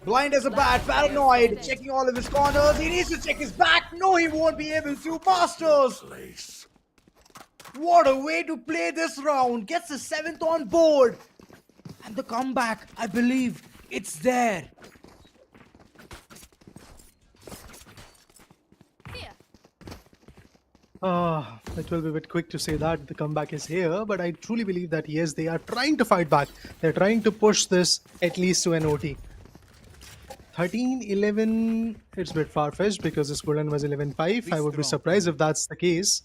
blind as a bat, paranoid, checking all of his corners. He needs to check his back. No, he won't be able to. Masters, what a way to play this round. Gets the 7th on board, and the comeback, I believe, it's there. It will be a bit quick to say that the comeback is here, but I truly believe that yes, they are trying to fight back. They're trying to push this at least to an OT. 13-11, it's a bit far-fetched because the scoreline was 11-5. I would be surprised if that's the case.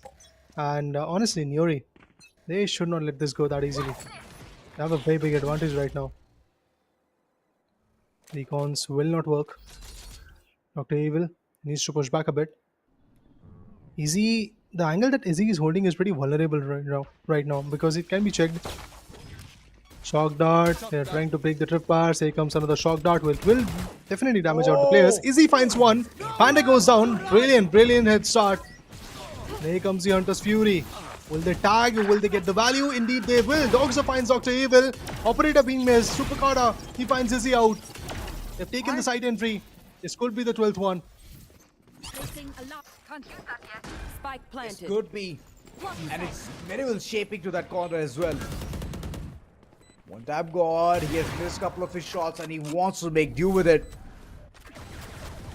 And honestly, Niory, they should not let this go that easily. They have a very big advantage right now. Recons will not work. Dr. Evil needs to push back a bit. Izzy, the angle that Izzy is holding is pretty vulnerable right now because it can be checked. Shock dart, they're trying to break the trip bars. Here comes another shock dart, which will definitely damage out the players. Izzy finds one, Panda goes down. Brilliant head start. Here comes the Hunter's Fury. Will they tag? Will they get the value? Indeed they will. Dogser finds Dr. Evil. Operator being missed. Superkata, he finds Izzy out. They've taken the side entry. This could be the 12th one. Spike planted. This could be. And it's very well shaping to that corner as well. One tap God, he has missed a couple of his shots and he wants to make do with it.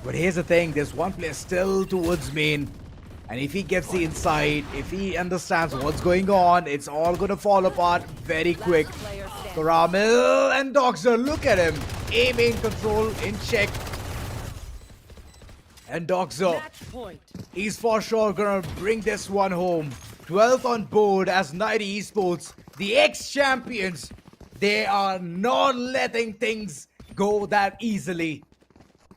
But here's the thing, there's one player still towards main. And if he gets the inside, if he understands what's going on, it's all gonna fall apart very quick. Karamil and Doxer, look at him. Aiming control in check. And Doxer, he's for sure gonna bring this one home. 12th on board as Niory Esports, the ex-champions. They are not letting things go that easily.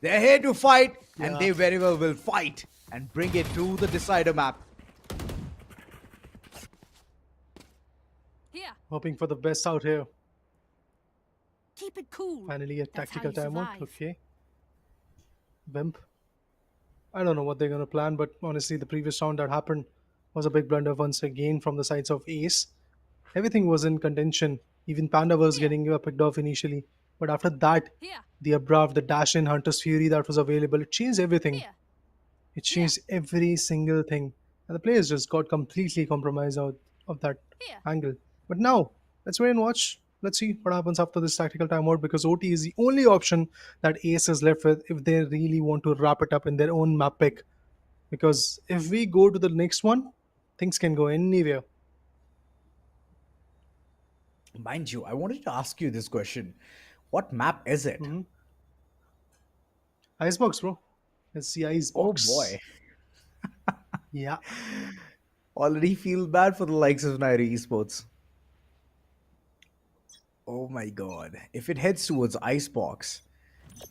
They're here to fight, and they very well will fight and bring it to the decider map. Here. Hoping for the best out here. Keep it cool. Finally a That's how tactical you timeout. survive. Okay. Vimp. I don't know what they're going to plan, but honestly, the previous round that happened was a big blunder once again from the sides of Ace. Everything was in contention. Even Panda was getting picked off initially. But after that, Here. the Abrav, the Dash in Hunter's Fury that was available, it changed everything. Here. It changed every single thing. And the players just got completely compromised out of that Here. angle. But now, let's wait and watch. Let's see what happens after this tactical timeout, because OT is the only option that Ace is left with if they really want to wrap it up in their own map pick. Because if we go to the next one, things can go anywhere. Mind you, I wanted to ask you this question. What map is it? Icebox, bro. It's the Oh Icebox. boy. Yeah. Already feel bad for the likes of Niory Esports. Oh my god. If it heads towards Icebox,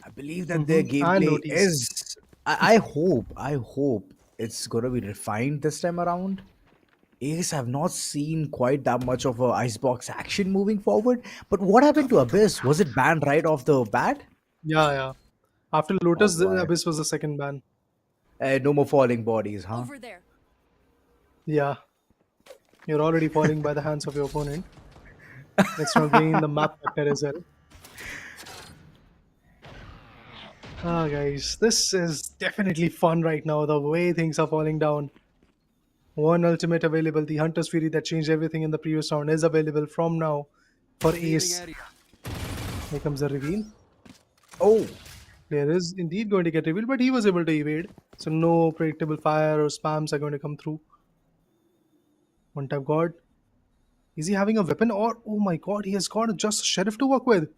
I believe that their And gameplay OTs. is. I hope it's gonna be refined this time around. Ace have not seen quite that much of a Icebox action moving forward. But what happened to Abyss? Was it banned right off the bat? Yeah. After Oh Lotus, the boy. Abyss was the second ban. No more falling bodies, huh? Over there. Yeah. You're already falling by the hands of your opponent. Let's not bring in the map factor as well. Guys, this is definitely fun right now, the way things are falling down. One ultimate available, the Hunter's Fury that changed everything in the previous round, is available from now for Ace. Here comes the reveal. Oh, Player is indeed going to get revealed, but he was able to evade. So no predictable fire or spams are going to come through. One tap god. Is he having a weapon, or oh my god, he has got just a sheriff to work with?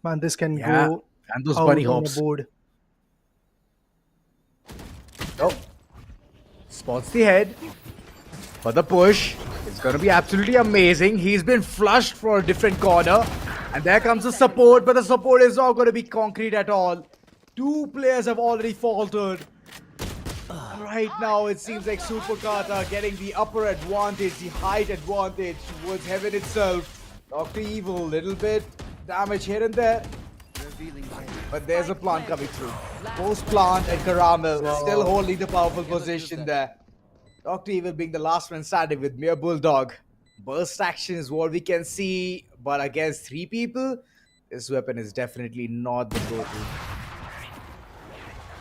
Man, this can yeah. go And those out bunny on a hops. board. Oh. Spots the head. For the push. It's going to be absolutely amazing. He's been flushed for a different corner. And there comes the support, but the support is not going to be concrete at all. Two players have already faltered. Right now, it seems like Super Kata getting the upper advantage, the height advantage towards Heaven itself. Dr. Evil, little bit damage here and there. But there's a plant coming through. Post plant and Caramel still holding the powerful position there. Dr. Evil being the last man standing with mere Bulldog. Burst action is what we can see, but against three people, this weapon is definitely not the go-to.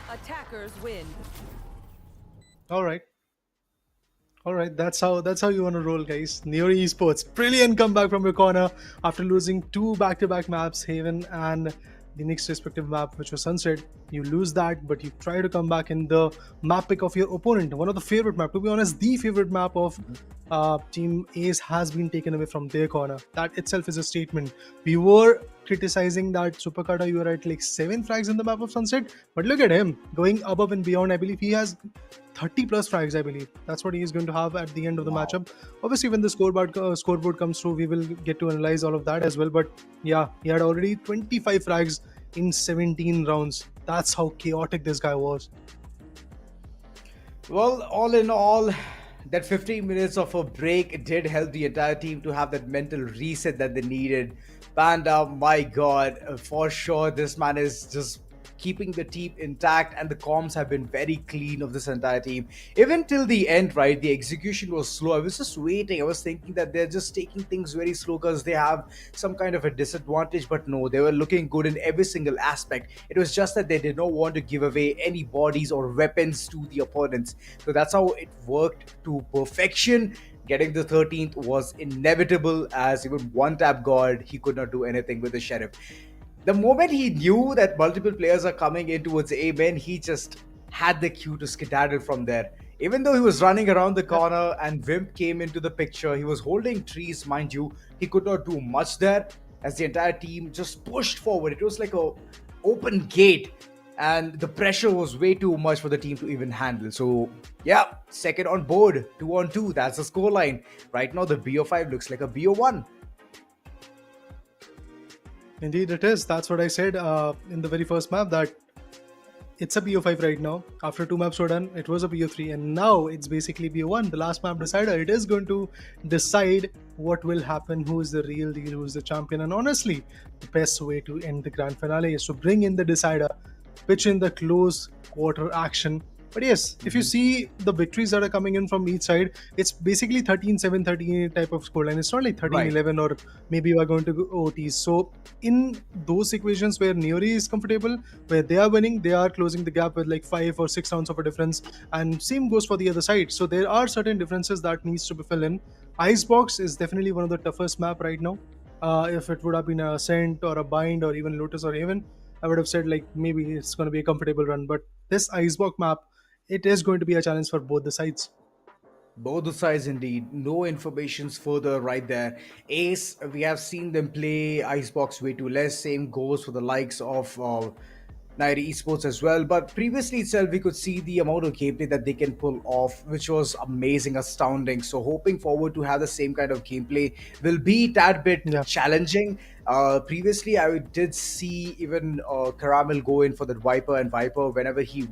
Attackers win. All right, that's how you want to roll, guys. Niory Esports, brilliant comeback from your corner after losing two back-to-back maps, Haven and the next respective map, which was Sunset. You lose that, but you try to come back in the map pick of your opponent. One of the favorite map, to be honest, the favorite map of Team Ace has been taken away from their corner. That itself is a statement. We were criticizing that Superkata, you were at like 7 frags in the map of Sunset, but look at him going above and beyond. I believe he has 30 plus frags. I believe that's what he is going to have at the end of the matchup. Obviously, when the scoreboard comes through, we will get to analyze all of that as well. But yeah, he had already 25 frags in 17 rounds. That's how chaotic this guy was. Well, all in all, that 15 minutes of a break did help the entire team to have that mental reset that they needed. Panda, my god, for sure, this man is just keeping the team intact, and the comms have been very clean of this entire team. Even till the end, right, the execution was slow. I was just waiting. I was thinking that they're just taking things very slow because they have some kind of a disadvantage, but no, they were looking good in every single aspect. It was just that they did not want to give away any bodies or weapons to the opponents. So that's how it worked to perfection. Getting the 13th was inevitable, as even one tap god, he could not do anything with the sheriff. The moment he knew that multiple players are coming in towards Amen, he just had the cue to skedaddle from there. Even though he was running around the corner and Wimp came into the picture, he was holding trees, mind you. He could not do much there as the entire team just pushed forward. It was like a open gate, and the pressure was way too much for the team to even handle. So yeah, second on board, 2-on-2, that's the scoreline. Right now the BO5 looks like a BO1. Indeed, it is. That's what I said in the very first map, that it's a BO5 right now. After 2 maps were done, it was a BO3, and now it's basically BO1, the last map decider. It is going to decide what will happen, who is the real deal, who is the champion. And honestly, the best way to end the grand finale is to bring in the decider, pitch in the close quarter action, But yes, if you see the victories that are coming in from each side, it's basically 13-7, 13 type of scoreline. It's not like 13-11 or maybe you are going to go OTs. So in those equations where Niory is comfortable, where they are winning, they are closing the gap with like 5 or 6 rounds of a difference. And same goes for the other side. So there are certain differences that needs to be filled in. Icebox is definitely one of the toughest map right now. If it would have been a Ascent or a Bind or even Lotus or Haven, I would have said like maybe it's going to be a comfortable run. But this Icebox map, it is going to be a challenge for both the sides. Both the sides indeed. No information's further right there. Ace, we have seen them play Icebox way too less. Same goes for the likes of Niory Esports as well. But previously itself, we could see the amount of gameplay that they can pull off, which was amazing, astounding. So hoping forward to have the same kind of gameplay will be tad bit challenging. Previously, I did see even Caramel go in for the Viper, and Viper, whenever he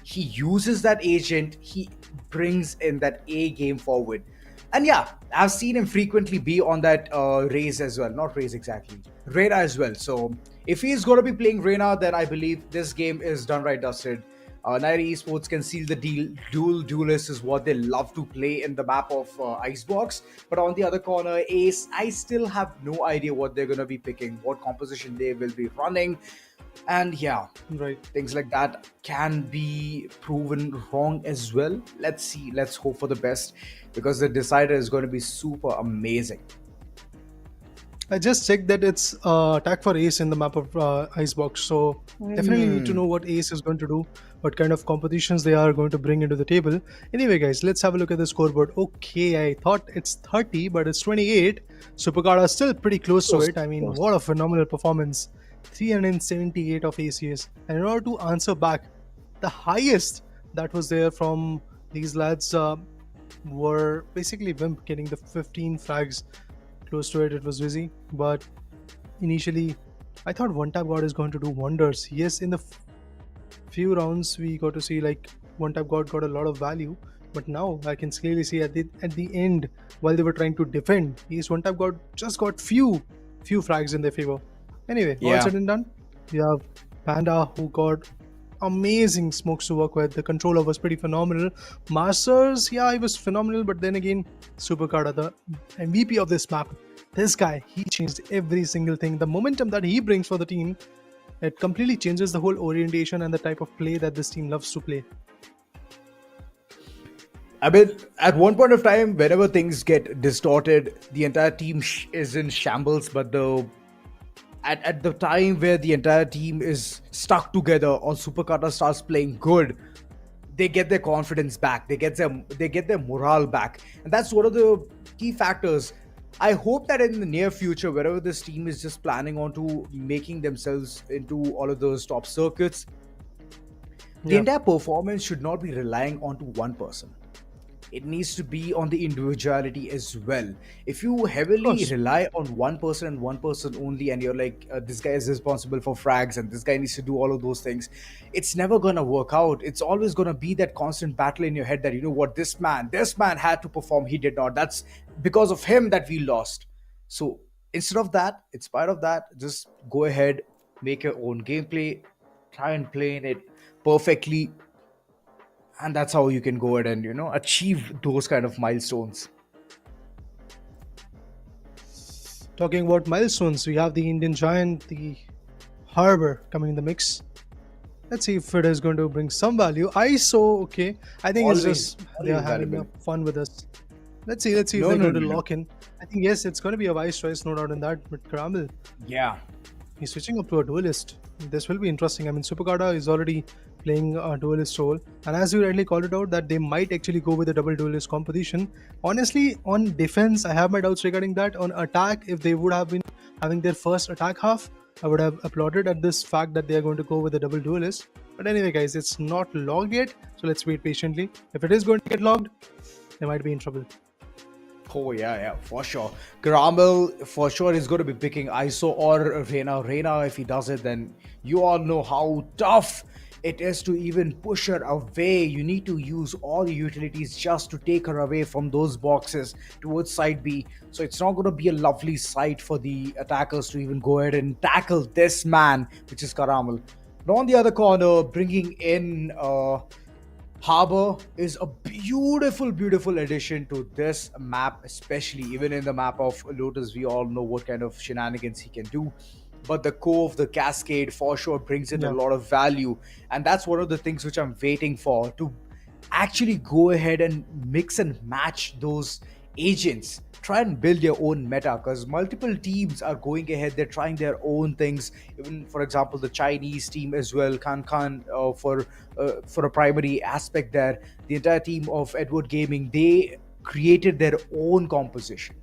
uses that agent, he brings in that A game forward. And yeah, I've seen him frequently be on that Raze as well. Not Raze exactly, Reyna as well. So if he's going to be playing Reyna, then I believe this game is done right dusted. Niory Esports can seal the deal. Duelist is what they love to play in the map of Icebox. But on the other corner, Ace, I still have no idea what they're going to be picking, what composition they will be running. And yeah, things like that can be proven wrong as well. Let's see, let's hope for the best, because the decider is going to be super amazing. I just checked that it's attack for Ace in the map of Icebox, so definitely need to know what Ace is going to do, what kind of competitions they are going to bring into the table. Anyway guys, let's have a look at the scoreboard. Okay, I thought it's 30 but it's 28. Supercard is still pretty close to it. I mean, what a phenomenal performance. 378 of ACS, and in order to answer back, the highest that was there from these lads were basically Wimp getting the 15 frags. Close to it was Vizzy, but initially I thought One Tap God is going to do wonders. Yes, in the few rounds we got to see like One Tap God got a lot of value, but now I can clearly see at the end, while they were trying to defend, One Tap God just got few frags in their favor. Anyway, all said and done, we have Panda, who got amazing smokes to work with. The controller was pretty phenomenal. Masters, yeah, he was phenomenal, but then again, Supercard, the MVP of this map, this guy, he changed every single thing. The momentum that he brings for the team, it completely changes the whole orientation and the type of play that this team loves to play. I mean, at one point of time, whenever things get distorted, the entire team is in shambles, but at the time where the entire team is stuck together or Supercard starts playing good, they get their confidence back, they get their morale back, and that's one of the key factors. I hope that in the near future, wherever this team is just planning on to making themselves into all of those top circuits, the entire performance should not be relying onto one person. It needs to be on the individuality as well. If you heavily rely on one person and one person only, and you're like, this guy is responsible for frags and this guy needs to do all of those things, it's never gonna work out. It's always gonna be that constant battle in your head that, you know what, this man had to perform, he did not. That's because of him that we lost. So instead of that, in spite of that, just go ahead, make your own gameplay, try and play in it perfectly, and that's how you can go ahead and, you know, achieve those kind of milestones. Talking about milestones, we have the Indian Giant, the Harbor, coming in the mix. Let's see if it is going to bring some value. Okay. I think it's just they are having fun with us. Let's see if they're going to lock in. I think yes, it's going to be a wise choice, no doubt in that. But Caramel, he's switching up to a duelist. This will be interesting. I mean, Supercard is already playing a duelist role, and as you rightly called it out, that they might actually go with a double duelist composition. Honestly, on defense, I have my doubts regarding that. On attack, if they would have been having their first attack half, I would have applauded at this fact that they are going to go with a double duelist. But anyway guys, it's not logged yet, so let's wait patiently. If it is going to get logged, they might be in trouble. Oh yeah, for sure. Caramel for sure is going to be picking ISO or Reyna. If he does it, then you all know how tough it is to even push her away. You need to use all the utilities just to take her away from those boxes towards side B. So it's not going to be a lovely sight for the attackers to even go ahead and tackle this man, which is Caramel. But on the other corner, bringing in Harbor is a beautiful addition to this map, especially even in the map of Lotus. We all know what kind of shenanigans he can do. But the Cove, the Cascade for sure brings in a Yeah. lot of value. And that's one of the things which I'm waiting for, to actually go ahead and mix and match those agents. Try and build your own meta, because multiple teams are going ahead, they're trying their own things. Even for example, the Chinese team as well, Kan for a primary aspect there. The entire team of Edward Gaming, they created their own composition,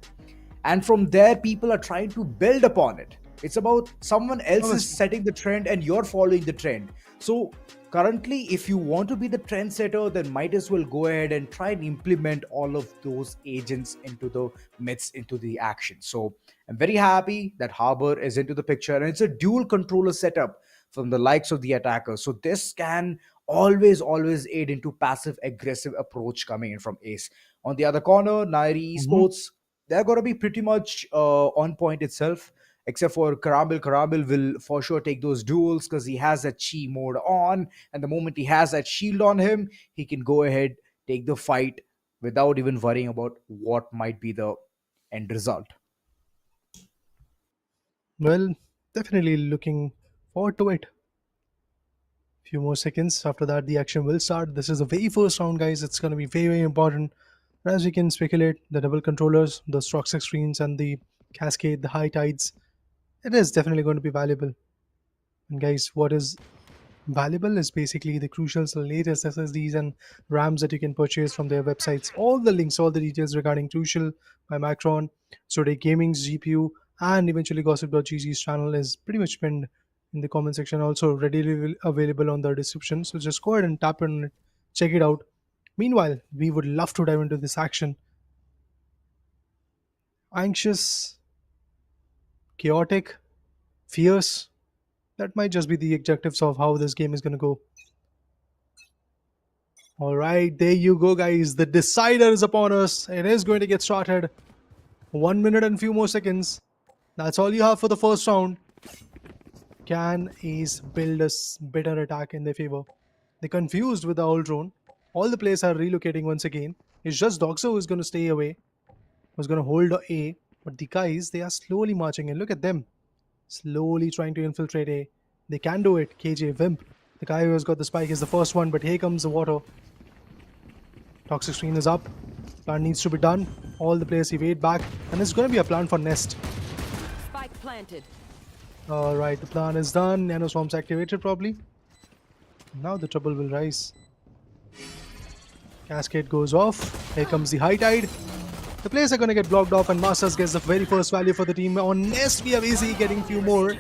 and from there people are trying to build upon it. It's about someone else is setting the trend and you're following the trend. So currently, if you want to be the trendsetter, then might as well go ahead and try and implement all of those agents into the midst, into the action. So I'm very happy that Harbor is into the picture, and it's a dual controller setup from the likes of the attacker. So this can always aid into passive aggressive approach coming in from Ace. On the other corner, Niory Esports, they're going to be pretty much on point itself, except for Karambil. Karambil will for sure take those duels because he has that chi mode on, and the moment he has that shield on him, he can go ahead, take the fight without even worrying about what might be the end result. Well, definitely looking forward to it. Few more seconds. After that, the action will start. This is the very first round, guys. It's going to be very important. As we can speculate, the double controllers, the toxic screens, and the cascade, the high tides, it is definitely going to be valuable. And guys, what is valuable is basically the crucials, the latest SSDs and RAMs that you can purchase from their websites. All the links, all the details regarding Crucial by Macron, Today Gaming's GPU, and eventually Gossip.gg's channel is pretty much pinned in the comment section, also readily available on the description. So just go ahead and tap on it, check it out. Meanwhile, we would love to dive into this action. Anxious, chaotic, fierce. That might just be the adjectives of how this game is going to go. All right, there you go, guys. The decider is upon us. It is going to get started. 1 minute and few more seconds. That's all you have for the first round. Can Ace build a better attack in their favor? They're confused with the old drone. All the players are relocating once again. It's just Doxo who's going to stay away, who's going to hold A. But the guys, they are slowly marching in. Look at them. Slowly trying to infiltrate A. They can do it. KJ Wimp, the guy who has got the spike, is the first one, but here comes the water. Toxic screen is up. Plan needs to be done. All the players evade back, and it's going to be a plan for Nest. Spike planted. Alright, the plan is done. Nano Swarm's activated probably. Now the trouble will rise. Cascade goes off. Here comes the high tide. The players are going to get blocked off, and Masters gets the very first value for the team. On Nest, we have Easy getting few more.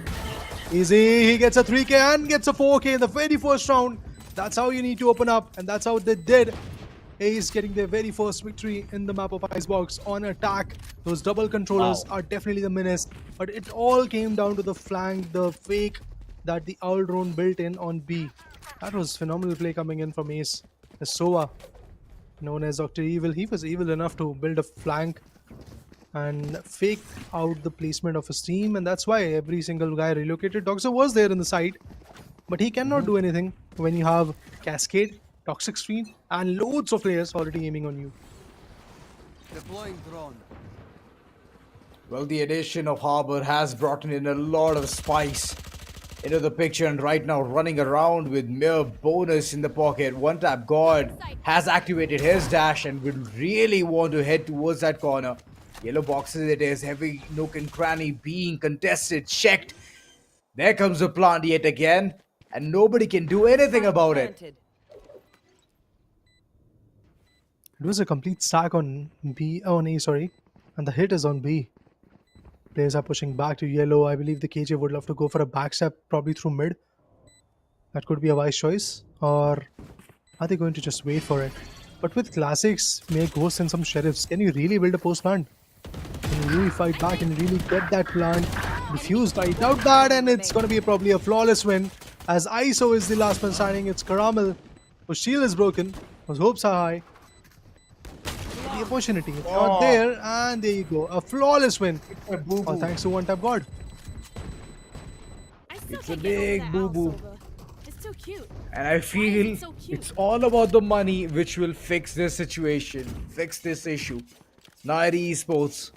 Easy, he gets a 3k and gets a 4k in the very first round. That's how you need to open up, and that's how they did. Ace getting their very first victory in the map of Icebox on attack. Those double controllers are definitely the menace, but it all came down to the flank, the fake that the owl drone built in on B. That was phenomenal play coming in from Ace. The Sova, known as Dr. Evil, he was evil enough to build a flank and fake out the placement of his team, and that's why every single guy relocated. Doxer was there in the side, but he cannot do anything when you have Cascade, Toxic Screen, and loads of players already aiming on you. Deploying drone. Well, the addition of Harbor has brought in a lot of spice into the picture, and right now running around with mere bonus in the pocket. One Tap God has activated his dash and will really want to head towards that corner. Yellow boxes it is, heavy nook and cranny being contested, checked. There comes the plant yet again, and nobody can do anything about it. It was a complete stack on B, on A, sorry, and the hit is on B. Players are pushing back to yellow. I believe the KJ would love to go for a backstep, probably through mid. That could be a wise choice. Or are they going to just wait for it? But with classics, May Ghosts and some sheriffs, can you really build a post plant? Can you really fight back and really get that plant defused? I doubt that, and it's going to be probably a flawless win. As ISO is the last man standing, it's Karamel, whose shield is broken, whose hopes are high. The opportunity is not there, and there you go. A flawless win. All thanks to One Tap God. It's a big boo-boo. so cute? And I feel it so cute? it's all about the money which will fix this situation, fix this issue. Niory Esports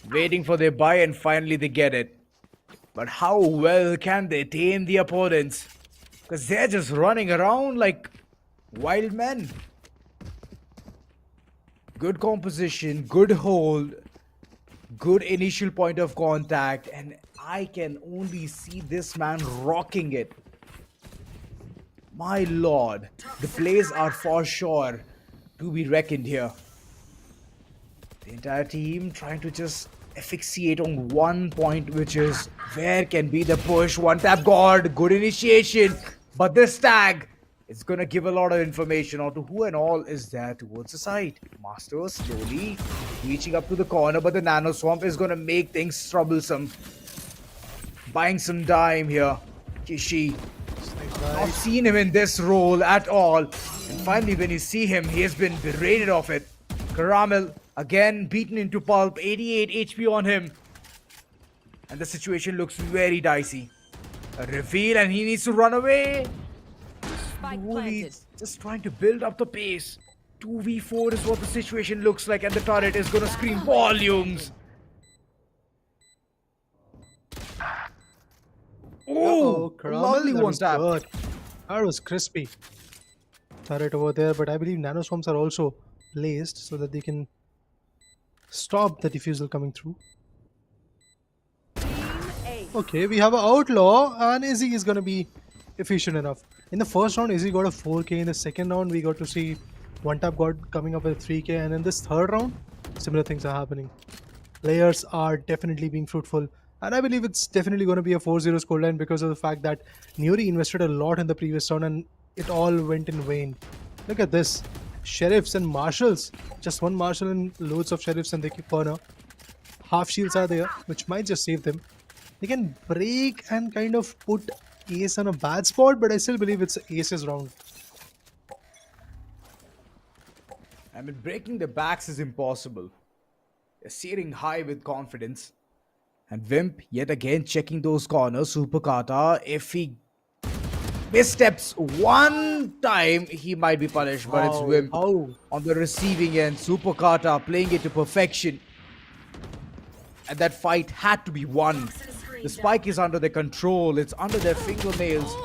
waiting for their buy and finally they get it. But how well can they tame the opponents? Because they're just running around like wild men. Good composition, good hold, good initial point of contact, and I can only see this man rocking it. My lord, the plays are for sure to be reckoned here. The entire team trying to just asphyxiate on one point, which is where can be the push. One tap guard, good initiation, but this tag is gonna give a lot of information on to who and all is there towards the side. Masters slowly reaching up to the corner, but the Nano Swamp is gonna make things troublesome. Buying some time here. Kishi. Not seen him in this role at all. And finally, when you see him, he has been berated off it. Caramel again beaten into pulp. 88 HP on him. And the situation looks very dicey. A reveal and he needs to run away. He's just trying to build up the pace. 2v4 is what the situation looks like, and the turret is gonna scream volumes. Oh, lovely one tap. Good. That was crispy. Turret over there, but I believe nanoswarms are also placed so that they can stop the diffusal coming through. Okay, we have an outlaw, and Izzy is gonna be efficient enough. In the first round, Izzy got a 4k. In the second round, we got to see one tap god coming up with 3k, and in this third round, similar things are happening. Players are definitely being fruitful. And I believe it's definitely going to be a 4-0 scoreline because of the fact that Niory invested a lot in the previous round and it all went in vain. Look at this. Sheriffs and marshals. Just one marshal and loads of sheriffs and they keep corner. Half shields are there, which might just save them. They can break and kind of put Ace on a bad spot, but I still believe it's Ace's round. I mean, breaking the backs is impossible. They're searing high with confidence. And Wimp yet again checking those corners. Super Kata, if he missteps one time, he might be punished. But it's Wimp on the receiving end. Super Kata playing it to perfection. And that fight had to be won. The spike is under their control. It's under their fingernails.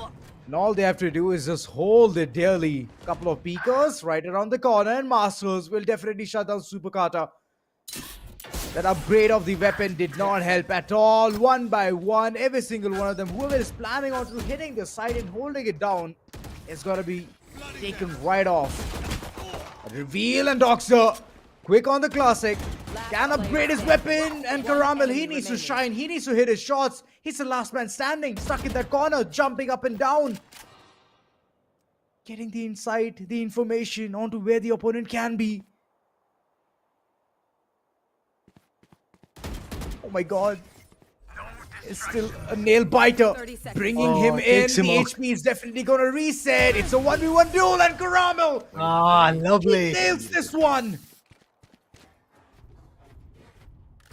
And all they have to do is just hold it dearly. Couple of peekers right around the corner. And Masters will definitely shut down Super Kata. That upgrade of the weapon did not help at all. One by one, every single one of them, whoever is planning on to hitting the side and holding it down, is going to be taken right off. Reveal and Doxer, quick on the classic, can upgrade his weapon, and Caramel, he needs to shine, he needs to hit his shots. He's the last man standing, stuck in that corner, jumping up and down. Getting the insight, the information onto where the opponent can be. Oh my god. It's still a nail biter. Bringing him in. The HP is definitely going to reset. It's a 1v1 duel and Caramel. Ah, lovely. He nails this one.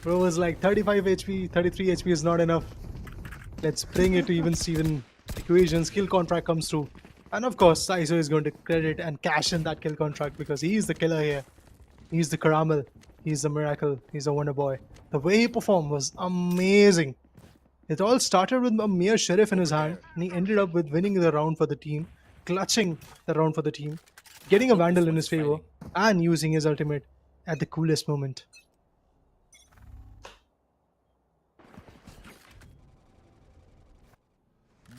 Bro was like 35 HP, 33 HP is not enough. Let's bring it to even Steven equation. Kill contract comes through. And of course, Saizo is going to credit and cash in that kill contract because he's the killer here. He's the Caramel. He's the miracle. He's a wonder boy. The way he performed was amazing. It all started with a mere sheriff in his hand, and he ended up with winning the round for the team, clutching the round for the team, getting a vandal in his favor, and using his ultimate at the coolest moment.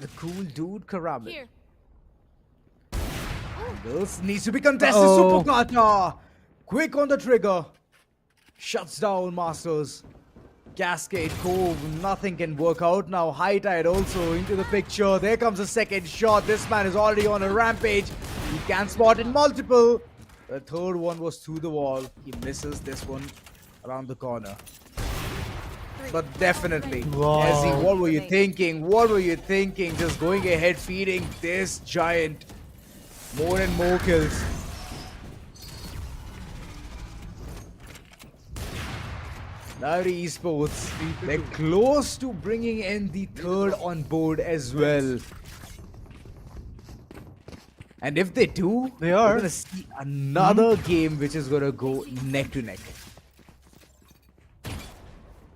The cool dude Caramel. Here. This needs to be contested. Super Kata. Quick on the trigger. Shuts down Masters. Cascade Cove, nothing can work out now. High Tide also into the picture. There comes a second shot. This man is already on a rampage. He can spot in multiple. The third one was through the wall. He misses this one around the corner. But definitely, Ezzy, what were you thinking? What were you thinking? Just going ahead, feeding this giant more and more kills. Niory Esports, they're close to bringing in the third on board as well. And if they do, They we're are. gonna see another game which is gonna go neck to neck.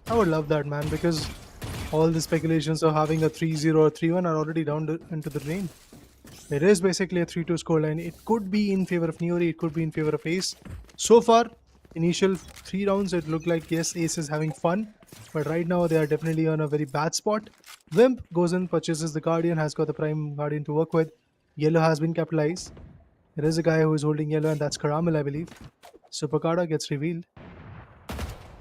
I would love that, man, because all the speculations of having a 3-0 or 3-1 are already down into the drain. It is basically a 3-2 scoreline. It could be in favor of Niory, it could be in favor of Ace. So far, initial 3 rounds, it looked like, yes, Ace is having fun. But right now, they are definitely on a very bad spot. Wimp goes in, purchases the Guardian, has got the Prime Guardian to work with. Yellow has been capitalized. There is a guy who is holding yellow, and that's Caramel, I believe. Supercarda gets revealed.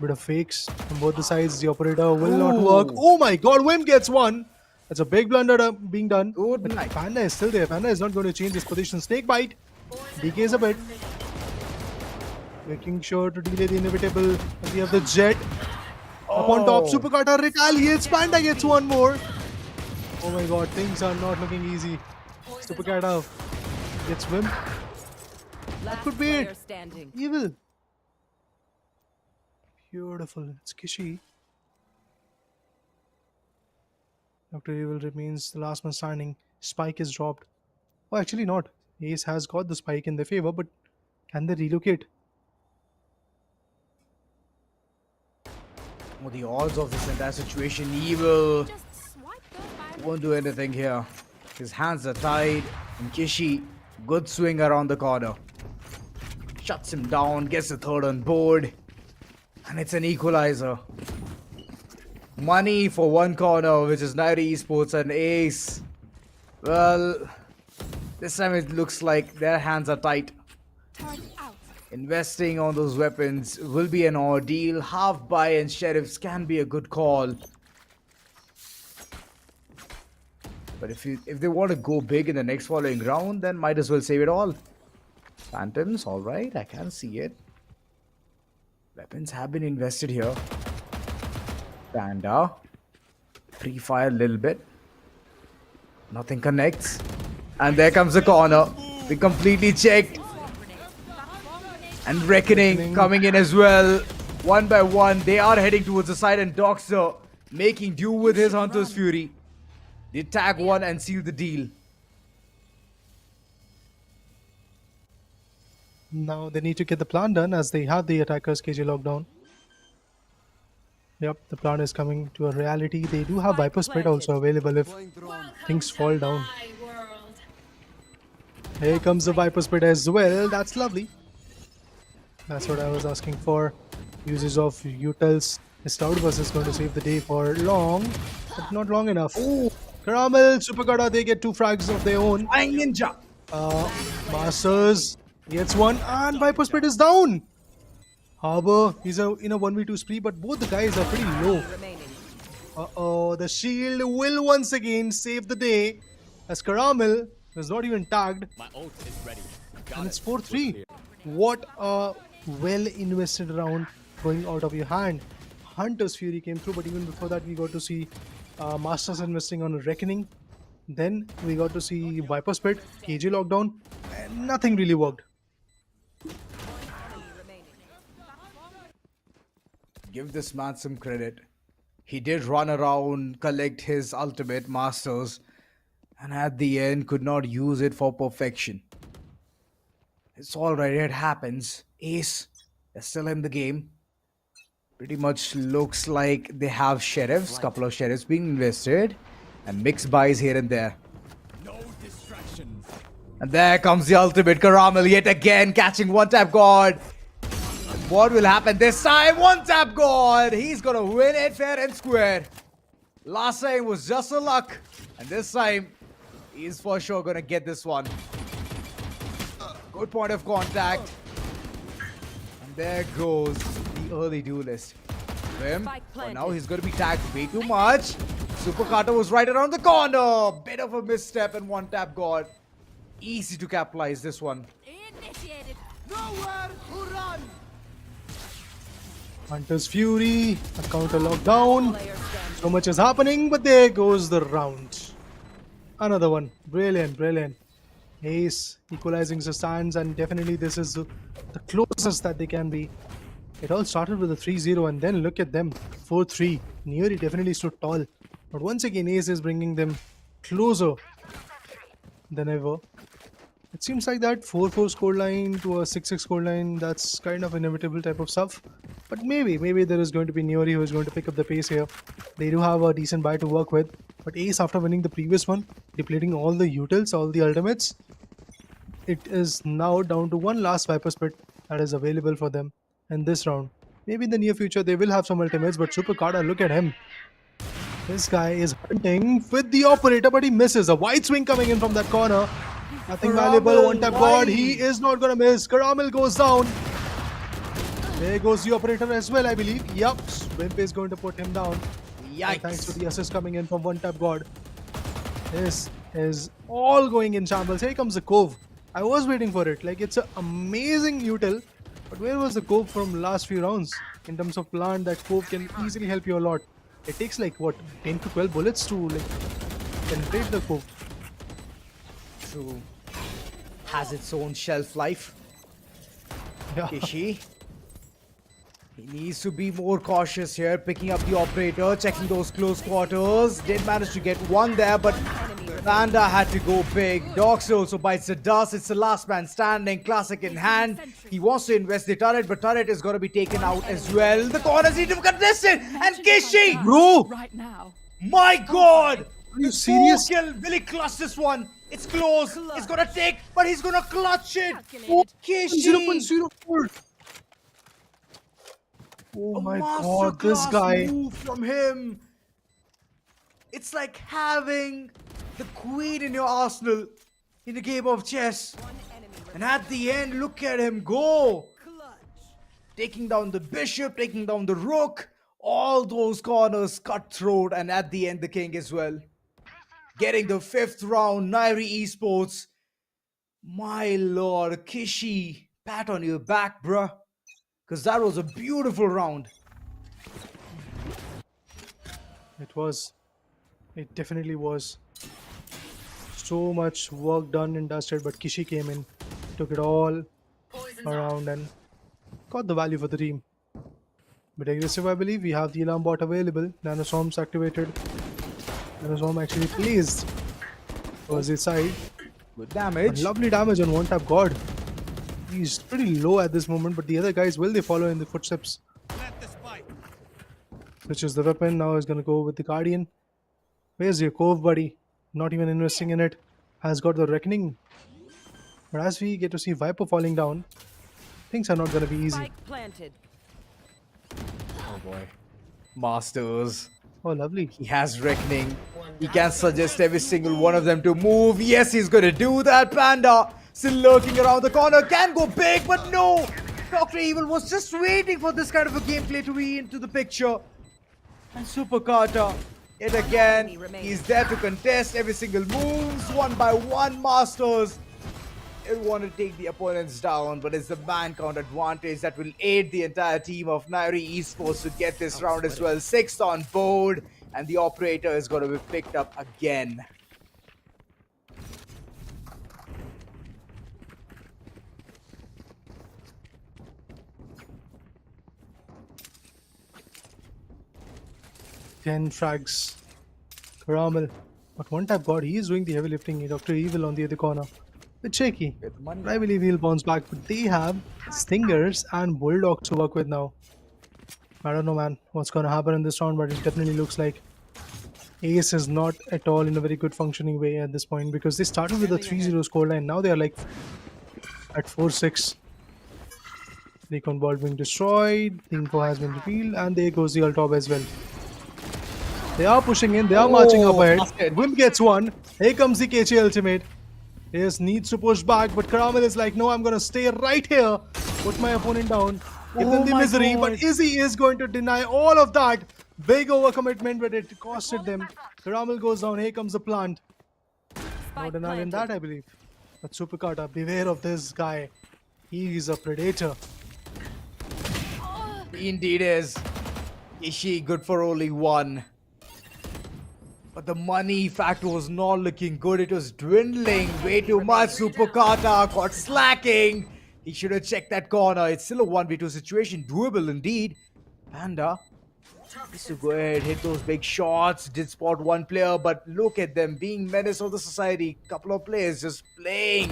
Bit of fakes from both the sides. The operator will not work. Oh my god, Wimp gets one. That's a big blunder being done. Good But night. Panda is still there. Panda is not going to change his position. Snake bite. DKs a bit. Making sure to delay the inevitable. And we have the jet. Up on top. Supercarta retaliates. Panda gets one more. Oh my god, things are not looking easy. Supercarta gets Wimp. Last could be player it. standing. Evil. Beautiful. It's Kishi. Dr. Evil remains the last man standing. Spike is dropped. Oh, actually not. Ace has got the spike in their favor, but can they relocate? Oh, the odds of this entire situation, Evil won't do anything here. His hands are tied, and Kishi, good swing around the corner. Shuts him down, gets the third on board, and it's an equalizer. Money for one corner, which is Niory Esports and Ace. Well, this time it looks like their hands are tight. Investing on those weapons will be an ordeal. Half buy and sheriffs can be a good call. But if they want to go big in the next following round, then might as well save it all. Phantoms, alright, I can see it. Weapons have been invested here. Panda. Pre-fire a little bit. Nothing connects. And there comes the corner. We completely checked. And Reckoning coming in as well. One by one, they are heading towards the side, and Doxer making do with his Hunter's Fury. They tag one and seal the deal. Now they need to get the plan done as they have the attackers KJ locked down. Yep, the plan is coming to a reality. They do have Viper Split also available if things fall down. Here comes the Viper Split as well. That's lovely. That's what I was asking for. Usage of utils. Stout Bus is going to save the day for long, but not long enough. Oh, Caramel, Supercarda, they get 2 frags of their own. Vying Ninja. Masters gets one, and Viper Split is down. Harbor, he's in a 1v2 spree, but both the guys are pretty low. Uh-oh, the shield will once again save the day as Caramel is not even tagged. My ult is ready. And it's 4-3. What a well-invested round going out of your hand. Hunter's Fury came through, but even before that we got to see Masters investing on Reckoning. Then we got to see Viper Split, KJ lockdown, and nothing really worked. Give this man some credit. He did run around, collect his ultimate Masters, and at the end could not use it for perfection. It's alright, it happens. Ace is still in the game. Pretty much looks like they have sheriffs, couple of sheriffs being invested, and mixed buys here and there. No distractions. And there comes the ultimate Caramel yet again, catching one tap God. What will happen this time? One tap God. He's gonna win it fair and square. Last time was just a luck, and this time he's for sure gonna get this one. Good point of contact. And there goes the early duelist. Him. But now he's gonna be tagged way too much. Supercarta was right around the corner. Bit of a misstep and one tap God. Easy to capitalize this one. Initiated. Nowhere to run. Hunter's Fury, a counter lockdown. So much is happening, but there goes the round. Another one. Brilliant, brilliant. Ace equalizing the stands, and definitely this is the closest that they can be. It all started with a 3-0, and then look at them. 4-3. Niory definitely stood tall. But once again, Ace is bringing them closer than ever. It seems like that 4-4 scoreline to a 6-6 scoreline, that's kind of inevitable type of stuff. But maybe there is going to be Niory who is going to pick up the pace here. They do have a decent buy to work with. But Ace, after winning the previous one, depleting all the utils, all the ultimates, it is now down to one last Viper Spit that is available for them in this round. Maybe in the near future they will have some ultimates, but Super Carter, look at him. This guy is hunting with the operator, but he misses. A wide swing coming in from that corner. Nothing valuable. One tap god. He is not going to miss. Karamil goes down. There goes the operator as well, I believe. Yup. Wimp is going to put him down. Yikes. Thanks to the assist coming in from one tap god. This is all going in shambles. Here comes the Cove. I was waiting for it. Like, it's an amazing util. But where was the Cove from last few rounds? In terms of plant, that Cove can easily help you a lot. It takes like what, 10 to 12 bullets to like penetrate the Cove. True. Has its own shelf life. Yeah. Kishi. He needs to be more cautious here, picking up the operator, checking those close quarters. Did manage to get one there, but Panda had to go big. Doxer also bites the dust. It's the last man standing, classic in hand. He wants to invest the turret, but turret is going to be taken out as well. The corners need to be contested, and Kishi! Bro! Right now. My god! Are you serious? Kill. Will he clutch this one? It's close. It's gonna take, but he's gonna clutch it. Oh, Kishi! 0.04. Oh my god, this guy. Move from him. It's like having the queen in your arsenal in a game of chess. And at the end, look at him go. Taking down the bishop, taking down the rook. All those corners cutthroat, and at the end, the king as well. Getting the 5th round, Niory Esports. My lord, Kishi, pat on your back, bruh. Because that was a beautiful round. It was. It definitely was. So much work done and dusted, but Kishi came in, took it all around and got the value for the team. But aggressive, I believe. We have the alarm bot available. Nanoswarms activated. Nanoswarm actually placed towards his side. Good damage. Lovely damage on one tap god. He's pretty low at this moment, but the other guys, will they follow in the footsteps? Switches the weapon. Now he's going to go with the Guardian. Where's your Cove, buddy? Not even investing in it. Has got the Reckoning. But as we get to see Viper falling down, things are not going to be easy. Spike planted. Oh boy. Masters. Oh, lovely. He has Reckoning. He can suggest every single one of them to move. Yes, he's going to do that. Panda still lurking around the corner. Can go big, but no. Dr. Evil was just waiting for this kind of a gameplay to be into the picture. And Super Carter, yet again, he's there to contest every single moves. One by one, Masters. They want to take the opponents down, but it's the man count advantage that will aid the entire team of Niory Esports to get this round as well. 6th on board, and the operator is going to be picked up again. Ten frags. Karamel. But one tap god, he is doing the heavy lifting. Dr. Evil on the other corner. Bit shaky. But I believe he'll bounce back. But they have Stingers and Bulldogs to work with now. I don't know, man, what's going to happen in this round, but it definitely looks like Ace is not at all in a very good functioning way at this point, because they started with a 3-0 scoreline. Now they are like at 4-6. Recon ball being destroyed. The info has been revealed. And there goes the Ultob as well. They are pushing in. They are marching up ahead. Wimp gets one. Here comes the KC ultimate. Ace needs to push back, but Karamel is like, no, I'm going to stay right here. Put my opponent down. Give them the misery. God. But Izzy is going to deny all of that. Big overcommitment, but it costed them. Karamel goes down. Here comes the plant. No denial in that, I believe. But Super Carter, beware of this guy. He is a predator. He indeed is. Ishi good for only one. But the money factor was not looking good. It was dwindling way too much. Super Kata caught slacking. He should have checked that corner. It's still a 1v2 situation. Doable indeed. Panda needs to go ahead, hit those big shots. Did spot one player, but look at them being menace of the society. Couple of players just playing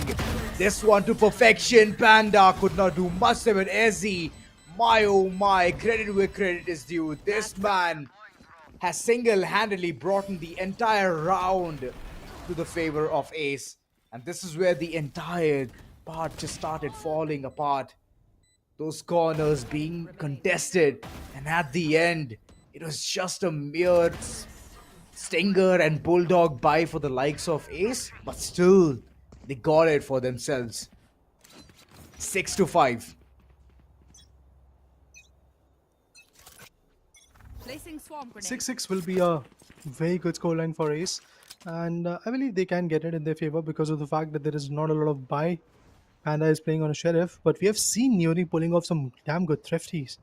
This one to perfection. Panda could not do much there with Ezzy. My oh my, credit where credit is due. This man has single-handedly brought in the entire round to the favor of Ace. And this is where the entire part just started falling apart. Those corners being contested, and at the end, it was just a mere stinger and bulldog buy for the likes of Ace, but still, they got it for themselves. 6-5. Placing swarm grenade. 6-6 will be a very good scoreline for Ace, and I believe they can get it in their favor because of the fact that there is not a lot of buy. Panda is playing on a Sheriff, but we have seen Niory pulling off some damn good thrifties.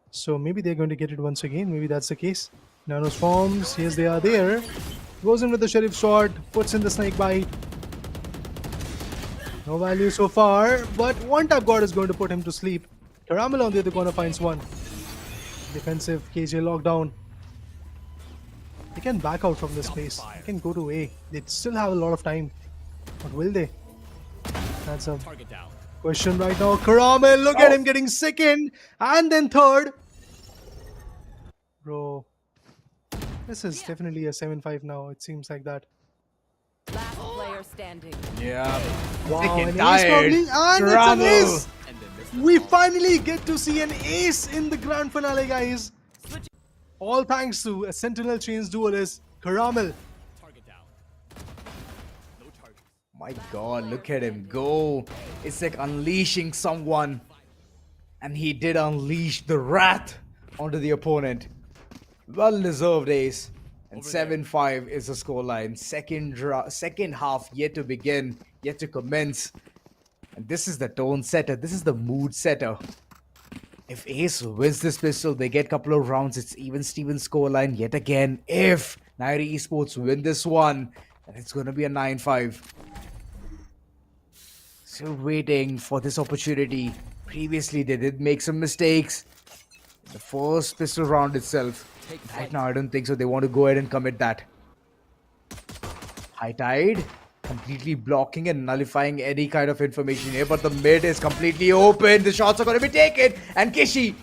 So maybe they're going to get it once again. Maybe that's the case. Nano Swarms, yes they are there. Goes in with the Sheriff sword, puts in the snake bite. No value so far, but one tap god is going to put him to sleep. Caramel on the other corner finds one. Defensive KJ lockdown. They can back out from this space. They can go to A. They still have a lot of time. But will they? That's a question right now. Caramel, look at him getting second and then third. Bro, this is definitely a 7-5 now. It seems like that. Last player standing. Yeah. Wow, Second an ace tired. probably, and Caramel. it's an ace. We finally get to see an ace in the grand finale, guys. All thanks to a Sentinel Chains duelist, Caramel. My god, look at him go. It's like unleashing someone. And he did unleash the wrath onto the opponent. Well deserved ace. And 7-5 is the scoreline. Second half yet to begin, yet to commence. And this is the tone setter. This is the mood setter. If Ace wins this pistol, they get a couple of rounds. It's even Steven scoreline yet again. If Niory Esports win this one, then it's going to be a 9-5. Still waiting for this opportunity. Previously, they did make some mistakes. The first pistol round itself. Right now, I don't think so. They want to go ahead and commit that. High Tide completely blocking and nullifying any kind of information here, but the mid is completely open. The shots are going to be taken, and Kishi,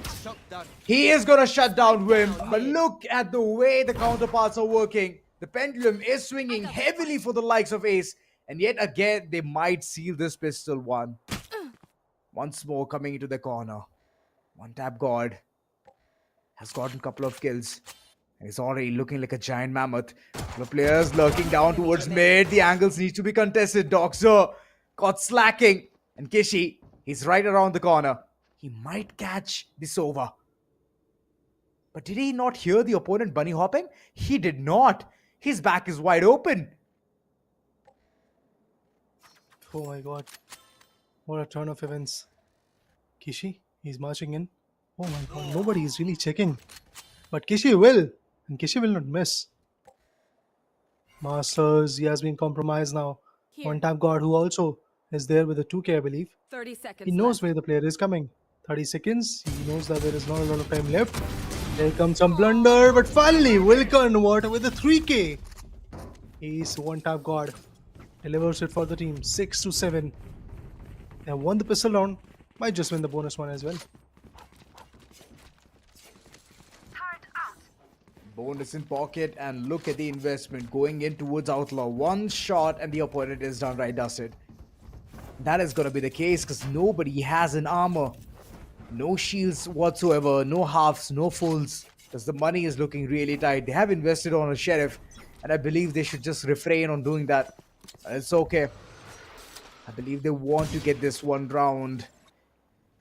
he is going to shut down Wim. But look at the way the counterparts are working. The pendulum is swinging heavily for the likes of Ace, and yet again, they might seal this pistol one. Once more coming into the corner. One tap god has gotten a couple of kills. He's already looking like a giant mammoth. The players lurking down towards mid. The angles need to be contested. Doxer caught slacking. And Kishi, he's right around the corner. He might catch this over. But did he not hear the opponent bunny hopping? He did not. His back is wide open. Oh my god. What a turn of events. Kishi, he's marching in. Oh my god, nobody is really checking. But Kishi will. And Kishi will not miss. Masters, he has been compromised now. One tap god who also is there with a 2k, I believe. 30 seconds. He knows where the player is coming. 30 seconds. He knows that there is not a lot of time left. There comes some blunder, but finally will convert with a 3k. He's one tap god. Delivers it for the team. 6-7. They have won the pistol round. Might just win the bonus one as well. Bonus in pocket, and look at the investment going in towards Outlaw. One shot and the opponent is downright dusted. That is going to be the case because nobody has an armor. No shields whatsoever, no halves, no fulls, because the money is looking really tight. They have invested on a Sheriff, and I believe they should just refrain on doing that. It's okay. I believe they want to get this one round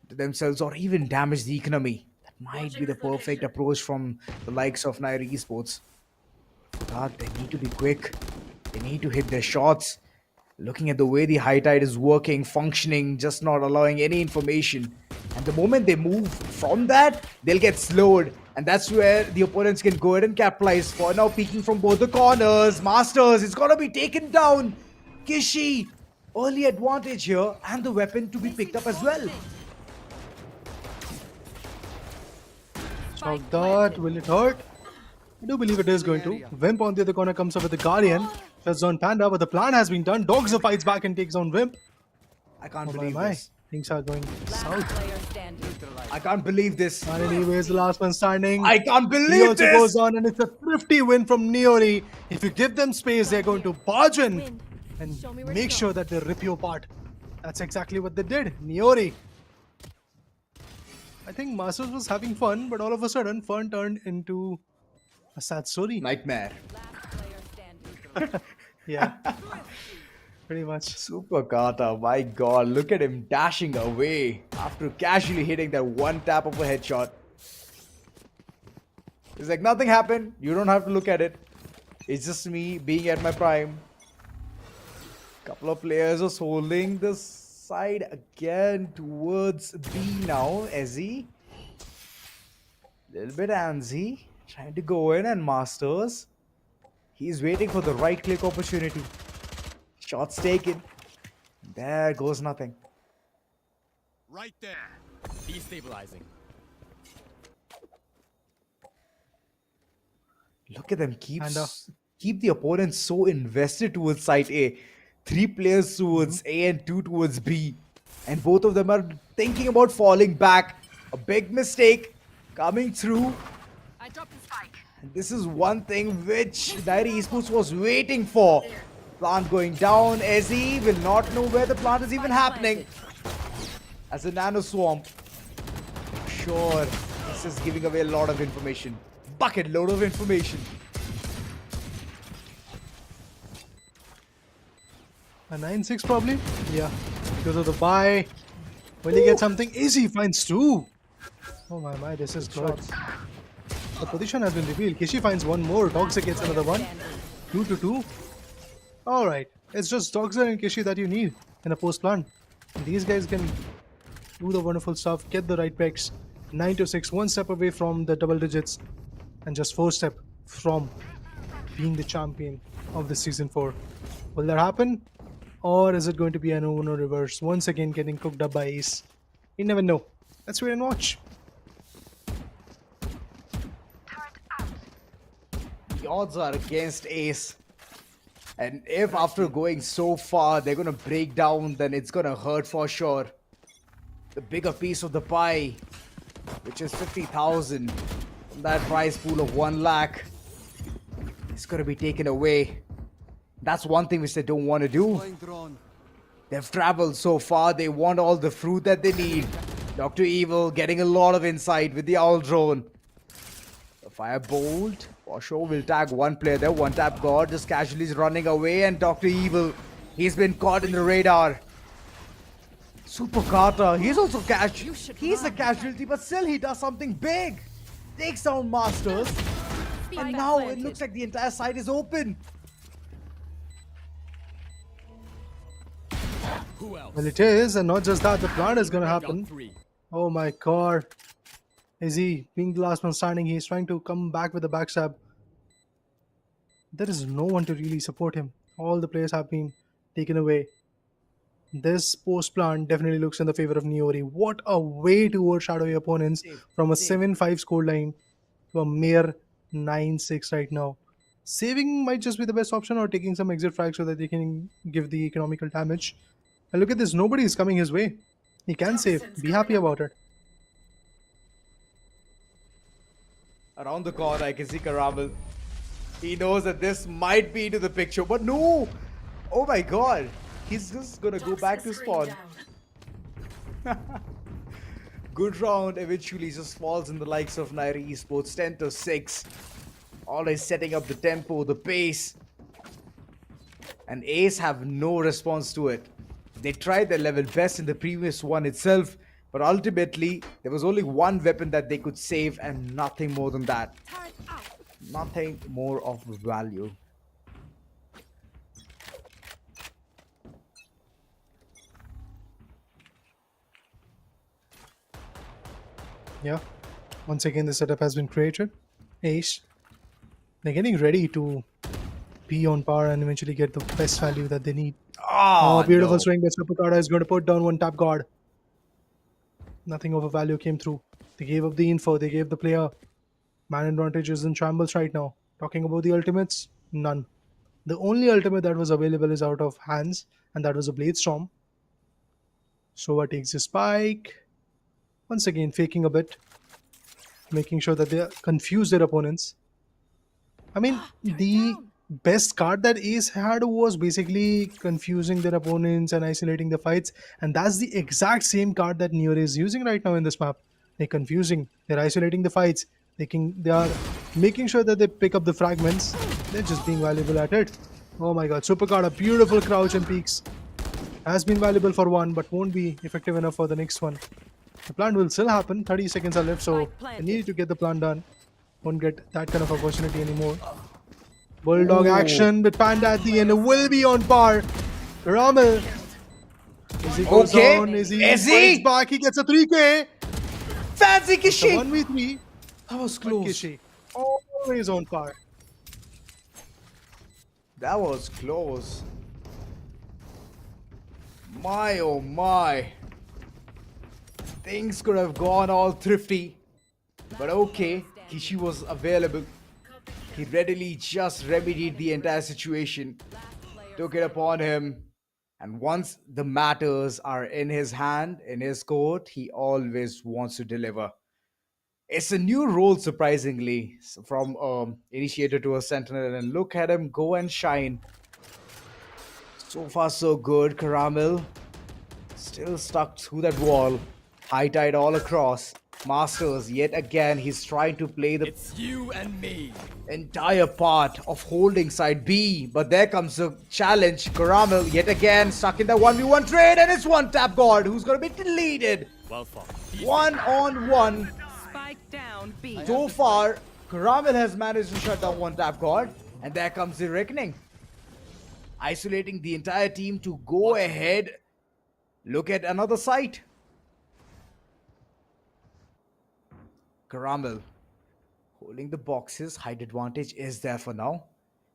to themselves or even damage the economy. That might be the perfect approach from the likes of Niory Esports. But they need to be quick. They need to hit their shots. Looking at the way the High Tide is working, functioning, just not allowing any information. And the moment they move from that, they'll get slowed. And that's where the opponents can go ahead and capitalize. For now, peeking from both the corners. Masters, it's got to be taken down. Kishi, early advantage here. And the weapon to be picked up as well. Shock dart, will it hurt? I do believe it is going to. Wimp on the other corner comes up with the Guardian. Shuts down Panda, but the plan has been done. Dogs fights back and takes down Wimp. I can't Oh believe my. this. Things are going Last south. player standing. I can't believe this. Finally, where's the last one standing? I can't He believe also this. goes on, and it's a thrifty win from Niory. If you give them space, they're going to barge in Wind. and Show me where to make go. sure that they rip you apart. That's exactly what they did. Niory. I think Masters was having fun, but all of a sudden, fun turned into a sad story. Nightmare. Last player standing. Yeah, pretty much. Super Kata, my god, look at him dashing away after casually hitting that one tap of a headshot. It's like nothing happened. You don't have to look at it. It's just me being at my prime. Couple of players are holding the side again towards B now. Ezzy. Little bit antsy. Trying to go in, and Masters. He's waiting for the right click opportunity. Shots taken. There goes nothing. Right there. Destabilizing. Look at them And, keep the opponent so invested towards side A. 3 players towards A and 2 towards B. And both of them are thinking about falling back. A big mistake coming through. I dropped the spike. And this is one thing which Niory Esports was waiting for. Plant going down. Ezzy will not know where the plant is even happening. As a nano swarm. Sure, this is giving away a lot of information. Bucket load of information. A 9-6 probably? Yeah. Because of the buy. Will he get something? Easy finds 2. Oh my, this is good. The position has been revealed. Kishi finds one more. Toxic gets another one. 2-2. Alright. It's just Toxic and Kishi that you need in a post plan. These guys can do the wonderful stuff, get the right picks. 9-6, one step away from the double digits, and just 4 step from being the champion of the season 4. Will that happen? Or is it going to be an Uno reverse? Once again getting cooked up by Ace. You never know. Let's wait and watch. The odds are against Ace. And if after going so far they're gonna break down, then it's gonna hurt for sure. The bigger piece of the pie, which is 50,000 from that prize pool of 1 lakh, is gonna be taken away. That's one thing which they don't want to do. They've traveled so far, they want all the fruit that they need. Dr. Evil getting a lot of insight with the Owl Drone. The Firebolt for sure will tag one player there. One tap God just casually is running away, and Dr. Evil, he's been caught in the radar. Super Carter, he's also he's a casualty, but still he does something big. Takes down Masters. And now it looks like the entire side is open. Who else? Well, it is, and not just that, the plan is gonna Got happen. 3. Oh my god. Is he being the last one standing? He's trying to come back with a backstab. There is no one to really support him. All the players have been taken away. This post plan definitely looks in the favor of Niory. What a way to overshadow your opponents from a 7-5 scoreline to a mere 9-6 right now. Saving might just be the best option, or taking some exit frags so that they can give the economical damage. And look at this, nobody is coming his way. He can save. Be happy about it. Around the corner, I can see Karamal. He knows that this might be into the picture, but no! Oh my god! He's just gonna go back to spawn. Good round, eventually just falls in the likes of Niory Esports, 10-6. Always setting up the tempo, the pace. And Ace have no response to it. They tried their level best in the previous one itself, but ultimately, there was only one weapon that they could save and nothing more than that. Nothing more of value. Yeah. Once again, the setup has been created. Ace. They're getting ready to be on par and eventually get the best value that they need. Oh, beautiful no. swing. The Supakada is going to put down one tap guard. Nothing of a value came through. They gave up the info. They gave the player man advantage is in shambles right now. Talking about the ultimates, none. The only ultimate that was available is out of hands, and that was a Blade Storm. Sova takes the spike. Once again, faking a bit, making sure that they confuse their opponents. I mean, the best card that Ace had was basically confusing their opponents and isolating the fights, and that's the exact same card that Niory is using right now in this map. They're confusing, they're isolating the fights, they are making sure that they pick up the fragments. They're just being valuable at it. Oh my god, super card, a beautiful crouch and peaks. Has been valuable for one, but won't be effective enough for the next one. The plant will still happen, 30 seconds are left, so they need to get the plant done. Won't get that kind of opportunity anymore. Bulldog action with Panda at the end will be on par. Ramel. Is he goes on? Is he back? He gets a 3K. Fancy Kishi. 1v3. That was close. Kishi always on par. That was close. My oh my. Things could have gone all thrifty. But okay, Kishi was available. He readily just remedied the entire situation, took it upon him, and once the matters are in his hand, in his court, he always wants to deliver. It's a new role, surprisingly, from initiator to a sentinel, and look at him go and shine. So far so good. Caramel still stuck through that wall, high tide all across. Masters, yet again, he's trying to play the you and me. Entire part of holding side B. But there comes the challenge. Caramel, yet again, stuck in the 1v1 trade, and it's one tap guard who's going to be deleted. Well fought. 1-on-1. Spike down B. So far, Caramel has managed to shut down one tap guard, and there comes the reckoning. Isolating the entire team to go ahead. Look at another site. Caramel holding the boxes, height advantage is there for now.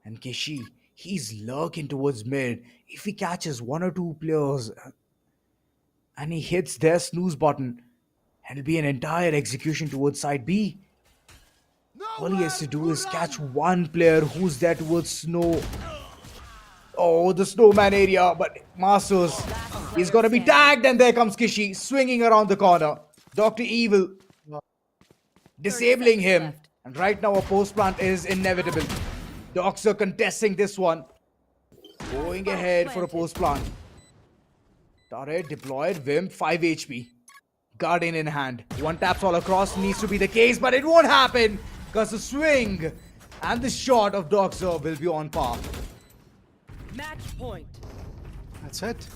And Kishi, he's lurking towards mid. If he catches one or two players and he hits their snooze button, it'll be an entire execution towards side B. All he has to do is catch one player who's there towards snow. Oh, the snowman area, but Masters, he's gonna be tagged, and there comes Kishi swinging around the corner. Dr. Evil disabling him, and right now a post plant is inevitable. Docs are contesting this one, going ahead for a post plant. Turret deployed, Vimp 5 HP, Guardian in hand, one taps all across, needs to be the case, but it won't happen because the swing and the shot of Doxer will be on par. Match point. That's it.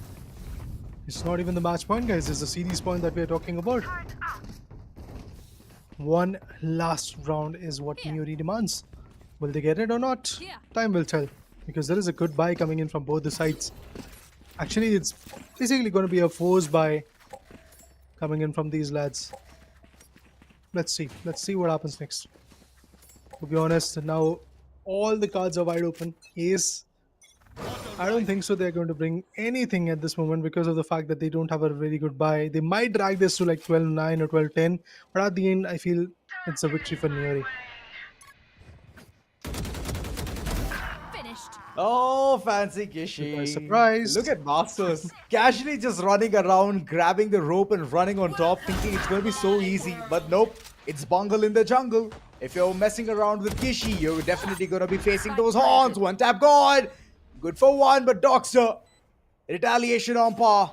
It's not even the match point, guys. It's the series point that we're talking about. One last round is what Niory demands. Will they get it or not? Time will tell, because there is a good buy coming in from both the sides. Actually, it's basically going to be a force buy coming in from these lads. Let's see. Let's see what happens next. To be honest, now all the cards are wide open. Ace, I don't think so they're going to bring anything at this moment because of the fact that they don't have a very good buy. They might drag this to like 12-9 or 12-10, but at the end, I feel it's a victory for Niory. Finished. Oh, fancy Kishi. Surprise, surprise. Look at Masters. Casually just running around, grabbing the rope and running on top, thinking it's going to be so easy. But nope, it's bungle in the jungle. If you're messing around with Kishi, you're definitely going to be facing those horns. One tap God. Good for one, but Doxer, retaliation on par.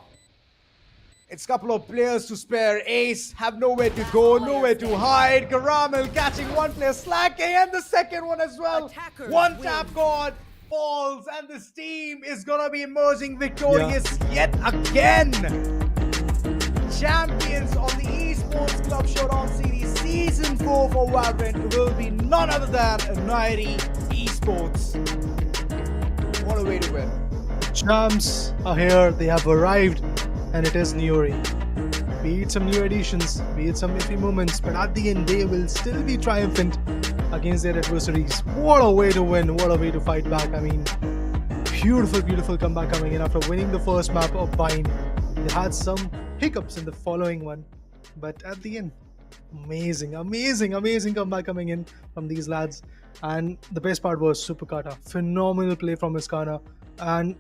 It's a couple of players to spare. Ace have nowhere to go, nowhere to hide. Caramel catching one player slacking, and the second one as well. One tap God falls, and this team is gonna be emerging victorious yet again. Champions of the Esports Club Showdown Series Season 4 for Valorant will be none other than Niory Esports. What a way to win. Champs are here, they have arrived, and it is Niory. Be it some new additions, be it some iffy moments, but at the end they will still be triumphant against their adversaries. What a way to win, what a way to fight back. I mean, beautiful, beautiful comeback coming in after winning the first map of vying. They had some hiccups in the following one, but at the end, amazing, amazing, amazing comeback coming in from these lads. And the best part was Superkata. Phenomenal play from Iskana. And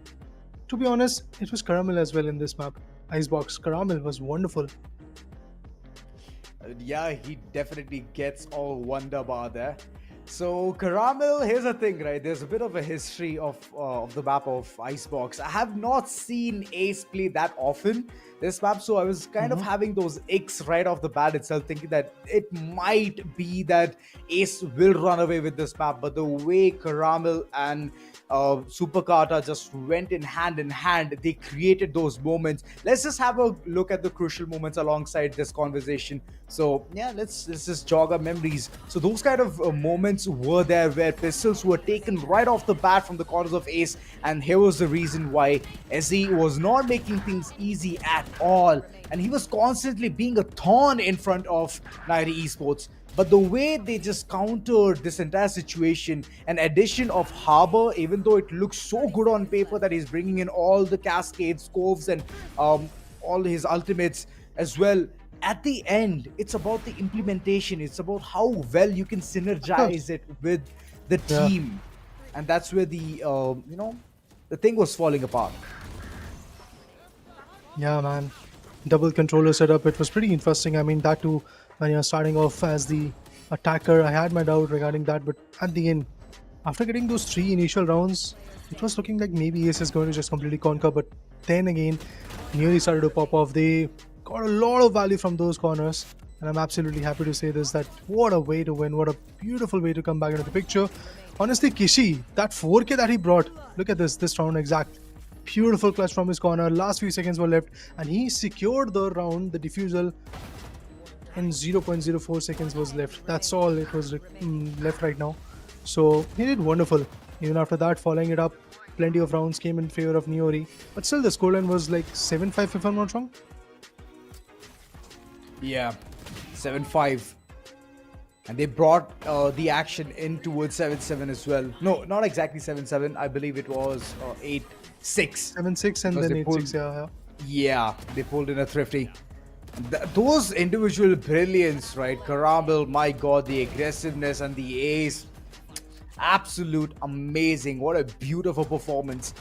to be honest, it was Caramel as well in this map. Icebox. Caramel was wonderful. Yeah, he definitely gets all wonder bar there. So Caramel, here's the thing, right? There's a bit of a history of the map of Icebox. I have not seen Ace play that often this map, so I was kind of having those icks right off the bat itself, thinking that it might be that Ace will run away with this map. But the way Caramel and Super Carter just went in hand, they created those moments. Let's just have a look at the crucial moments alongside this conversation. So yeah, let's just jog our memories. So those kind of moments were there where pistols were taken right off the bat from the corners of Ace, and here was the reason why. SE was not making things easy at all, and he was constantly being a thorn in front of Niory Esports. But the way they just countered this entire situation, an addition of Harbor, even though it looks so good on paper that he's bringing in all the cascades, coves, and all his ultimates as well. At the end, it's about the implementation. It's about how well you can synergize it with the team, and that's where the the thing was falling apart. Yeah, man. Double controller setup. It was pretty interesting. I mean, that too, when you're starting off as the attacker, I had my doubt regarding that, but at the end, after getting those 3 initial rounds, it was looking like maybe Ace is going to just completely conquer. But then again, Niory started to pop off. They got a lot of value from those corners, and I'm absolutely happy to say this, that what a way to win, what a beautiful way to come back into the picture. Honestly, Kishi, that 4K that he brought, look at this round exact. Beautiful clutch from his corner, last few seconds were left, and he secured the round, the defusal, and 0.04 seconds was left. That's all it was left right now. So he did wonderful. Even after that, following it up, plenty of rounds came in favor of Niory, but still the scoreline was like 7-5 if I'm not wrong. Yeah, 7-5. And they brought the action in towards 7-7 as well. No, not exactly 7-7. I believe it was 8-6. 7-6 and then 8-6, yeah. Yeah, they pulled in a thrifty. Those individual brilliance, right? Caramel, my god, the aggressiveness and the ace. Absolute amazing. What a beautiful performance.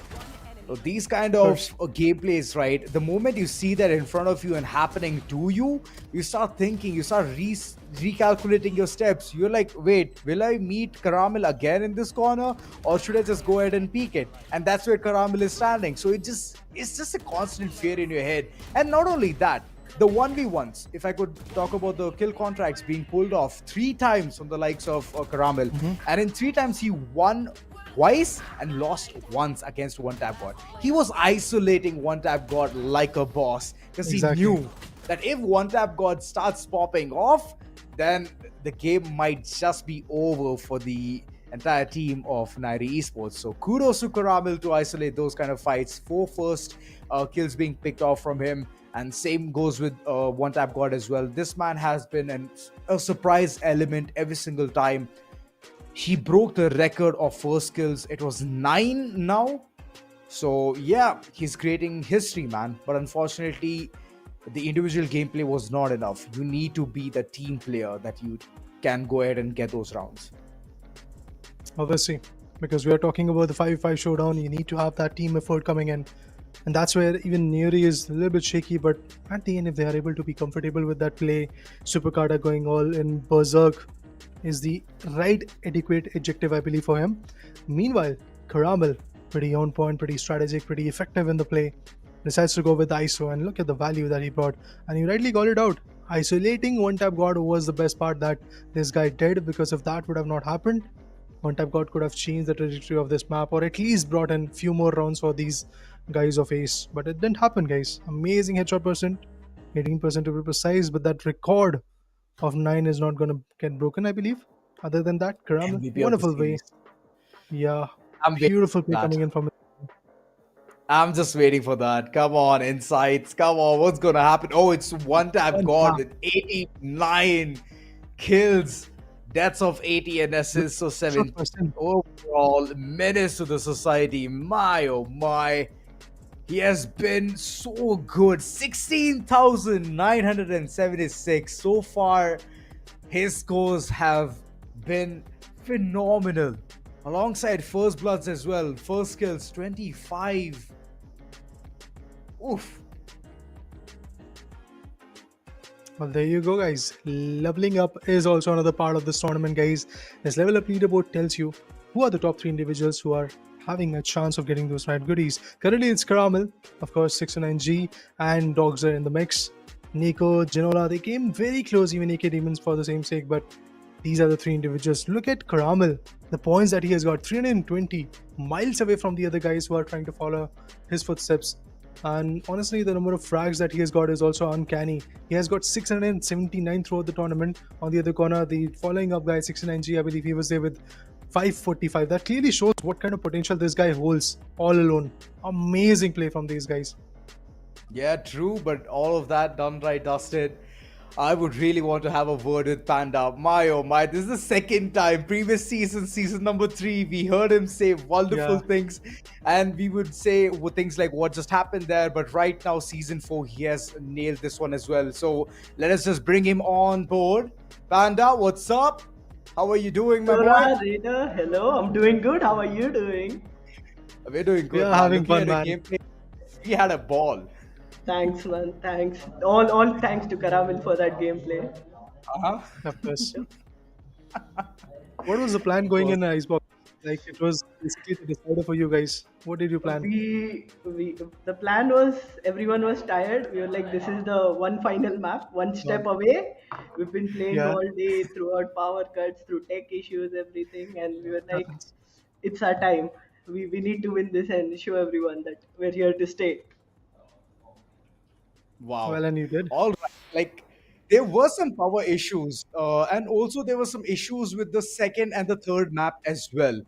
So these kind of gameplays, right? The moment you see that in front of you and happening to you, you start thinking, you start recalculating your steps. You're like, wait, will I meet Caramel again in this corner, or should I just go ahead and peek it? And that's where Caramel is standing. So it's just a constant fear in your head. And not only that, the 1v1s, if I could talk about the kill contracts being pulled off 3 times from the likes of Caramel, and in 3 times he won twice and lost once against One Tap God. He was isolating One Tap God like a boss, because he knew that if One Tap God starts popping off, then the game might just be over for the entire team of Niory Esports. So kudos to Caramel to isolate those kind of fights. 4 first kills being picked off from him, and same goes with One Tap God as well. This man has been a surprise element every single time. He broke the record of first kills. It was 9 now. So yeah, he's creating history, man. But unfortunately, the individual gameplay was not enough. You need to be the team player that you can go ahead and get those rounds. Obviously, because we are talking about the 5v5 showdown, you need to have that team effort coming in. And that's where even Niory is a little bit shaky, but at the end, if they are able to be comfortable with that play, Super Carter going all in berserk is the right adequate adjective, I believe, for him. Meanwhile, Caramel, pretty on point, pretty strategic, pretty effective in the play, decides to go with ISO, and look at the value that he brought. And you rightly called it out. Isolating One Tap God was the best part that this guy did, because if that would have not happened, One Tap God could have changed the trajectory of this map, or at least brought in few more rounds for these guys of Ace. But it didn't happen, guys. Amazing headshot percent, 18% to be precise, but that record of 9 is not going to get broken, I believe. Other than that, Caramel, wonderful way. Yeah, beautiful play coming in from it. I'm just waiting for that. Come on, insights. Come on, what's going to happen? Oh, it's One Tap God with 89 kills. Deaths of 80 and assists, so 7 overall menace to the society. My oh my, he has been so good. 16,976 so far. His scores have been phenomenal, alongside first bloods as well. First kills 25. Oof. Well, there you go, guys. Leveling up is also another part of this tournament, guys. This level up leaderboard tells you who are the top 3 individuals who are having a chance of getting those right goodies. Currently, it's Caramel, of course, 69G, and Dogs are in the mix. Nico, Genola, they came very close, even AK Demons for the same sake, but these are the 3 individuals. Look at Caramel, the points that he has got 320, miles away from the other guys who are trying to follow his footsteps. And honestly, the number of frags that he has got is also uncanny. He has got 679 throughout the tournament. On the other corner, the following up guy, 69G, I believe he was there with 545. That clearly shows what kind of potential this guy holds all alone. Amazing play from these guys. Yeah, true, but all of that done right, dusted. I would really want to have a word with Panda. My oh my, this is the second time. Previous season, season number 3, we heard him say wonderful things, and we would say things like what just happened there. But right now, season 4, he has nailed this one as well. So let us just bring him on board. Panda, what's up? How are you doing, my boy? Rita, hello, I'm doing good. How are you doing? We're doing good. We are man. having Looking fun, at man. the gameplay, we had a ball. Thanks, man. Thanks. All thanks to Caramel for that gameplay. Of course. What was the plan going in Icebox? Like, it was basically the decider for you guys. What did you plan? We the plan was everyone was tired. We were like, this is the one final map, one step away. We've been playing Yeah. all day throughout power cuts, through tech issues, everything, and we were like, it's our time. We need to win this and show everyone that we're here to stay. Wow. Well, and you did. All right. Like there were some power issues, and also there were some issues with the second and the third map as well.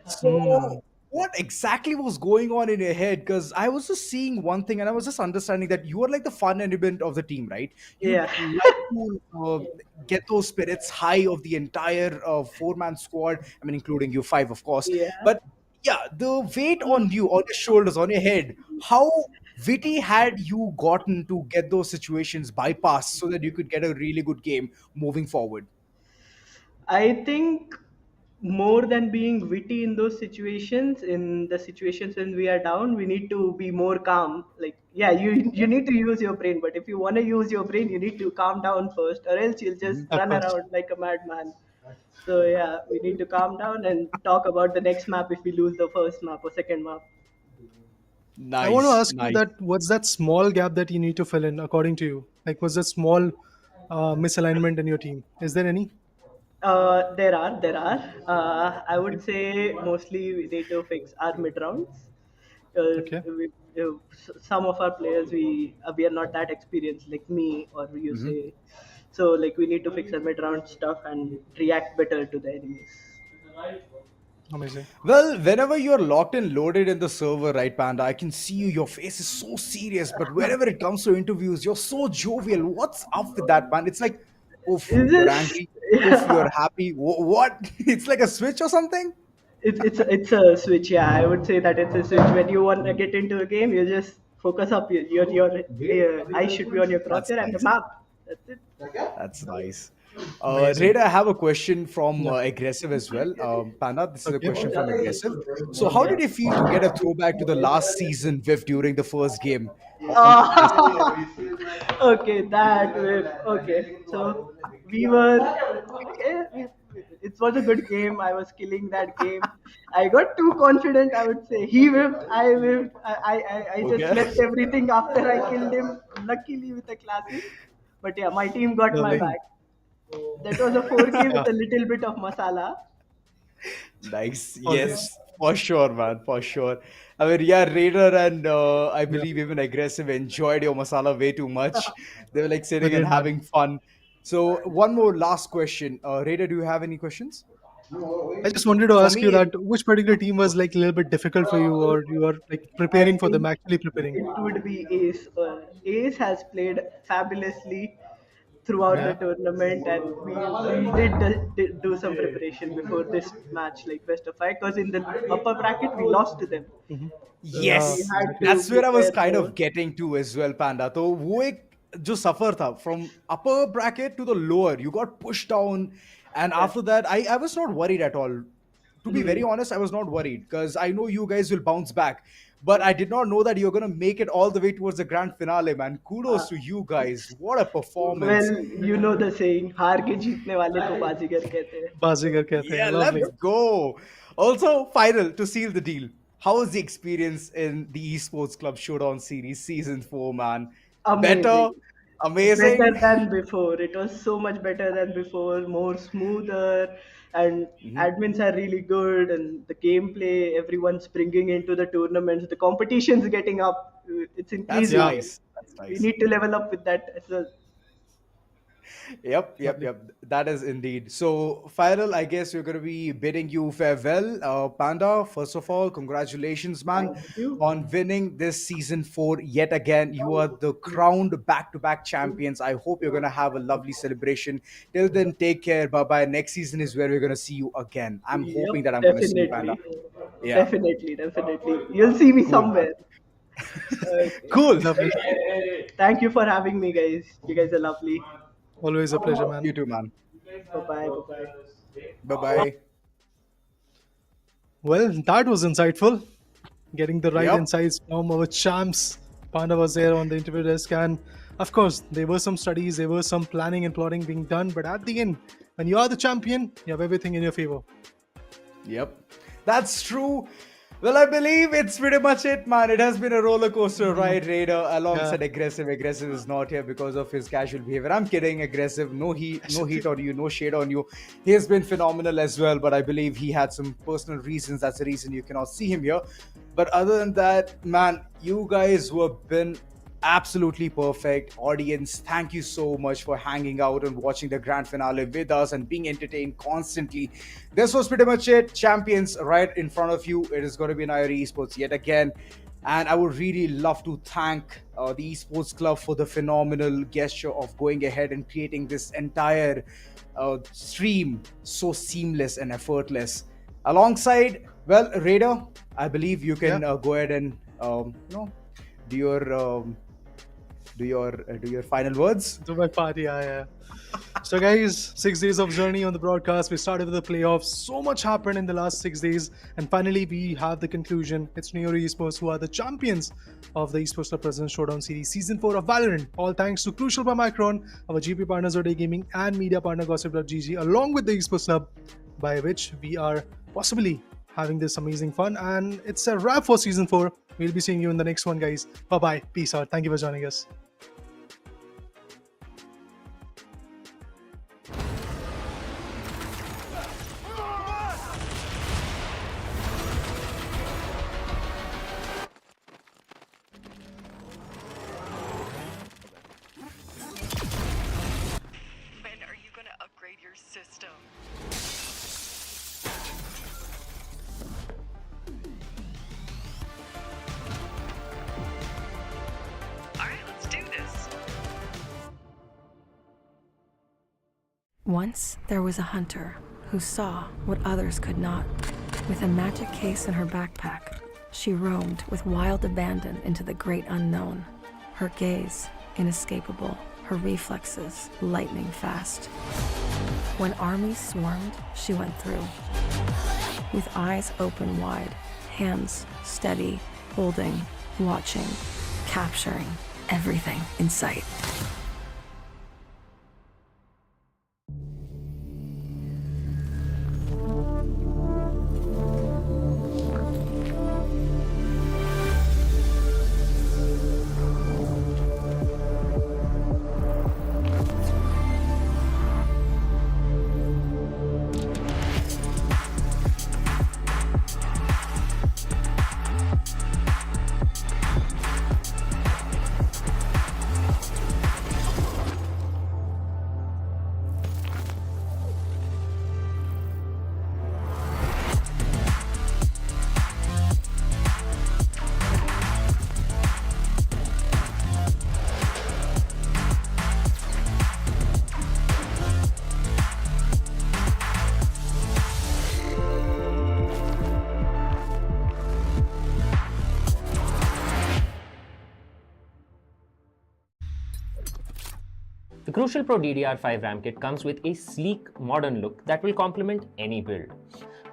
So, what exactly was going on in your head? Because I was just seeing one thing, and I was just understanding that you are like the fun element of the team, right? You'd Yeah. like to get those spirits high of the entire 4-man squad. I mean, including you 5, of course. Yeah. But yeah, the weight on you, on your shoulders, on your head, how witty had you gotten to get those situations bypassed so that you could get a really good game moving forward? I think more than being witty in those situations, in the situations when we are down, we need to be more calm. Like, yeah, you need to use your brain, but if you want to use your brain, you need to calm down first, or else you'll just Of run course. around like a madman. So yeah, we need to calm down and talk about the next map if we lose the first map or second map. I want to Nice, ask you nice. that what's that small gap that you need to fill in according to you? Like, what's that small misalignment in your team? Is there any? There are. I would say mostly we need to fix our mid rounds. Uh, Okay. some of our players we are not that experienced like me or you Mhm. say, so like we need to fix our mid round stuff and react better to the enemies. Amazing. Well, whenever you're locked and loaded in the server, right, Panda, I can see you. Your face is so serious, but whenever it comes to interviews, you're so jovial. What's up with that, man? It's like, oof, Is you're this? angry. Oof, Yeah. you're happy. What? It's like a switch or something? It's a switch. Yeah, I would say that it's a switch. When you want to get into a game, you just focus up. Your eyes should be on your That's crosshair and the nice. map. That's it. That's nice. Amazing. Reda, I have a question from Yeah. Aggressive as well. Panda, this is a Okay. question from Aggressive. So, how did you feel to get a throwback to the last season VIF during the first game? Okay, that way. Okay, so we were. Okay, it was a good game. I was killing that game. I got too confident. I would say he whipped. I whipped. I just Okay. left everything after I killed him. Luckily with a classic. But yeah, my team got my Lovely. back. That was a 4K Yeah. with a little bit of masala. Nice. Always. Yes, for sure, man. For sure. I mean, yeah, Raider and I Yeah. believe even Aggressive enjoyed your masala way too much. They were like sitting and Brilliant, man. having fun. So, one more last question. Raider, do you have any questions? I just wanted to For ask you me, that which particular team was like a little bit difficult for you, or you are like I preparing for them, think actually preparing? it would be Ace. Ace has played fabulously throughout the Yeah. tournament, and we did do some preparation before this match, like best of five, because in the upper bracket we lost to them, Hmm. so Yeah. we yes, had Exactly. to that's where I was prepare kind more. of getting to as well, Panda. So, वो एक जो सफर था from upper bracket to the lower, you got pushed down, and Yeah. after that, I was not worried at all. to be very honest, I was not worried because I know you guys will bounce back. But I did not know that you're gonna make it all the way towards the grand finale, man. Uh, Kudos to you guys. What a performance. well, you know the saying, हार के जीतने वाले को बाजीगर कहते हैं. Bazigar kehte Yeah, hain. Lovely. let's go. Also, final to seal the deal. How was the experience in the Esports Club Showdown Series Season 4, man? Better, Amazing. Better amazing. than before. It was so much better than before, more smoother, and Mhm. admins are really good, and the gameplay, everyone's bringing into the tournaments, the competition's getting up, it's That's increasing. Yeah, nice. That's We nice. need to level up with that as well. Yep, yep, lovely. yep. That is indeed. So, final, I guess we're going to be bidding you farewell. Panda, first of all, congratulations, man, Thank you. on winning this season 4 yet again. You are the crowned back to back champions. I hope you're going to have a lovely celebration. Till then, take care. Bye bye. Next season is where we're going to see you again. I'm hoping that Yep, I'm going to see you, Panda. definitely. Yeah, Definitely. You'll see me cool, man. somewhere. Okay. Cool. Lovely. Thank you for having me, guys. You guys are lovely. Always a pleasure, man. You too, man. Bye bye. Bye bye. Bye bye. Well, that was insightful. Getting the right Yep. insights from our champs. Panda was there on the interview desk, and of course, there were some studies, there was some planning and plotting being done. But at the end, when you are the champion, you have everything in your favor. Yep, that's true. Well, I believe it's pretty much it, man. It has been a roller coaster ride, Raider, alongside Aggressive. Aggressive is not here because of his casual behavior. I'm kidding, Aggressive. No heat on you, no shade on you. He has been phenomenal as well, but I believe he had some personal reasons. That's the reason you cannot see him here. But other than that, man, you guys who have been absolutely perfect. Audience, thank you so much for hanging out and watching the grand finale with us and being entertained constantly. This was pretty much it. Champions right in front of you. It is going to be Niory Esports yet again. And I would really love to thank the Esports Club for the phenomenal gesture of going ahead and creating this entire stream so seamless and effortless. Alongside, well, Raider, I believe you can go ahead and do your final words. To my party, yeah. So, guys, 6 days of journey on the broadcast. We started with the playoffs. So much happened in the last 6 days, and finally, we have the conclusion. It's Niory Esports who are the champions of the Esports Club President Showdown Series Season 4 of Valorant. All thanks to Crucial by Micron, our GP partners Zode Gaming, and media partner Gossip.gg, along with the Esports Club, by which we are possibly having this amazing fun. And it's a wrap for Season 4. We'll be seeing you in the next one, guys. Bye-bye. Peace out. Thank you for joining us. When are you gonna upgrade your system? Alright, let's do this. Once there was a hunter who saw what others could not. With a magic case in her backpack, she roamed with wild abandon into the great unknown. Her gaze inescapable, her reflexes lightning fast. When armies swarmed, she went through. With eyes open wide, hands steady, holding, watching, capturing everything in sight. The Crucial Pro DDR5 RAM kit comes with a sleek, modern look that will complement any build.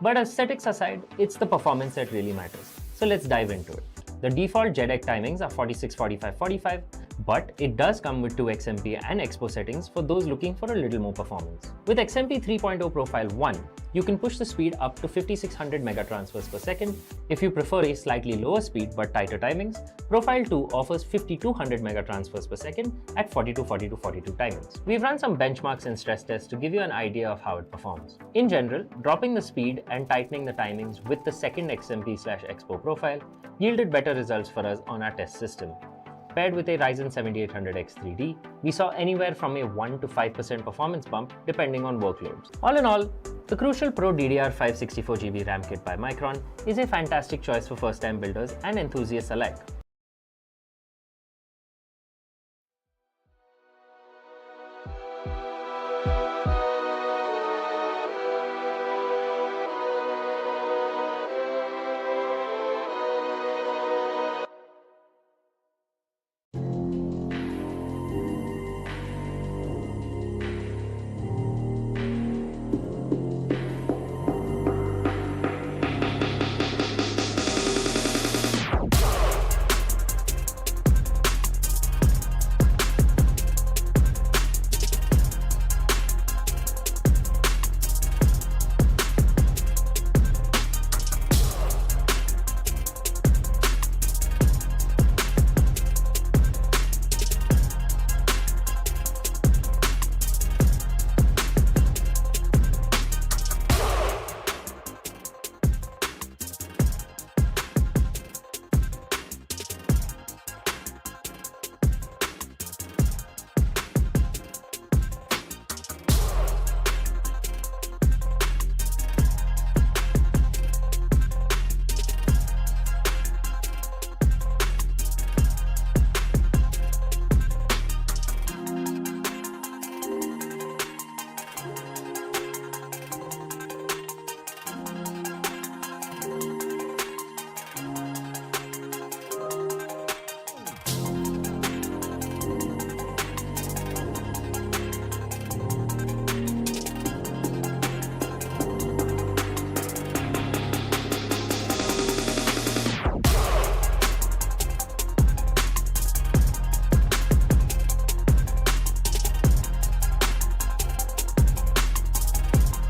But aesthetics aside, it's the performance that really matters. So let's dive into it. The default JEDEC timings are 46, 45, 45, but it does come with 2 XMP and Expo settings for those looking for a little more performance. With XMP 3.0 Profile 1, you can push the speed up to 5600 megatransfers per second. If you prefer a slightly lower speed but tighter timings, Profile 2 offers 5200 megatransfers per second at 42, 42, 42 timings. We've run some benchmarks and stress tests to give you an idea of how it performs. In general, dropping the speed and tightening the timings with the second XMP/Expo profile yielded better results for us on our test system. Paired with a Ryzen 7800X 3D, we saw anywhere from a 1 to 5% performance bump depending on workloads. All in all, the Crucial Pro DDR5 64GB RAM kit by Micron is a fantastic choice for first-time builders and enthusiasts alike.